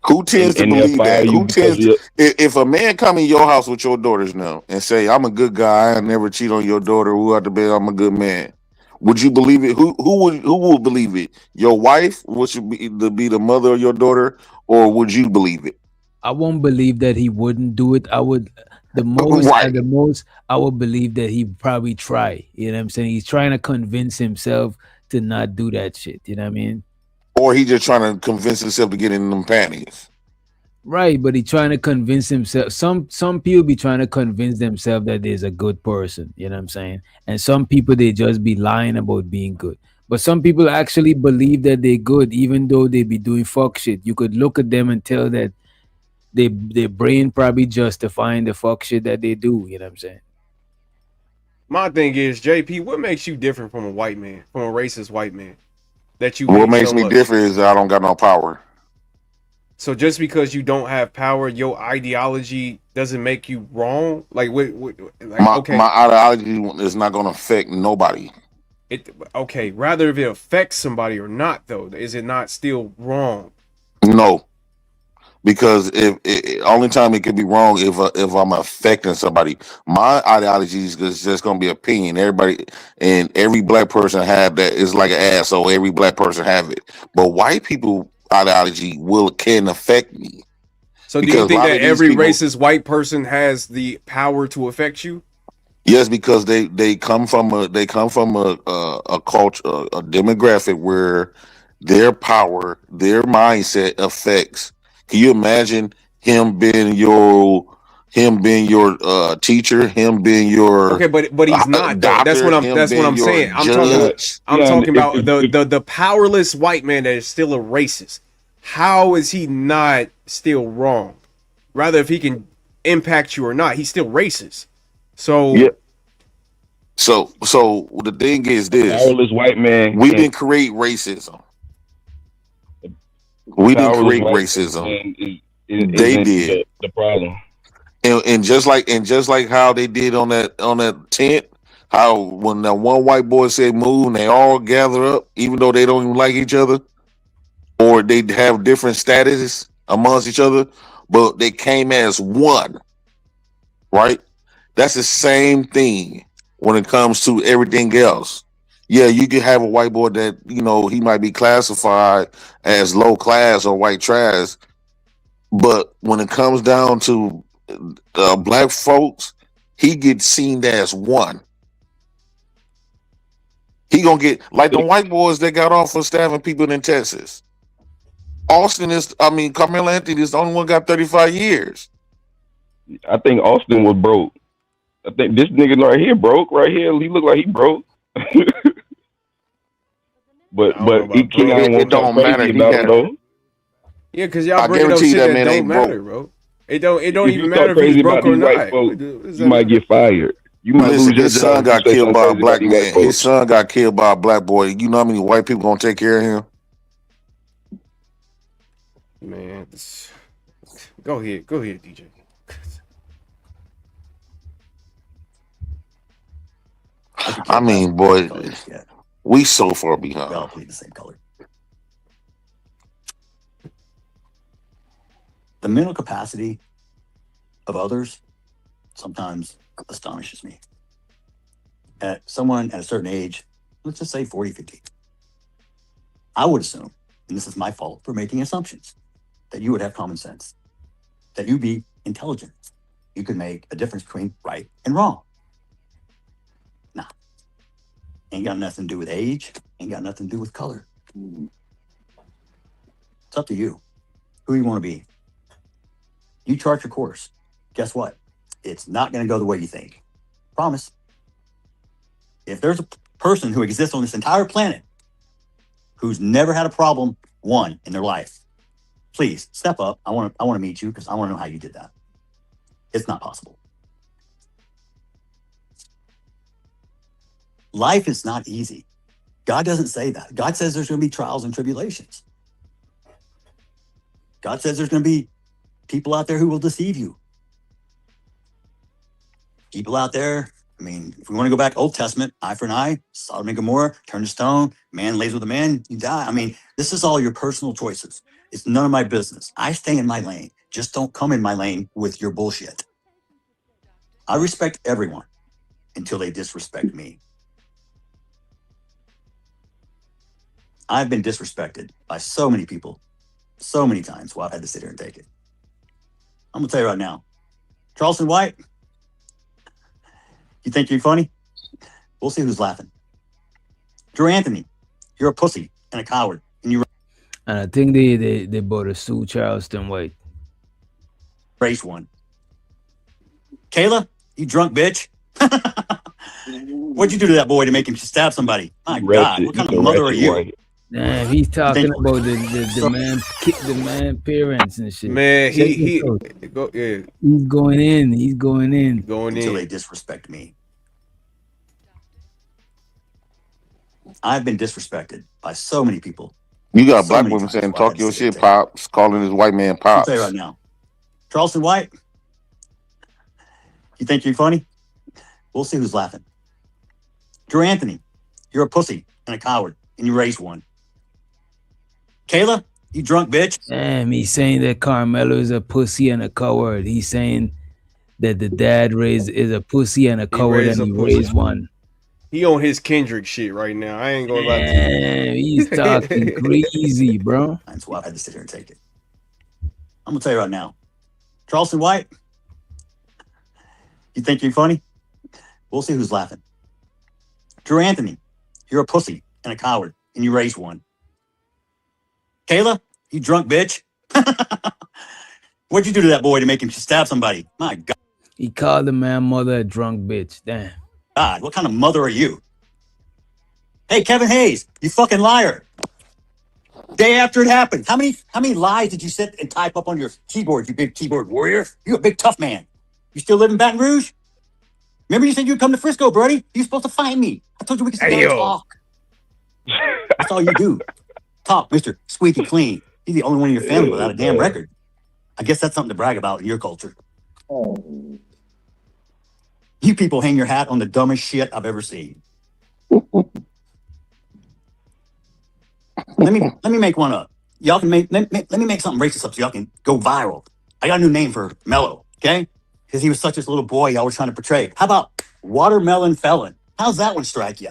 Who tends to And they'll believe fire that? you Who because tends to, if a man come in your house with your daughters now and say, "I'm a good guy, I never cheat on your daughter, who out the bed, I'm a good man," would you believe it? Who would believe it? Your wife, which should be the mother of your daughter, or would you believe it? I won't believe that he wouldn't do it. I would I would believe that he probably try. You know what I'm saying? He's trying to convince himself to not do that shit. You know what I mean? Or he just trying to convince himself to get in them panties. Right, but he's trying to convince himself. Some people be trying to convince themselves that there's a good person. You know what I'm saying? And some people they just be lying about being good. But some people actually believe that they're good, even though they be doing fuck shit. You could look at them and tell that their brain probably justifying the fuck shit that they do. You know what I'm saying? My thing is, JP, what makes you different from a white man, from a racist white man? That you What hate makes so me much? different is that I don't got no power. So just because you don't have power, your ideology doesn't make you wrong. Like, okay, My ideology is not going to affect nobody. Okay. Rather if it affects somebody or not, though, is it not still wrong? No, because if only time it could be wrong if I'm affecting somebody. My ideology is just going to be opinion. Everybody and every black person have that. It's like an asshole. Every black person have it, but white people ideology can affect me. So do Because you a think lot that of these every people- racist white person has the power to affect you? Yes, because they come from a culture, a demographic where their power, their mindset affects. Can you imagine him being your teacher, him being your Okay, but he's not though. doctor, That's what I'm saying. I'm talking about the powerless white man that is still a racist. How is he not still wrong? Rather, if he can impact you or not, he's still racist. So yeah. So the thing is this: powerless white man we can- didn't create racism. We didn't Powerless create white racism. They isn't did. the problem. And just like how they did on that tent, how when that one white boy said move and they all gather up, even though they don't even like each other, or they have different statuses amongst each other, but they came as one, right? That's the same thing when it comes to everything else. Yeah, you could have a white boy that, he might be classified as low class or white trash, but when it comes down to black folks, he gets seen as one. He gonna get like the white boys that got off for stabbing people in Texas. Carmelo Anthony is the only one got 35 years. I think Austin was broke. I think this nigga right here broke. Right here, he look like he broke. but it don't matter. About it, though. Yeah, because y'all bringing up shit that don't matter, bro. It don't even matter if he's broke or not. You might get fired. You might Listen, lose your his job. son got killed by a black man. His son got killed by a black boy. You know how many white people gonna take care of him? Man, go ahead, DJ. I mean, boy, we so far behind. We all bleed the same color. The mental capacity of others sometimes astonishes me. Someone at a certain age, let's just say 40, 50, I would assume, and this is my fault for making assumptions, that you would have common sense, that you'd be intelligent. You could make a difference between right and wrong. Nah. Ain't got nothing to do with age, ain't got nothing to do with color. It's up to you, who you want to be. You chart your course. Guess what? It's not going to go the way you think. Promise. If there's a person who exists on this entire planet who's never had a problem, one, in their life, please step up. I want to meet you because I want to know how you did that. It's not possible. Life is not easy. God doesn't say that. God says there's going to be trials and tribulations. God says there's going to be people out there who will deceive you. People out there, if we want to go back Old Testament, eye for an eye, Sodom and Gomorrah, turn to stone, man lays with a man, you die. This is all your personal choices. It's none of my business. I stay in my lane. Just don't come in my lane with your bullshit. I respect everyone until they disrespect me. I've been disrespected by so many people, so many times, I've had to sit here and take it. I'm going to tell you right now, Charleston White, you think you're funny? We'll see who's laughing. Drew Anthony, you're a pussy and a coward. And I think they bought a sue Charleston White. Race one. Kayla, you drunk bitch. What'd you do to that boy to make him stab somebody? My God, what kind of mother are you? Nah, he's talking about the man parents and shit. Man, he's going in. Until they disrespect me. I've been disrespected by so many people. You got black women saying talk your shit, pops, calling this white man pops. I'll tell you right now, Charleston White, you think you're funny? We'll see who's laughing. Drew Anthony, you're a pussy and a coward, and you raised one. Kayla, you drunk bitch. Damn, he's saying that Karmelo is a pussy and a coward. He's saying that the dad is a pussy and a coward, and he raised one. He on his Kendrick shit right now. I ain't gonna lie to you. He's talking crazy, bro. That's why I had to sit here and take it. I'm gonna tell you right now, Charleston White, you think you're funny? We'll see who's laughing. Drew Anthony, you're a pussy and a coward, and you raised one. Kayla, you drunk bitch. What'd you do to that boy to make him stab somebody? My God. He called the man mother a drunk bitch. Damn. God, what kind of mother are you? Hey, Kevin Hayes, you fucking liar. Day after it happened, how many lies did you sit and type up on your keyboard, you big keyboard warrior? You a big tough man. You still live in Baton Rouge? Remember you said you'd come to Frisco, Brody? You're supposed to find me. I told you we could sit down and talk. That's all you do. Talk, Mr. Squeaky Clean. You're the only one in your family without a damn record. I guess that's something to brag about in your culture. You people hang your hat on the dumbest shit I've ever seen. Let me make one up. Y'all can let me make something racist up so y'all can go viral. I got a new name for Mello, okay? Because he was such a little boy y'all were trying to portray. How about watermelon felon? How's that one strike you?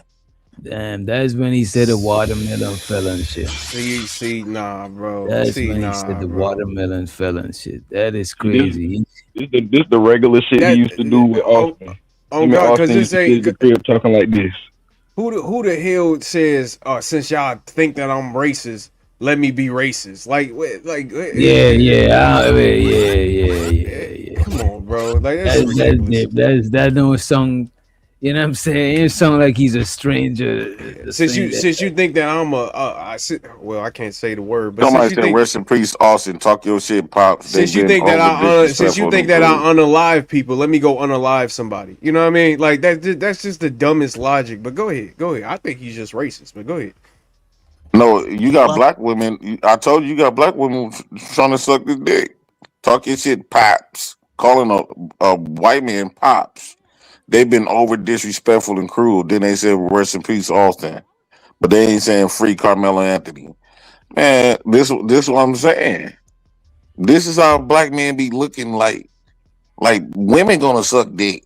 Damn, that's when he said the watermelon felon shit. See, nah, bro. That's when he said the watermelon felon shit. That is crazy. This the regular shit he used to do with Austin. Oh God, because this ain't the crib talking like this. Who the hell says, since y'all think that I'm racist, let me be racist? Yeah. Come on, bro. Like that no song. You know what I'm saying? It sound like he's a stranger. Since you think that I'm I can't say the word, but somebody said rest in peace, Austin. Talk your shit, pops. Since you think that I unalive people, let me go unalive somebody. You know what I mean? Like that's just the dumbest logic. But go ahead. I think he's just racist. But go ahead. No, you got black women. I told you got black women trying to suck this dick. Talk your shit, pops. Calling a white man pops. They've been over disrespectful and cruel. Then they said rest in peace, Austin. But they ain't saying free Karmelo Anthony. Man, this what I'm saying. This is how black men be looking like women gonna suck dick.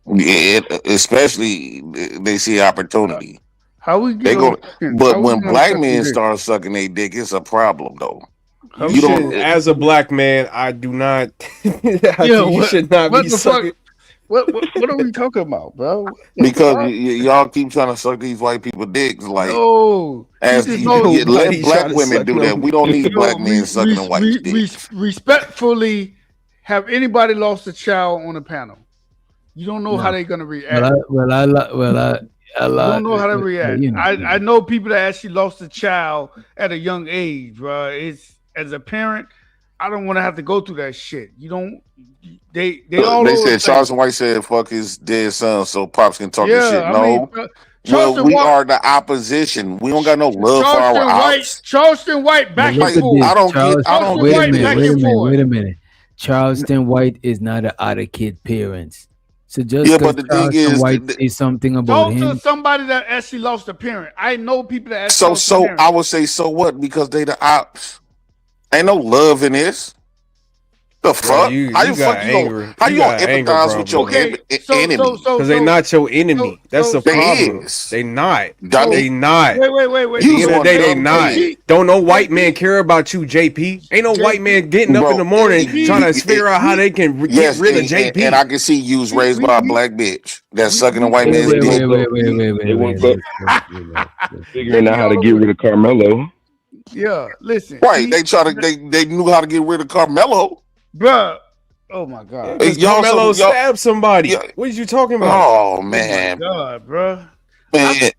Yeah, especially they see opportunity. How we get but when black men start sucking their dick, it's a problem though. As a black man, I do not. You should not be sucking. What are we talking about, bro? Because y'all keep trying to suck these white people dicks, like let black women do that. We don't need black men sucking a white dick. Respectfully, have anybody lost a child on a panel? You don't know how they're gonna react. I don't know how to react. I know people that actually lost a child at a young age, bro. It's as a parent, I don't want to have to go through that shit. You don't. They said Charles White said fuck his dead son so pops can talk his shit. No, we are the opposition. We don't got no love for our ops. Charleston White back and forth. Wait a minute. Charleston White is not an out of kid parents. So just but the thing is, White say something about him. Talk to somebody that actually lost a parent. I know people that actually lost a parent. I would say so what? Because they the ops. Ain't no love in this. The fuck? How you gonna empathize with your enemy? Because they're not your enemy. That's the problem. They not. They not. Wait. At the end of the day, they not. Don't no white man care about you, JP. Ain't no white man getting up in the morning trying to figure out how they can get rid of JP. And I can see you was raised by a black bitch that's sucking a white man's dick. Figuring out how to get rid of Karmelo. Yeah, listen. Right, they knew how to get rid of Karmelo. Bruh. Oh my God. Karmelo stabbed somebody. What are you talking about? Oh man. Oh my God, bro. Man,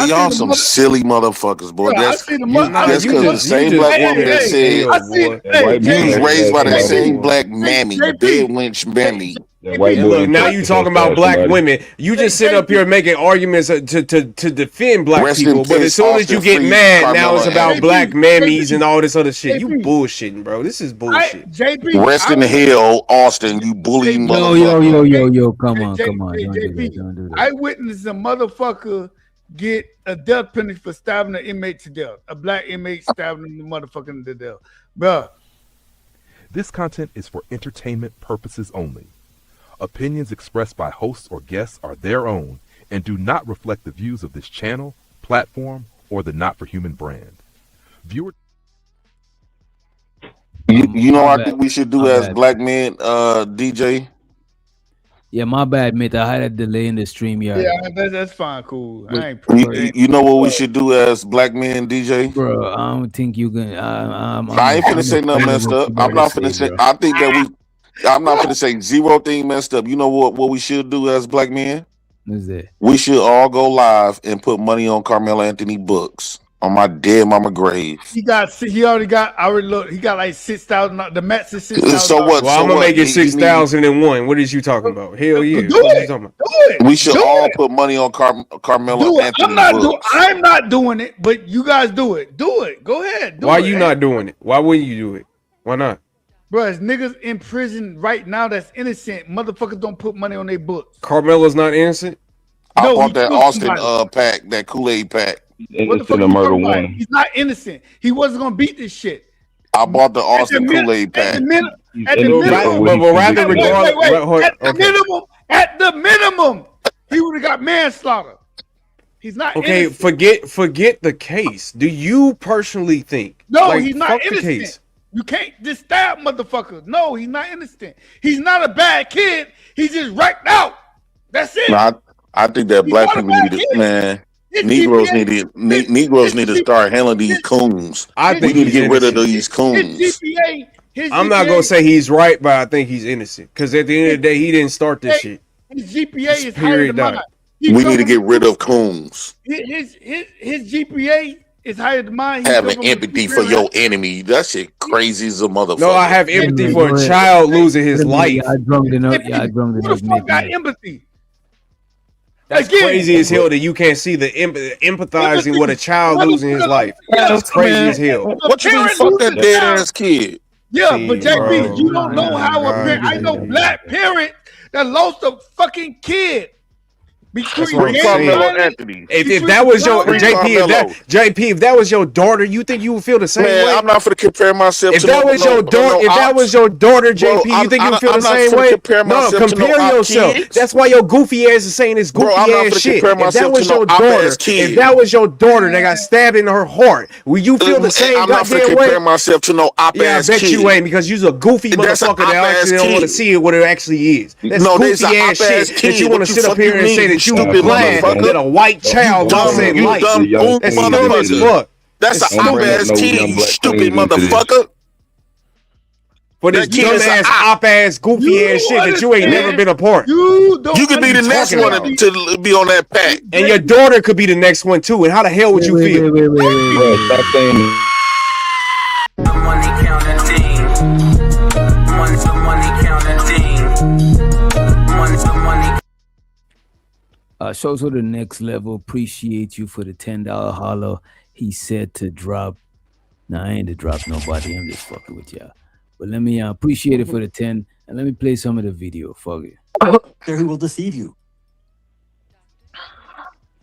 y'all some silly motherfuckers, boy. That's because the same black woman that said you was raised by that same black mammy, dead wench mammy. Look, now you talking about black women. You just sit up here making arguments to defend black people, but as soon as you get mad, now it's about black mammies and all this other shit. You bullshitting, bro. This is bullshit. Rest in hell, Austin. You bully motherfucker. Yo, come on. Don't do that. I witnessed a motherfucker get a death penalty for stabbing an inmate to death. A black inmate stabbing the motherfucker to death, bro. This content is for entertainment purposes only. Opinions expressed by hosts or guests are their own and do not reflect the views of this channel, platform, or the Not for Human brand. You know what I think we should do as black men, DJ? Yeah, my bad, mate. I had a delay in the stream yard. Yeah, that's fine, cool. You know what we should do as black men, DJ? Bro, I don't think you can. I ain't finna say nothing messed up. I'm not finna say. I think that I'm not finna say zero thing messed up. You know what we should do as black men? What's that? We should all go live and put money on Karmelo Anthony books on my dead mama grave. He got like 6,000. The max is 6,000. So what? Well, I'm gonna make it 6,001. What is you talking about? Hell yeah. Do it. We should Do all it. put money on Carmelo Do it. Anthony I'm not doing it, but you guys do it. Do it. Go ahead. Why you not doing it? Why wouldn't you do it? Why not? Bro, it's niggas in prison right now that's innocent. Motherfuckers don't put money on their books. Carmelo's not innocent? I bought that Austin pack, that Kool-Aid pack. What the fuck you talking about? He's not innocent. He wasn't gonna beat this shit. I bought the Austin Kool-Aid pack. At the minimum, he would have got manslaughter. He's not innocent. Forget the case. Do you personally think? No, he's not innocent. You can't just stab motherfuckers. No, he's not innocent. He's not a bad kid. He's just wrecked out. That's it. No, I think that black people need to, man. Negroes need to start handling these coons. I think we need to get rid of these coons. I'm not gonna say he's right, but I think he's innocent. Because at the end of the day, he didn't start this shit. His GPA is higher than mine. We need to get rid of coons. His GPA is higher than mine. Having empathy for your enemy. That shit crazy as a motherfucker. No, I have empathy for a child losing his life. I drunk enough. Yeah, I drunk enough. Who the fuck got empathy? That's crazy as hell that you can't see the empathizing with a child losing his life. That's crazy as hell. What you mean, fuck that dead ass kid? Yeah, but JP, you don't know how a parent. I know black parents that lost a fucking kid. If that was your JP, if that was your daughter, you think you would feel the same way? I'm not gonna compare myself. If that was your daughter, JP, you think you feel the same way? No, compare yourself. That's why your goofy ass is saying this goofy ass shit. If that was your daughter, that got stabbed in her heart, will you feel the same I'm not gonna goddamn way? compare myself to no op ass Yeah, I bet kid. you ain't, because you's a goofy motherfucker that actually don't want to see it what it actually is. That's goofy ass shit that you want to sit up here and say that you glad that a white child lost their life. That's dumb as fuck. That's an op-ass kid, you stupid motherfucker. For this dumbass, op-ass, goofy ass shit that you ain't never been a part. You could be the next one to be on that pack. And your daughter could be the next one too. And how the hell would you feel? Bro, stop saying that. Shows to the next level. Appreciate you for the $10 holler. He said to drop. Nah, I ain't to drop nobody. I'm just fucking with y'all. But let me appreciate it for the 10 and let me play some of the video. Fuck it. There who will deceive you.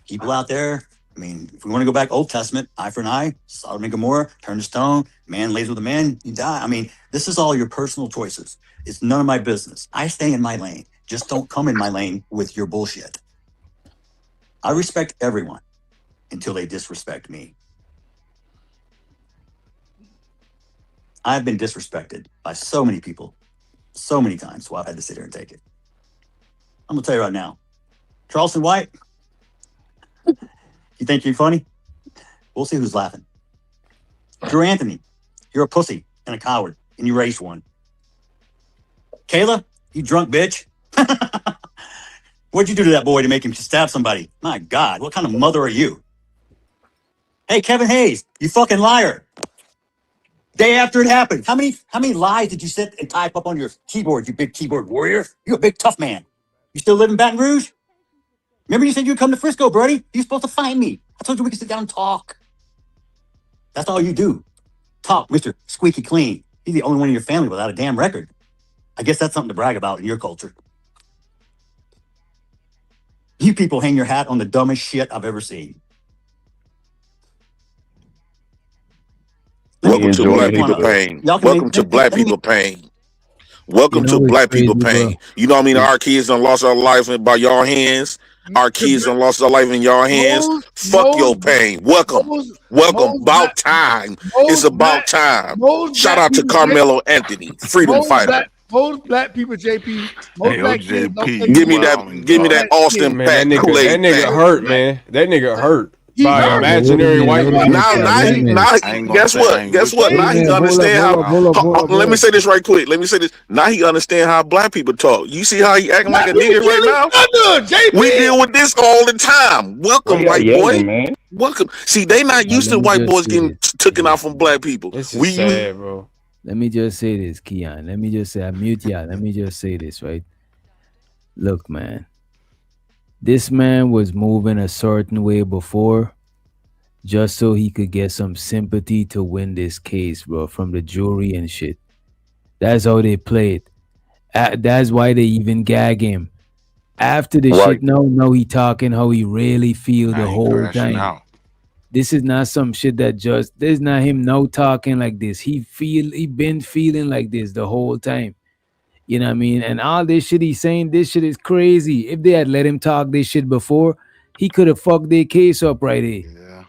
People out there. I mean, if we want to go back Old Testament, eye for an eye, Sodom and Gomorrah, turn to stone, man lays with a man, you die. I mean, this is all your personal choices. It's none of my business. I stay in my lane. Just don't come in my lane with your bullshit. I respect everyone until they disrespect me. I've been disrespected by so many people, so many times, so I've had to sit here and take it. I'm gonna tell you right now, Charleston White, you think you're funny? We'll see who's laughing. Drew Anthony, you're a pussy and a coward, and you raised one. Kayla, you drunk bitch. What'd you do to that boy to make him stab somebody? My God, what kind of mother are you? Hey, Kevin Hayes, you fucking liar. Day after it happened, how many lies did you sit and type up on your keyboard, you big keyboard warrior? You're a big tough man. You still live in Baton Rouge? Remember you said you'd come to Frisco, Brody? You're supposed to find me. I told you we could sit down and talk. That's all you do. Talk, Mr. Squeaky Clean. You're the only one in your family without a damn record. I guess that's something to brag about in your culture. You people hang your hat on the dumbest shit I've ever seen. Welcome to Black People Pain. Welcome to Black People Pain. Welcome to Black People Pain. You know what I mean? Our kids done lost our life by y'all hands. Our kids done lost our life in y'all hands. Fuck your pain. Welcome. About time. It's about time. Shout out to Carmelo Anthony, freedom fighter. Most black people, JP. Most black kids don't take give me that Austin pack. That nigga hurt, man. That nigga hurt. By imaginary white man. Now, guess what? Now he understand how. Let me say this right quick. Now he understand how black people talk. You see how he acting like a nigga right now? We deal with this all the time. Welcome, white boy. Man. Welcome. See, they not used to white boys getting taken out from black people. This is sad, bro. Let me just say this, Keon. Let me just say, I mute y'all. Let me just say this, right? Look, man. This man was moving a certain way before, just so he could get some sympathy to win this case, bro, from the jury and shit. That's how they play it. That's why they even gag him. After the Right. shit, no, he talking how he really feel the Now he whole crashing time. out. This is not some shit that just, there's not him no talking like this. He been feeling like this the whole time. You know what I mean? And all this shit he's saying, this shit is crazy. If they had let him talk this shit before, he could have fucked their case up right here. Yeah.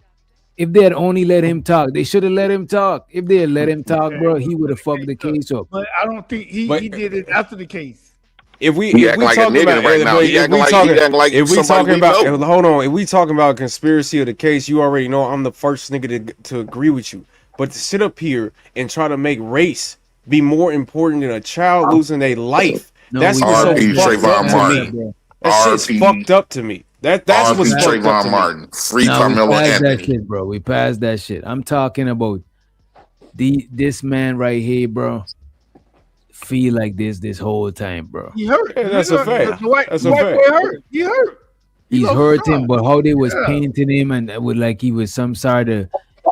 If they had only let him talk, they should have let him talk. If they had let him talk, bro, he would have fucked the case up. But I don't think he did it after the case. If we He acting like a nigga right now. He acting like somebody we know. hold on, if we talking about conspiracy of the case, you already know I'm the first nigga to agree with you. But to sit up here and try to make race be more important than a child losing their life, that's what's so fucked up to me. That shit's fucked up to me. That's what's fucked up to me. Free Nah, Karmelo we passed Anthony. that shit, bro. We passed that shit. I'm talking about this man right here, bro. Feel like this whole time, bro. He hurt. Yeah, that's a fact. The white That's a boy fact. hurt. He hurt. He's lost hurting, his but how they was Yeah. painting him and with like he was some sort of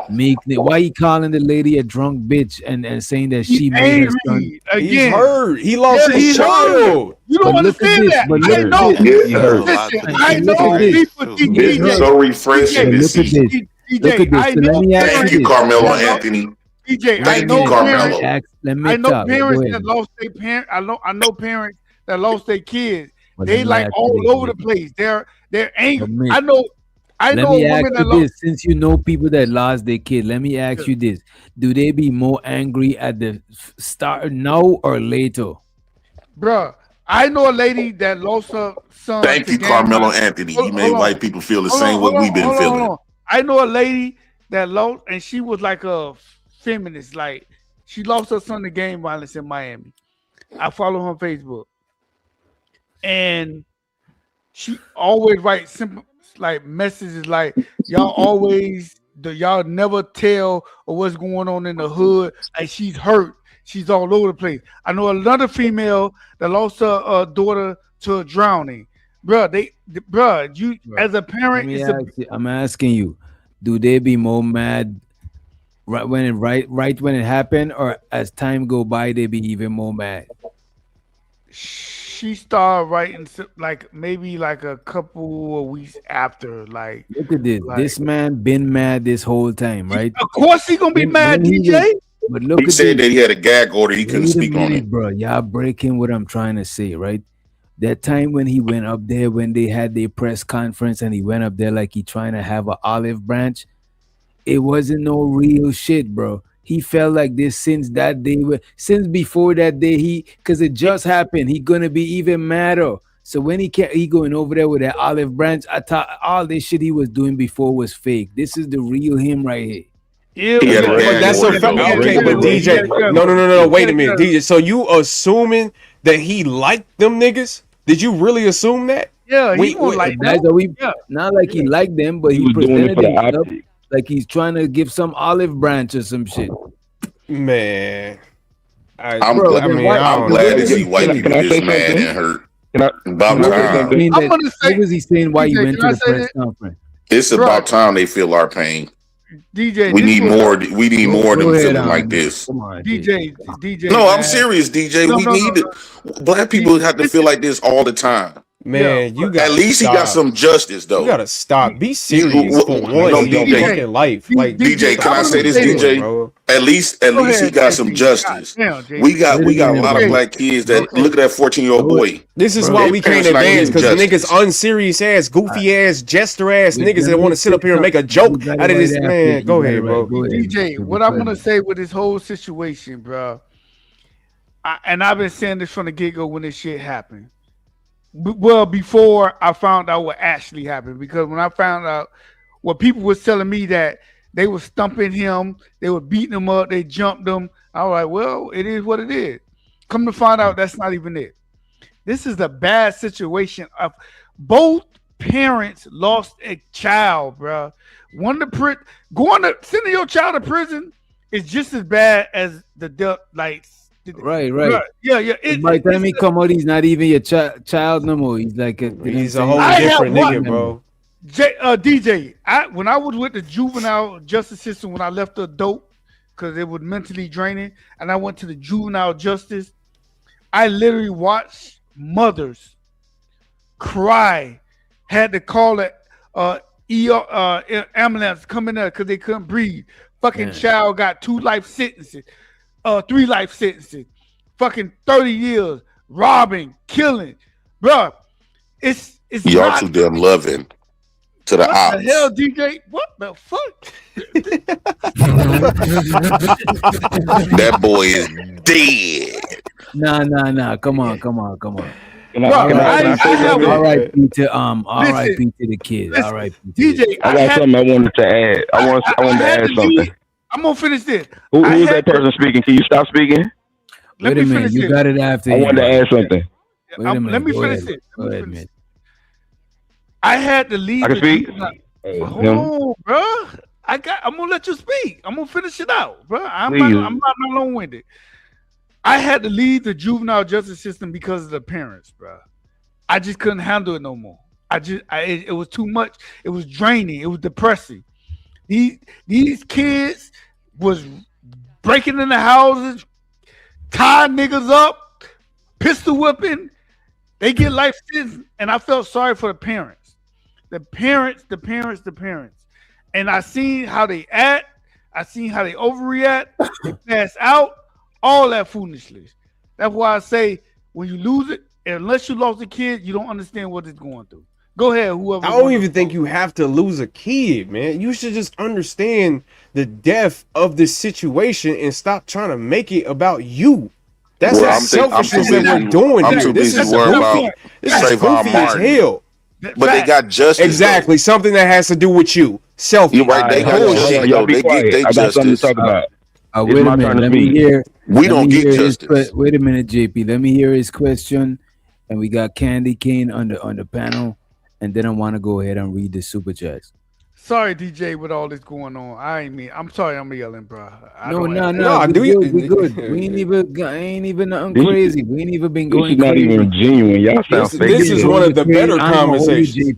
meek. Why he calling the lady a drunk bitch and saying that she made her son? He's hurt. He lost his child. You don't But look at understand this, that. but I look know. at this. He hurt. Listen, I Look know at this. people. This is so refreshing to see. Look at this. I So let know me ask Thank you you, this. Carmelo Anthony. DJ, I Thank know you, parents. Carmelo. Let me I know talk. Go parents ahead. that lost their parent. I know parents that lost their kids. Well, They let me like ask you all this, over the place. They're angry. But I know let a me ask woman that you lost. this, since you know people that lost their kid, let me ask you this. Do they be more angry at the start now or later? Bruh, I know a lady that lost her son. Thank to you, gang Carmelo violence. Anthony. Hold- You made hold on. white people feel the Hold same on, what hold we've on, been hold on, feeling. hold on. I know a lady that lost, and she was like a feminist. Like she lost her son to gang violence in Miami. I follow her on Facebook, and she always writes simple like messages like y'all never tell or what's going on in the hood. Like she's hurt. She's all over the place. I know another female that lost her daughter to a drowning. Bruh, you as a Let parent, me it's ask you, I'm asking you, do they be more mad right when it happened, or as time go by they be even more mad? she started writing like maybe like a couple of weeks after. Like, Look at this. This man been mad this whole time, right? of course he gonna be mad, he DJ. But look He at said this. that he had a gag order. He couldn't Wait a speak on minute, it. bro. Y'all breaking what I'm trying to say, right? That time when he went up there, when they had their press conference, and he went up there like he trying to have an olive branch, it wasn't no real shit, bro. He felt like this since that day, since before that day. Because it just happened. He gonna be even madder. So when he going over there with that olive branch, I thought all this shit he was doing before was fake. This is the real him right here. Yeah, but that's a fact. Okay, but DJ, no. Wait a minute, DJ. So you assuming that he liked them niggas? Did you really assume that? Yeah, he won't like that. Not like he liked them, but he was doing it presented for the himself optics. like he's trying to give some olive branch or some shit. Man, I'm Bro, glad, then why- I'm then glad what to is see he white saying? people Can I this say mad something? and hurt. Can I About What was time. he saying I'm gonna what was he saying why he DJ, went can to I the say press this? conference? It's about time they feel our pain. DJ, We this need was- more. We need more of Go them ahead, feeling like this. Come on, DJ, No, I'm man. serious, DJ. No, We no, need no, to. Black people have to feel like this all the time. Man, you got At least he got some justice, though. You gotta stop. Be serious for once No, in your DJ. fucking life. Like DJ, can I say this, what you doing, DJ? bro? At least Go he ahead, got some JC. justice. God damn, We got Wait a a minute, lot of bro. black kids that Okay. look at that 14-year-old boy. This is Bro, why They we can't parents not advance, getting because justice. niggas unserious ass, goofy ass, jester ass Wait, niggas let that me want to sit say up here and make a something. joke You got it out of right this. after. Man, You go got it ahead, right. bro. Go ahead. DJ, what I'm gonna say with this whole situation, bro, and I've been saying this from the get-go when this shit happened. Well, before I found out what actually happened, because when I found out what people was telling me that they were stumping him, they were beating him up, they jumped him. I was like, well, it is what it is. Come to find out, that's not even it. This is a bad situation of both parents lost a child, bro. One of the sending your child to prison is just as bad as the death, like Right. Yeah. By the time he come out, he's not even your child no more. He's like he's a whole different nigga, bro. DJ, when I was with the juvenile justice system, when I left the adult because it was mentally draining, and I went to the juvenile justice, I literally watched mothers cry, had to call it ambulance come in there because they couldn't breathe. Fucking child got 2 life sentences, 3 life sentences, fucking 30 years, robbing, killing, bro. It's y'all not too damn loving to the what ops. the hell, DJ? What the fuck? That boy is dead. Nah. Come on. R.I.P. to the kid. R.I.P. DJ, I got something I wanted to add. I wanted to add something. I'm gonna finish this. Who's that person speaking? Can you stop speaking? Wait a minute. You got it after. I wanted to add something. Let me finish it. Go ahead, man. I had to leave. I can speak. Hold on, bro. I'm gonna let you speak. I'm gonna finish it out, bro. I'm not long-winded. I had to leave the juvenile justice system because of the parents, bro. I just couldn't handle it no more. It was too much. It was draining. It was depressing. These kids was breaking in the houses, tying niggas up, pistol whipping. They get life sentence, and I felt sorry for the parents. The parents. And I seen how they act. I seen how they overreact. They pass out. All that foolishness. That's why I say when you lose it, unless you lost a kid, you don't understand what it's going through. Go ahead, whoever. I don't even think you have to lose a kid, man. You should just understand the depth of this situation and stop trying to make it about you. That's that selfishness that we're doing here. This is goofy. This is goofy as hell. But they got justice. Exactly. Though. Something that has to do with you. Selfish. You're right. They got justice. Y'all be quiet. I got something to talk about. Wait a minute. Let me hear. We don't get justice. Wait a minute, JP. Let me hear his question. And we got Candy Cane on the panel. And then I want to go ahead and read the super chats. Sorry, DJ, with all this going on. I'm sorry I'm yelling, bro. No. We good. We ain't even nothing crazy. We ain't even been going crazy. Not even genuine. Y'all sound fake. This is one of the better conversations.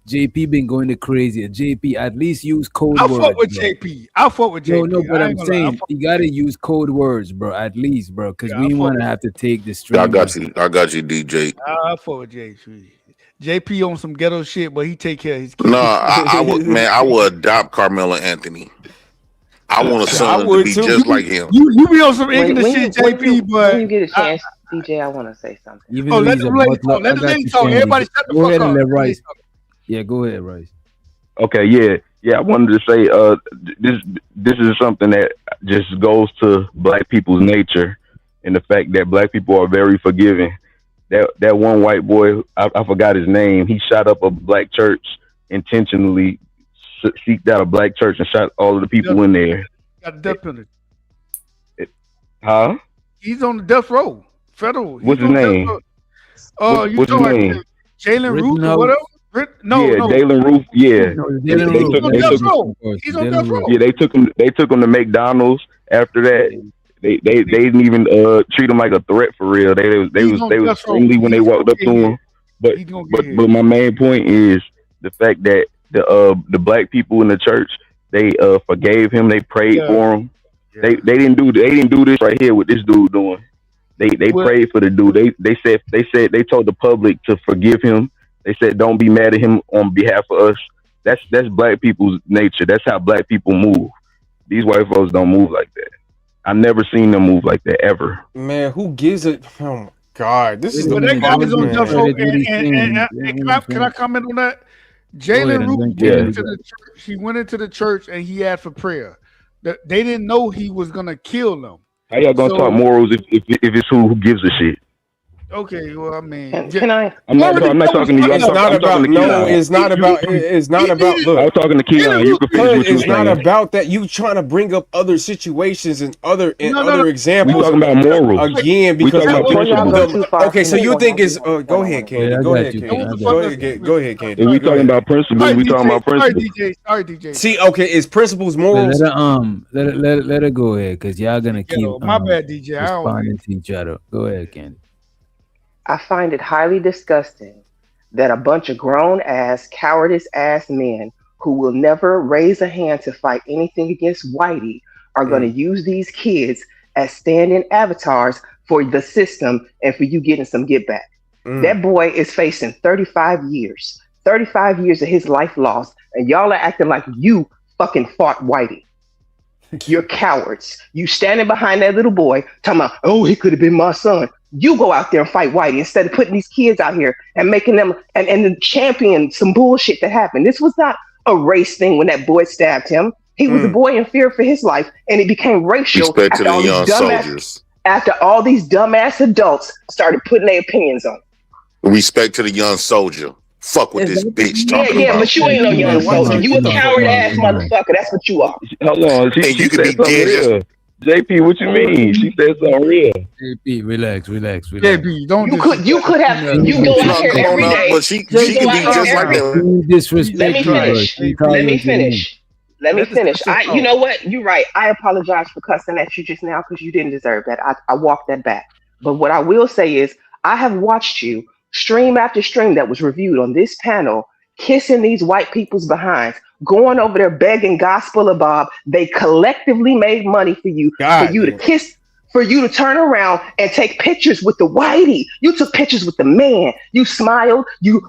JP been going to crazy. JP, at least use code words. I fought with JP. No, but I'm saying you gotta use code words, bro. At least, bro, because we want to have to take the stream. I got you, DJ. I fought with JP. JP on some ghetto shit, but he take care of his kids. No, I would adopt Karmelo Anthony. I want a son to be just like him. You be on some ignorant shit, JP, but when you get a chance, DJ, I want to say something. Let him talk. Everybody shut the fuck up. Let Rice. Yeah, go ahead, Rice. Okay, yeah. I wanted to say, this is something that just goes to black people's nature, and the fact that black people are very forgiving. That one white boy, I forgot his name. He shot up a black church intentionally, seeked out a black church and shot all of the people in there. Got a death penalty. Huh? He's on the death row. Federal. What's his name? What's his name? Jalen Ruth or whatever. No. Jalen Roof. Yeah, He's on death row. Yeah, they took him to McDonald's. After that, they didn't even treat him like a threat for real. They was friendly when they walked up to him. But my main point is the fact that the black people in the church, they forgave him. They prayed for him. Yeah. They didn't do this right here with this dude doing. They prayed for the dude. They told the public to forgive him. They said, don't be mad at him on behalf of us. That's black people's nature. That's how black people move. These white folks don't move like that. I've never seen them move like that ever. Man, who gives it? Oh my God, this is the that guy is on death row. And can I comment on that? Jalen Root went into the church. He went into the church and he asked for prayer. They didn't know he was gonna kill them. How y'all gonna talk morals if it's who gives a shit? Okay, well, I mean, Can I? I'm not talking to you. It's not about no. It's not about. It's not about. Look, I was talking to Keelan. You can finish what you were it's not saying. about that. You trying to bring up other situations and other We examples. talking about morals Again, We because talking about principles. okay, so you think it's go ahead, Candy. Go ahead, Candy. Go ahead, Candy. If we talking about principles, we talking about principles. Sorry, DJ. See, okay, is principles morals? Let her go ahead, because y'all gonna keep my bad, DJ. I don't responding to each other. Go ahead, Candy. I find it highly disgusting that a bunch of grown ass, cowardice ass men who will never raise a hand to fight anything against Whitey are going to use these kids as stand-in avatars for the system and for you getting some get back. That boy is facing 35 years. 35 years of his life lost, and y'all are acting like you fucking fought Whitey. You're cowards. You standing behind that little boy talking about, oh, he could have been my son. You go out there and fight Whitey instead of putting these kids out here and making them and champion some bullshit that happened. This was not a race thing when that boy stabbed him. He was a boy in fear for his life, and it became racial Respect to the young soldiers. after all these dumbass adults started putting their opinions on. Respect to the young soldier. Fuck with this bitch talking Yeah, about. but you ain't no young soldier. You a coward ass motherfucker. That's what you are. Hold on. She you could said be something dead. real. JP, what you mean? She said something real. JP, relax. JP, don't. You could have. You go out here every day. But she can be just like that. Disrespect. Let me finish. You know what? You're right. I apologize for cussing at you just now because you didn't deserve that. I walked that back. But what I will say is, I have watched you stream after stream that was reviewed on this panel, kissing these white people's behinds, going over there begging gospel of Bob. They collectively made money for you, to kiss, for you to turn around and take pictures with the whitey. You took pictures with the man. You smiled. You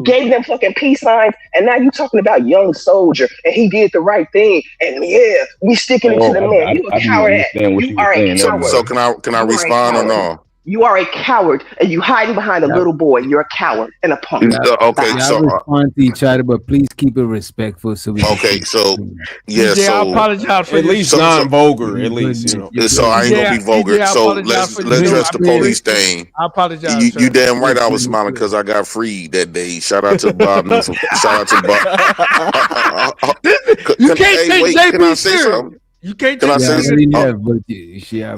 gave them fucking peace signs. And now you talking about young soldier and he did the right thing. And yeah, we sticking it to the man. You a coward. You are a coward. So can I respond or no? You are a coward, and you hiding behind a little boy. You're a coward and a punk. Okay, so respond to each other, but please keep it respectful. So we okay, so yeah, DJ, so I apologize for at least non-vulgar. At least So I ain't gonna be vulgar. DJ, So let's address the police thing. I apologize. You damn right I was smiling because I got freed that day. Shout out to Bob. Shout out to Bob. You can't take JP serious. You can't take JP.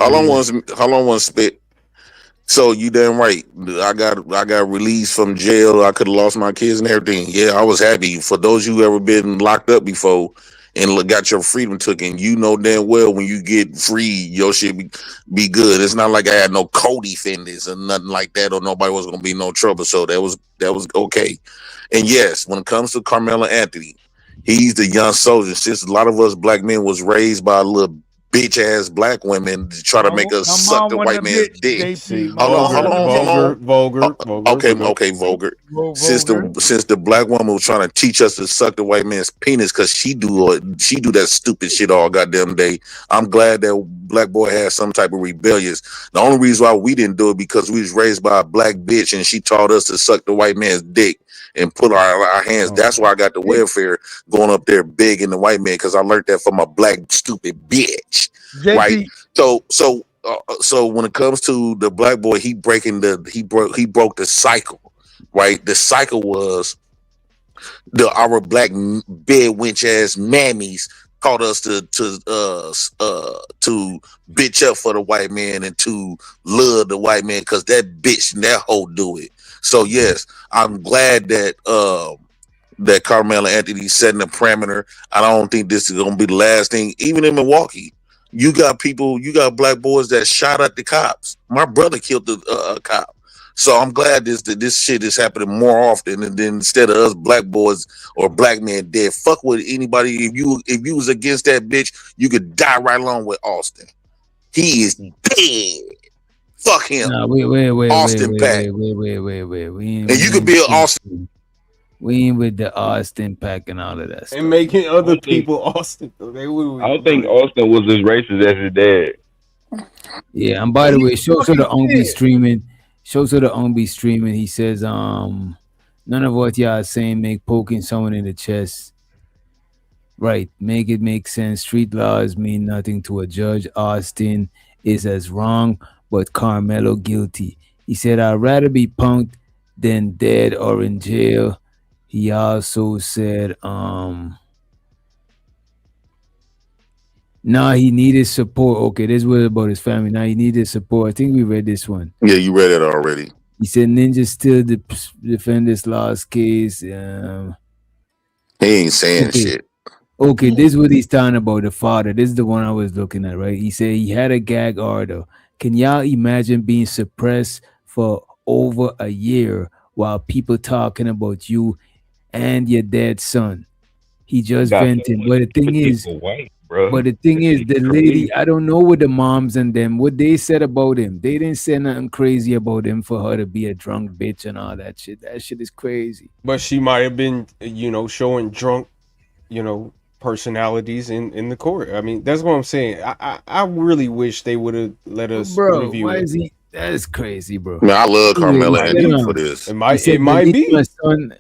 How long was spit? So you damn right. I got released from jail. I could have lost my kids and everything. Yeah, I was happy. For those you ever been locked up before and got your freedom taken, you know damn well when you get free, your shit be good. It's not like I had no co-defendants or nothing like that, or nobody was gonna be no trouble. So that was okay. And yes, when it comes to Karmelo Anthony, he's the young soldier. Since a lot of us black men was raised by little bitch ass black women to try to make us suck the white man's dick. Hold on. Vulgar. Okay, vulgar. Since the black woman was trying to teach us to suck the white man's penis because she do that stupid shit all goddamn day. I'm glad that black boy had some type of rebellious. The only reason why we didn't do it because we was raised by a black bitch and she taught us to suck the white man's dick and put our hands. That's why I got the welfare going up there big in the white man, because I learned that from a black stupid bitch. JP. Right. So when it comes to the black boy, he broke the cycle. Right. The cycle was our black bed wench ass mammies taught us to bitch up for the white man and to love the white man because that bitch and that hoe do it. So yes, I'm glad that that Karmelo Anthony setting the parameter. I don't think this is gonna be the last thing. Even in Milwaukee, you got black boys that shot at the cops. My brother killed the cop. So I'm glad this shit is happening more often, and then instead of us black boys or black men dead, fuck with anybody. If you was against that bitch, you could die right along with Austin. He is dead. Fuck him. Nah, wait. Austin Pack. Wait. And you could be an Austin. We ain't with the Austin Pack and all of that stuff. And making other people Austin. I don't think Austin was as racist as his dad. Yeah, and by the way, show to the OB streaming. Show to the OB streaming. He says, none of what y'all saying make poking someone in the chest. Right. Make it make sense. Street laws mean nothing to a judge. Austin is as wrong, but Karmelo guilty. He said, I'd rather be punked than dead or in jail. He also said, nah, he needed support. Okay, this was about his family. Now he needed support. I think we read this one. Yeah, you read it already. He said Ninja still defend this last case. He ain't saying shit. Okay, this is what he's talking about, the father. This is the one I was looking at, right? He said he had a gag order. Can y'all imagine being suppressed for over a year while people talking about you and your dead son? He just vented. But the thing is, the lady, I don't know what the moms and them, what they said about him. They didn't say nothing crazy about him for her to be a drunk bitch and all that shit. That shit is crazy. But she might have been, showing drunk, personalities in the court. I mean, that's what I'm saying. I really wish they would have let us review why it. is he? That is crazy, bro. Man, I love Karmelo Anthony for this. It might be. My son,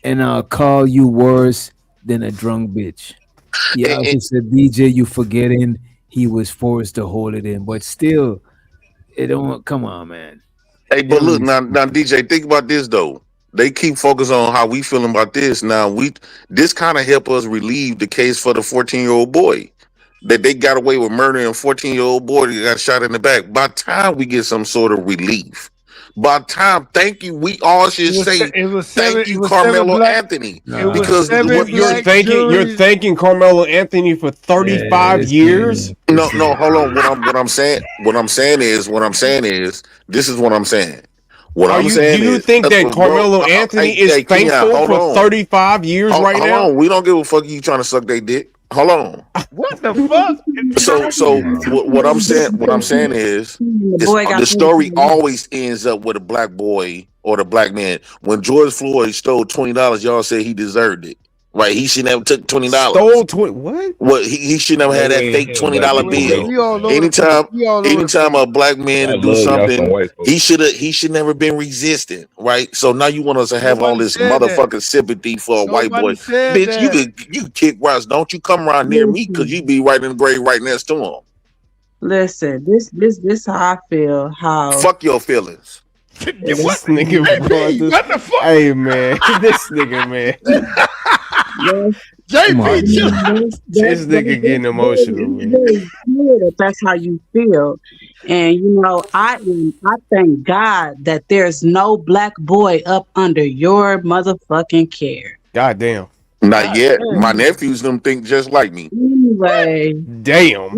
and I'll call you worse than a drunk bitch. He also said, DJ, you forgetting he was forced to hold it in, but still, it don't. Come on, man. Hey, but look now, DJ, think about this though. They keep focusing on how we feeling about this. Now this kind of help us relieve the case for the 14-year-old boy that they got away with murdering a 14-year-old boy that got shot in the back. By the time we get some sort of relief, by the time, thank you, we all should say thank you, Karmelo Anthony, because you're thanking Karmelo Anthony for 35 years. No, hold on. What I'm saying is, this is what I'm saying. Do you think that Karmelo Anthony is thankful for 35 years right now? Hold on. We don't give a fuck you trying to suck their dick. Hold on. What the fuck? So what I'm saying is the story always ends up with a black boy or the black man. When George Floyd stole $20, y'all said he deserved it. Right, he shouldn't have took $20. Stole 20? What? Well, he shouldn't have had that fake $20 bill. Anytime a black man do something, he should never been resistant. Right. So now you want us to have all this motherfucking sympathy for a white boy, bitch. You kick rocks. Don't you come around near me because you be right in the grave right next to him. Listen, this how I feel. How fuck your feelings. This nigga, bro, what the fuck? Hey man, this nigga, man. JP, this nigga getting emotional, man. That's how you feel, and I thank God that there's no black boy up under your motherfucking care. God damn. Not yet. My nephews them think just like me. Anyway. Damn.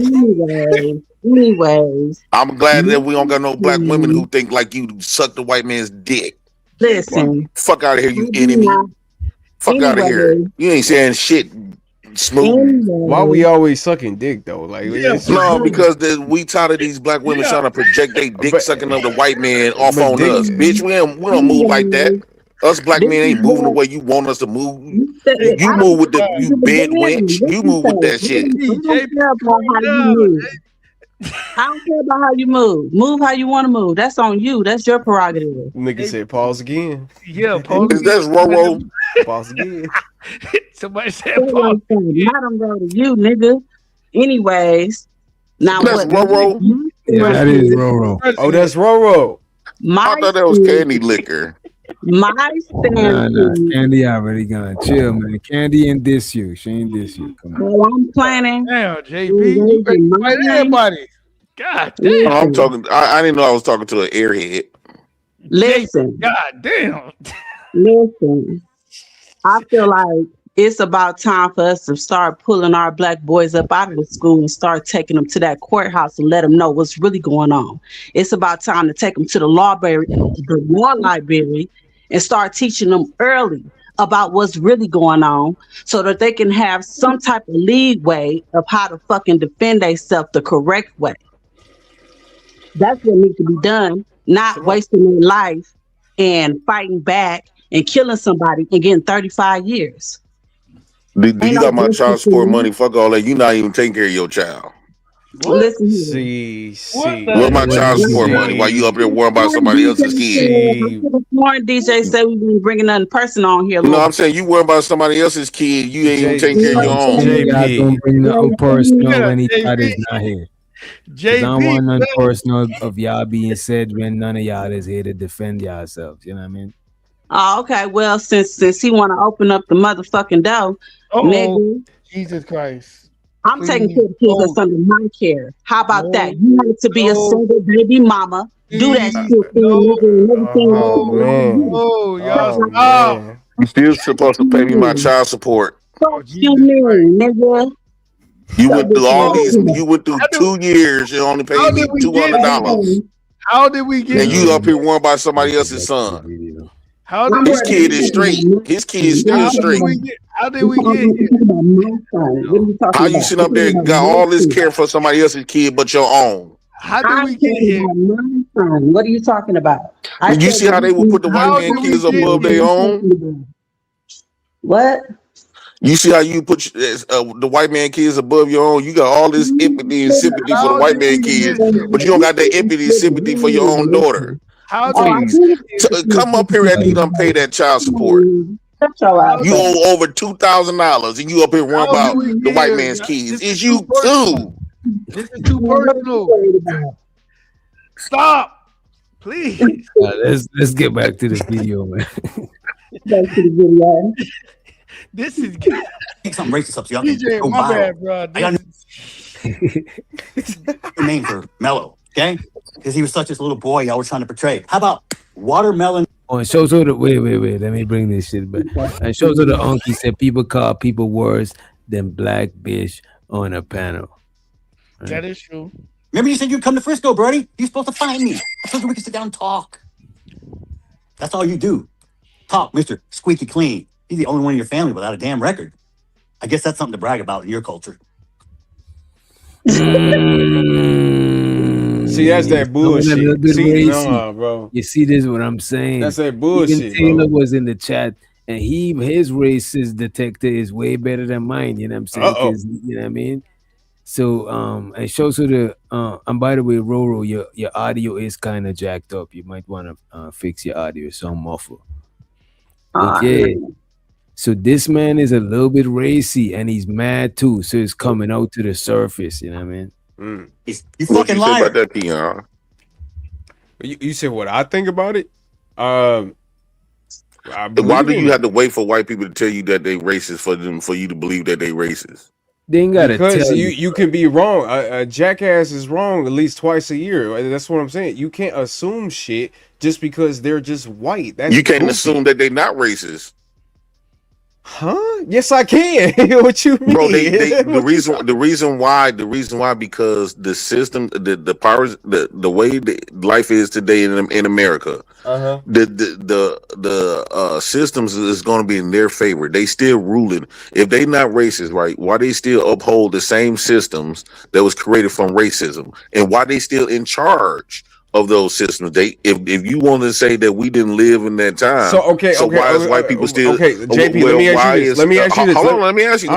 Anyways. I'm glad that we don't got no black women who think like you suck the white man's dick. Listen. Fuck out of here, you enemy. Fuck out of here. You ain't saying shit, smooth. Why we always sucking dick though? Like no, because we tired of these black women trying to project their dick sucking of the white man off on us. Bitch, we don't move like that. Us black men ain't moving the way you want us to move. You move with you bed wench. You move with that shit. I don't care about how you move. Move how you want to move. That's on you. That's your prerogative. Nigga said pause again. Yeah, pause. That's Roro. Pause again. Somebody said pause. Not on go to you, nigga. Anyways, now that's Roro. Yeah, that is Roro. Oh, that's Roro. I thought that was candy liquor. My stand. Nah, Candy already gone. Chill, man. Candy ain't this you. She ain't this you. Come on. Well, I'm planning. Damn, JP, you fight everybody. God damn. I'm talking. I didn't know I was talking to an airhead. Listen. God damn. Listen. I feel like it's about time for us to start pulling our black boys up out of the school and start taking them to that courthouse and let them know what's really going on. It's about time to take them to the law library and start teaching them early about what's really going on so that they can have some type of leeway of how to fucking defend themselves the correct way. That's what needs to be done, not wasting their life and fighting back and killing somebody and getting 35 years. You got my child support money. Fuck all that. You not even taking care of your child. Listen, see. Where's my child support money? While you up there worrying about somebody else's kid? DJ said we've been bringing another person on here. No, I'm saying you worry about somebody else's kid. You ain't even taking care of your own. JP gonna bring the person when anybody's not here. Because I don't want none personal of y'all being said when none of y'all is here to defend yourselves. You know what I mean? Oh, okay. Well, since he want to open up the motherfucking door, nigga, Jesus Christ. I'm taking care of the kids that's under my care. How about that? You want to be a single baby mama? Do that shit for nigga and everything. Oh man. You still supposed to pay me my child support. Fuck you mean, nigga? You went through all these. You went through 2 years. You only paid me $200. How did we get? And you up here worried about somebody else's son. How did His kid is straight. His kid is still straight. How did we get here? How you sitting up there got all this care for somebody else's kid but your own? How did we get here? What are you talking about? Did you see how they would put the white man kids above their own? What? You see how you put the white man kids above your own? You got all this empathy and sympathy for the white man kids, but you don't got that empathy and sympathy for your own daughter. Please, come up here and you don't pay that child support. You owe over $2,000 and you up here worrying about the white man's kids. It's you too. This is too personal. Stop, please. Let's get back to the video, man. Back to the video. This is something racist up to y'all. DJ, Oh, my wow. bad, bro. I got a name for Mello, okay? Because he was such a little boy y'all were trying to portray. How about watermelon? Oh, and shows her the wait. Let me bring this shit back. And shows her the uncle said people call people worse than black bitch on a panel. Right? That is true. Remember you said you'd come to Frisco, Brody? You're supposed to find me. So we can sit down and talk. That's all you do. Talk, Mr. Squeaky Clean. He's the only one in your family without a damn record. I guess that's something to brag about in your culture. See, that's that bullshit. See, no, bro. You see, this is what I'm saying. That's that bullshit. Even Taylor was in the chat, and his racist detector is way better than mine. You know what I'm saying? 'Cause, you know what I mean? So, and shows her the. And by the way, Roro, your audio is kind of jacked up. You might want to fix your audio. It's so muffled. Okay. So this man is a little bit racy and he's mad too. So it's coming out to the surface. You know what I mean? You fucking liar. About that, Keon? You said what I think about it? Why do you have to wait for white people to tell you that they racist for you to believe that they racist? They ain't gotta because tell you can be wrong. A jackass is wrong at least twice a year. That's what I'm saying. You can't assume shit just because they're just white. That's you can't goofy. assume that they're not racist. Huh? Yes, I can. What you mean? Bro, the reason why because the system, the powers, the way life is today in America, the systems is going to be in their favor. They still ruling. If they not racist, right? Why they still uphold the same systems that was created from racism, and why they still in charge of those systems? If you want to say that we didn't live in that time, so why is white people still JP? Let me ask you this. Let me ask you this. Hold on, let me ask you.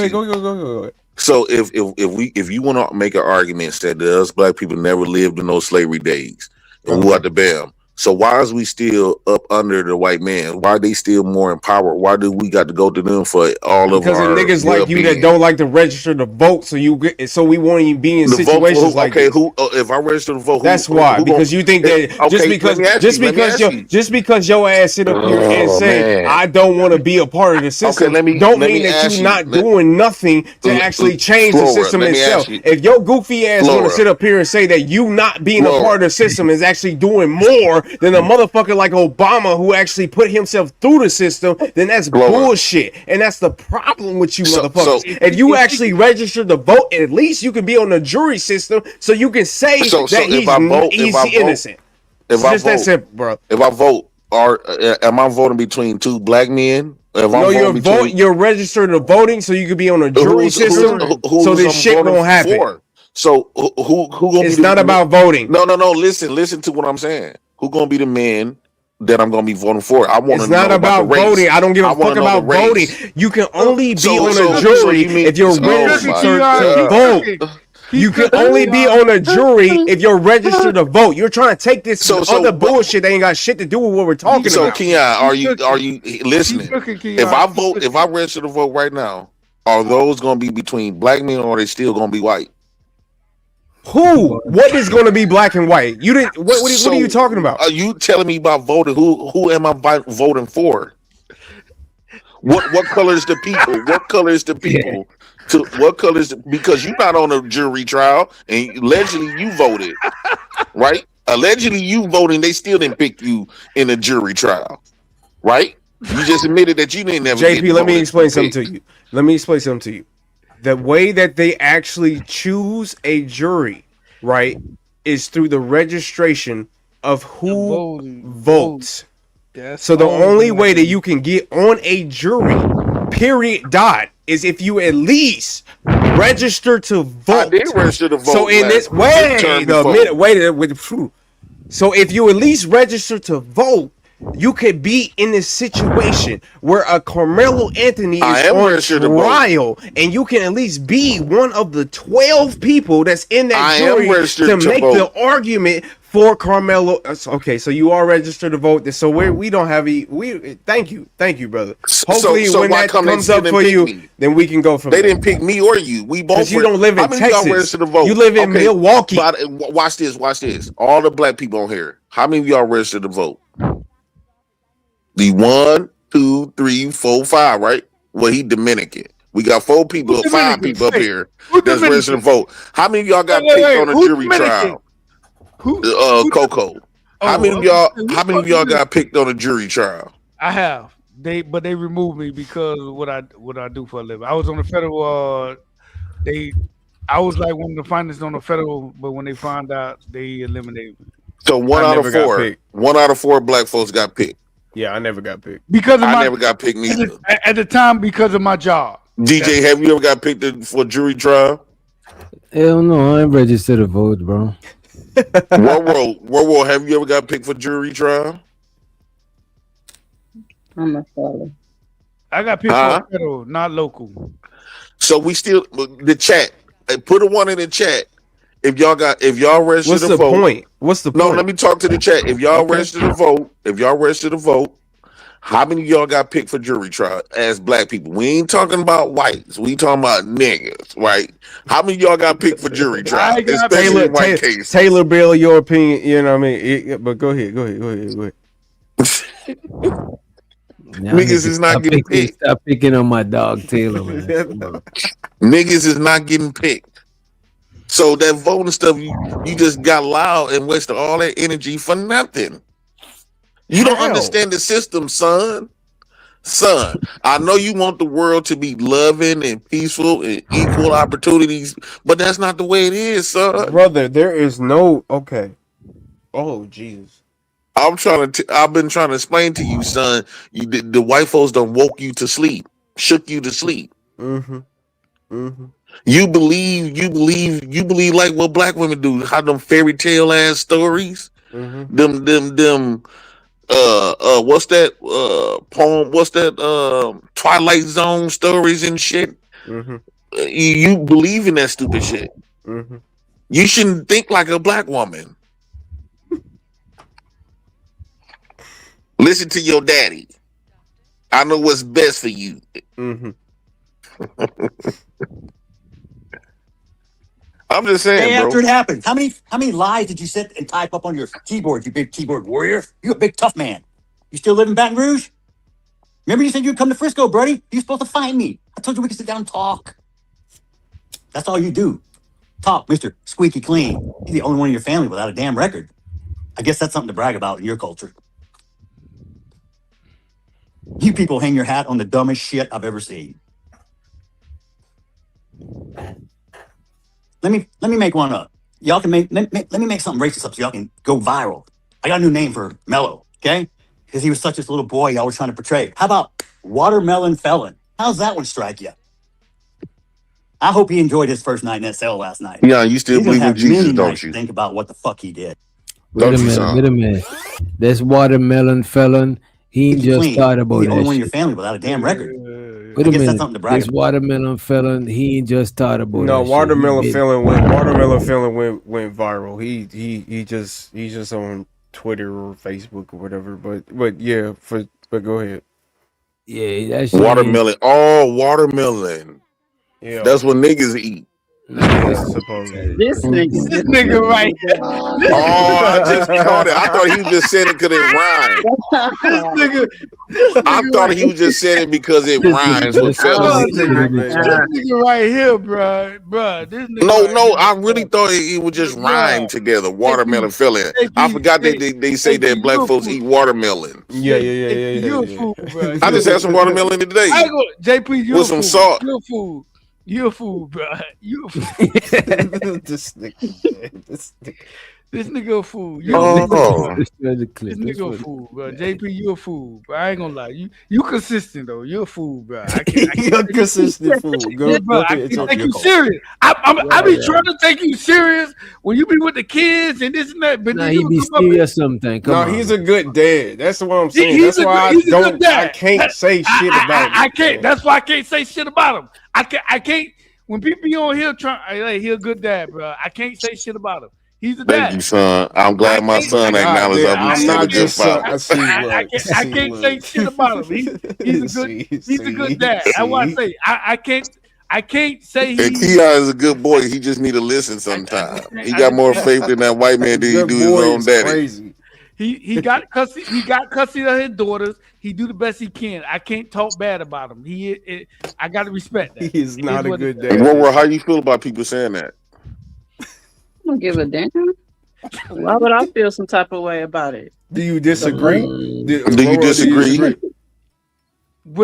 Go. So if you want to make an argument that us black people never lived in those slavery days and we got the bam. So why is we still up under the white man? Why are they still more empowered? Why do we got to go to them for all of our niggas like you that don't like to register to vote, so we won't even be in situations like this. If I register to vote, that's why. Because you think that just because your ass sit up here and say I don't want to be a part of the system, don't mean that you're not doing nothing to actually change the system itself. If your goofy ass want to sit up here and say that you not being a part of the system is actually doing more than a motherfucker like Obama who actually put himself through the system, then that's bullshit. And that's the problem with you motherfuckers. If you actually register to vote, at least you can be on the jury system so you can say that he's innocent. If I vote, am I voting between two black men? You're registered to voting so you can be on a jury system so this shit won't happen. So who gonna it's not about voting. No. Listen to what I'm saying. Who gonna be the man that I'm gonna be voting for? I want to know. It's not about voting. I don't give a fuck about voting. You can only be on a jury if you're registered to vote. You can only be on a jury if you're registered to vote. You're trying to take this other bullshit that ain't got shit to do with what we're talking about. So Keon, are you listening? If I register to vote right now, are those gonna be between black men or are they still gonna be white? Who? What is going to be black and white? You didn't. What are you talking about? Are you telling me about voting? Who am I voting for? What color is the people? What color is the people? What color is because you're not on a jury trial and allegedly you voted, right? Allegedly you voting, they still didn't pick you in a jury trial, right? You just admitted that you didn't ever. JP, let me explain something to you. The way that they actually choose a jury, right, is through the registration of who votes. So the only way that you can get on a jury, period, dot, is if you at least register to vote. I did register to vote. So in this so if you at least register to vote, you could be in this situation where a Karmelo Anthony is on trial, and you can at least be one of the 12 people that's in that jury to make the argument for Karmelo. Okay, so you are registered to vote. So we don't have thank you, brother. Hopefully, when that comes up for you, then we can go from there. They didn't pick me or you. We both. You don't live in Texas. You live in Milwaukee. Watch this. All the black people on here. How many of y'all registered to vote? The 1, 2, 3, 4, 5, right? Well, he Dominican. We got 5 people up here that's registered to vote. How many of y'all got picked on a jury trial? Coco. How many of y'all got picked on a jury trial? I have. They removed me because of what I do for a living. I was on the federal. I was like one of the finalists on the federal, but when they found out, they eliminated me. So one out of 4 black folks got picked. Yeah, I never got picked. I never got picked neither. At the time, because of my job. DJ, have you ever got picked for jury trial? Hell no, I ain't registered to vote, bro. World, have you ever got picked for jury trial? I'm a fellow. I got picked for federal, not local. So we still the chat. Put a 1 in the chat. If y'all registered to vote. What's the point? No, let me talk to the chat. If y'all registered to vote, how many of y'all got picked for jury trial as black people? We ain't talking about whites. We talking about niggas, right? How many of y'all got picked for jury trial? Especially in white cases. Taylor Bill, your opinion, you know what I mean? But go ahead. Niggas is not getting picked. Stop picking on my dog Taylor, man. Niggas is not getting picked. So that voting stuff, you just got loud and wasted all that energy for nothing. You don't understand the system, son. Son, I know you want the world to be loving and peaceful and equal opportunities, but that's not the way it is, son. Brother, there is no okay. Oh, Jesus. I've been trying to explain to you, son. The white folks done woke you to sleep, shook you to sleep. You believe like what black women do, how them fairy tale ass stories, them what's that poem? What's that Twilight Zone stories and shit? You believe in that stupid shit. You shouldn't think like a black woman. Listen to your daddy. I know what's best for you. I'm just saying, Day bro. after it happened, how many lies did you sit and type up on your keyboard, you big keyboard warrior? You a big tough man. You still live in Baton Rouge? Remember you said you'd come to Frisco, Brody? You're supposed to find me. I told you we could sit down and talk. That's all you do. Talk, Mr. Squeaky Clean. You're the only one in your family without a damn record. I guess that's something to brag about in your culture. You people hang your hat on the dumbest shit I've ever seen. Let me make one up. Y'all can let me make something racist up so y'all can go viral. I got a new name for Mello, okay? Because he was such this little boy y'all was trying to portray. How about Watermelon Felon? How's that one strike you? I hope he enjoyed his first night in that cell last night. Yeah, you still believe in Jesus, don't you? Think about what the fuck he did. Wait a minute. That's Watermelon Felon. He ain't just thought about the only that one in your shit. family without a damn record. Wait I a guess minute. that's something to brag This about. Watermelon Felon, he ain't just thought about No, that Watermelon shit. Felon went viral. He just on Twitter or Facebook or whatever. But yeah, but go ahead. Yeah, that shit. Watermelon. Oh, watermelon. Yeah. That's what niggas eat. This nigga right. Oh, I just caught it. I thought he was just saying it because it rhymed. I thought he was just saying it because it rhymes with fellas. This nigga right here, bro. This nigga No, I really thought it would just rhyme together. Watermelon felon. I forgot they say that black folks eat watermelon. Yeah. You a fool, bro. I just had some watermelon today. JP, you with some salt. You a fool. You a fool, bro. You a fool. This nigga. This nigga a fool. Oh. This nigga a fool, bro. JP, you a fool, bro. I ain't gonna lie. You consistent though. You a fool, bro. You're a consistent fool. Go I can't take you serious. I be trying to take you serious when you be with the kids and this and that. But he be serious sometimes. No, he's a good dad. That's what I'm saying. That's why I can't say shit about him. I can't. That's why I can't say shit about him. I can't. When people be on here trying, he a good dad, bro. I can't say shit about him. He's a dad. Thank you, son. I'm glad my son acknowledged I'm not just father. I can't say shit about him. He's a good dad. That's why I say I can't say and Keon is a good boy. He just need to listen sometime. He got more faith than that white man. Do he do his own daddy? Crazy. He got custody. He got custody of his daughters. He do the best he can. I can't talk bad about him. I got to respect that. He is not a good dad. And how you feel about people saying that? I don't give a damn. Why would I feel some type of way about it? Do you disagree? Do you disagree?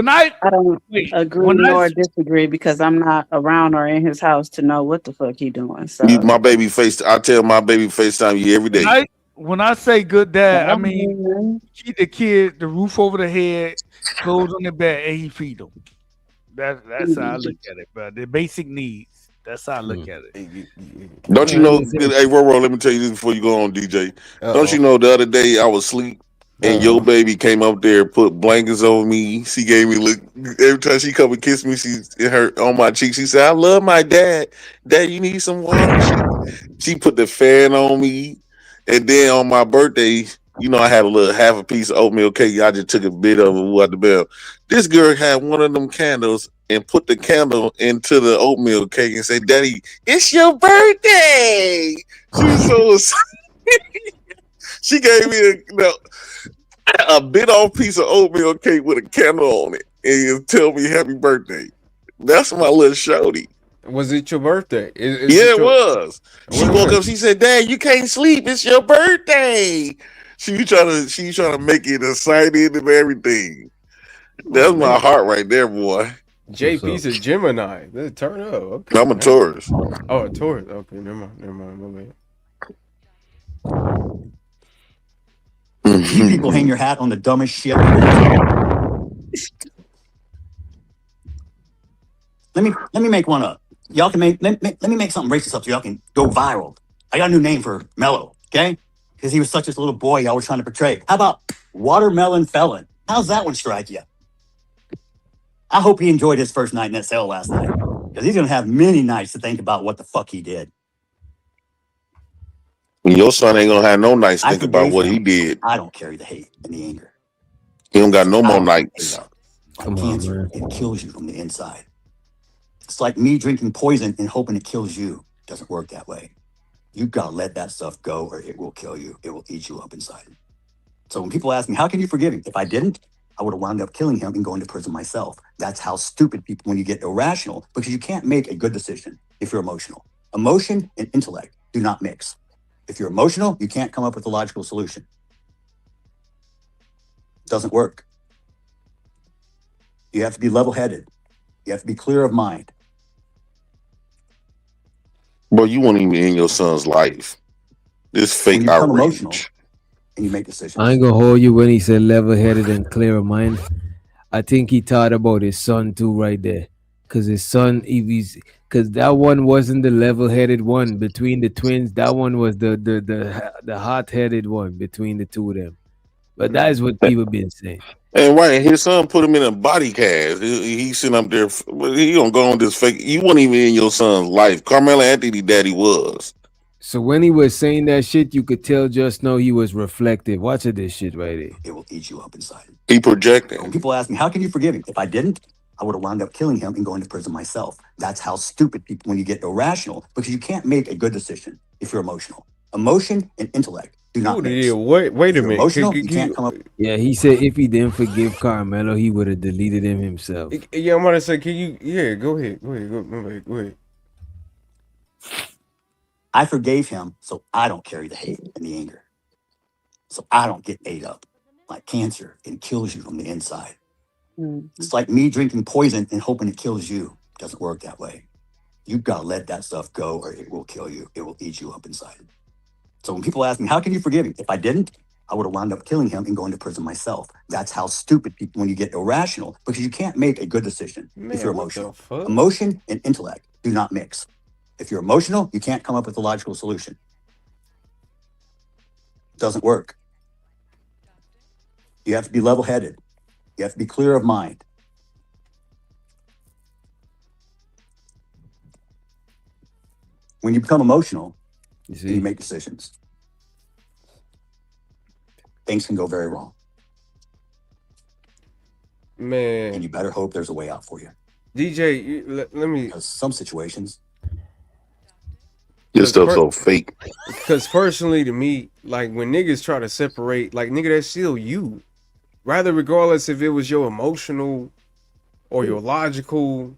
I don't agree nor disagree because I'm not around or in his house to know what the fuck he doing. So My baby I tell my baby FaceTime you every day. When I say good dad, I mean keep the kid the roof over the head, clothes on the bed, and he feed them. That's how I look at it, bro. The basic needs. That's how I look at it. Don't you know? Hey, Roro, let me tell you this before you go on, DJ. Don't you know? The other day I was asleep and your baby came up there, put blankets on me. She gave me look every time she come and kiss me. On my cheek. She said, "I love my dad. Dad, you need some water." She put the fan on me, and then on my birthday, I had half a piece of oatmeal cake. I just took a bit of it out the bell. This girl had one of them candles and put the candle into the oatmeal cake and said, "Daddy, it's your birthday." She was so she gave me a bit off piece of oatmeal cake with a candle on it and tell me happy birthday. That's my little shorty. Was it your birthday? It was. She woke up. She said, "Dad, you can't sleep. It's your birthday." She trying to make it excited and everything. That's my heart right there, boy. JP's a Gemini. Let's turn up. Okay. I'm a Taurus. Oh, a Taurus. Okay, never mind. My bad. You people hang your hat on the dumbest shit. Let me make one up. Y'all can let me make something racist up so y'all can go viral. I got a new name for Mello, okay? Because he was such a little boy y'all were trying to portray. How about Watermelon Felon? How's that one strike you? I hope he enjoyed his first night in that cell last night. Because he's going to have many nights to think about what the fuck he did. Your son ain't going to have no nights to think about what he did. I don't carry the hate and the anger. He don't got no more nights. Cancer, it kills you from the inside. It's like me drinking poison and hoping it kills you. It doesn't work that way. You've got to let that stuff go or it will kill you. It will eat you up inside. So when people ask me, how can you forgive him? If I didn't, I would have wound up killing him and going to prison myself. That's how stupid people, when you get irrational, because you can't make a good decision if you're emotional. Emotion and intellect do not mix. If you're emotional, you can't come up with a logical solution. It doesn't work. You have to be level-headed. You have to be clear of mind. Bro, you won't even end your son's life. This fake outrage. Emotional and you make decisions. I ain't gonna hold you when he said level-headed and clear of mind. I think he thought about his son too right there. Because his son, because that one wasn't the level-headed one between the twins. That one was the hot-headed one between the two of them. But that is what people been saying. And right, his son put him in a body cast. He's sitting up there. He don't go on this fake. You wouldn't even in your son's life. Karmelo Anthony daddy was. So when he was saying that shit, you could tell just now he was reflective. Watch this shit right here. It will eat you up inside. He projecting. When people ask me, how can you forgive him? If I didn't, I would have wound up killing him and going to prison myself. That's how stupid people, when you get irrational, because you can't make a good decision if you're emotional. Emotion and intellect do not mix. Wait a minute. Emotional, you can't come up. Yeah, he said if he didn't forgive Karmelo, he would have deleted him himself. Yeah, I'm gonna say, can you? Yeah, go ahead. Go ahead. I forgave him, so I don't carry the hate and the anger. So I don't get ate up like cancer and kills you from the inside. It's like me drinking poison and hoping it kills you. It doesn't work that way. You've got to let that stuff go or it will kill you. It will eat you up inside. So when people ask me, how can you forgive him? If I didn't, I would have wound up killing him and going to prison myself. That's how stupid people, when you get irrational, because you can't make a good decision if you're emotional. Emotion and intellect do not mix. If you're emotional, you can't come up with a logical solution. It doesn't work. You have to be level-headed. You have to be clear of mind. When you become emotional, you make decisions. Things can go very wrong. Man. And you better hope there's a way out for you. DJ, let me. Because some situations. Your stuff's so fake. Because personally, to me, like when niggas try to separate, like nigga, that's still you. Rather, regardless if it was your emotional or your logical,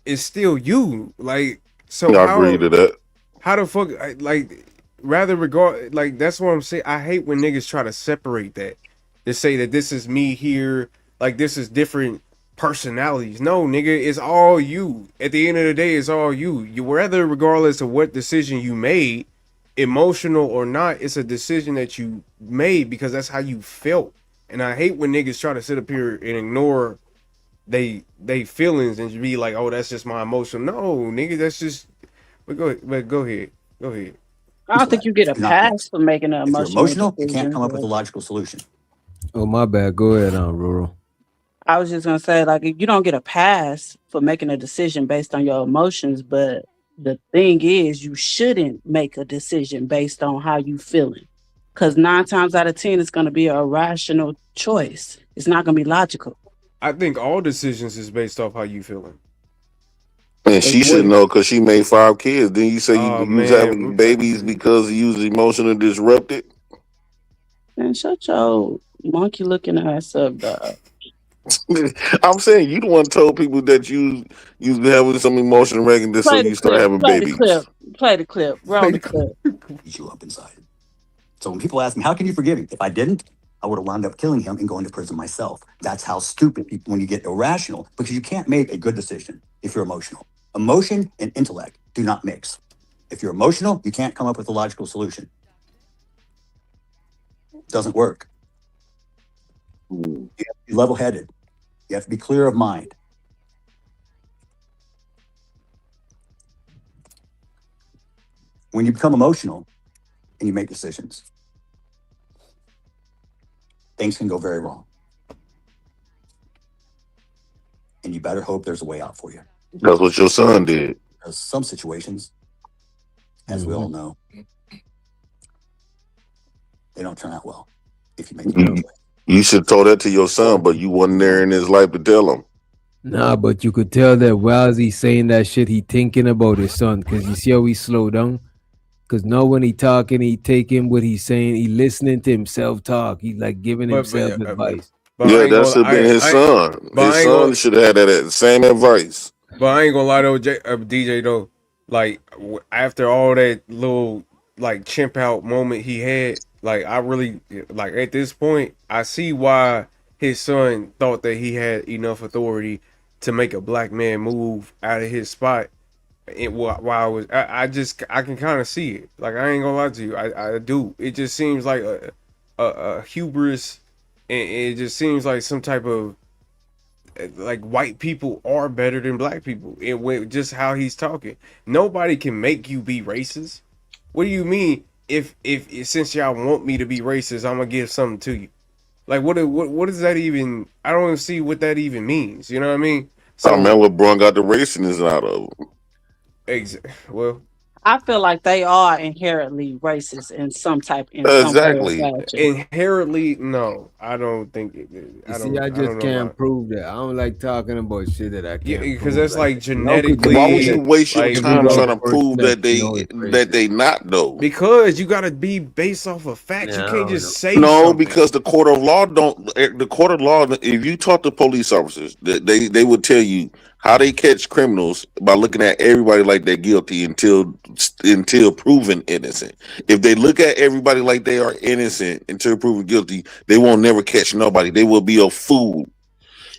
it's still you. Like, so I agree to that. How the fuck, like, rather regard, like, that's what I'm saying. I hate when niggas try to separate that. They say that this is me here, like this is different personalities. No, nigga, it's all you. At the end of the day, it's all you. You rather, regardless of what decision you made, emotional or not, it's a decision that you made because that's how you felt. And I hate when niggas try to sit up here and ignore they feelings and be like, oh, that's just my emotion. No, nigga, that's just. But go ahead. I don't think you get a pass for making an emotional. If you're emotional, you can't come up with a logical solution. Oh, my bad. Go ahead, Rural. I was just gonna say, like, you don't get a pass for making a decision based on your emotions, but the thing is, you shouldn't make a decision based on how you feeling, because 9 times out of 10, it's gonna be a rational choice. It's not gonna be logical. I think all decisions is based off how you feeling. And she should know because she made 5 kids. Then you say you was having babies because you was emotionally disrupted. Man, shut your monkey looking ass up, dog. I'm saying you the one told people that you was having some emotional regulation, so you start having babies. Play the clip. Roll the clip. Eat you up inside. So when people ask me, how can you forgive him? If I didn't, I would have wound up killing him and going to prison myself. That's how stupid people, when you get irrational, because you can't make a good decision if you're emotional. Emotion and intellect do not mix. If you're emotional, you can't come up with a logical solution. It doesn't work. You have to be level-headed. You have to be clear of mind. When you become emotional and you make decisions, things can go very wrong. And you better hope there's a way out for you. That's what your son did. Because some situations, as we all know, they don't turn out well if you make the wrong way. You should have told that to your son, but you wasn't there in his life to tell him. Nah, but you could tell that while he's saying that shit, he thinking about his son. Because you see how he slow down? Because now when he talking, he taking what he's saying. He listening to himself talk. He like giving himself advice. Yeah, that should have been his son. His son should have had that same advice. But I ain't gonna lie though, DJ though, like after all that little like chimp out moment he had, like I really like at this point I see why his son thought that he had enough authority to make a black man move out of his spot. And while I can kind of see it. Like I ain't gonna lie to you, I do. It just seems like a hubris, and it just seems like some type of like white people are better than black people. And with just how he's talking, nobody can make you be racist. What do you mean? If since y'all want me to be racist, I'm gonna give something to you. Like what does that even? I don't even see what that even means. You know what I mean? So I remember what Braun got the racism out of him. Well, I feel like they are inherently racist in some way or Exactly. fashion. Inherently, no, I don't think. You see, I I don't just know can't about. prove that. I don't like talking about shit that I Yeah, can't because prove. that's like y'all could just Why would say you genetically, that waste your like every time white trying to person prove that that you know is racist. they not though? because you got to be based off of facts. You Yeah, I can't don't just know. say No, something. because the court of law don't. The court of law, if you talk to police officers, they would tell you how they catch criminals by looking at everybody like they're guilty until proven innocent. If they look at everybody like they are innocent until proven guilty, they won't never catch nobody. They will be a fool.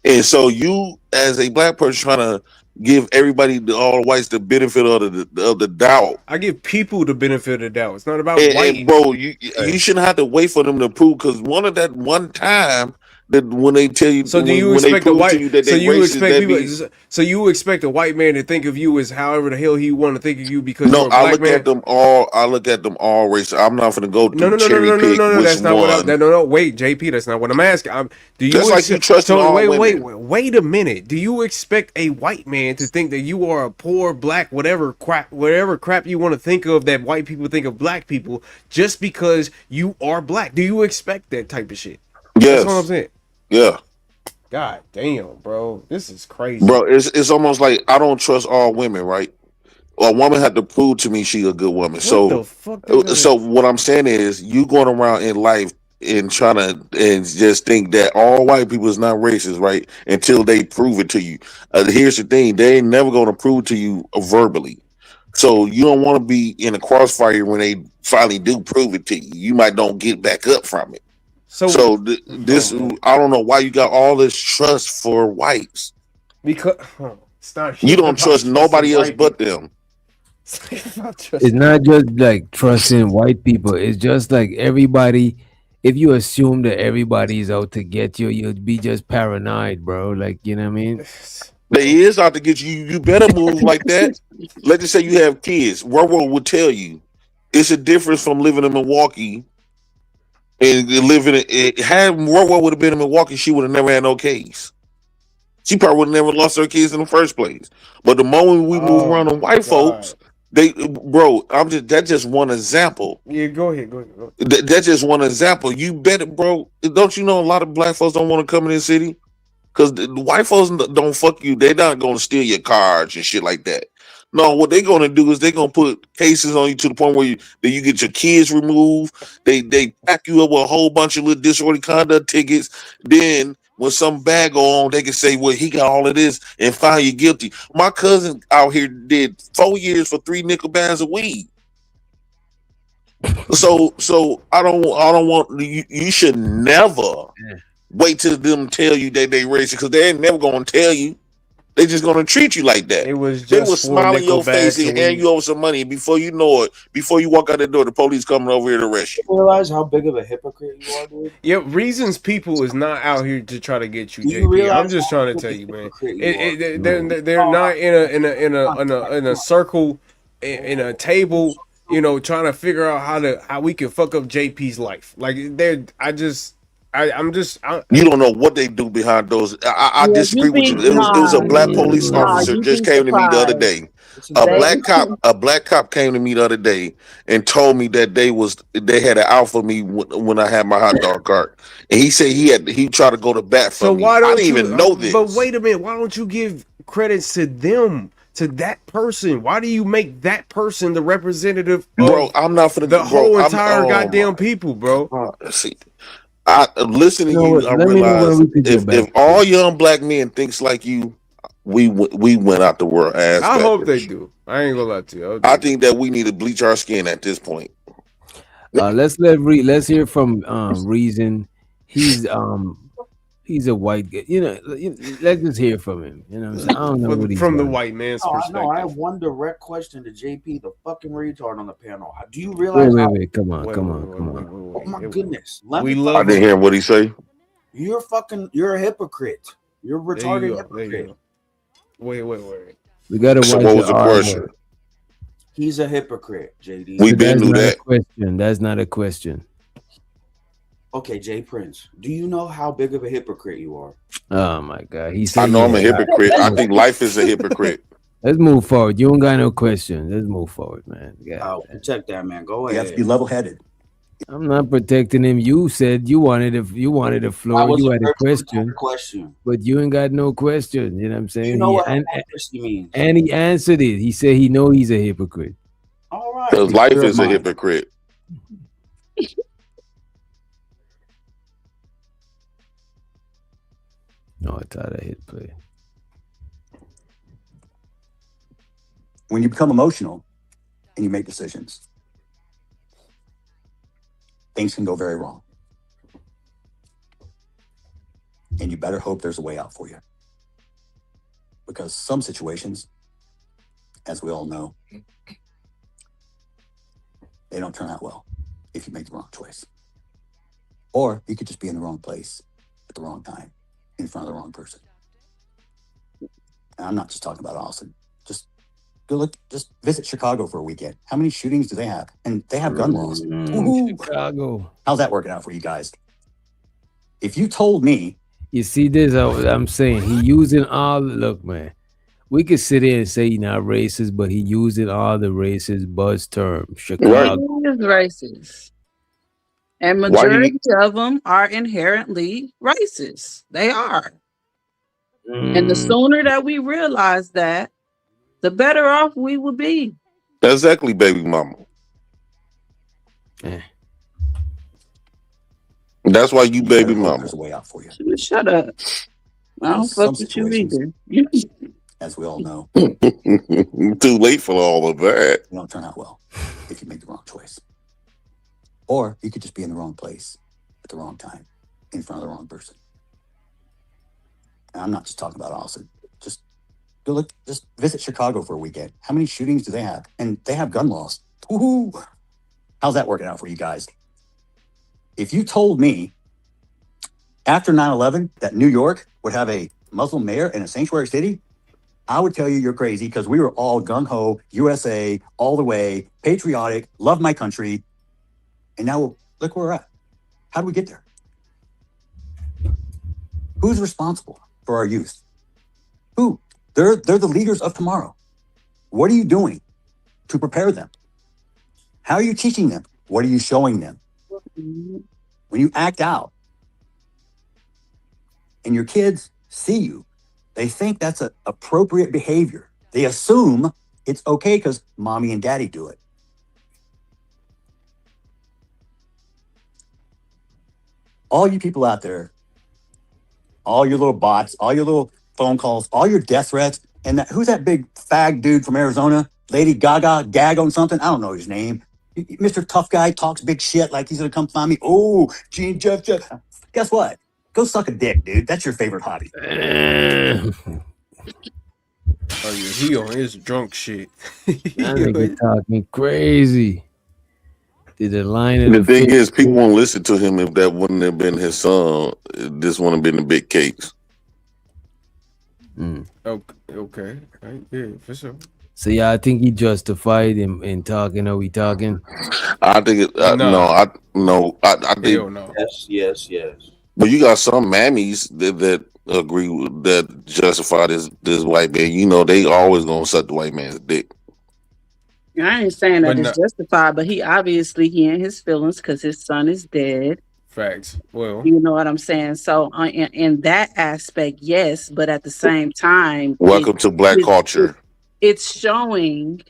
And so you, as a black person, trying to give everybody, all the whites, the benefit of the doubt. I give people the benefit of the doubt. It's not about And whites. bro, you shouldn't have to wait for them to prove, because one time that when they tell you So do you when they expect a prove to white? you that So they you racist, expect that people? means So you expect a white man to think of you as however the hell he want to think of you because no. you're a black man? I look at them all racist. I'm not gonna go No, through no, no, no, cherry no, no, pick no, no. which That's not what I. one. No, no. Wait, JP. That's not what I'm asking. Do you Just like you trusting so all women. wait a minute. Do you expect a white man to think that you are a poor black whatever crap you want to think of that white people think of black people just because you are black? Do you expect that type of shit? That's what I'm Yes, saying. yeah, God damn, bro, this is crazy. bro. It's almost like I don't trust all women, right? A woman had to prove to me she a good woman. What the fuck that So goes? what I'm saying is, you going around in life and trying to and just think that all white people is not racist, right? Until they prove it to you. Here's the thing: they ain't never going to prove to you verbally. So you don't want to be in a crossfire when they finally do prove it to you. You might don't get back up from it. So, So this, I don't know why you got all this trust for whites. because it's not You even don't about trust trusting nobody else white people. but them. It's about It's trusting. not just like trusting white people. It's just like everybody. If you assume that everybody's out to get you, you'll be just paranoid, bro. Like, you know what I mean? They is out to get you. You better move like that. Let's just say you have kids. World would tell you it's a difference from living in Milwaukee and living in it. Had World would have been in Milwaukee, she would have never had no kids. She probably would have never lost her kids in the first place. But the moment we move Oh around on my white god. folks, bro, that's just one example. Yeah, go ahead. Go ahead. That's just one example. You better, bro. Don't you know a lot of black folks don't want to come in this city? Because the white folks don't fuck you. They're not going to steal your cards and shit like that. No, what they're going to do is they're going to put cases on you to the point where you get your kids removed. They pack you up with a whole bunch of little disorderly conduct tickets. Then when some bad go on, they can say, well, he got all of this and find you guilty. My cousin out here did 4 years for 3 nickel bags of weed. So I don't want you should never wait till them tell you that they racist, because they ain't never gonna tell you. They just gonna treat you like that. It was They just will 4 smile in nickel your face bags and a hand week. you over some money. Before you know it, before you walk out the door, the police coming over here to arrest you. Realize how big of a hypocrite you are, dude? Yeah, reasons people is not out here to try to get you, Do you JP. I'm realize just how trying to big tell of a you, man. hypocrite you are? They're not in a circle in a table, you know, trying to figure out how we can fuck up JP's life. Like I'm just You don't know what they do behind those. I Yeah, disagree with you. It was a black police officer you'd just be came to me the other surprised. day. A They, black cop came to me the other day and told me that they had an out for me when I had my hot dog cart, and he said he tried to go to bat for so me. why I don't didn't you even know this. but wait a minute, why don't you give credits to them, to that person? Why do you make that person the representative Bro, of I'm not for the whole entire oh goddamn my. people, bro? See, I listen to You know you. what? I Let me know when realize we could get if back. all young black men thinks like you, we went out the world ass I hope they backwards. do. I ain't gonna lie to you. I think that we need to bleach our skin at this point. Let's hear from Reason. He's a white guy. You know, let's just hear from him. You know what I'm saying? I don't know what he's From the done. white man's Oh, I perspective. have one direct question to JP, the fucking retard on the panel. Do you realize? Wait. Come on. Oh my goodness! Let We me love I didn't hear what he say. You're a hypocrite. You're a There you retarded go. hypocrite. There you go. Wait. We gotta So watch what the was the R question? word. He's a hypocrite, JD. We So been that's knew not a that. question. That's not a question. Okay, Jay Prince. Do you know how big of a hypocrite you are? Oh my God. He I said, know I'm a yeah. hypocrite. I think life is a hypocrite. Let's move forward. You don't got no questions. Let's move forward, man. Oh, protect that man. Go You have to be ahead. level-headed. I'm not protecting him. You said you wanted the I floor. was You a had a question, question. but you ain't got no question. You know what I'm You saying? know what hypocrisy means. And he answered it. He said he know he's a hypocrite. All right. Because life Clear is a mind. hypocrite. No, I thought I hit play. When you become emotional and you make decisions, things can go very wrong. And you better hope there's a way out for you. Because some situations, as we all know, they don't turn out well if you make the wrong choice. Or you could just be in the wrong place at the wrong time, in front of the wrong person. And I'm not just talking about Austin. Just visit Chicago for a weekend. How many shootings do they have? And they have gun laws. Chicago. How's that working out for you guys? If you told me, You see this? I'm saying he using all. Look, man. We could sit here and say he's not racist, but he using all the racist buzz terms. Chicago. He is racist. And Why do you majority of them are inherently racist. They are. And the sooner that we realize that, the better off we will be. Exactly, baby mama. That's why you baby mama. there's a way out for you. Shut up. I don't Some fuck with you situations, either. as we all know, Too late for all of that. they don't turn out well if you make the wrong choice. Or you could just be in the wrong place at the wrong time, in front of the wrong person. And I'm not just talking about Austin. Just visit Chicago for a weekend. How many shootings do they have? And they have gun laws. Woo-hoo. How's that working out for you guys? If you told me after 9/11 that New York would have a Muslim mayor in a sanctuary city, I would tell you you're crazy because we were all gung-ho, USA, all the way, patriotic, love my country. And now look where we're at. How do we get there? Who's responsible for our youth? Who? They're the leaders of tomorrow. What are you doing to prepare them? How are you teaching them? What are you showing them? When you act out and your kids see you, they think that's an appropriate behavior. They assume it's okay because mommy and daddy do it. All you people out there, all your little bots, all your little phone calls, all your death threats, and who's that big fag dude from Arizona? Lady Gaga, Gago something? I don't know his name. Mr. Tough Guy talks big shit like he's gonna come find me. Oh, Gene Jeff. Guess what? Go suck a dick, dude. That's your favorite hobby. Oh yeah, he on his drunk shit. That nigga talking crazy. Did the line of The thing is, people won't listen to him if that wouldn't have been his son. This wouldn't have been the big cakes. Okay. Right, yeah, for sure. So yeah, I think he justified in talking how we talking. I think it. I think. Hell no. Yes. But you got some mammies that agree with that justify this white man. You know, they always gonna suck the white man's dick. I ain't saying that But it's justified, but he in his feelings because his son is dead. Facts. Well, You know what I'm saying? So in that aspect, yes, but at the same time, Welcome to black culture. it's showing,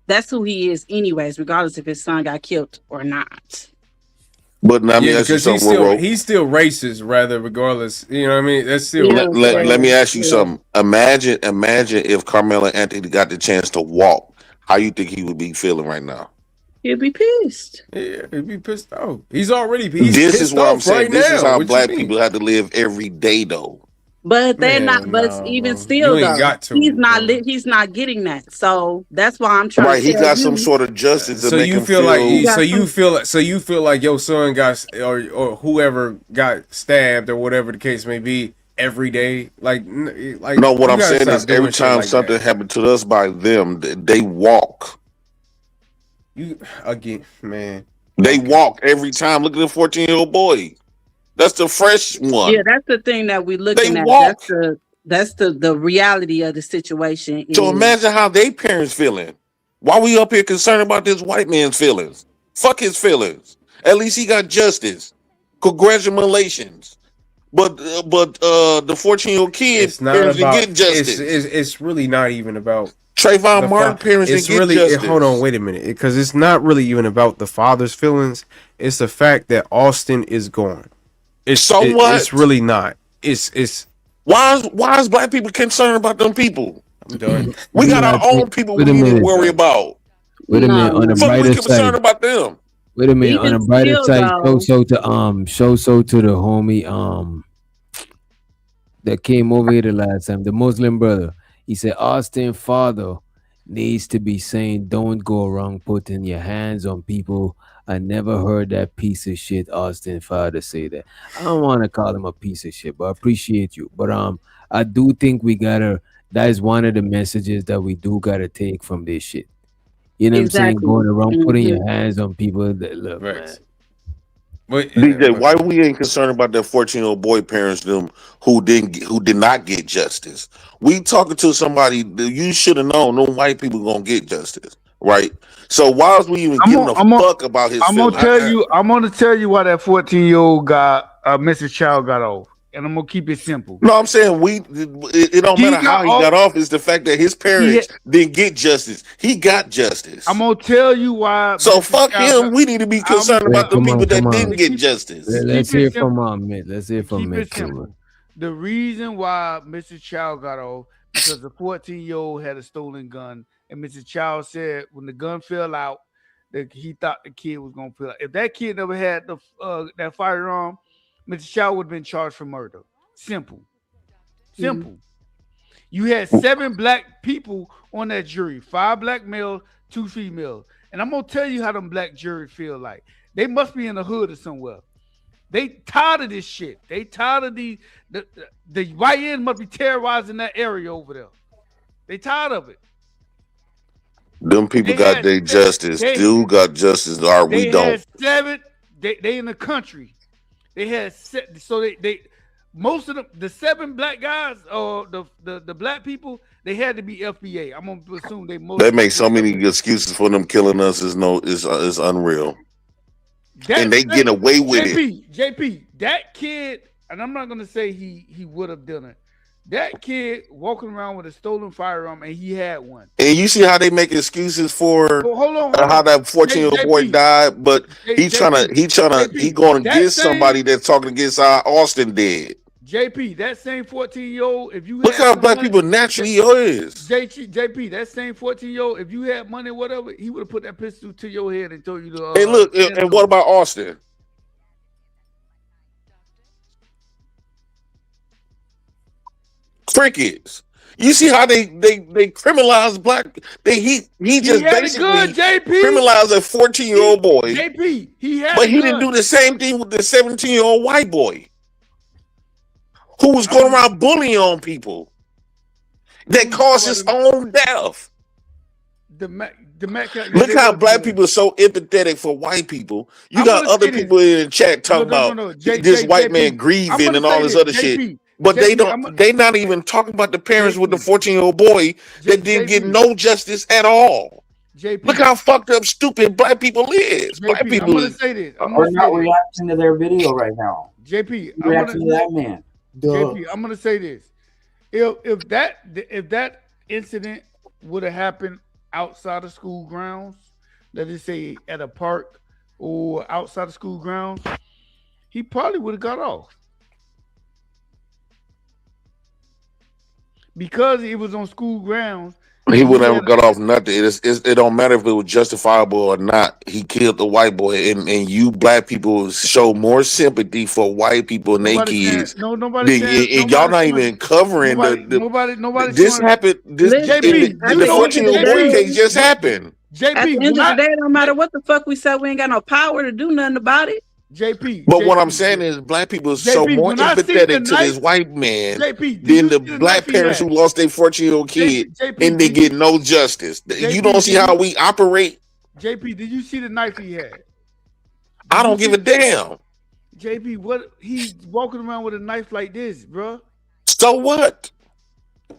that's who he is anyways, regardless if his son got killed or not. But let me ask you because something. he's still racist, rather, regardless. You know what I mean? That's still. Let me ask you something. Imagine if Karmelo Anthony got the chance to walk. How you think he would be feeling right now? He'd be pissed. Yeah, he'd be pissed off. He's This pissed is what I'm off saying. right This now. is how What black you mean? people have to live every day, though. But they're Man, not. But no, even bro. still, You ain't though, got to, he's not. He's not getting that. So that's why I'm trying. Right, to he tell got you, some sort of justice to So make you him feel like feel. you feel like your son got or whoever got stabbed or whatever the case may be every day. Like No, what you I'm gotta saying stop is doing every shit time like something that. happened to us by them, they walk. You again, man. They walk every time. Look at the 14-year-old boy. That's the fresh one. yeah, that's the thing that we're looking at. walk. That's the That's the reality of the situation. So Is imagine how they parents feeling. Why we up here concerned about this white man's feelings? Fuck his feelings. At least he got justice. Congratulations. But the 14-year-old kid It's not parents didn't about. get justice. It's really not even about Trayvon Martin parents It's didn't really get justice. hold on, wait a minute, because it's not really even about the father's feelings. It's the fact that Austin is gone. What? It's really not. It's why is black people concerned about them people? I'm done. We got our own people we need to worry about. Wait a minute. On the Fuck, we brighter concerned side, about them. wait a minute. Even On the brighter still, side, though- show to the homie that came over here the last time, the Muslim brother. He said Austin father needs to be saying, "Don't go around putting your hands on people." I never heard that piece of shit Austin father say that. I don't want to call him a piece of shit, but I appreciate you. But I do think we gotta. That is one of the messages that we do gotta take from this shit. You know what I'm saying? Exactly. Going around putting Mhm. your hands on people that look, man. DJ, why we ain't concerned about that 14-year-old boy parents them who did not get justice? We talking to somebody that you should have known no white people gonna get justice, right? So why is we even giving a fuck about his I'm feelings? gonna tell you. I'm gonna tell you why that 14-year-old got Mrs. Child got off, and I'm gonna keep it simple. No, I'm saying it don't matter how he got off. It's the fact that his parents didn't get justice. He got justice. I'm gonna tell you why. So Mrs. fuck Child him. We need to be concerned about the people that didn't get justice. Let's hear from Mitt. Let's hear from Keep Mitt. it simple. The reason why Mrs. Child got off because the 14-year-old had a stolen gun, and Mrs. Child said when the gun fell out, that he thought the kid was gonna feel out. If that kid never had the that firearm, Mr. Child would have been charged for murder. Simple. You had 7 black people on that jury, 5 black males, 2 females. And I'm gonna tell you how them black jury feel like. They must be in the hood or somewhere. They tired of this shit. They tired of the white end must be terrorizing that area over there. They tired of it. Them people got their justice. Dude got justice. All right, we don't. Had 7. They in the country. They had so they most of them, the 7 black guys or the black people, they had to be FBA. I'm gonna assume They make so many excuses for them killing us. Is unreal. And they get away with it. JP, that kid, and I'm not gonna say he would have done it. That kid walking around with a stolen firearm, and he had one. And you see how they make excuses for hold on. How that 14-year-old boy died, but he going against somebody that's talking against how Austin did. JP, that same 14-year-old, if you look how black people naturally is. JP, that same 14-year-old, if you had money or whatever, he would have put that pistol to your head and told you to. Hey, look, and what about Austin? Crickets. You see how they criminalize black? He just basically criminalized a 14-year-old boy. JP, but he didn't do the same thing with the 17-year-old white boy who was going around bullying on people that caused his own death. Look how black people are so empathetic for white people. You got other people in the chat talking about this white man grieving and all this other shit. But they not even talking about the parents with the 14-year-old boy that didn't get no justice at all. Look how fucked up, stupid black people is. Black people. I'm gonna say this. We're not reacting to their video right now. JP, we're reacting to that man. JP, I'm gonna say this. If that incident would have happened outside of school grounds, let us say at a park or outside of school grounds, he probably would have got off. Because it was on school grounds. He would never got off nothing. It don't matter if it was justifiable or not. He killed the white boy, and you black people show more sympathy for white people and their kids. Y'all not even covering nobody. This happened. This JP, the 14-year-old boy case just happened. JP, at the end of the day, no matter what the fuck we say, we ain't got no power to do nothing about it. JP. But what I'm saying is black people show more empathetic to this white man than the black parents who lost their 14-year-old kid and they get no justice. You don't see how we operate? JP, did you see the knife he had? I don't give a damn. JP, what he's walking around with a knife like this, bro. So what?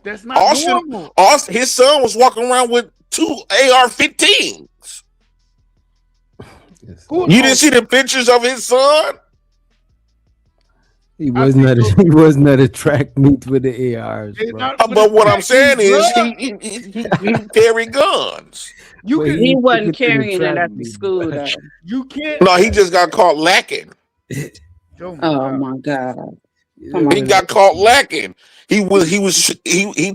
That's not normal. Austin, his son was walking around with 2 AR-15s. You didn't see the pictures of his son? He was not a track meet with the ARs, bro. But what I'm saying is he carried guns. He wasn't carrying it at the school though. You can't. No, he just got caught lacking. Oh my God. He got caught lacking. He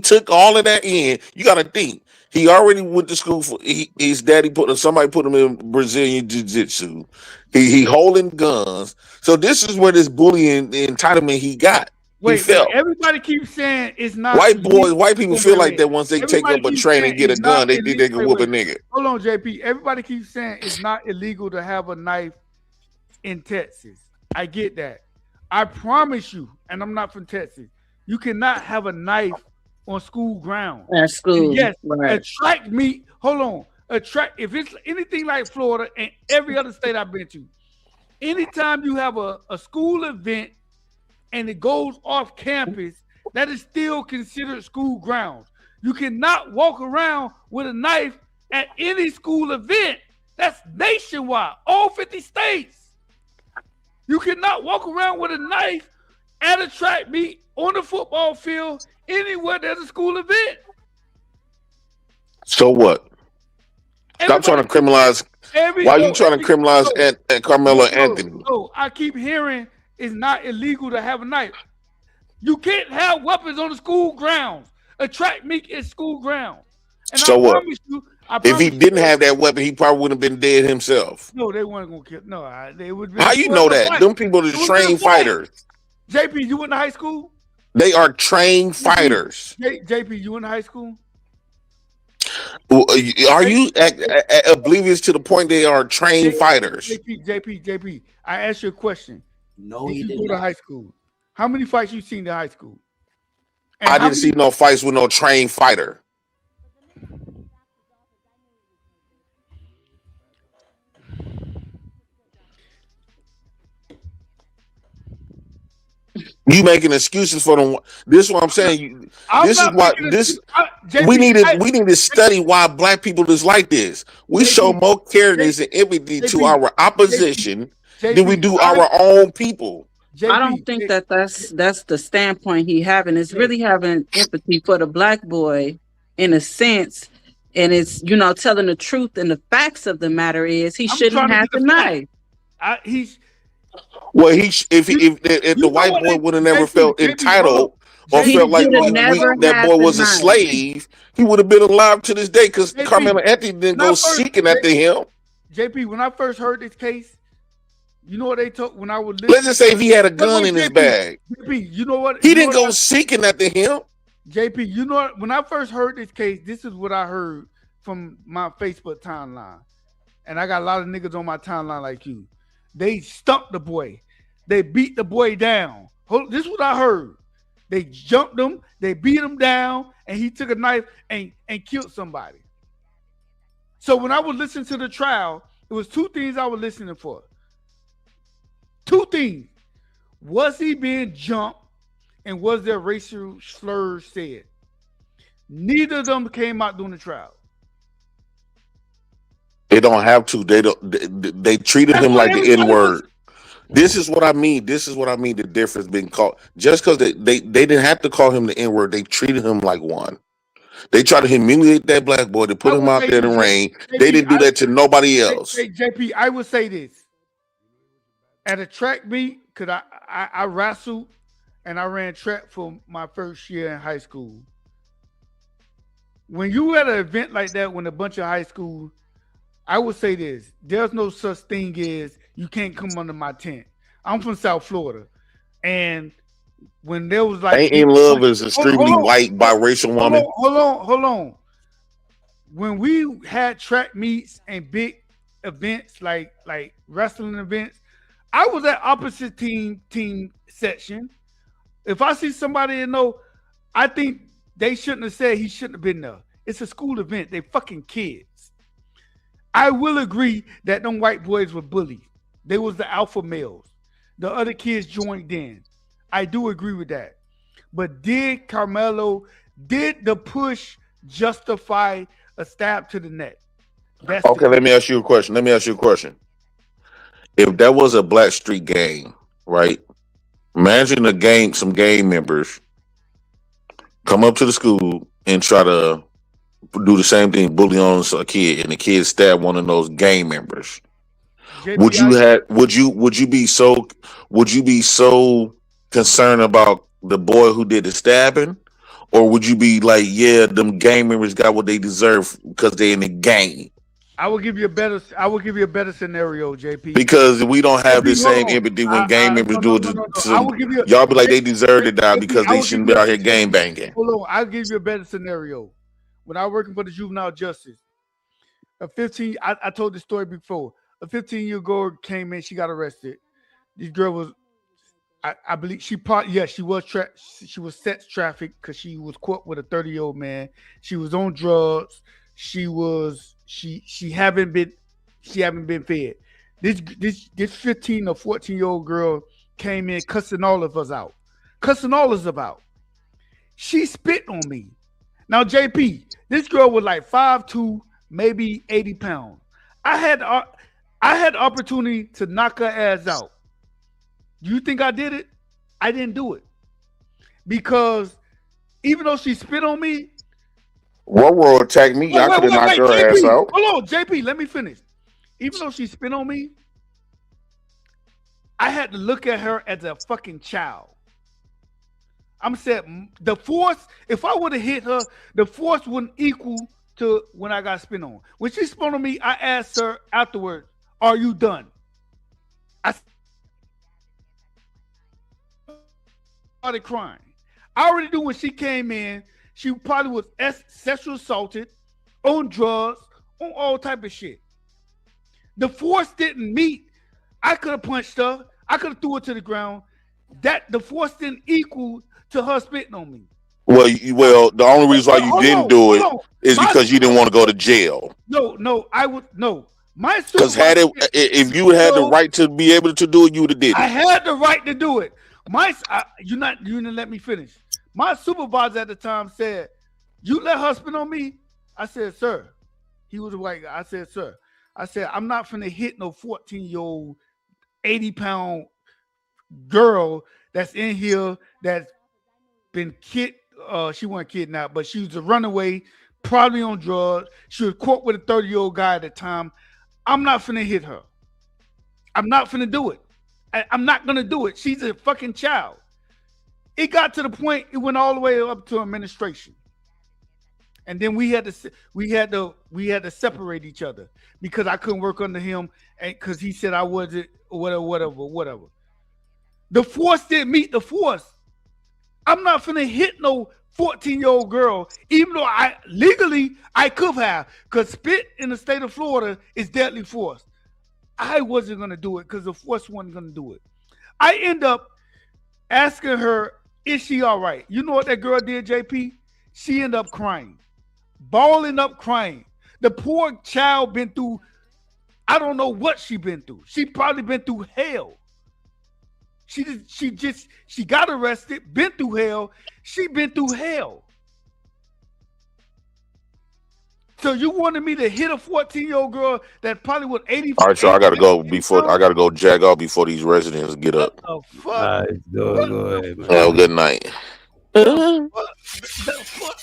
took all of that in. You got to think. He already went to school for his daddy somebody put him in Brazilian jiu-jitsu. He holding guns. So this is where this bullying entitlement he got. Wait, everybody keeps saying it's not white people feel like that once they take up a train and get a gun, they think they can whoop a nigga. Hold on, JP. Everybody keeps saying it's not illegal to have a knife in Texas. I get that. I promise you, and I'm not from Texas, you cannot have a knife on school ground. At school. And yes, right. a track meet. Hold on. If it's anything like Florida and every other state I've been to, anytime you have a school event and it goes off campus, that is still considered school grounds. You cannot walk around with a knife at any school event. That's nationwide, all 50 states. You cannot walk around with a knife at a track meet, on the football field, anywhere there's a school event. So what? Stop trying to criminalize. Why are you trying to criminalize Karmelo Anthony? No, I keep hearing it's not illegal to have a knife. You can't have weapons on the school grounds. A track meet is school grounds. And so what? If he didn't you, have that weapon, he probably wouldn't have been dead himself. No, they weren't gonna kill. No, they would. How you know that? Them people are trained fighters. JP, you went to high school? They are trained fighters. JP, you went to high school? Are you oblivious to the point they are trained fighters? JP, I asked you a question. No, did he you didn't. go to high school? How many fights you seen in high school? I didn't see no fights with no trained fighter. You making excuses for them. This is what I'm saying. We need to study why black people is like this. We show more careness and empathy to our opposition than we do our own people. I don't think that's the standpoint he having. It's really having empathy for the black boy in a sense, and it's telling the truth. And the facts of the matter is he shouldn't have the knife. Well, if the white boy would have never felt entitled or felt like that boy was a slave, he would have been alive to this day because Karmelo Anthony didn't go seeking after him. JP, when I first heard this case, you know what they told when I would listen. Let's just say if he had a gun in his bag. JP, you know what? He didn't go seeking after him. JP, you know what? When I first heard this case, this is what I heard from my Facebook timeline. And I got a lot of niggas on my timeline like you. They stumped the boy. They beat the boy down. This is what I heard. They jumped him. They beat him down. And he took a knife and killed somebody. So when I would listen to the trial, it was two things I was listening for. Two things. Was he being jumped? And was there racial slurs said? Neither of them came out during the trial. They don't have to. They treated him like the N-word. This is what I mean. The difference being called just because they didn't have to call him the N-word. They treated him like one. They tried to humiliate that black boy. They put him out there in the rain. They didn't do that to nobody else. JP, I would say this. At a track meet, because I wrestled and I ran track for my first year in high school. When you at an event like that, when a bunch of high school, I would say this. There's no such thing as you can't come under my tent. I'm from South Florida. And when there was like... Ain't in love is extremely white biracial woman. Hold on. When we had track meets and big events like wrestling events, I was at opposite team section. If I see somebody I think they shouldn't have said he shouldn't have been there. It's a school event. They fucking kids. I will agree that them white boys were bullied. They was the alpha males. The other kids joined in. I do agree with that. But did Karmelo Did the push justify a stab to the neck? That's Okay, let me ask you a question. If that was a Black Street gang, right? Imagine some gang members come up to the school and try to do the same thing, bully on a kid, and the kid stab one of those gang members. Would you be so concerned about the boy who did the stabbing, or would you be like, yeah, them gang members got what they deserve because they in the gang? I will give you a better scenario, JP. Because we don't have the same hold on. empathy when gang members do it. I will give you. Y'all be like they deserve to die because they shouldn't be out here gang banging. Hold on, I'll give you a better scenario. When I was working for the juvenile justice, I told this story before. A 15-year-old girl came in, she got arrested. This girl was, I believe she was sex trafficked because she was caught with a 30-year-old man. She was on drugs. She haven't been fed. This 15 or 14-year-old girl came in cussing all of us out. She spit on me. Now, JP, this girl was like 5'2", maybe 80 pounds. I had the opportunity to knock her ass out. Do you think I did it? I didn't do it. Because even though she spit on me, Warworld attacked me. I could have knocked her JP, ass out. Hold on, JP, let me finish. Even though she spit on me, I had to look at her as a fucking child. I'm saying the force, if I would have hit her, the force wouldn't equal to when I got spit on. When she spit on me, I asked her afterwards, "Are you done?" I started crying. I already knew when she came in, she probably was sexual assaulted, on drugs, on all type of shit. The force didn't meet. I could have punched her. I could have threw her to the ground. That the force didn't equal to her spitting on me. Well, the only reason why you didn't do it is because you didn't want to go to jail. No, I would no. My Because if you had the right to be able to do it, you would have did it. I had the right to do it. You didn't let me finish. My supervisor at the time said, "You let her spit on me?" I said, "Sir." He was a white guy. I said, "Sir." I said, "I'm not finna hit no 14-year-old, 80-pound girl that's in here that's been she wasn't kidnapped, but she was a runaway, probably on drugs. She was caught with a 30-year-old guy at the time. I'm not finna hit her. I'm not finna do it. I'm not gonna do it. She's a fucking child." It got to the point, it went all the way up to administration. And then we had to separate each other because I couldn't work under him and because he said I wasn't whatever. The force didn't meet the force. I'm not finna hit no 14-year-old girl, even though I could have, because spit in the state of Florida is deadly force. I wasn't gonna do it because the force wasn't gonna do it. I end up asking her, "Is she all right?" You know what that girl did, JP? She ended up crying. Balling up crying. The poor child been through, I don't know what she been through. She probably been through hell. She got arrested, been through hell. She been through hell. So you wanted me to hit a 14-year-old girl that probably was 80. All right, so I gotta go jag off before these residents get up. What the fuck? All right, go ahead, man. Have a good night. The fuck?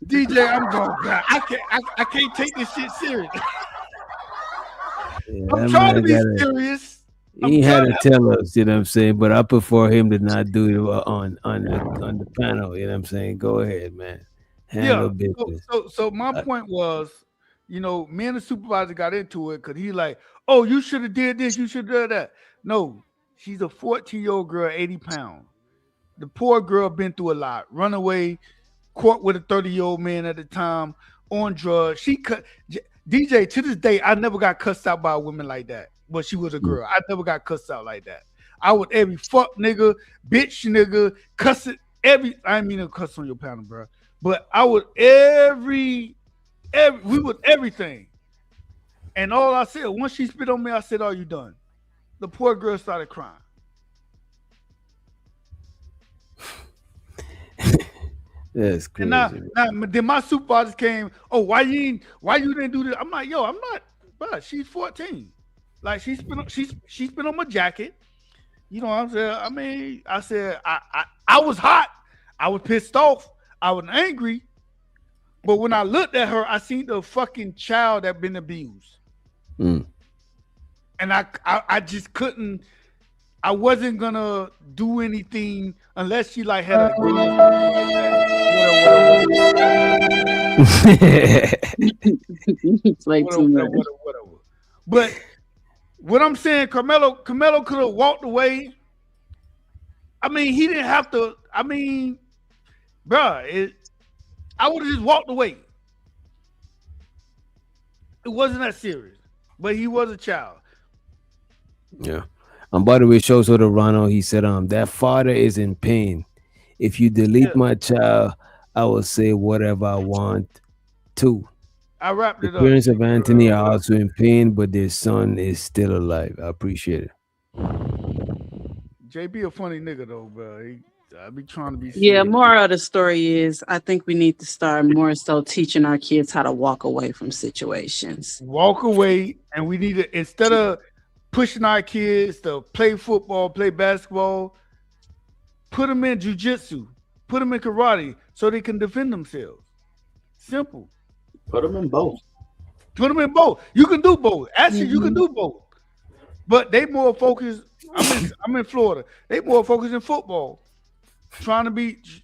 DJ, I'm going back. I can't take this shit serious. Yeah, I'm trying to be serious. He had to tell us, you know what I'm saying? But I prefer him to not do it on the panel, you know what I'm saying? Go ahead, man. Handle business. So my point was, me and the supervisor got into it because he like, "Oh, you should have did this, you should have done that." No, she's a 14-year-old girl, 80 pounds. The poor girl been through a lot. Runaway, caught with a 30-year-old man at the time, on drugs. DJ, to this day, I never got cussed out by a woman like that. But she was a girl. I never got cussed out like that. I would every fuck nigga, bitch nigga, cuss it. I didn't mean to cuss on your panel, bro. But I would we would everything. And all I said, once she spit on me, I said, "Are you done?" The poor girl started crying. That's And crazy. then my supervisors came. Oh, why you didn't do this? I'm like, yo, I'm not. But she's 14. Like she's been on my jacket. You know what I'm saying? I mean, I said I was hot. I was pissed off. I was angry. But when I looked at her, I seen the fucking child that been abused. Mm. And I just couldn't. I wasn't gonna do anything unless she like had a gun or something like that. Play too much. Whatever. But what I'm saying, Karmelo could have walked away. I mean, he didn't have to. I mean, bruh, I would have just walked away. It wasn't that serious, but he was a child. Yeah. By the way, shows to Ronald, he said, that father is in pain. If you delete my child, I will say whatever I want to. I wrapped The it up. parents of Anthony are also in pain, but their son is still alive. I appreciate it. JB a funny nigga though, bro. I be trying to be Yeah, serious. moral of the story is I think we need to start more so teaching our kids how to walk away from situations. Walk away, and we need to, instead of pushing our kids to play football, play basketball, put them in jiu-jitsu, put them in karate so they can defend themselves. Simple. Put them in both. Put them in both. You can do both. Actually, you can do both. But they more focused. I'm in Florida. They more focused in football.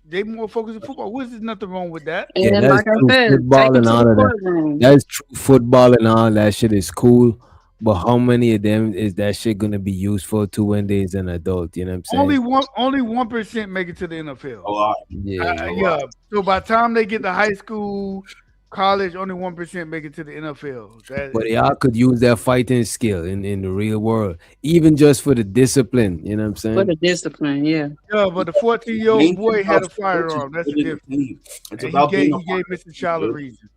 They more focused in football. There's nothing wrong with that. Yeah, that's true. Football and all of that. That's true. Football and all that shit is cool. But how many of them is that shit gonna be useful to when they's an adult? You know what I'm saying? Only 1% make it to the NFL. A lot. Yeah. So by the time they get to high school, college, only 1% make it to the NFL. But y'all could use that fighting skill in the real world, even just for the discipline. You know what I'm saying? For the discipline, yeah. Yeah, but the 14-year-old boy had a firearm. That's the difference. It's And about he being gave Mr. Child a reason.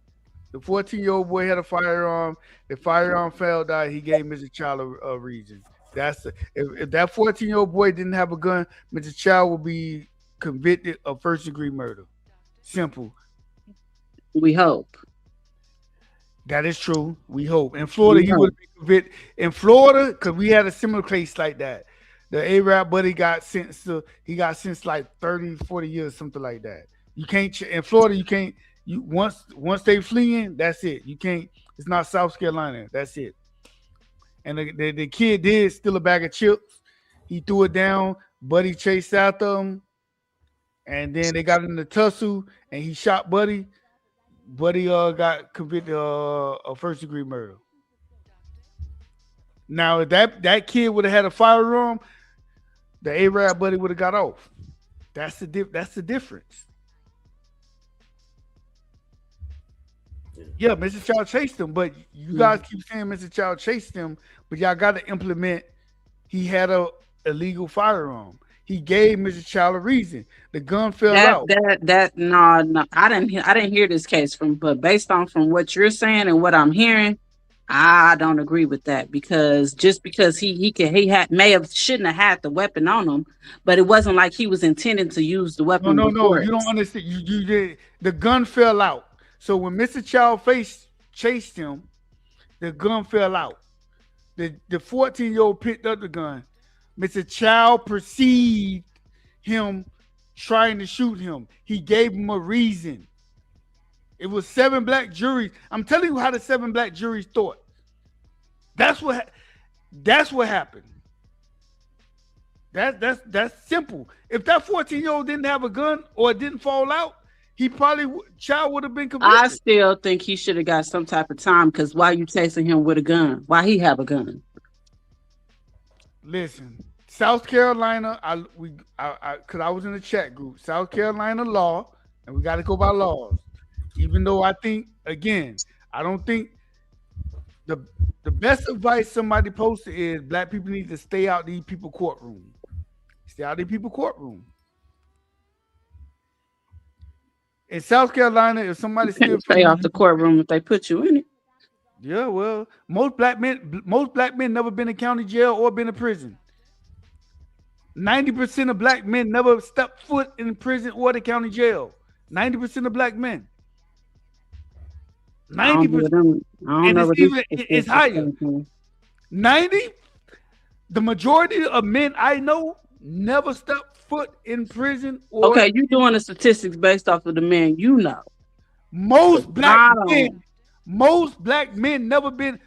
The 14-year-old boy had a firearm. The firearm failed out. He gave Mr. Child a reason. If that 14-year-old boy didn't have a gun, Mr. Child would be convicted of first-degree murder. Simple. We hope. That is true. We hope. In Florida, he would be convicted. In Florida, because we had a similar case like that. The Arab buddy got sentenced like 30, 40 years, something like that. You can't in Florida, you can't. Once they fleeing, that's it. You can't. It's not South Carolina. That's it. And the kid did steal a bag of chips. He threw it down. Buddy chased after him, and then they got in the tussle, and he shot Buddy. Buddy got convicted of first-degree murder. Now, if that kid would have had a firearm, the Arab buddy would have got off. That's the difference. Yeah, Mr. Child chased him, but you guys keep saying Mr. Child chased him, but y'all got to implement. He had a illegal firearm. He gave Mr. Child a reason. The gun fell out. No. I didn't hear this case but based on from what you're saying and what I'm hearing, I don't agree with that because just because he shouldn't have had the weapon on him, but it wasn't like he was intending to use the weapon. No, you don't understand. You did. The gun fell out. So when Mr. Child chased him, the gun fell out. The 14-year-old picked up the gun. Mr. Child perceived him trying to shoot him. He gave him a reason. It was 7 black juries. I'm telling you how the 7 black juries thought. That's what happened. That's simple. If that 14-year-old didn't have a gun or it didn't fall out, Child would have been convicted. I still think he should have got some type of time because why you chasing him with a gun? Why he have a gun? Listen, South Carolina, because I was in the chat group, South Carolina law, and we got to go by laws. Even though I think, again, I don't think the best advice somebody posted is black people need to stay out these people courtroom. Stay out these people courtroom. In South Carolina, if somebody still stay off the courtroom if they put you in it. Yeah, well, most black men never been in county jail or been in prison. 90% of black men never stepped foot in prison or the county jail. 90% of black men. I don't 90%. know And it's what even this it's higher. 90. The majority of men I know never stepped foot in prison or Okay, you doing the statistics based off of the men you know. most black I men. don't. Most black men never been.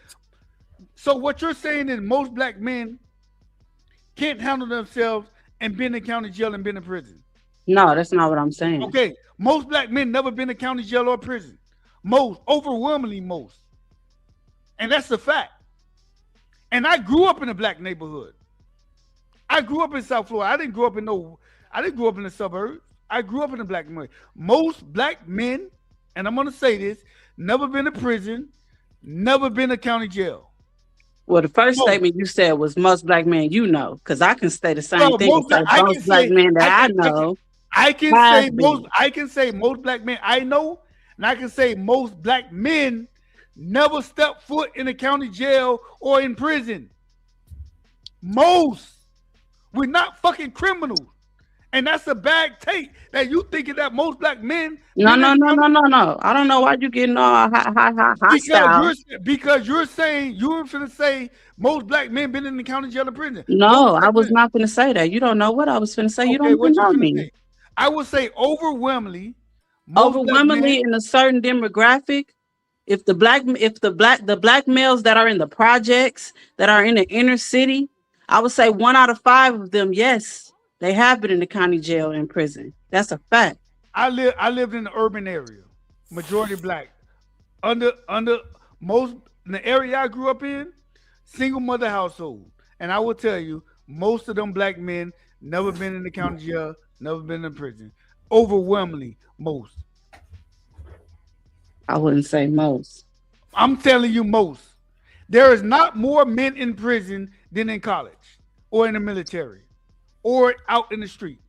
So what you're saying is most black men can't handle themselves and been in county jail and been in prison. No, that's not what I'm saying. Okay, most black men never been in county jail or prison. Most, overwhelmingly most. And that's a fact. And I grew up in a black neighborhood. I grew up in South Florida. I didn't grow up in the suburbs. I grew up in a black neighborhood. Most black men, and I'm gonna say this, never been to prison, never been to county jail. Well, the first statement you said was most black men you know, because I can say the same thing. Most Black men that I know. I can say most black men I know, and I can say most black men never stepped foot in a county jail or in prison. Most. We're not fucking criminals. And that's a bad take that you thinking that most black men. No. I don't know why you getting all hostile. Because you're saying, you're finna say most black men been in the county jail and prison. No, I was not gonna say that. You don't know what I was finna say. You don't even know me. Say? I would say overwhelmingly in a certain demographic, if the black males that are in the projects, that are in the inner city, I would say 1 out of 5 of them, yes, they have been in the county jail and prison. That's a fact. I lived in the urban area, majority black. Under most in the area I grew up in, single mother household. And I will tell you, most of them black men never been in the county jail, never been in prison. Overwhelmingly, most. I wouldn't say most. I'm telling you most. There is not more men in prison than in college or in the military or out in the street.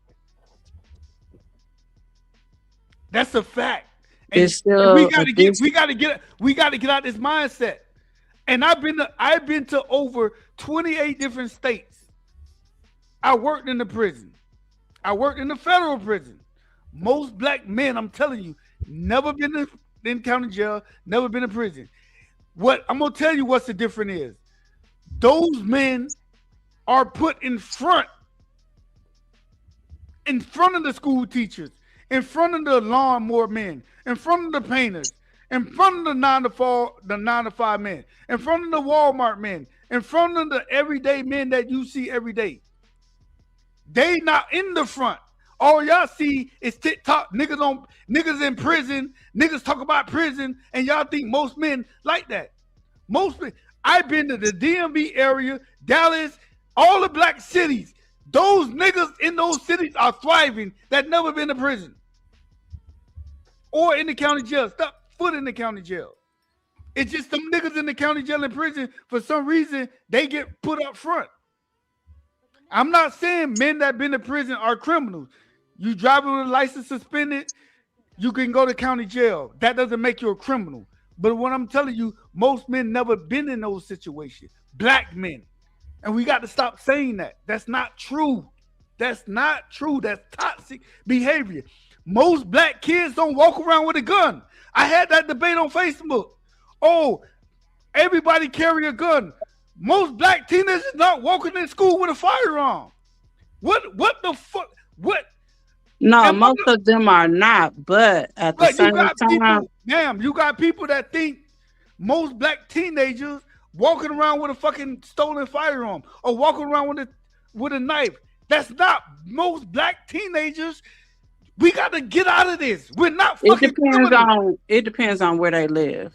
That's a fact. And we gotta get out this mindset. And I've been to over 28 different states. I worked in the prison. I worked in the federal prison. Most black men, I'm telling you, never been in county jail, never been in prison. What I'm gonna tell you what's the difference is. Those men are put in front of the school teachers, in front of the lawnmower men, in front of the painters, in front of the 9 to 5 men, in front of the Walmart men, in front of the everyday men that you see every day. They not in the front. All y'all see is TikTok niggas in prison. Niggas talk about prison, and y'all think most men like that. Most men. I've been to the DMV area, Dallas, all the black cities. Those niggas in those cities are thriving that never been to prison or in the county jail. Step foot in the county jail. It's just some niggas in the county jail and prison, for some reason, they get put up front. I'm not saying men that been to prison are criminals. You driving with a license suspended, you can go to county jail. That doesn't make you a criminal. But what I'm telling you, most men never been in those situations. Black men. And we got to stop saying that. That's not true. That's not true. That's toxic behavior. Most black kids don't walk around with a gun. I had that debate on Facebook. Oh, everybody carry a gun. Most black teenagers not walking in school with a firearm. What the fuck? What? No, most of them are not, but at the same time, you got people that think most black teenagers walking around with a fucking stolen firearm or walking around with a knife. That's not most black teenagers. We got to get out of this. We're not fucking. It depends on where they live.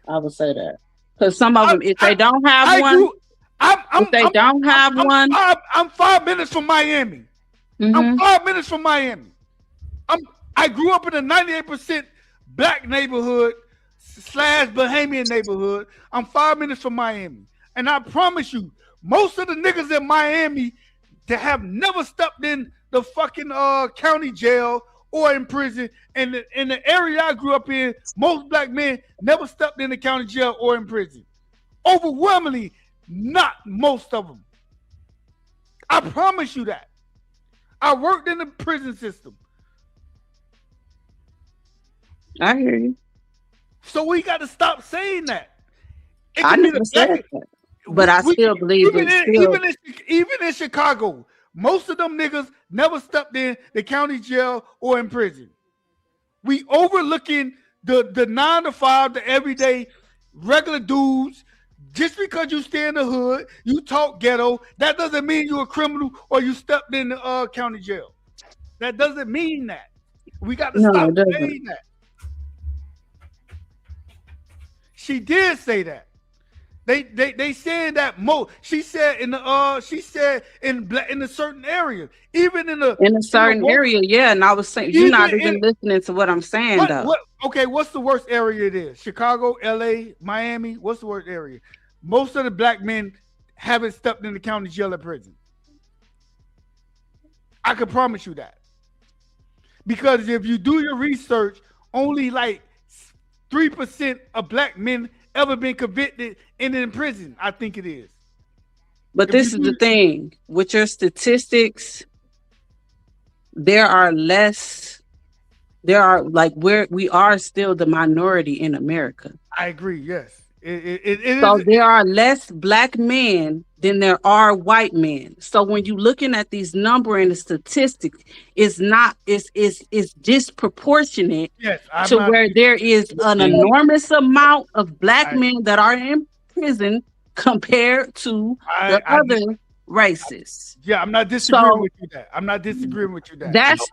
I would say that, because some of them, if they don't have one, I'm 5 minutes from Miami. Mm-hmm. I'm 5 minutes from Miami. I grew up in a 98% black neighborhood / Bahamian neighborhood. I'm 5 minutes from Miami. And I promise you, most of the niggas in Miami that have never stepped in the fucking county jail or in prison, and in the area I grew up in, most black men never stepped in the county jail or in prison. Overwhelmingly, not most of them. I promise you that. I worked in the prison system. I hear you. So we got to stop saying that. It I could be never the said black. that, but I still believe even it's in, still. even in Chicago, most of them niggas never stepped in the county jail or in prison. We overlooking the 9 to 5, the everyday regular dudes. Just because you stay in the hood, you talk ghetto, that doesn't mean you're a criminal or you stepped in the county jail. That doesn't mean that. We got to No, stop it doesn't. saying that. She did say that. They said that she said in the in a certain area, even in a certain area, yeah. And I was saying you're not even listening to what I'm saying though. What's the worst area it is? Chicago, LA, Miami. What's the worst area? Most of the black men haven't stepped in the county jail or prison. I can promise you that. Because if you do your research, only like 3% of black men ever been convicted and in prison. I think it is. But this is the thing with your statistics. There are we are still the minority in America. I agree. Yes. So there are less black men than there are white men. So when you're looking at these number and the statistics, it's disproportionate where there is an enormous amount of black men that are in prison compared to the other races. I'm not disagreeing with you that. I'm not disagreeing with you that. That's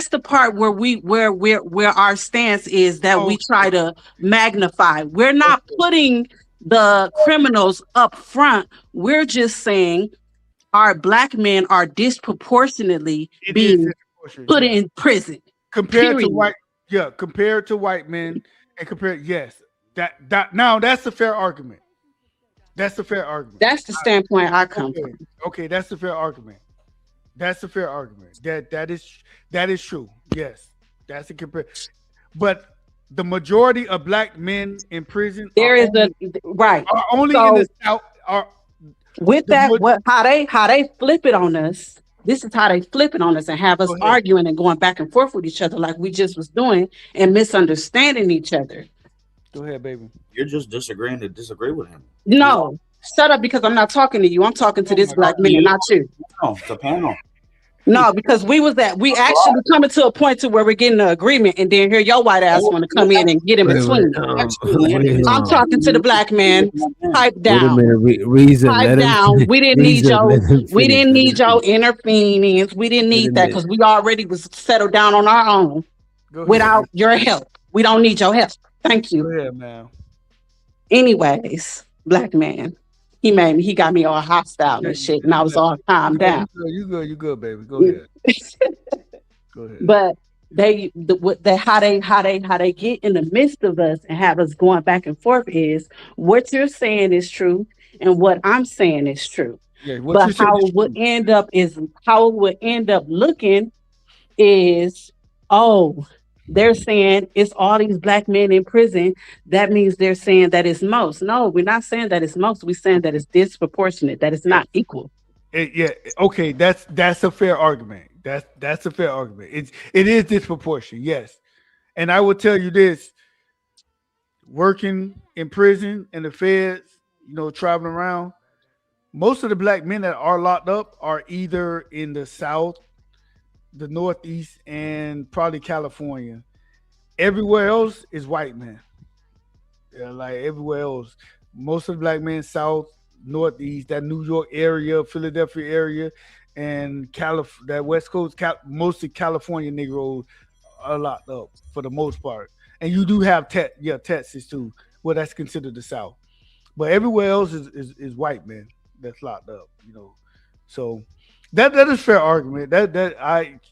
the part where our stance is that we try to magnify. We're not putting the criminals up front. We're just saying our black men are disproportionately being put in prison. Compared to white men and that now that's a fair argument. That's a fair argument. That's the standpoint I come from. Okay, that's a fair argument. That's a fair argument. That is true. Yes, that's a compare. But the majority of black men in prison are only in the South. How they flip it on us. This is how they flip it on us and have us arguing and going back and forth with each other like we just was doing and misunderstanding each other. Go ahead, baby. You're just disagreeing to disagree with him. No, shut up because I'm not talking to you. I'm talking to this black man, not you. No, the panel. No, because we actually coming to a point to where we're getting an agreement, and then here your white ass want to come in and get in between. I'm talking to the black man. Pipe down. Pipe down. We didn't need your interference. We didn't need that because we already was settled down on our own without your help. We don't need your help. Thank you. Go ahead, man. Anyways, black man. He got me all hostile and shit, and I was all calmed down. You good, baby. Go ahead. Go ahead. But how they get in the midst of us and have us going back and forth is what you're saying is true and what I'm saying is true. Yeah, but how it would end up looking is, they're saying it's all these black men in prison. That means they're saying that it's most. No, we're not saying that it's most. We're saying that it's disproportionate, that it's not equal. Okay, that's a fair argument. That's a fair argument. It is disproportionate, yes. And I will tell you this: working in prison and the feds, traveling around, most of the black men that are locked up are either in the South, the Northeast, and probably California. Everywhere else is white men. Like everywhere else, most of the black men South, Northeast, that New York area, Philadelphia area, and that West Coast, mostly California Negroes are locked up for the most part. And you do have Texas too. Well, that's considered the South, but everywhere else is white men that's locked up. So. That is fair argument.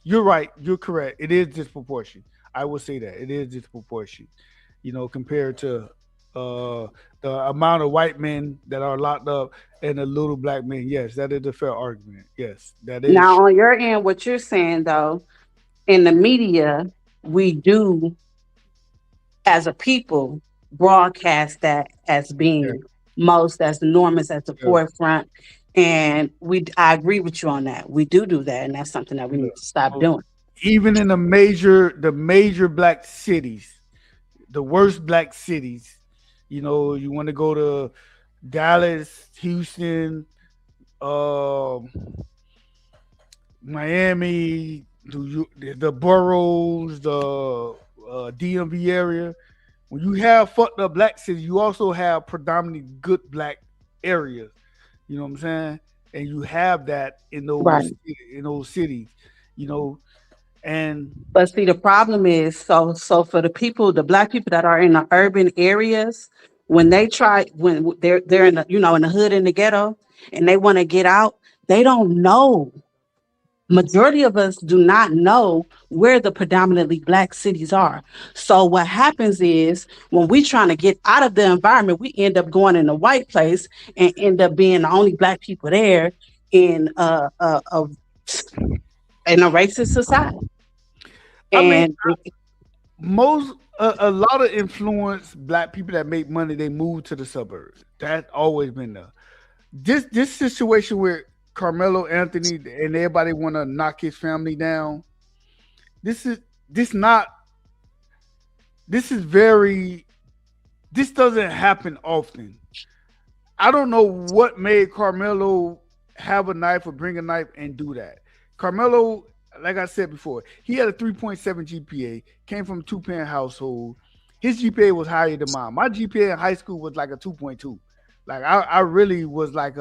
You're right. You're correct. It is disproportionate. I will say that it is disproportionate. Compared to the amount of white men that are locked up and the little black men. Yes, that is a fair argument. Yes, that is. Now on your end, what you're saying though, in the media, we do, as a people, broadcast that as being most, as enormous, at the forefront. And I agree with you on that. We do that, and that's something that we need to stop doing. Even in the major black cities, the worst black cities. You know, you want to go to Dallas, Houston, Miami, the boroughs, the DMV area. When you have fucked up black cities, you also have predominantly good black areas. You know what I'm saying? And you have that in Right. those cities. You know, and But see, the problem is, so for the black people that are in the urban areas, when they're in the, in the hood, in the ghetto, and they want to get out, they don't know. Majority of us do not know where the predominantly black cities are. So what happens is when we trying to get out of the environment, we end up going in a white place and end up being the only black people there in in a racist society. I mean, And a lot of influence black people that make money, they move to the suburbs. That's always been there. This situation where Carmelo Anthony and everybody want to knock his family down. This doesn't happen often. I don't know what made Carmelo have a knife or bring a knife and do that. Carmelo, like I said before, he had a 3.7 GPA, came from a two-parent household. His GPA was higher than mine. My GPA in high school was like a 2.2. Like I really was like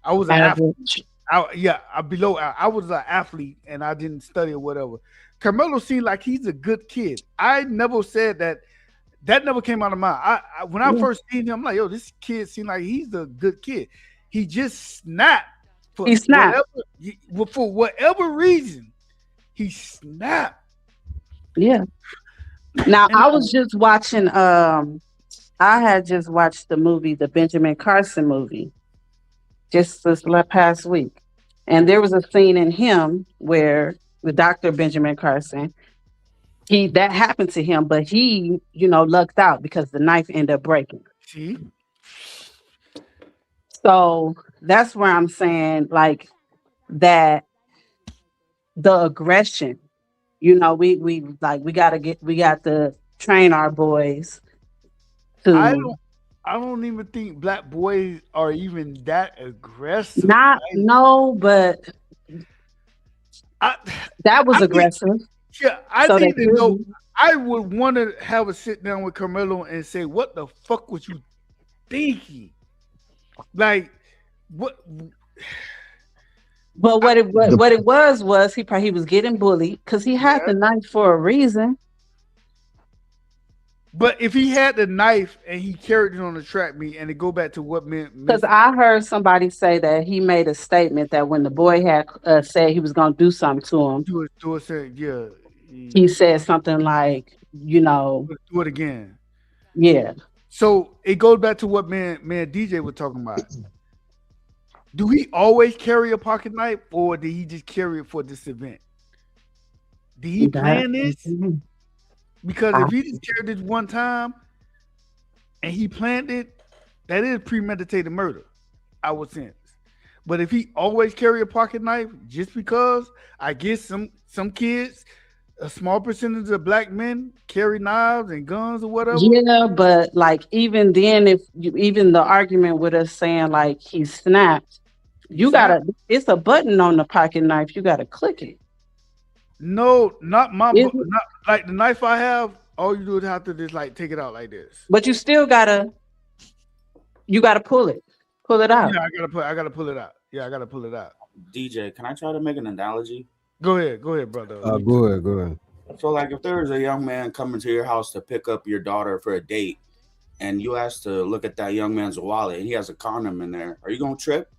I was an athlete. I was an athlete and I didn't study or whatever. Carmelo seemed like he's a good kid. I never said that. That never came out of mine. When I first seen him, I'm like, yo, this kid seemed like he's a good kid. He just snapped. For whatever reason, he snapped. Yeah. Now I was just watching. I had just watched the movie, the Benjamin Carson movie, just this past week, and there was a scene in him where the Dr. Benjamin Carson, that happened to him, but he, lucked out because the knife ended up breaking. See? So that's where I'm saying, like, that the aggression, we got to train our boys to. I don't even think black boys are even that aggressive. But that was aggressive. I think that I would want to have a sit down with Carmelo and say, "What the fuck was you thinking?" Like, what? But what it was he was getting bullied because he had the knife for a reason. But if he had the knife and he carried it on the track meet, and it go back to what meant, because I heard somebody say that he made a statement that when the boy had said he was going to do something to him, he said something like, do it again. Yeah. So it goes back to what man DJ was talking about. Do he always carry a pocket knife, or did he just carry it for this event? Did he plan this? Because if he just carried this one time and he planned it, that is premeditated murder, I would sense. But if he always carry a pocket knife just because, I guess some kids, a small percentage of black men carry knives and guns or whatever. Yeah, but like even then, even the argument with us saying like he snapped, it's a button on the pocket knife. You gotta click it. No, not not like the knife I have. All you do is have to just like take it out like this. But you still gotta pull it out. Yeah, I gotta pull it out. Yeah, I gotta pull it out. DJ, can I try to make an analogy? Go ahead, brother. Go ahead. So, like, if there is a young man coming to your house to pick up your daughter for a date, and you ask to look at that young man's wallet, and he has a condom in there, are you gonna trip?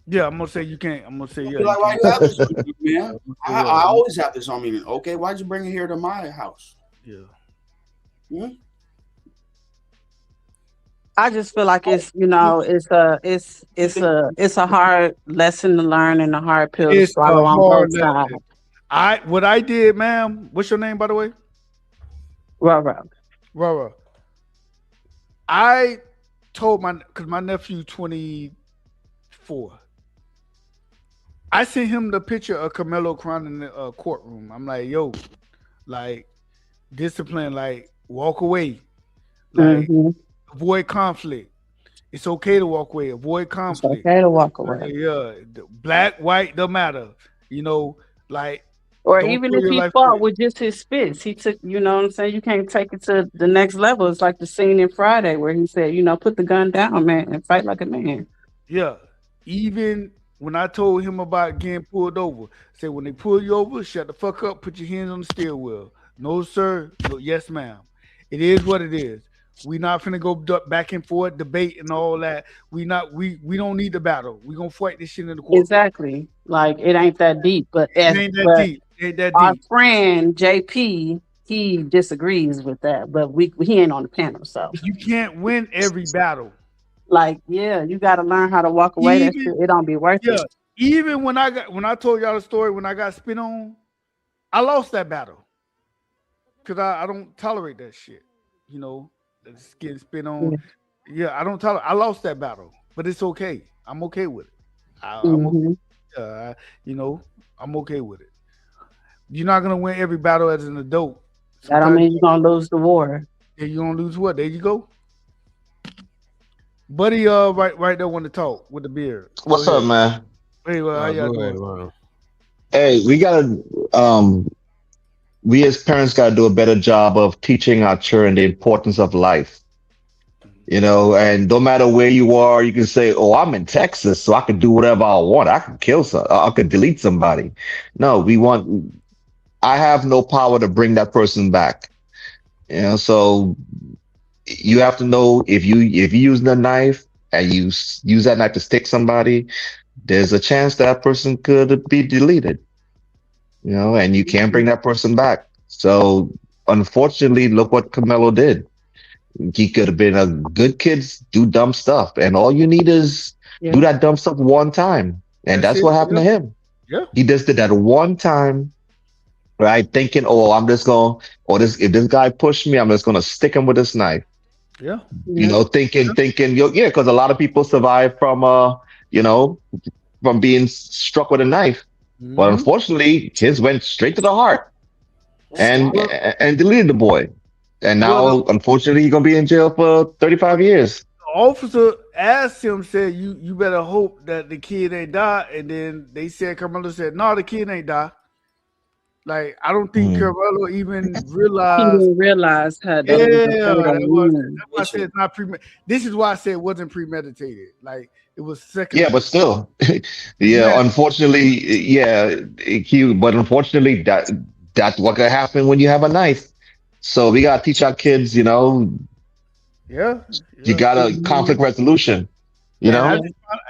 Yeah, I'm gonna say you can't. I'm gonna say yeah. Like, why you have this on me, man? I always have this on me. Okay, why'd you bring it here to my house? Yeah. Hmm? I just feel like it's a hard lesson to learn and a hard pill to swallow on both sides. What I did, ma'am. What's your name, by the way? Rara. I told because my nephew 24. I sent him the picture of Karmelo crying in the courtroom. I'm like, yo, like, discipline, like walk away, like avoid conflict. It's okay to walk away. Avoid conflict. It's okay to walk away. Yeah, black, white, don't matter. You know, like Or don't even throw if your he life fought away. with just his spits, he took, you know what I'm saying? You can't take it to the next level. It's like the scene in Friday where he said, you know, put the gun down, man, and fight like a man. Yeah, even when I told him about getting pulled over, say when they pull you over, shut the fuck up, put your hands on the steering wheel. No, sir. No, yes, ma'am. It is what it is. We not finna go back and forth, debate and all that. We don't need the battle. We gonna fight this shit in the court. Exactly. Like it ain't that deep. But It ain't that deep. It ain't that our deep. friend JP, he disagrees with that, but he ain't on the panel, so You can't win every battle. like, yeah, you got to learn how to walk away. That shit, it don't be worth Yeah, it. even when I told y'all the story when I got spit on, I lost that battle because I don't tolerate that shit. You know, just getting spit on. Yeah, I don't tolerate. I lost that battle, but it's okay. I'm okay with it. I'm okay. You know, I'm okay with it. You're not gonna win every battle as an adult. That don't mean you're gonna lose the war. Yeah, you're gonna lose what? There you go. Buddy, right there want to talk with the beard. What's up, man? Hey, well, how y'all doing? Hey, we as parents gotta do a better job of teaching our children the importance of life. You know, and no matter where you are, you can say, "Oh, I'm in Texas, so I can do whatever I want. I can kill I could delete somebody." No, I have no power to bring that person back. You know, so you have to know if you use the knife and you use that knife to stick somebody, there's a chance that person could be deleted. You know, and you can't bring that person back. So unfortunately, look what Karmelo did. He could have been a good kid, do dumb stuff, and all you need is do that dumb stuff one time, and that's what happened to him. Yeah, he just did that one time, right? Thinking, "Oh, I'm just going, if this guy pushed me, I'm just gonna stick him with this knife." Yeah, you know, thinking, yeah, because a lot of people survive from, you know, from being struck with a knife, but unfortunately, his went straight to the heart, and deleted the boy. And now, unfortunately, he's gonna be in jail for 35 years. The officer asked him, said, "You better hope that the kid ain't die." And then they said, Karmelo said, "No, the kid ain't die." Like I don't think Karmelo even realized. He didn't realize how that that's why I said it's not This is why I said it wasn't premeditated. Like it was second. Yeah, but still, yeah. Unfortunately, yeah. But unfortunately, that's what could happen when you have a knife. So we gotta teach our kids, you know. Yeah. You gotta conflict resolution. You know.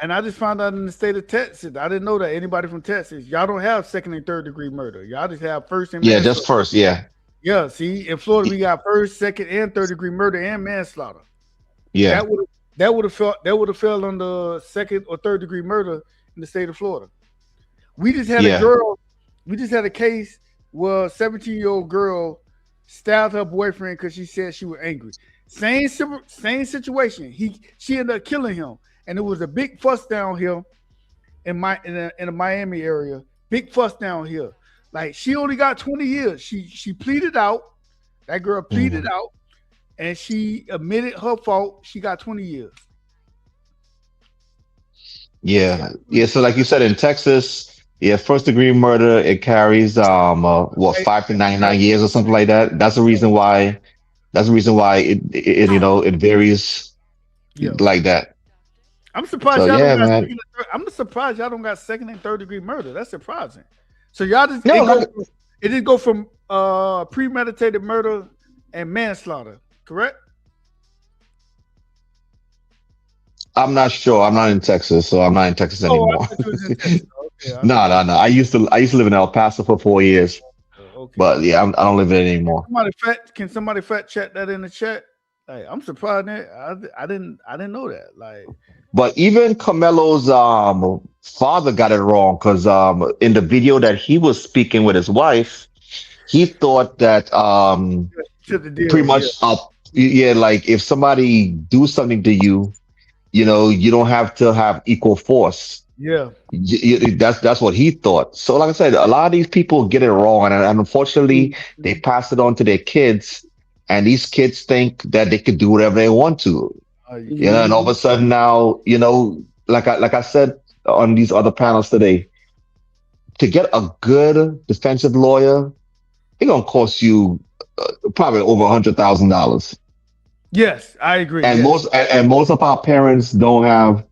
I just found out in the state of Texas. I didn't know that anybody from Texas. Y'all don't have second and third degree murder. Y'all just have first and manslaughter. Just first. Yeah. Yeah. See, in Florida, we got first, second, and third degree murder and manslaughter. Yeah. That would have fell under second or third degree murder in the state of Florida. We just had a girl. We just had a case where a 17-year-old girl stabbed her boyfriend because she said she was angry. Same situation. She ended up killing him, and it was a big fuss down here in the Miami area. Big fuss down here. Like she only got 20 years. She pleaded out. That girl pleaded out, and she admitted her fault. She got 20 years. Yeah. So like you said, in Texas. Yeah, first degree murder, it carries 5 to 99 years or something like that. That's the reason why it you know, it varies like that. I'm surprised I'm surprised y'all don't got second and third degree murder. That's surprising. So y'all just it did go from premeditated murder and manslaughter, correct? I'm not sure. I'm not in Texas, so I'm not in Texas anymore. No. I used to live in El Paso for 4 years. Okay. But yeah, I don't live there anymore. Can somebody fact check that in the chat? Like, I'm surprised that I didn't know that. Like, but even Karmelo's father got it wrong because in the video that he was speaking with his wife, he thought that pretty much like if somebody do something to you, you know, you don't have to have equal force. Yeah. That's what he thought. So, like I said, a lot of these people get it wrong, and unfortunately, they pass it on to their kids, and these kids think that they could do whatever they want to. And all of a sudden now, like I said on these other panels today, to get a good defensive lawyer, it's gonna cost you probably over $100,000. Yes, I agree. And Yes. most of our parents don't have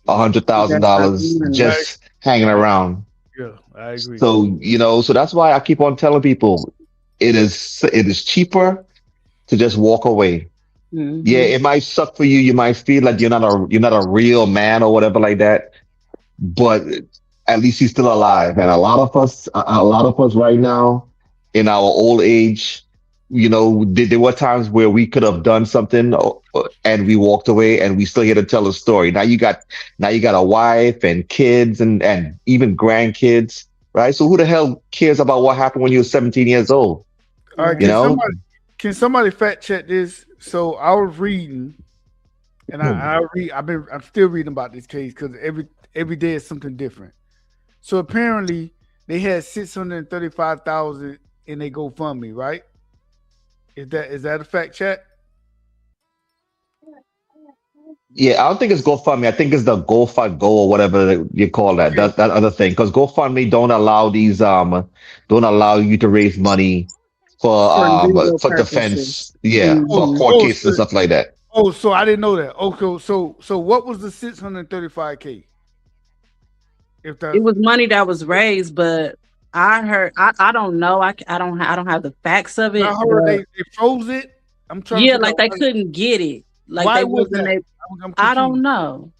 $100,000 That's just hanging around. Yeah, I agree. So so that's why I keep on telling people it is cheaper to just walk away. Yeah, it might suck for you. You might feel like you're not a real man or whatever like that. But at least he's still alive. And a lot of us right now in our old age, there were times where we could have done something and we walked away and we still here to tell a story. Now you got a wife and kids and even grandkids, right? So who the hell cares about what happened when you were 17 years old? All right, can somebody fact check this? So I was reading, and I'm still reading about this case because every day is something different. So apparently they had 635,000 in their GoFundMe, right? Is that a fact check? Yeah, I don't think it's GoFundMe. I think it's the GoFundGo or whatever you call that. That other thing, because GoFundMe don't allow you to raise money for defense. Yeah, for court cases and stuff like that. Oh, so I didn't know that. Okay, so what was the 635K? It was money that was raised, but I heard I don't know. I don't have the facts of it. I heard they froze it. I'm trying. Yeah, like they couldn't get it. Like why they was wasn't. that? I don't know.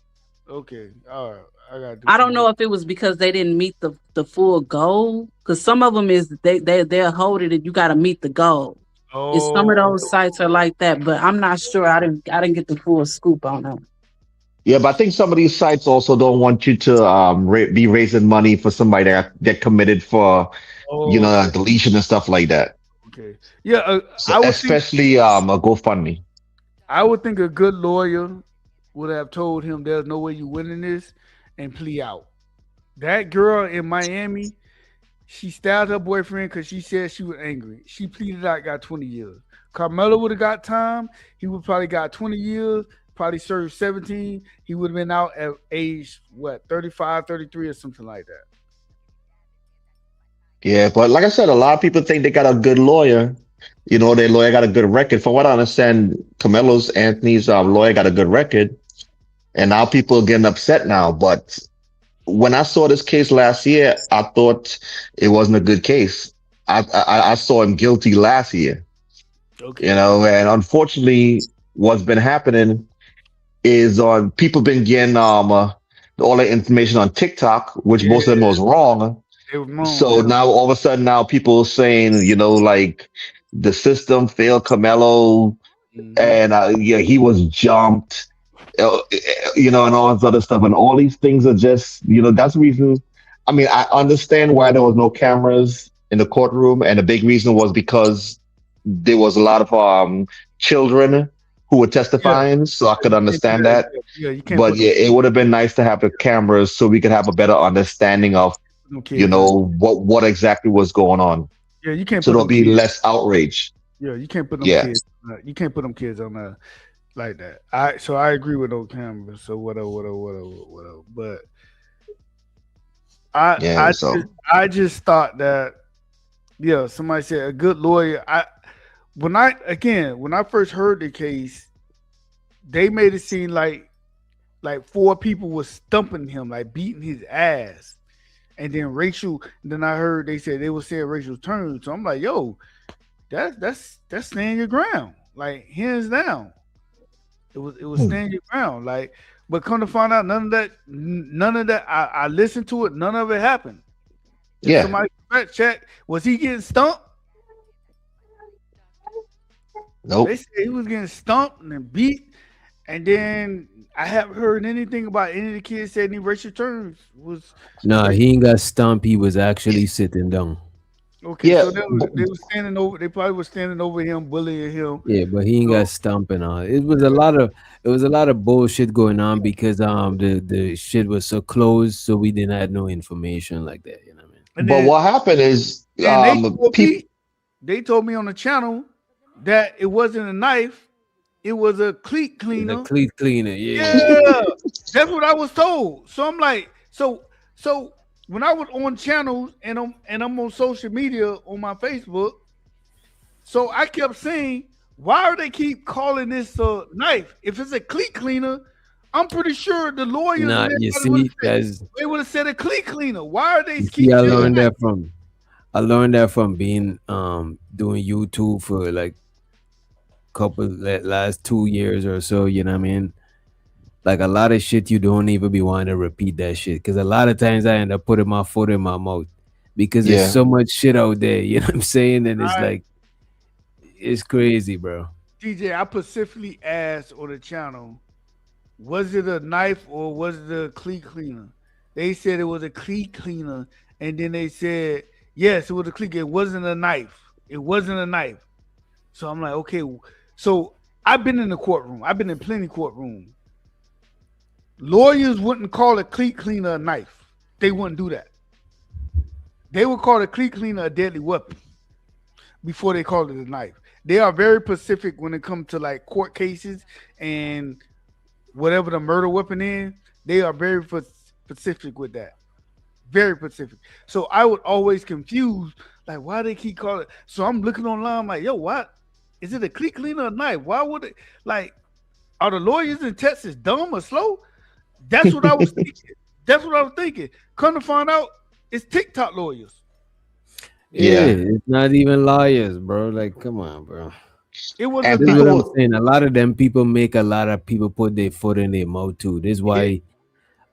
Okay, all right. I don't know if it was because they didn't meet the full goal. Because some of them is they'll hold it and you got to meet the goal. Oh. And some of those sites are like that, but I'm not sure. I didn't get the full scoop on them. Yeah, but I think some of these sites also don't want you to be raising money for somebody that committed for deletion and stuff like that. Okay. Yeah, So especially a GoFundMe. I would think a good lawyer would have told him there's no way you winning this and plea out. That girl in Miami, she stabbed her boyfriend because she said she was angry. She pleaded out, got 20 years. Karmelo would have got time. He would probably got 20 years, probably served 17. He would have been out at age, 35, 33 or something like that. Yeah, but like I said, a lot of people think they got a good lawyer. Their lawyer got a good record. From what I understand, Anthony's lawyer got a good record. And now people are getting upset now. But when I saw this case last year, I thought it wasn't a good case. I saw him guilty last year. Okay. And unfortunately, what's been happening is people been getting all the information on TikTok, which most of them was wrong. So now all of a sudden now people saying, like the system failed Karmelo and he was jumped. And all this other stuff, and all these things are just, that's the reason. I mean, I understand why there was no cameras in the courtroom, and the big reason was because there was a lot of children who were testifying, so I could understand that. But it would have been nice to have the cameras so we could have a better understanding of, what exactly was going on. Yeah, you can't. So there'll be less outrage. Yeah, you can't put them kids. You can't put them kids on the. Like that. I agree with those cameras. So whatever. But I just thought that somebody said a good lawyer. When I first heard the case, they made it seem like 4 people was stumping him, like beating his ass. And then then I heard they said they were saying racial terms. So I'm like, yo, that's standing your ground. Like hands down. It was standing your ground, but come to find out, none of that. I listened to it, none of it happened. Yeah. Somebody fact check. Was he getting stumped? Nope. They said he was getting stumped and beat, and then I haven't heard anything about any of the kids saying any racial terms was. No, he ain't got stumped. He was actually sitting down. Okay, Yeah, so they were standing over. They probably were standing over him, bullying him. Yeah, but he ain't got stomping on. It was a lot of bullshit going on because the shit was so closed, so we didn't have no information like that. You know what I mean? And but then what happened is they told me on the channel that it wasn't a knife, it was a cleat The cleaner. cleat cleaner, yeah. Yeah, that's what I was told. So I'm like, so when I was on channels and I'm on social media on my Facebook, so I kept saying, why do they keep calling this a knife? If it's a cleat cleaner, I'm pretty sure the lawyers Nah, and you everybody see, they would have said a cleat cleaner. Why are they you keep see, saying that? I learned that from being doing YouTube for like last 2 years or so. You know what I mean? Like a lot of shit you don't even be wanting to repeat that shit because a lot of times I end up putting my foot in my mouth because there's Yeah. so much shit out there. You know what I'm saying? And it's I- like it's crazy, bro. DJ, I specifically asked on the channel, was it a knife or was it a cleat cleaner? They said it was a cleat cleaner, and then they said yes, it was a cleat. It wasn't a knife. It wasn't a knife. So I'm like, okay. So I've been in the courtroom. I've been in plenty courtroom. Lawyers wouldn't call a cleat cleaner a knife. They wouldn't do that. They would call a cleat cleaner a deadly weapon before they call it a knife. They are very specific when it comes to like court cases and whatever the murder weapon is. They are very specific with that. Very specific. So I would always confuse, like, why they keep calling it. So I'm looking online, I'm like, yo, what? Is it a cleat cleaner or a knife? Why would it, like, are the lawyers in Texas dumb or slow? That's what I was thinking. That's what I was thinking. Come to find out, it's TikTok lawyers. Yeah, it's not even lawyers, bro. Like, come on, bro. It was This is what I'm saying. A lot of them people make a lot of people put their foot in their mouth too. This is why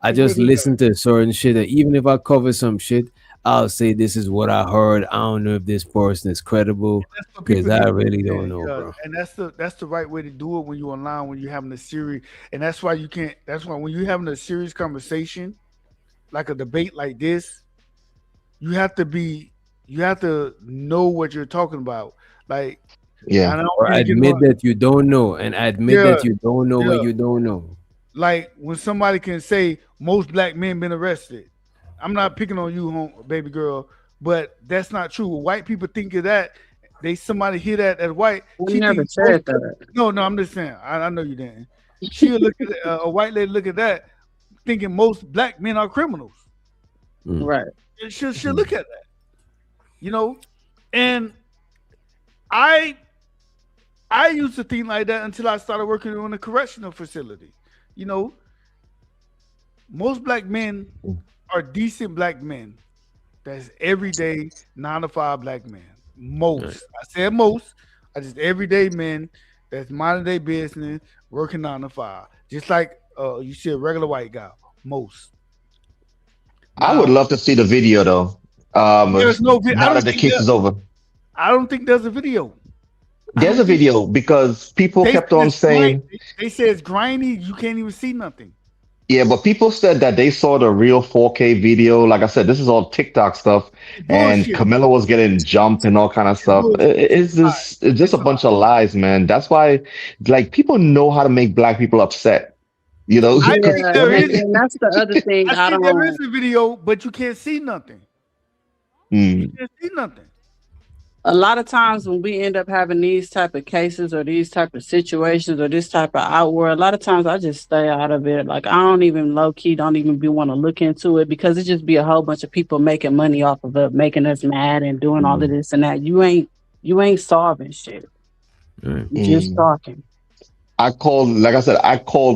I just listen to certain shit. That even if I cover some shit, I'll say this is what I heard. I don't know if this person is credible because I really don't know, bro. And that's the right way to do it when you're online, when you're having a serious, and that's why you can't. That's why when you're having a serious conversation, like a debate like this, you have to know what you're talking about. Like, Or admit that you don't know, and admit that you don't know what you don't know. Like when somebody can say most black men been arrested. I'm not picking on you, baby girl, but that's not true. White people think of that. Somebody hear that as white. We never said that. No, I'm just saying. I know you didn't. She'll look at a white lady look at that, thinking most black men are criminals. Right. And she'll look at that. You know, and I used to think like that until I started working in a correctional facility. You know, most black men are decent black men. That's everyday 9 to 5 black men. Most. Right. I said most. I just everyday men that's minding their business, working 9 to 5. Just like you see a regular white guy. Most. I would love to see the video though. There's no video. Now that the case is over. I don't think there's a video. There's a video because people kept on saying they say it's grimy. You can't even see nothing. Yeah, but people said that they saw the real 4K video. Like I said, this is all TikTok stuff, and Karmelo was getting jumped and all kind of stuff. It's just a bunch of lies, man. That's why, like, people know how to make black people upset. You know, I think there is. And that's the other thing. I think there is a video, but you can't see nothing. You can't see nothing. A lot of times when we end up having these type of cases or these type of situations or this type of outward, a lot of times I just stay out of it. Like I don't even don't even want to look into it because it just be a whole bunch of people making money off of it, making us mad and doing all of this and that. You ain't solving shit. You're just talking. I called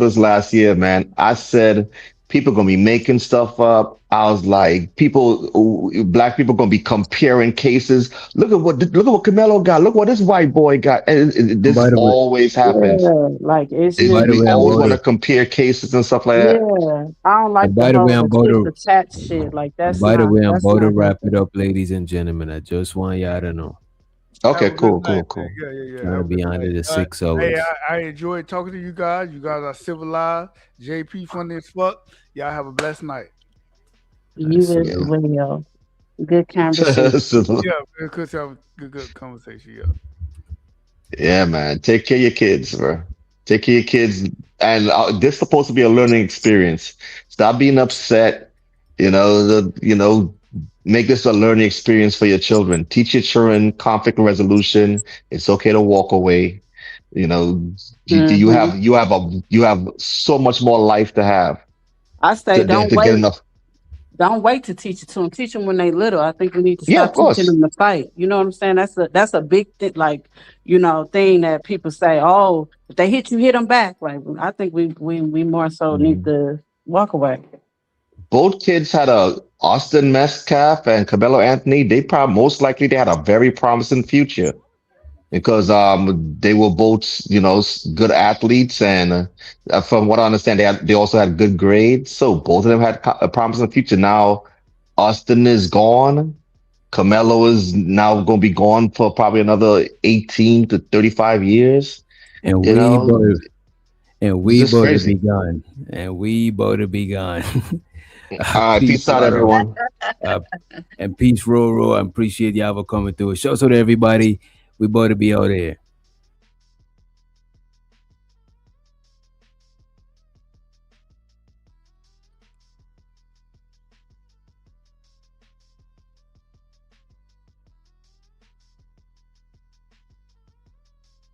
this last year, man. I said people gonna be making stuff up. I was like, black people gonna be comparing cases. Look at what Karmelo got. Look what this white boy got. And this always happens. Yeah, like we always want to compare cases and stuff like that. Yeah, I don't like by the way, I'm about to chat shit. Like that's. By the way, I'm about to wrap it up, ladies and gentlemen. I just want y'all to know. Okay, cool. Yeah. Trying to be under the 6 hours. Hey, I enjoyed talking to you guys. You guys are civilized. JP funny as fuck. Y'all have a blessed night. You as well. Good conversation. Yeah, good conversation. Yeah. Yeah, man. Take care of your kids, bro. Take care of your kids. And this is supposed to be a learning experience. Stop being upset. Make this a learning experience for your children. Teach your children conflict resolution. It's okay to walk away. You know, you Mhm. have so much more life to have I say to get enough. don't wait to teach it to them. Teach them when they little. I think we need to Yeah, stop of teaching course. them to fight. You know what I'm saying? That's a big thing. Like, thing that people say. Oh, if they hit you, hit them back. Like, I think we more so need Mhm. to walk away. Both kids had a Austin Metcalf and Carmelo Anthony. They probably most likely they had a very promising future because they were both good athletes, and from what I understand they also had good grades, so both of them had a promising future. Now Austin is gone. Carmelo is now going to be gone for probably another 18 to 35 years. And You we know, both it's just to be crazy. gone. And we both to be gone. All right, Peace, peace out, brother. everyone. And peace, Roro. I appreciate y'all for coming through. Shout out to everybody. We both to be out there.